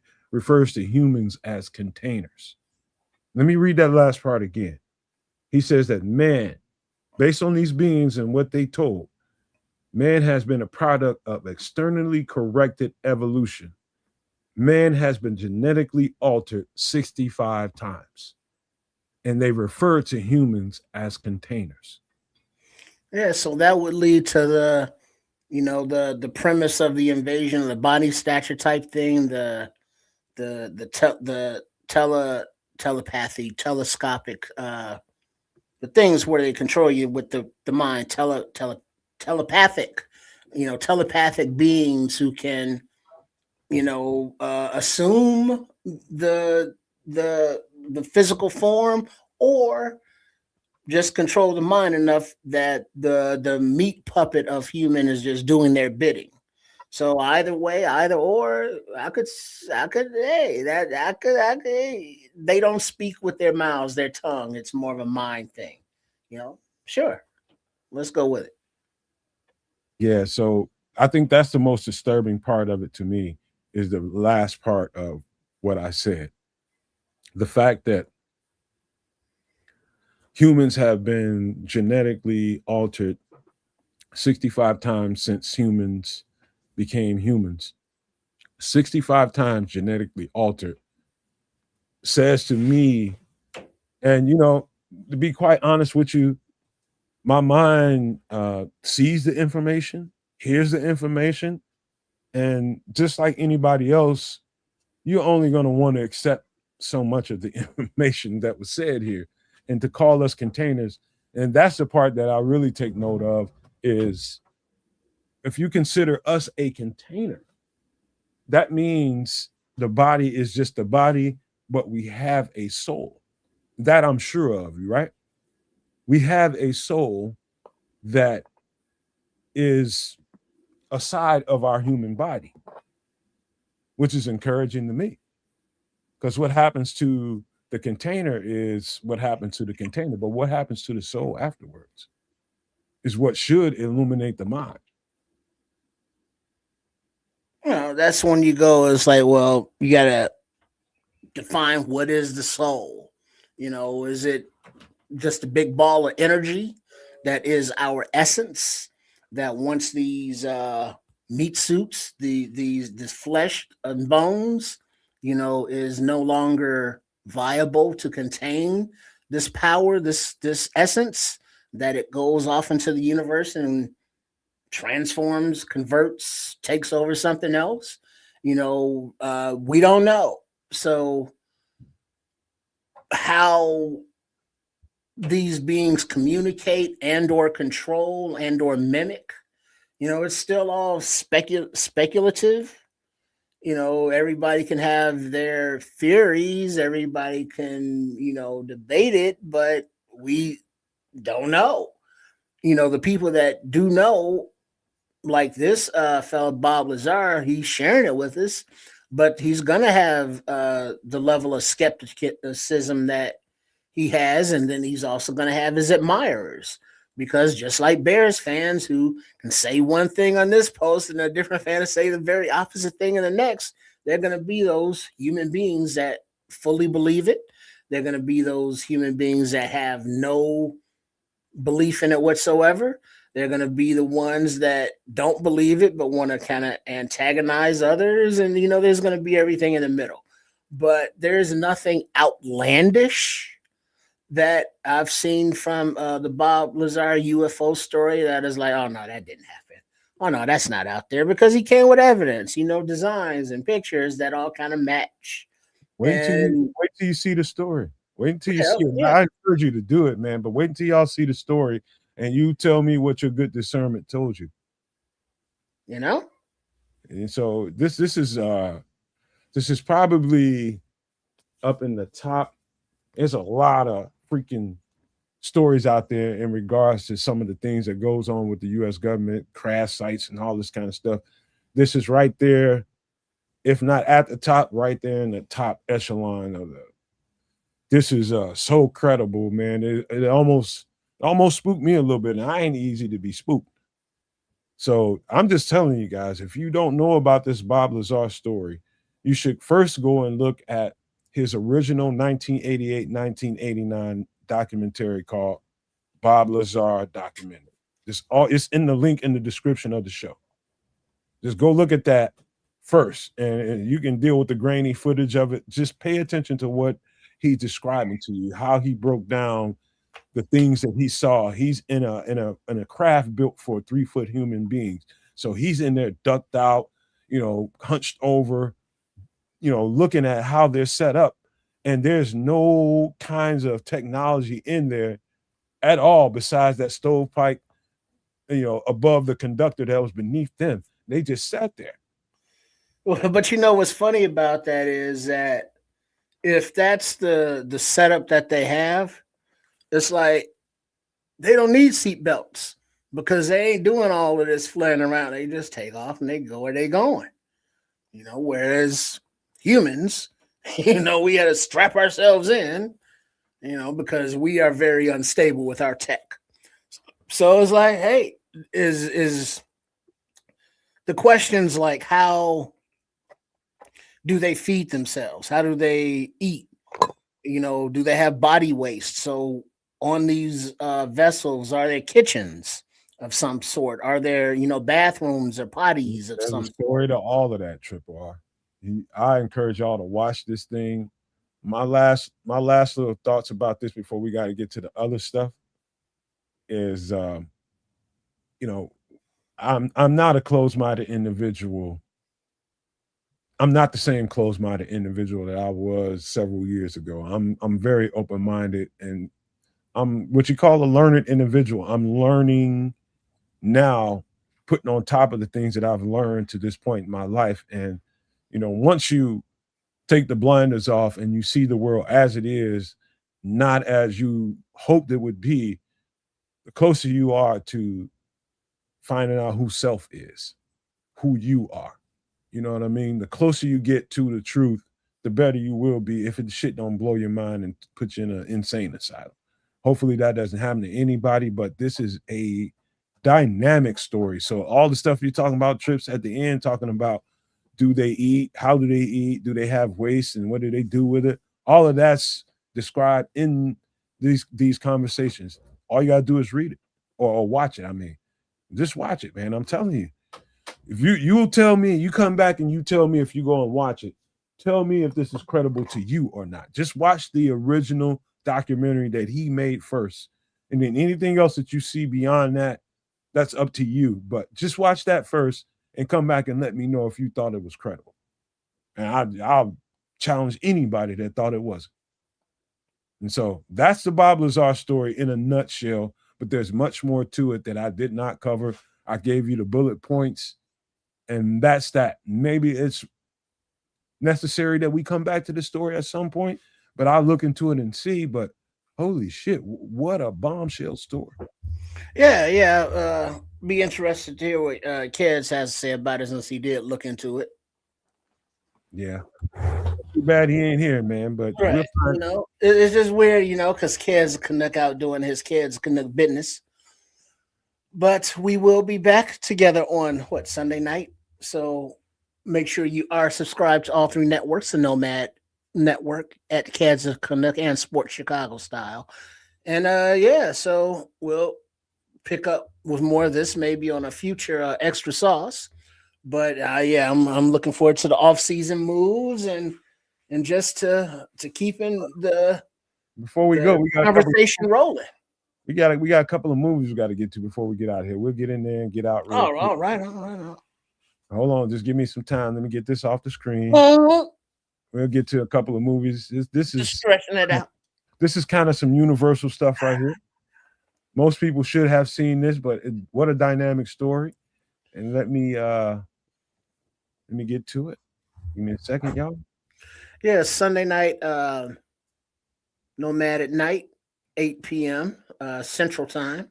S2: humans as containers. Let me read that last part again. He says that man, based on these beings and what they told, man has been a product of externally corrected evolution. Man has been genetically altered 65 times. And they refer to humans as containers.
S3: Yeah, so that would lead to the premise of the invasion, the body stature type thing, the telepathy, telescopic, the things where they control you with the mind, telepathic, telepathic beings who can, assume the physical form, or just control the mind enough that the meat puppet of human is just doing their bidding. So either way, either or, hey, they don't speak with their mouths, their tongue. It's more of a mind thing, Sure, let's go with it.
S2: Yeah, so I think that's the most disturbing part of it to me, is the last part of what I said. The fact that humans have been genetically altered 65 times since humans became humans. 65 times genetically altered says to me, and to be quite honest with you, my mind sees the information, hears the information, and just like anybody else, you're only going to want to accept so much of the information that was said here. And to call us containers, and that's the part that I really take note of, is if you consider us a container, that means the body is just the body, but we have a soul. That I'm sure of, right? We have a soul that is a side of our human body, which is encouraging to me. Because what happens to the container is what happens to the container, but what happens to the soul afterwards is what should illuminate the mind.
S3: That's when you go, it's like, well, you gotta define what is the soul. Is it just a big ball of energy that is our essence, that once these meat suits, this flesh and bones, is no longer viable to contain this power, this essence, that it goes off into the universe and transforms, converts, takes over something else? We don't know. So how these beings communicate and or control and or mimic, it's still all speculative. Everybody can have their theories, everybody can debate it, but we don't know. The people that do know, like this fellow Bob Lazar, he's sharing it with us, but he's gonna have the level of skepticism that he has, and then he's also going to have his admirers, because just like Bears fans who can say one thing on this post and a different fan to say the very opposite thing in the next, they're going to be those human beings that fully believe it. They're going to be those human beings that have no belief in it whatsoever. They're going to be the ones that don't believe it but want to kind of antagonize others, and there's going to be everything in the middle. But there's nothing outlandish that I've seen from the Bob Lazar UFO story that is like, oh no, that didn't happen. Oh no, that's not out there, because he came with evidence, designs and pictures that all kind of match.
S2: Wait till you see the story. Wait until you see it.
S3: Yeah.
S2: I encourage you to do it, man. But wait until y'all see the story, and you tell me what your good discernment told you. And so this is probably up in the top. There's a lot of freaking stories out there in regards to some of the things that goes on with the U.S. government, crash sites, and all this kind of stuff. This is right there, if not at the top, right there in the top echelon of the. This is so credible, man. It almost spooked me a little bit, and I ain't easy to be spooked. So I'm just telling you guys, if you don't know about this Bob Lazar story, you should first go and look at his original 1988-1989 documentary called Bob Lazar Documentary. It's in the link in the description of the show. Just go look at that first, and you can deal with the grainy footage of it. Just pay attention to what he's describing to you, how he broke down the things that he saw. He's in a craft built for 3-foot human beings. So he's in there ducked out, hunched over, looking at how they're set up. And there's no kinds of technology in there at all besides that stovepipe, above the conductor that was beneath them. They just sat there.
S3: Well, but what's funny about that is that if that's the setup that they have, it's like they don't need seat belts because they ain't doing all of this flying around. They just take off and they go where they going. Whereas humans, we had to strap ourselves in, because we are very unstable with our tech. So it's like, hey, is the questions like, how do they feed themselves? How do they eat? Do they have body waste? So on these vessels, are there kitchens of some sort? Are there, bathrooms or potties of some sort?
S2: Story to all of that, Triple R. I encourage y'all to watch this thing. My last little thoughts about this before we got to get to the other stuff is, I'm not a closed-minded individual. I'm not the same closed-minded individual that I was several years ago. I'm very open-minded, and I'm what you call a learned individual. I'm learning now, putting on top of the things that I've learned to this point in my life. And once you take the blinders off and you see the world as it is, not as you hoped it would be, the closer you are to finding out who self is, who you are. You know what I mean? The closer you get to the truth, the better you will be if it shit don't blow your mind and put you in an insane asylum. Hopefully that doesn't happen to anybody, but this is a dynamic story. So all the stuff you're talking about, Trips, at the end, talking about do they eat, how do they eat, do they have waste, and what do they do with it? All of that's described in these conversations. All you gotta do is read it or watch it. I mean, just watch it, man. I'm telling you. If you'll tell me, you come back and you tell me if you go and watch it, tell me if this is credible to you or not. Just watch the original documentary that he made first. And then anything else that you see beyond that, that's up to you. But just watch that first and come back and let me know if you thought it was credible. And I'll challenge anybody that thought it wasn't. And so that's the Bob Lazar story in a nutshell, but there's much more to it that I did not cover. I gave you the bullet points, and that's that. Maybe it's necessary that we come back to the story at some point, but I'll look into it and see. But holy shit, what a bombshell story.
S3: Yeah. Be interested to hear what Keds has to say about it since he did look into it.
S2: Yeah. Too bad he ain't here, man. But
S3: right. It's just weird, because Keds Canuck out doing his Keds Canuck business. But we will be back together on Sunday night. So make sure you are subscribed to all three networks, the Nomad Network at Keds Canuck and Sports Chicago Style. And so we'll pick up with more of this maybe on a future extra sauce. But I'm looking forward to the off-season moves and just to keeping the
S2: before we go, we got
S3: conversation rolling.
S2: We got a couple of movies we got to get to before we get out of here. We'll get in there and get out.
S3: All right.
S2: Hold on, just give me some time. Let me get this off the screen. We'll get to a couple of movies. This is
S3: just stretching it out.
S2: This is kind of some universal stuff right here. Most people should have seen this, but what a dynamic story. And let me get to it. Give me a second, y'all.
S3: Yeah, Sunday night, Nomad at Night, 8 p.m. Central Time.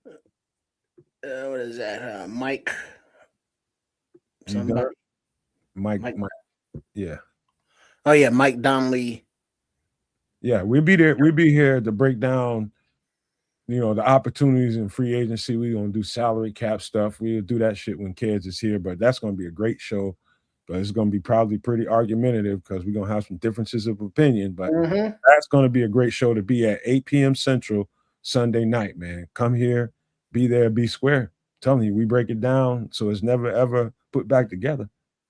S3: What is that? Mike.
S2: You
S3: Somebody.
S2: done? Mike. Yeah.
S3: Oh yeah, Mike Donnelly.
S2: Yeah, we'll be there. We'll be here to break down, the opportunities in free agency. We're gonna do salary cap stuff. We'll do that shit when Kids is here, but that's gonna be a great show. But it's gonna be probably pretty argumentative because we're gonna have some differences of opinion. But that's gonna be a great show to be at 8 p.m. Central Sunday night, man. Come here, be there, be square. I'm telling you, we break it down so it's never ever put back together.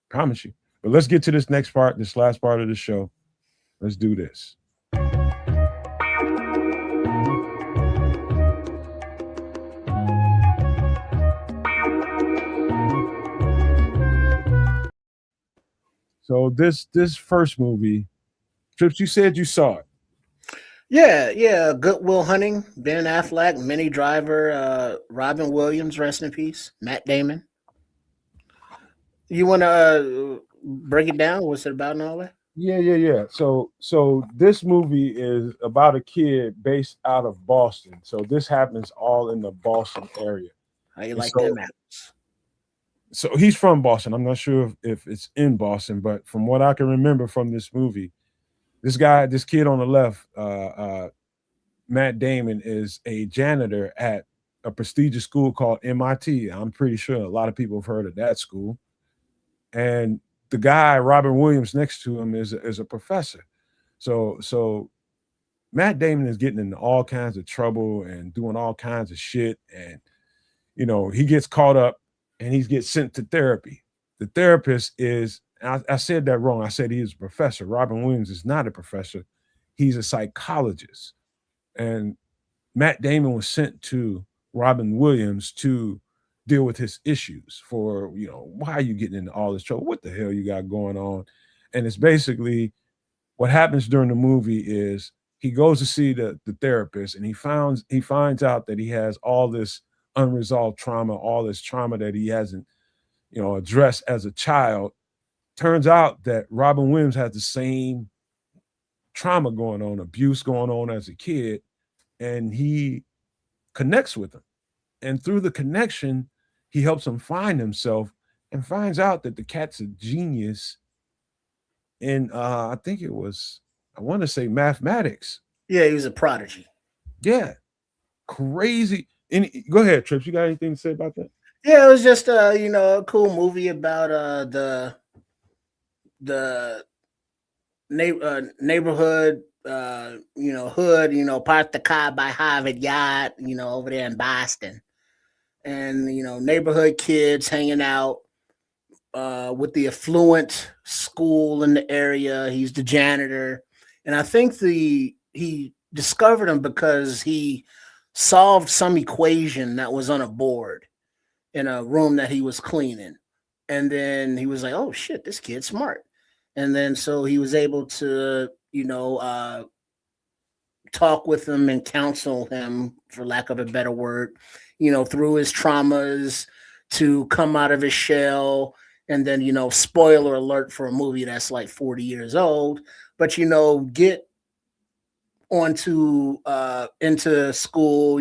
S2: Promise you. But let's get to this next part, this last part of the show. Let's do this. So this first movie, Trips, you said you saw it.
S3: Yeah. Good Will Hunting, Ben Affleck, Minnie Driver, Robin Williams, rest in peace, Matt Damon. You want to break it down? What's it about and all that?
S2: Yeah. So this movie is about a kid based out of Boston. So this happens all in the Boston area.
S3: How you like them apples?
S2: So he's from Boston. I'm not sure if it's in Boston, but from what I can remember from this movie, this kid on the left, Matt Damon, is a janitor at a prestigious school called MIT. I'm pretty sure a lot of people have heard of that school. And the guy, Robin Williams, next to him is a professor. So Matt Damon is getting into all kinds of trouble and doing all kinds of shit. And, he gets caught up and he gets sent to therapy. The therapist is, I said that wrong. I said he is a professor. Robin Williams is not a professor. He's a psychologist. And Matt Damon was sent to Robin Williams to deal with his issues for, why are you getting into all this trouble? What the hell you got going on? And it's basically what happens during the movie is he goes to see the therapist and he finds out that he has all this unresolved trauma, all this trauma that he hasn't, addressed as a child. Turns out that Robin Williams has the same trauma going on, abuse going on as a kid, and he connects with him. And through the connection, he helps him find himself and finds out that the cat's a genius in, I want to say mathematics.
S3: Yeah, he was a prodigy.
S2: Yeah. Crazy. Go ahead, Trips. You got anything to say about that?
S3: Yeah, it was just a cool movie about the neighborhood, hood, parked the car by Harvard Yard, over there in Boston. And, neighborhood kids hanging out with the affluent school in the area. He's the janitor. And I think he discovered him because he solved some equation that was on a board in a room that he was cleaning. And then he was like, oh shit, this kid's smart. And then so he was able to, talk with him and counsel him, for lack of a better word, through his traumas to come out of his shell. And then, spoiler alert for a movie that's like 40 years old, but, get onto into school,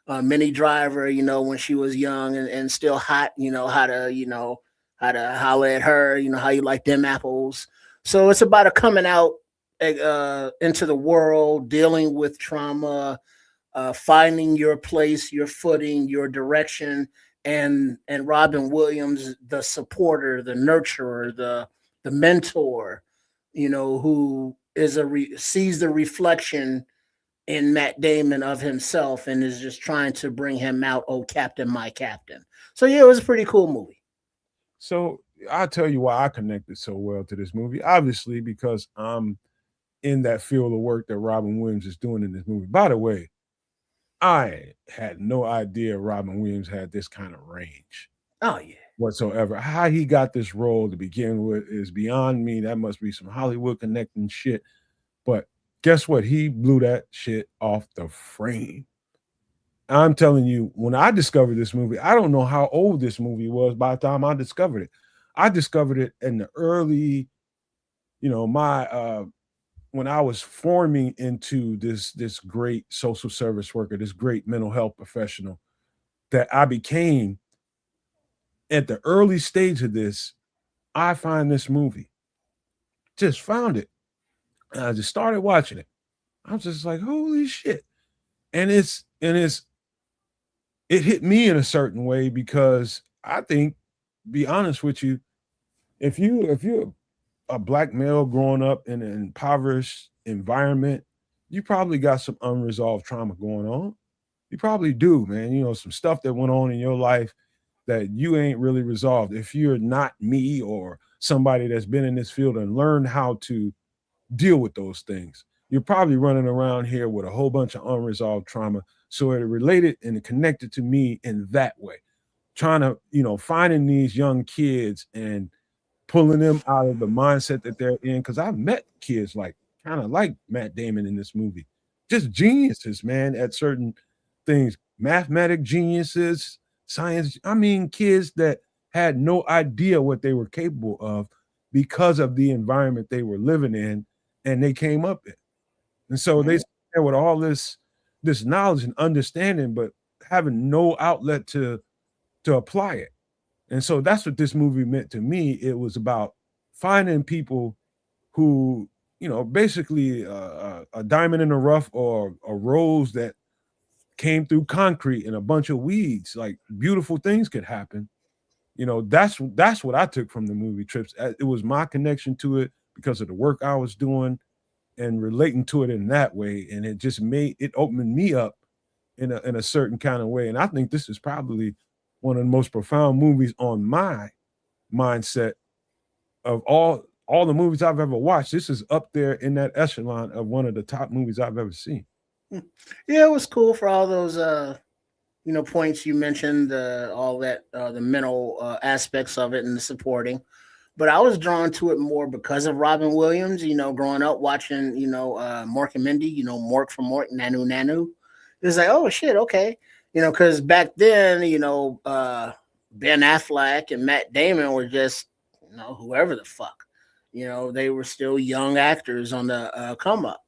S3: Minnie Driver, when she was young and still hot, how to holler at her, how you like them apples. So it's about a coming out into the world, dealing with trauma, finding your place, your footing, your direction, and Robin Williams, the supporter, the nurturer, the mentor, who is sees the reflection in Matt Damon of himself and is just trying to bring him out. Oh, Captain, my Captain. So yeah, it was a pretty cool movie.
S2: So I'll tell you why I connected so well to this movie. Obviously, because I'm in that field of work that Robin Williams is doing in this movie. By the way, I had no idea Robin Williams had this kind of range.
S3: Oh, yeah.
S2: Whatsoever. How he got this role to begin with is beyond me. That must be some Hollywood connecting shit. But guess what? He blew that shit off the frame. I'm telling you, when I discovered this movie, I don't know how old this movie was by the time I discovered it. I discovered it in the early, my when I was forming into this great social service worker, this great mental health professional that I became at the early stage of this, I find this movie. Just found it. And I just started watching it. I was just like, holy shit. And it hit me in a certain way because I think, be honest with you, if you're a black male growing up in an impoverished environment, you probably got some unresolved trauma going on. You probably do, man. You know, some stuff that went on in your life that you ain't really resolved. If you're not me or somebody that's been in this field and learned how to deal with those things, you're probably running around here with a whole bunch of unresolved trauma. So it related and connected to me in that way. Trying to, finding these young kids and pulling them out of the mindset that they're in. Cause I've met kids like kind of like Matt Damon in this movie. Just geniuses, man, at certain things. Mathematic geniuses, science. I mean, kids that had no idea what they were capable of because of the environment they were living in and they came up in. And so they there with all this knowledge and understanding, but having no outlet to apply it. And so that's what this movie meant to me. It was about finding people who, basically a diamond in the rough or a rose that came through concrete and a bunch of weeds. Like beautiful things could happen. That's what I took from the movie Trips. It was my connection to it because of the work I was doing and relating to it in that way. And it just opened me up in a certain kind of way. And I think this is probably one of the most profound movies on my mindset of all the movies I've ever watched. This is up there in that echelon of one of the top movies I've ever seen.
S3: Yeah, it was cool for all those points you mentioned, all that the mental aspects of it and the supporting. But I was drawn to it more because of Robin Williams. Growing up watching Mork and Mindy. Mork from Mork, Nanu Nanu. It was like, oh shit, okay. Because back then, Ben Affleck and Matt Damon were just whoever the fuck. They were still young actors on the come up.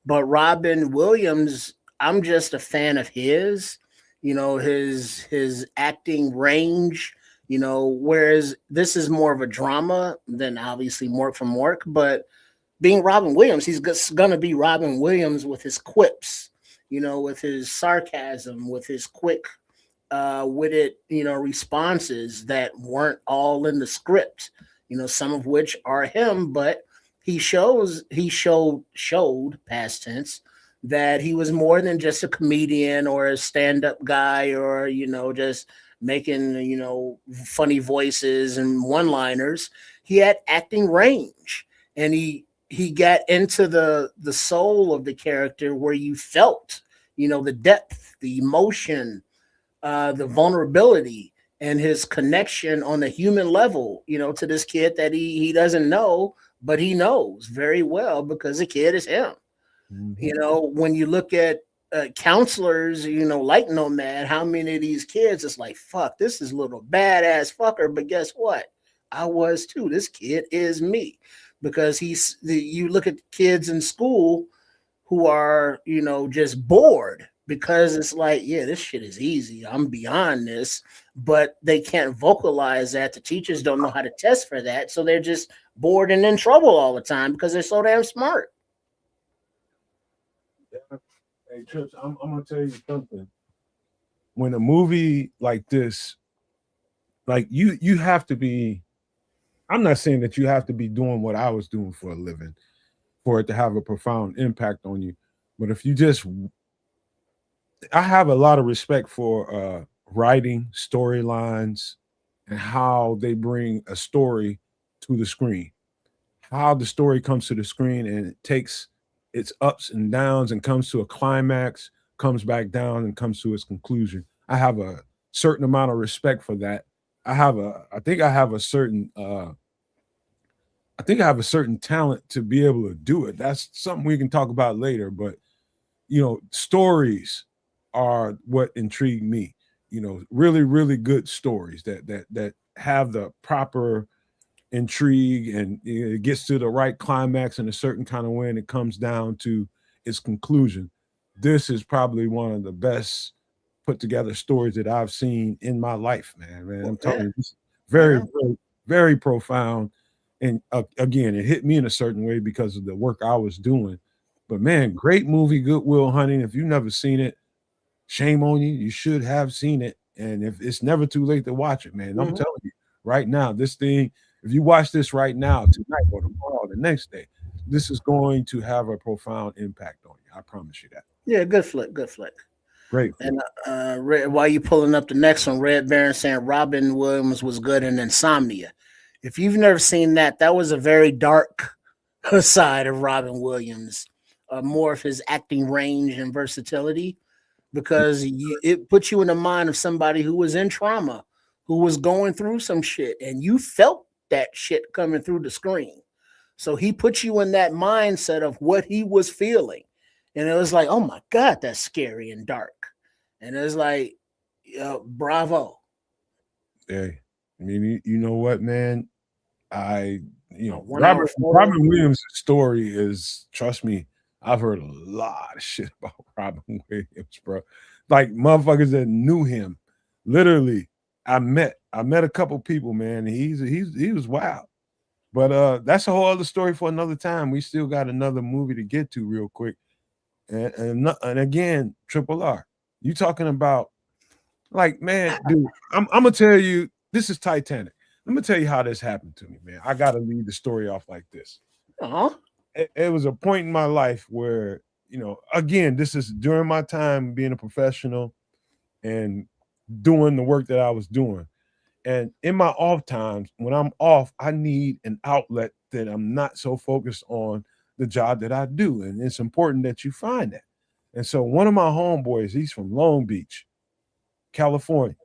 S3: But Robin Williams, I'm just a fan of his. His acting range. Whereas this is more of a drama than obviously Mork from Mork. But being Robin Williams, he's gonna be Robin Williams with his quips. With his sarcasm, with his quick witted, responses that weren't all in the script, some of which are him, but he showed past tense that he was more than just a comedian or a stand-up guy or, just making, funny voices and one-liners. He had acting range and he got into the soul of the character where you felt, the depth, the emotion, the vulnerability, and his connection on the human level, to this kid that he doesn't know, but he knows very well because the kid is him. Mm-hmm. When you look at counselors, like Nomad, how many of these kids, it's like, fuck, this is a little badass fucker, but guess what? I was too. This kid is me. Because you look at kids in school who are, just bored because it's like, yeah, this shit is easy. I'm beyond this, but they can't vocalize that. The teachers don't know how to test for that. So they're just bored and in trouble all the time because they're so damn smart.
S2: Yeah. Hey, Trips, I'm going to tell you something. When a movie like this, like you have to be, I'm not saying that you have to be doing what I was doing for a living for it to have a profound impact on you. But if you just, I have a lot of respect for writing, storylines, and how they bring a story to the screen. How the story comes to the screen and it takes its ups and downs and comes to a climax, comes back down and comes to its conclusion. I have a certain amount of respect for that. I think I have a certain talent to be able to do it. That's something we can talk about later. But stories are what intrigue me. Really, really good stories that have the proper intrigue, and it gets to the right climax in a certain kind of way, and it comes down to its conclusion. This is probably one of the best put together stories that I've seen in my life, man. I'm telling you, it's very, very, very profound. And again, it hit me in a certain way because of the work I was doing. But man, great movie, Good Will Hunting. If you've never seen it, shame on you. You should have seen it. And if it's never too late to watch it, man, I'm telling you right now, this thing, if you watch this right now, tonight or tomorrow, or the next day, this is going to have a profound impact on you. I promise you that.
S3: Yeah, good flick, good flick.
S2: Great.
S3: And while you pulling up the next one, Red Baron saying Robin Williams was good in Insomnia. If you've never seen that, that was a very dark side of Robin Williams, more of his acting range and versatility, because it puts you in the mind of somebody who was in trauma, who was going through some shit, and you felt that shit coming through the screen. So he put you in that mindset of what he was feeling. And it was like, oh my God, that's scary and dark. And it was like, bravo.
S2: Hey, I mean, you know what, man? Robin Williams' story is, trust me, I've heard a lot of shit about Robin Williams, bro. Like motherfuckers that knew him. Literally, I met a couple people, man. He was wild. But that's a whole other story for another time. We still got another movie to get to real quick. And again, Triple R, you talking about, like, man, dude, I'm gonna tell you, this is Titanic. I'm gonna tell you how this happened to me, man. I gotta lead the story off like this. It was a point in my life where, again, this is during my time being a professional and doing the work that I was doing. And in my off times, when I'm off, I need an outlet that I'm not so focused on the job that I do. And it's important that you find that. And so one of my homeboys, he's from Long Beach, California.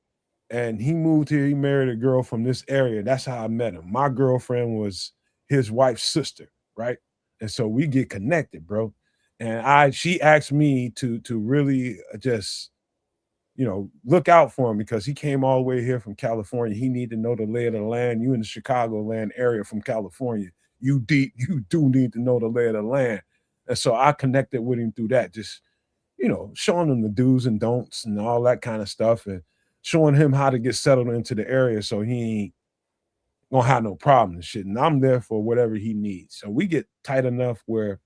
S2: And he moved here. He married a girl from this area. That's how I met him. My girlfriend was his wife's sister, right? And so we get connected, bro. And she asked me to really just, look out for him, because he came all the way here from California. He needed to know the lay of the land. You in the Chicagoland area from California, you do need to know the lay of the land. And so I connected with him through that, just, showing him the do's and don'ts and all that kind of stuff, and showing him how to get settled into the area so he ain't gonna have no problem and shit. And I'm there for whatever he needs. So we get tight enough where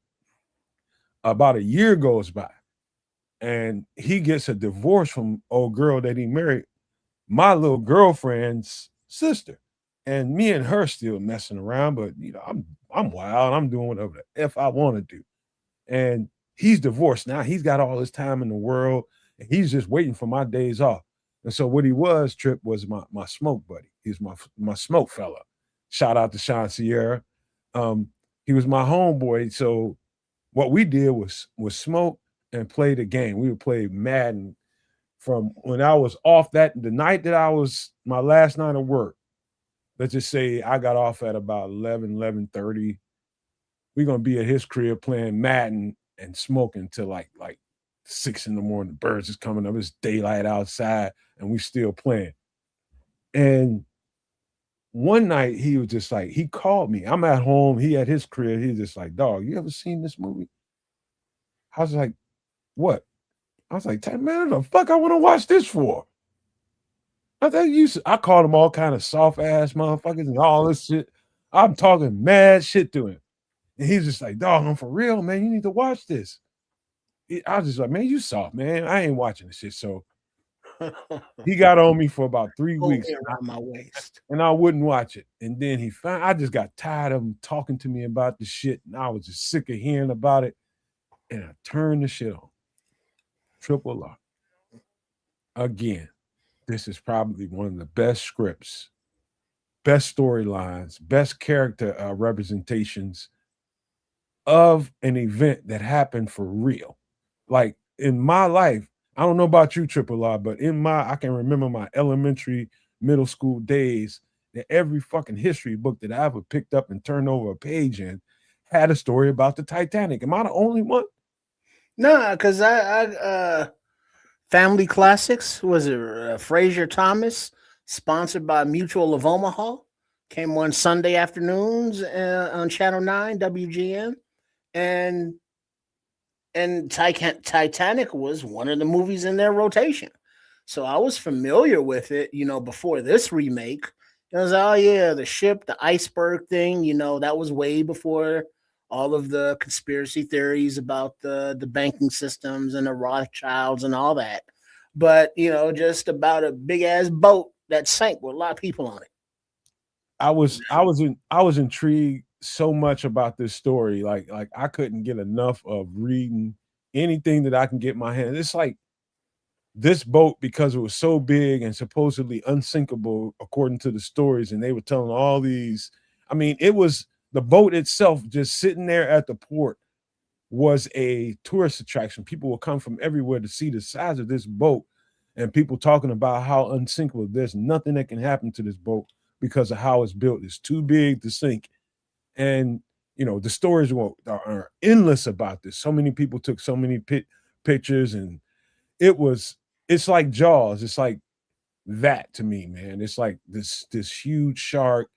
S2: about a year goes by and he gets a divorce from old girl that he married, my little girlfriend's sister. And me and her still messing around, but I'm wild. I'm doing whatever the F I want to do. And he's divorced now. He's got all his time in the world, and he's just waiting for my days off. And so what he was, Trip, was my smoke buddy. He's my smoke fella. Shout out to Sean Sierra. He was my homeboy. So what we did was smoke and play the game. We would play Madden from when I was off, the night that I was my last night of work. Let's just say I got off at about 11:30. We're gonna be at his crib playing Madden and smoking till like 6 in the morning. The birds is coming up. It's daylight outside, and we still playing. And one night he was just like, he called me. I'm at home. He at his crib. He's just like, dog, you ever seen this movie? I was like, what? I was like, man, what the fuck I want to watch this for? I called him all kind of soft ass motherfuckers and all this shit. I'm talking mad shit to him. And he's just like, dog, I'm for real, man. You need to watch this. I was just like, man, you soft, man. I ain't watching this shit. So he got on me for about 3 weeks.
S3: Around my waist.
S2: And I wouldn't watch it. And then I just got tired of him talking to me about the shit. And I was just sick of hearing about it. And I turned the shit on. Triple R. Again, this is probably one of the best scripts, best storylines, best character representations of an event that happened for real. Like in my life, I don't know about you, Triple R, but I can remember my elementary, middle school days that every fucking history book that I ever picked up and turned over a page in had a story about the Titanic. Am I the only one?
S3: No, because I Family Classics, was it Fraser Thomas, sponsored by Mutual of Omaha? Came on Sunday afternoons on Channel 9 WGN, and Titanic was one of the movies in their rotation. So I was familiar with it, before this remake. It was, oh yeah, the ship, the iceberg thing, that was way before all of the conspiracy theories about the banking systems and the Rothschilds and all that. But, just about a big ass boat that sank with a lot of people on it.
S2: I was intrigued so much about this story. Like I couldn't get enough of reading anything that I can get my hand. It's like this boat, because it was so big and supposedly unsinkable according to the stories, and they were telling all these. I mean, it was the boat itself just sitting there at the port was a tourist attraction. People will come from everywhere to see the size of this boat, and people talking about how unsinkable. There's nothing that can happen to this boat because of how it's built. It's too big to sink. And the stories are endless about this. So many people took so many pictures, and it's like Jaws. It's like that to me, man. It's like this huge shark.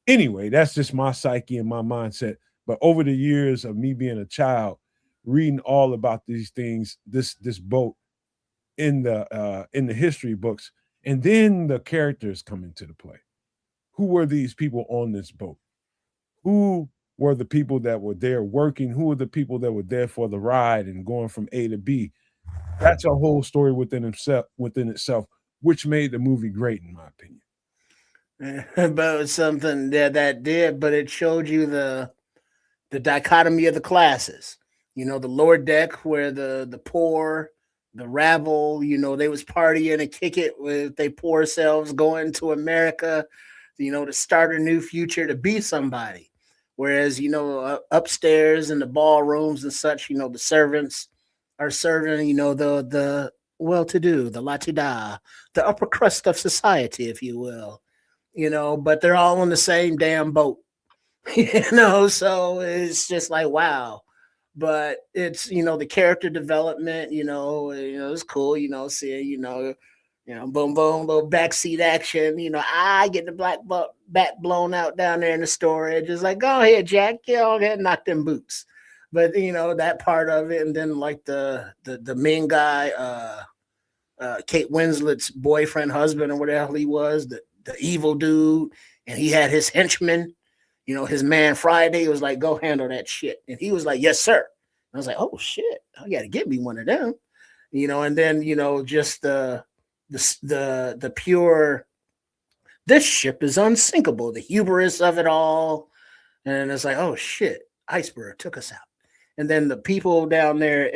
S2: Anyway, that's just my psyche and my mindset. But over the years of me being a child, reading all about these things, this boat in the history books, and then the characters come into the play. Who were these people on this boat? Who were the people that were there working? Who were the people that were there for the ride and going from A to B? That's a whole story within itself, which made the movie great, in my opinion.
S3: But it was something that did, but it showed you the dichotomy of the classes. The lower deck where the poor, the rabble, they was partying and kick it with they poor selves going to America, to start a new future, to be somebody. Whereas, upstairs in the ballrooms and such, the servants are serving, the well-to-do, the la-ti-da, the upper crust of society, if you will. But they're all on the same damn boat, so it's just like, wow. But it's, the character development, it's cool, seeing, boom, boom, little backseat action, I get the back blown out down there in the storage. Just like, go ahead, Jack, get on there and knock them boots. But, that part of it. And then like the main guy, Kate Winslet's boyfriend, husband, or whatever he was, the evil dude, and he had his henchman, his man Friday was like, go handle that shit. And he was like, yes, sir. And I was like, oh shit, I got to get me one of them, and then, just the pure, this ship is unsinkable, the hubris of it all. And it's like, oh shit, iceberg took us out. And then the people down there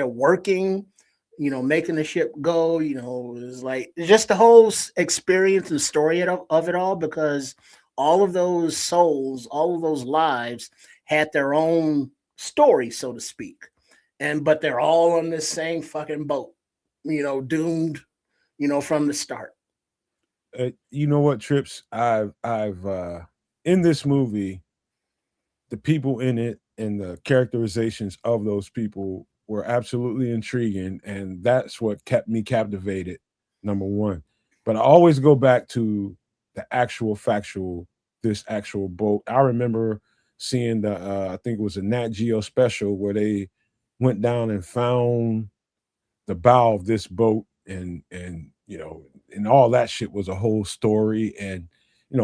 S3: working, making the ship go, is like just the whole experience and story of it all, because all of those souls, all of those lives had their own story, so to speak. But they're all on this same fucking boat, doomed, from the start.
S2: You know what, Trips? I've in this movie, the people in it and the characterizations of those people were absolutely intriguing, and that's what kept me captivated, number one. But I always go back to the this actual boat. I remember seeing I think it was a Nat Geo special where they went down and found the bow of this boat, and and all that shit was a whole story, and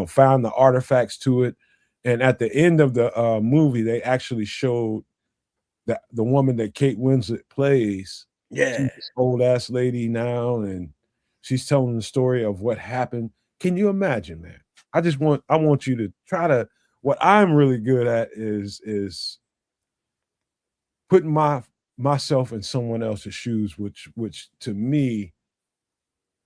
S2: found the artifacts to it. And at the end of the movie, they actually showed that the woman that Kate Winslet plays,
S3: yeah,
S2: she's this old ass lady now, and she's telling the story of what happened. Can you imagine, man? I want you to try to. What I'm really good at is putting myself in someone else's shoes, which to me,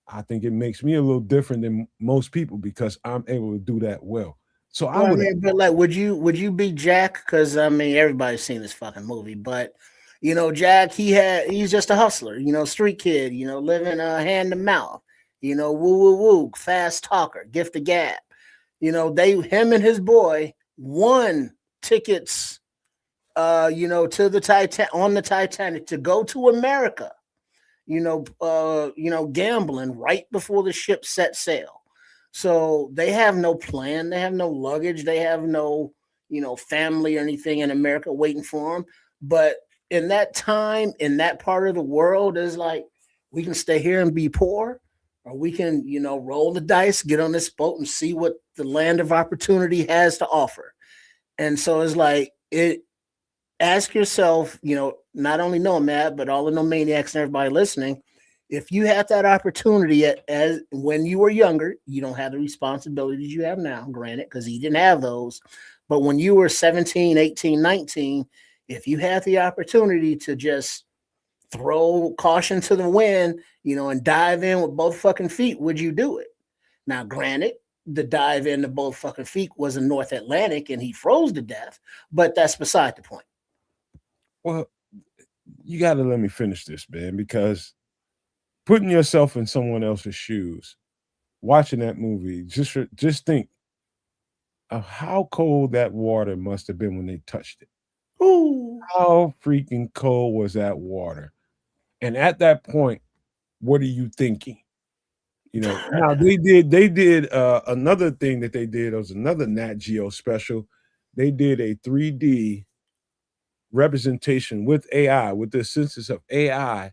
S2: I think it makes me a little different than most people because I'm able to do that well. So I would.
S3: But like, would you be Jack? Because everybody's seen this fucking movie, but Jack, he's just a hustler, street kid, living hand to mouth, woo woo woo, fast talker, gift of gab. Him and his boy won tickets, to the on the Titanic to go to America, gambling right before the ship set sail. So they have no plan. They have no luggage. They have no, family or anything in America waiting for them. But in that time, in that part of the world, is like we can stay here and be poor, or we can, roll the dice, get on this boat, and see what the land of opportunity has to offer. And so it's like it. Ask yourself, not only Nomad, but all the no maniacs and everybody listening, if you had that opportunity as when you were younger, you don't have the responsibilities you have now, granted, because he didn't have those. But when you were 17, 18, 19, if you had the opportunity to just throw caution to the wind, and dive in with both fucking feet, would you do it? Now, granted, the dive into both fucking feet was in North Atlantic and he froze to death, but that's beside the point.
S2: Well, you got to let me finish this, man, because putting yourself in someone else's shoes, watching that movie, just think of how cold that water must have been when they touched it.
S3: Ooh.
S2: How freaking cold was that water? And at that point, what are you thinking? Now they did another thing that they did. It was another Nat Geo special. They did a 3D representation with AI, with the assistance of AI,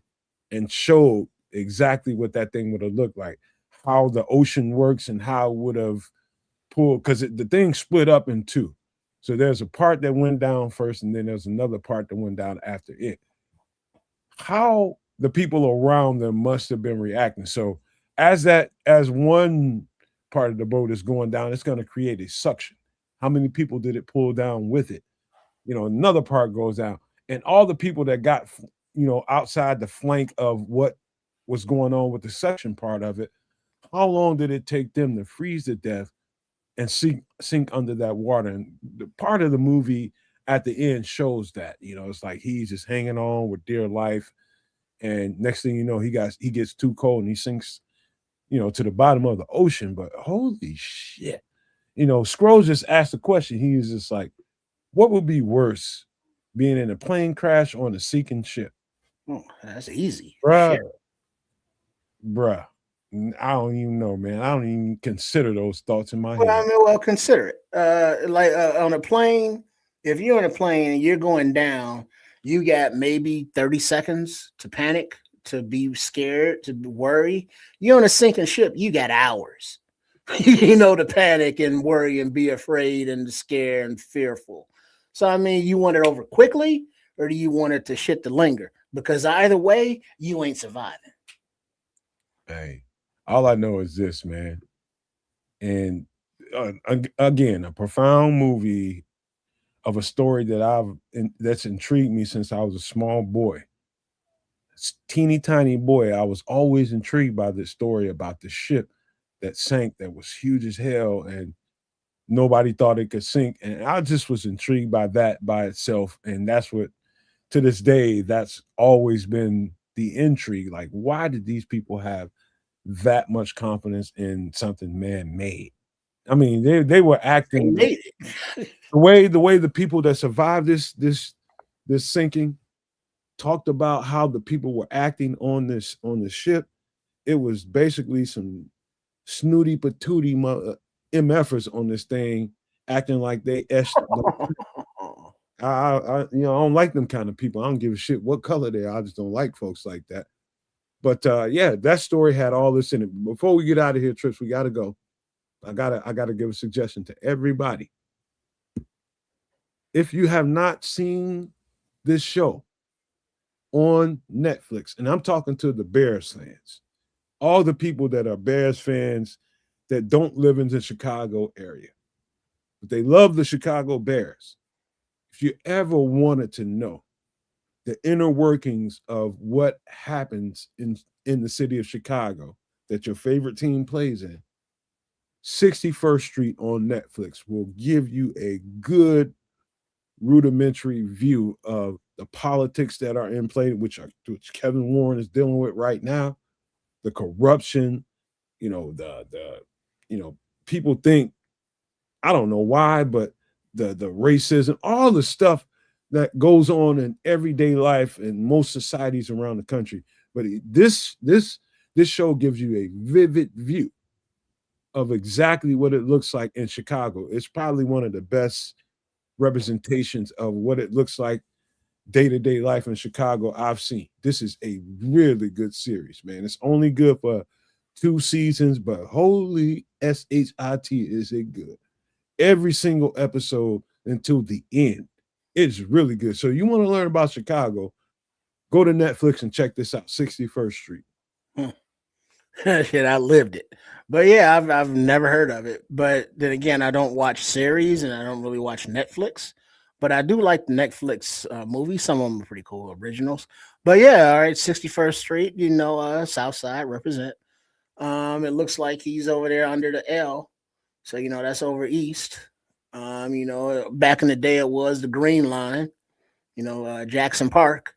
S2: and showed exactly what that thing would have looked like, how the ocean works, and how it would have pulled, because the thing split up in two. So there's a part that went down first, and then there's another part that went down after it. How the people around them must have been reacting. So as one part of the boat is going down, it's going to create a suction. How many people did it pull down with it? Another part goes down, and all the people that got, outside the flank of what was going on with the suction part of it, how long did it take them to freeze to death and sink under that water? And the part of the movie at the end shows that, it's like he's just hanging on with dear life, and next thing you know, he gets too cold and he sinks, to the bottom of the ocean. But holy shit, Scrolls just asked the question. He was just like, what would be worse, being in a plane crash or on a sinking ship?
S3: Oh, that's easy.
S2: Bruh.
S3: Shit.
S2: Bruh. I don't even know, man. I don't even consider those thoughts in my head.
S3: Well, consider it. Like on a plane, if you're on a plane and you're going down, you got maybe 30 seconds to panic, to be scared, to worry. You're on a sinking ship, you got hours, to panic and worry and be afraid and scared and fearful. So, you want it over quickly, or do you want it to shit to linger? Because either way, you ain't surviving.
S2: Hey, all I know is this, man. And again, a profound movie of a story that's intrigued me since I was a small boy. Teeny tiny boy, I was always intrigued by this story about the ship that sank, that was huge as hell, and nobody thought it could sink. And I just was intrigued by that by itself. And that's what, to this day, that's always been the intrigue. Like, why did these people have that much confidence in something man-made? They were acting the way the people that survived this sinking talked about how the people were acting on the ship. It was basically some snooty patootie MFers on this thing, acting like they etched. I don't like them kind of people. I don't give a shit what color they are. I just don't like folks like that. But yeah, that story had all this in it. Before we get out of here, Trips, we gotta go. I gotta give a suggestion to everybody. If you have not seen this show on Netflix, and I'm talking to the Bears fans, all the people that are Bears fans that don't live in the Chicago area, but they love the Chicago Bears. If you ever wanted to know the inner workings of what happens in the city of Chicago that your favorite team plays in, 61st Street on Netflix will give you a good rudimentary view of the politics that are in play, which Kevin Warren is dealing with right now, the corruption, the people think, I don't know why, but the racism, all the stuff that goes on in everyday life in most societies around the country. But this show gives you a vivid view of exactly what it looks like in Chicago. It's probably one of the best representations of what it looks like day-to-day life in Chicago I've seen. This is a really good series, man. It's only good for 2 seasons, but holy shit, is it good. Every single episode until the end. It's really good. So you want to learn about Chicago, go to Netflix and check this out, 61st Street.
S3: Shit, I lived it. But yeah, I've never heard of it. But then again, I don't watch series and I don't really watch Netflix. But I do like the Netflix movies. Some of them are pretty cool originals. But yeah, all right, 61st Street, South Side represent. It looks like he's over there under the L. So, that's over east. Back in the day it was the Green Line, Jackson Park.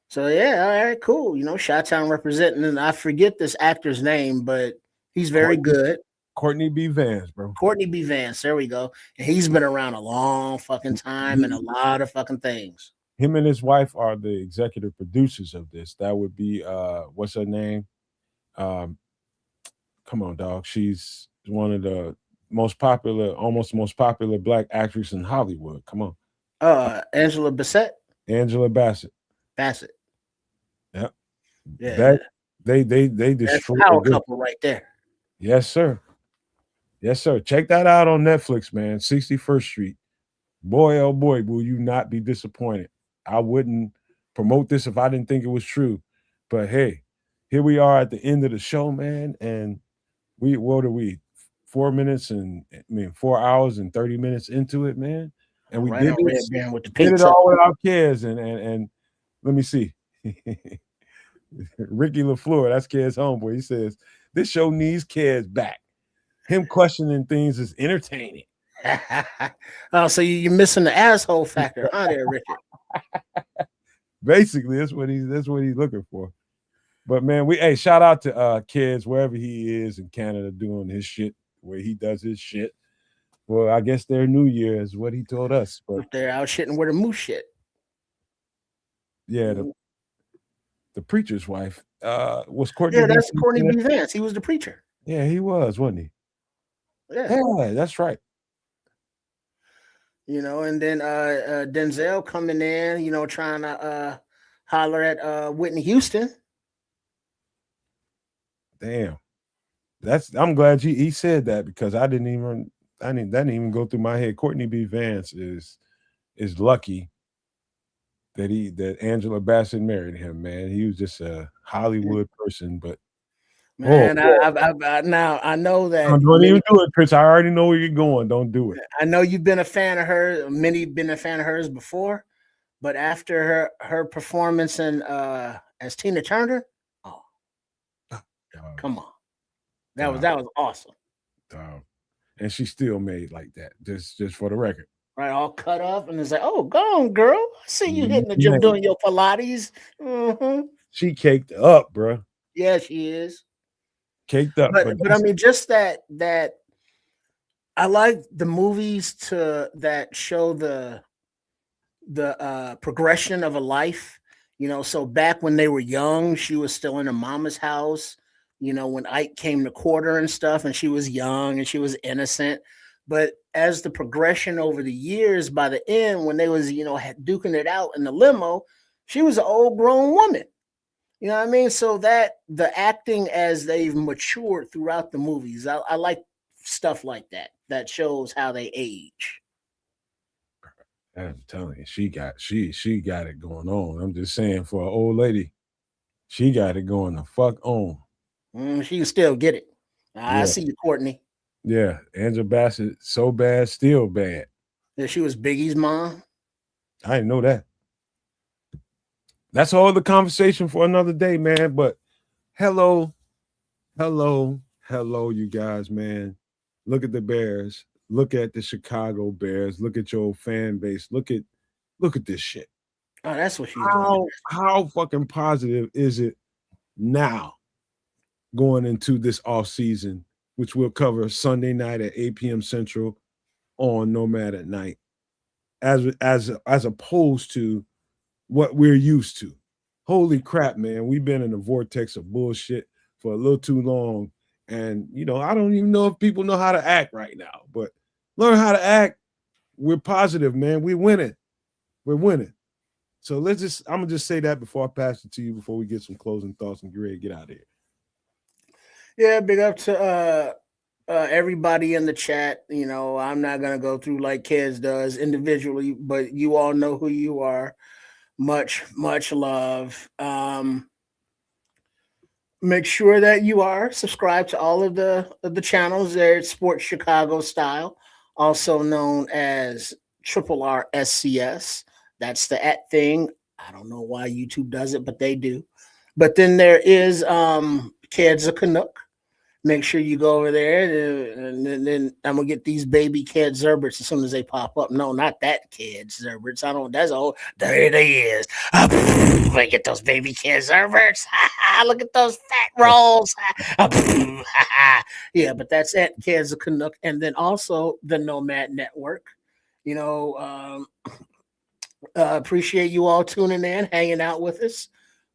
S3: So yeah, all right, cool. Chi-Town representing, and I forget this actor's name, but he's very good.
S2: Courtney B. Vance, bro.
S3: Courtney B. Vance, there we go. And he's been around a long fucking time and a lot of fucking things.
S2: Him and his wife are the executive producers of this. That would be what's her name? Come on, dog. She's one of the almost most popular black actress in Hollywood. Come on.
S3: Angela Bassett.
S2: Angela Bassett.
S3: Bassett.
S2: Yep.
S3: Yeah.
S2: That they destroyed
S3: power couple right there.
S2: Yes, sir. Yes, sir. Check that out on Netflix, man. 61st Street. Boy, oh boy, will you not be disappointed. I wouldn't promote this if I didn't think it was true. But hey, here we are at the end of the show, man. And what are we? 4 hours and 30 minutes into it, man. And we did it all without kids. And let me see. Ricky LaFleur, that's Kid's homeboy. He says, this show needs kids back. Him questioning things is entertaining.
S3: Oh, so you're missing the asshole factor, huh, there, Richard?
S2: Basically, that's what he's looking for. But man, shout out to Kids wherever he is in Canada doing his shit, where he does his shit. Well, I guess their New Year is what he told us. But
S3: they're out shitting where the moose shit.
S2: Yeah, the preacher's wife was Courtney.
S3: Yeah, that's Courtney B. Vance. He was the preacher.
S2: Yeah, he was, wasn't he? Yeah, that's right.
S3: And then Denzel coming in, trying to holler at Whitney Houston.
S2: Damn. I'm glad he said that, because that didn't even go through my head. Courtney B. Vance is lucky that Angela Bassett married him, man. He was just a Hollywood person, but
S3: man, I know that.
S2: Don't even do it, Chris. I already know where you're going. Don't do it.
S3: I know you've been a fan of her. Many been a fan of hers before, but after her performance in as Tina Turner, come on, that was awesome.
S2: And she still made like that, just for the record.
S3: Right, all cut up, and it's like, oh, go on, girl. I see you hitting the gym doing your Pilates. Mm-hmm.
S2: She caked up, bro.
S3: Yeah, she is
S2: caked up.
S3: But I mean, just that I like the movies that show the progression of a life. So back when they were young, she was still in her mama's house. When Ike came to court her and stuff, and she was young and she was innocent. But as the progression over the years, by the end, when they was, duking it out in the limo, she was an old grown woman. You know what I mean? So that the acting as they've matured throughout the movies, I like stuff like that shows how they age.
S2: I'm telling you, she got it going on. I'm just saying, for an old lady, she got it going the fuck on.
S3: She can still get it. I see you, Courtney.
S2: Yeah, Angela Bassett, so bad, still bad.
S3: Yeah, she was Biggie's mom.
S2: I didn't know that. That's all the conversation for another day, man. But hello, you guys, man. Look at the Bears. Look at the Chicago Bears. Look at your fan base. Look at this shit.
S3: Oh, that's what she's doing.
S2: How fucking positive is it now going into this off season, which we'll cover Sunday night at 8 p.m. Central on Nomad at Night, as opposed to what we're used to. Holy crap, man. We've been in a vortex of bullshit for a little too long, And, I don't even know if people know how to act right now, but learn how to act. We're positive, man. We're winning. We're winning. So I'm going to just say that before I pass it to you, before we get some closing thoughts and get ready to get out of here.
S3: Yeah, big up to everybody in the chat. I'm not going to go through like Kids does individually, but you all know who you are. Much, much love. Make sure that you are subscribed to all of the channels there at Sports Chicago Style, also known as Triple R SCS. That's the at thing. I don't know why YouTube does it, but they do. But then there is Kids a Canuck. Make sure you go over there, and then I'm gonna get these baby Kid Zerberts as soon as they pop up. No, not that Kid Zerberts. I don't. That's old. There they is. I get those baby Kid Zerberts. Look at those fat rolls. Yeah, but that's at Kids a Canuck, and then also the Nomad Network. Appreciate you all tuning in, hanging out with us.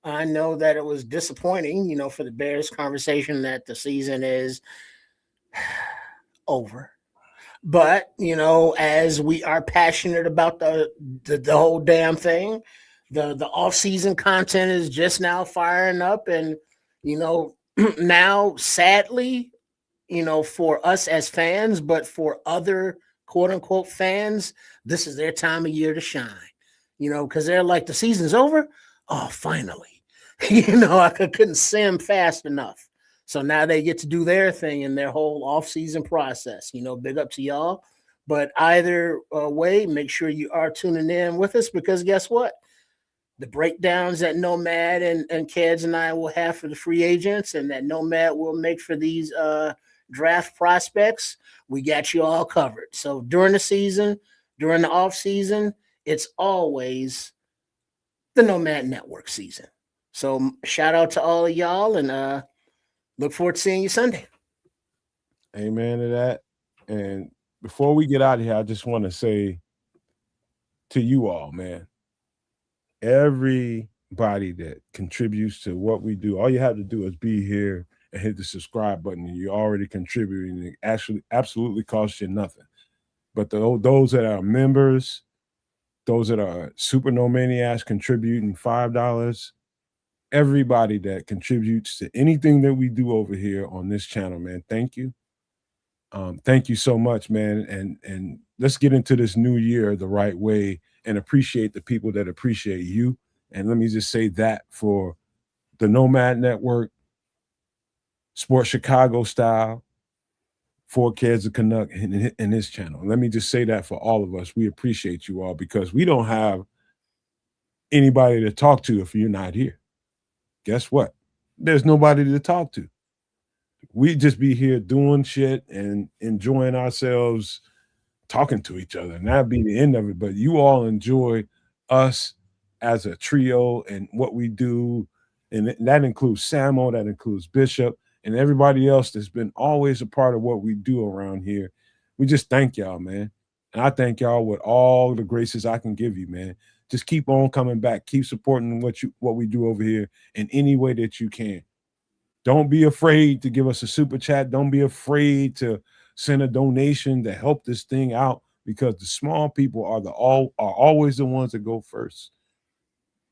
S3: I know that it was disappointing, for the Bears conversation that the season is over. But, as we are passionate about the whole damn thing, the off-season content is just now firing up. And, now, sadly, for us as fans, but for other quote-unquote fans, this is their time of year to shine. Because they're like, the season's over? Oh, finally. I couldn't sim fast enough. So now they get to do their thing in their whole off-season process. Big up to y'all. But either way, make sure you are tuning in with us, because guess what? The breakdowns that Nomad and Kids and I will have for the free agents, and that Nomad will make for these draft prospects, we got you all covered. So during the season, during the off-season, it's always the Nomad Network season. So shout out to all of y'all, and look forward to seeing you Sunday.
S2: Amen to that. And before we get out of here, I just want to say to you all, man, everybody that contributes to what we do, all you have to do is be here and hit the subscribe button, and you're already contributing. It actually absolutely costs you nothing. But those that are members, those that are Super No Maniacs contributing $5, everybody that contributes to anything that we do over here on this channel, man, thank you. Thank you so much, man. And let's get into this new year the right way and appreciate the people that appreciate you. And let me just say that for the Nomad Network, Sports Chicago Style, for Kids of Canuck in this channel. Let me just say that for all of us. We appreciate you all, because we don't have anybody to talk to if you're not here. Guess what? There's nobody to talk to. We just be here doing shit and enjoying ourselves, talking to each other, and that'd be the end of it. But you all enjoy us as a trio and what we do, and that includes Samo, that includes Bishop, and everybody else that's been always a part of what we do around here. We just thank y'all, man. And I thank y'all with all the graces I can give you, man. Just keep on coming back. Keep supporting what we do over here in any way that you can. Don't be afraid to give us a super chat. Don't be afraid to send a donation to help this thing out, because the small people are always the ones that go first.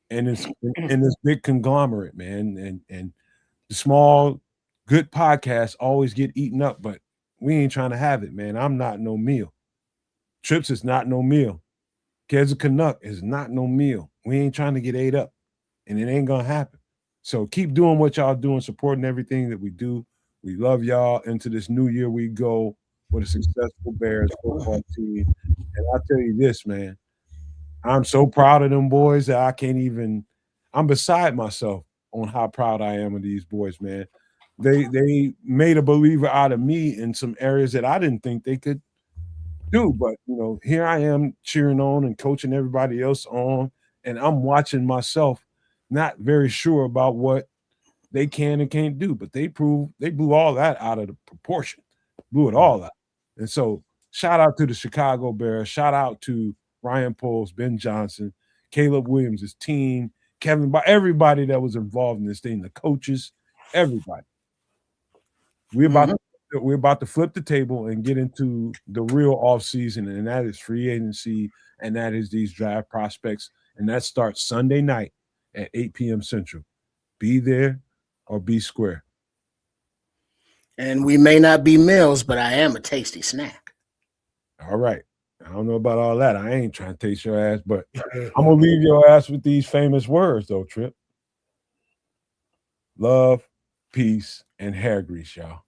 S2: And it's in this big conglomerate, man. And the small good podcasts always get eaten up, but we ain't trying to have it, man. I'm not no meal. Trips is not no meal. Kids of Canuck is not no meal. We ain't trying to get ate up, and it ain't gonna happen. So keep doing what y'all doing, supporting everything that we do. We love y'all. Into this new year we go with a successful Bears football team. And I'll tell you this, man, I'm so proud of them boys that I'm beside myself on how proud I am of these boys, man. They made a believer out of me in some areas that I didn't think they could do. But, here I am cheering on and coaching everybody else on, and I'm watching myself not very sure about what they can and can't do, but they blew all that out of the proportion, blew it all out. And so shout out to the Chicago Bears, shout out to Ryan Poles, Ben Johnson, Caleb Williams, his team, Kevin, everybody that was involved in this thing, the coaches, everybody. we're about to flip the table and get into the real off season, and that is free agency, and that is these draft prospects, and that starts Sunday night at 8 p.m. Central. Be there or be square.
S3: And we may not be meals, but I am a tasty snack.
S2: All right. I don't know about all that. I ain't trying to taste your ass, but I'm gonna leave your ass with these famous words, though, Trip. Love, peace, and hair grease, y'all.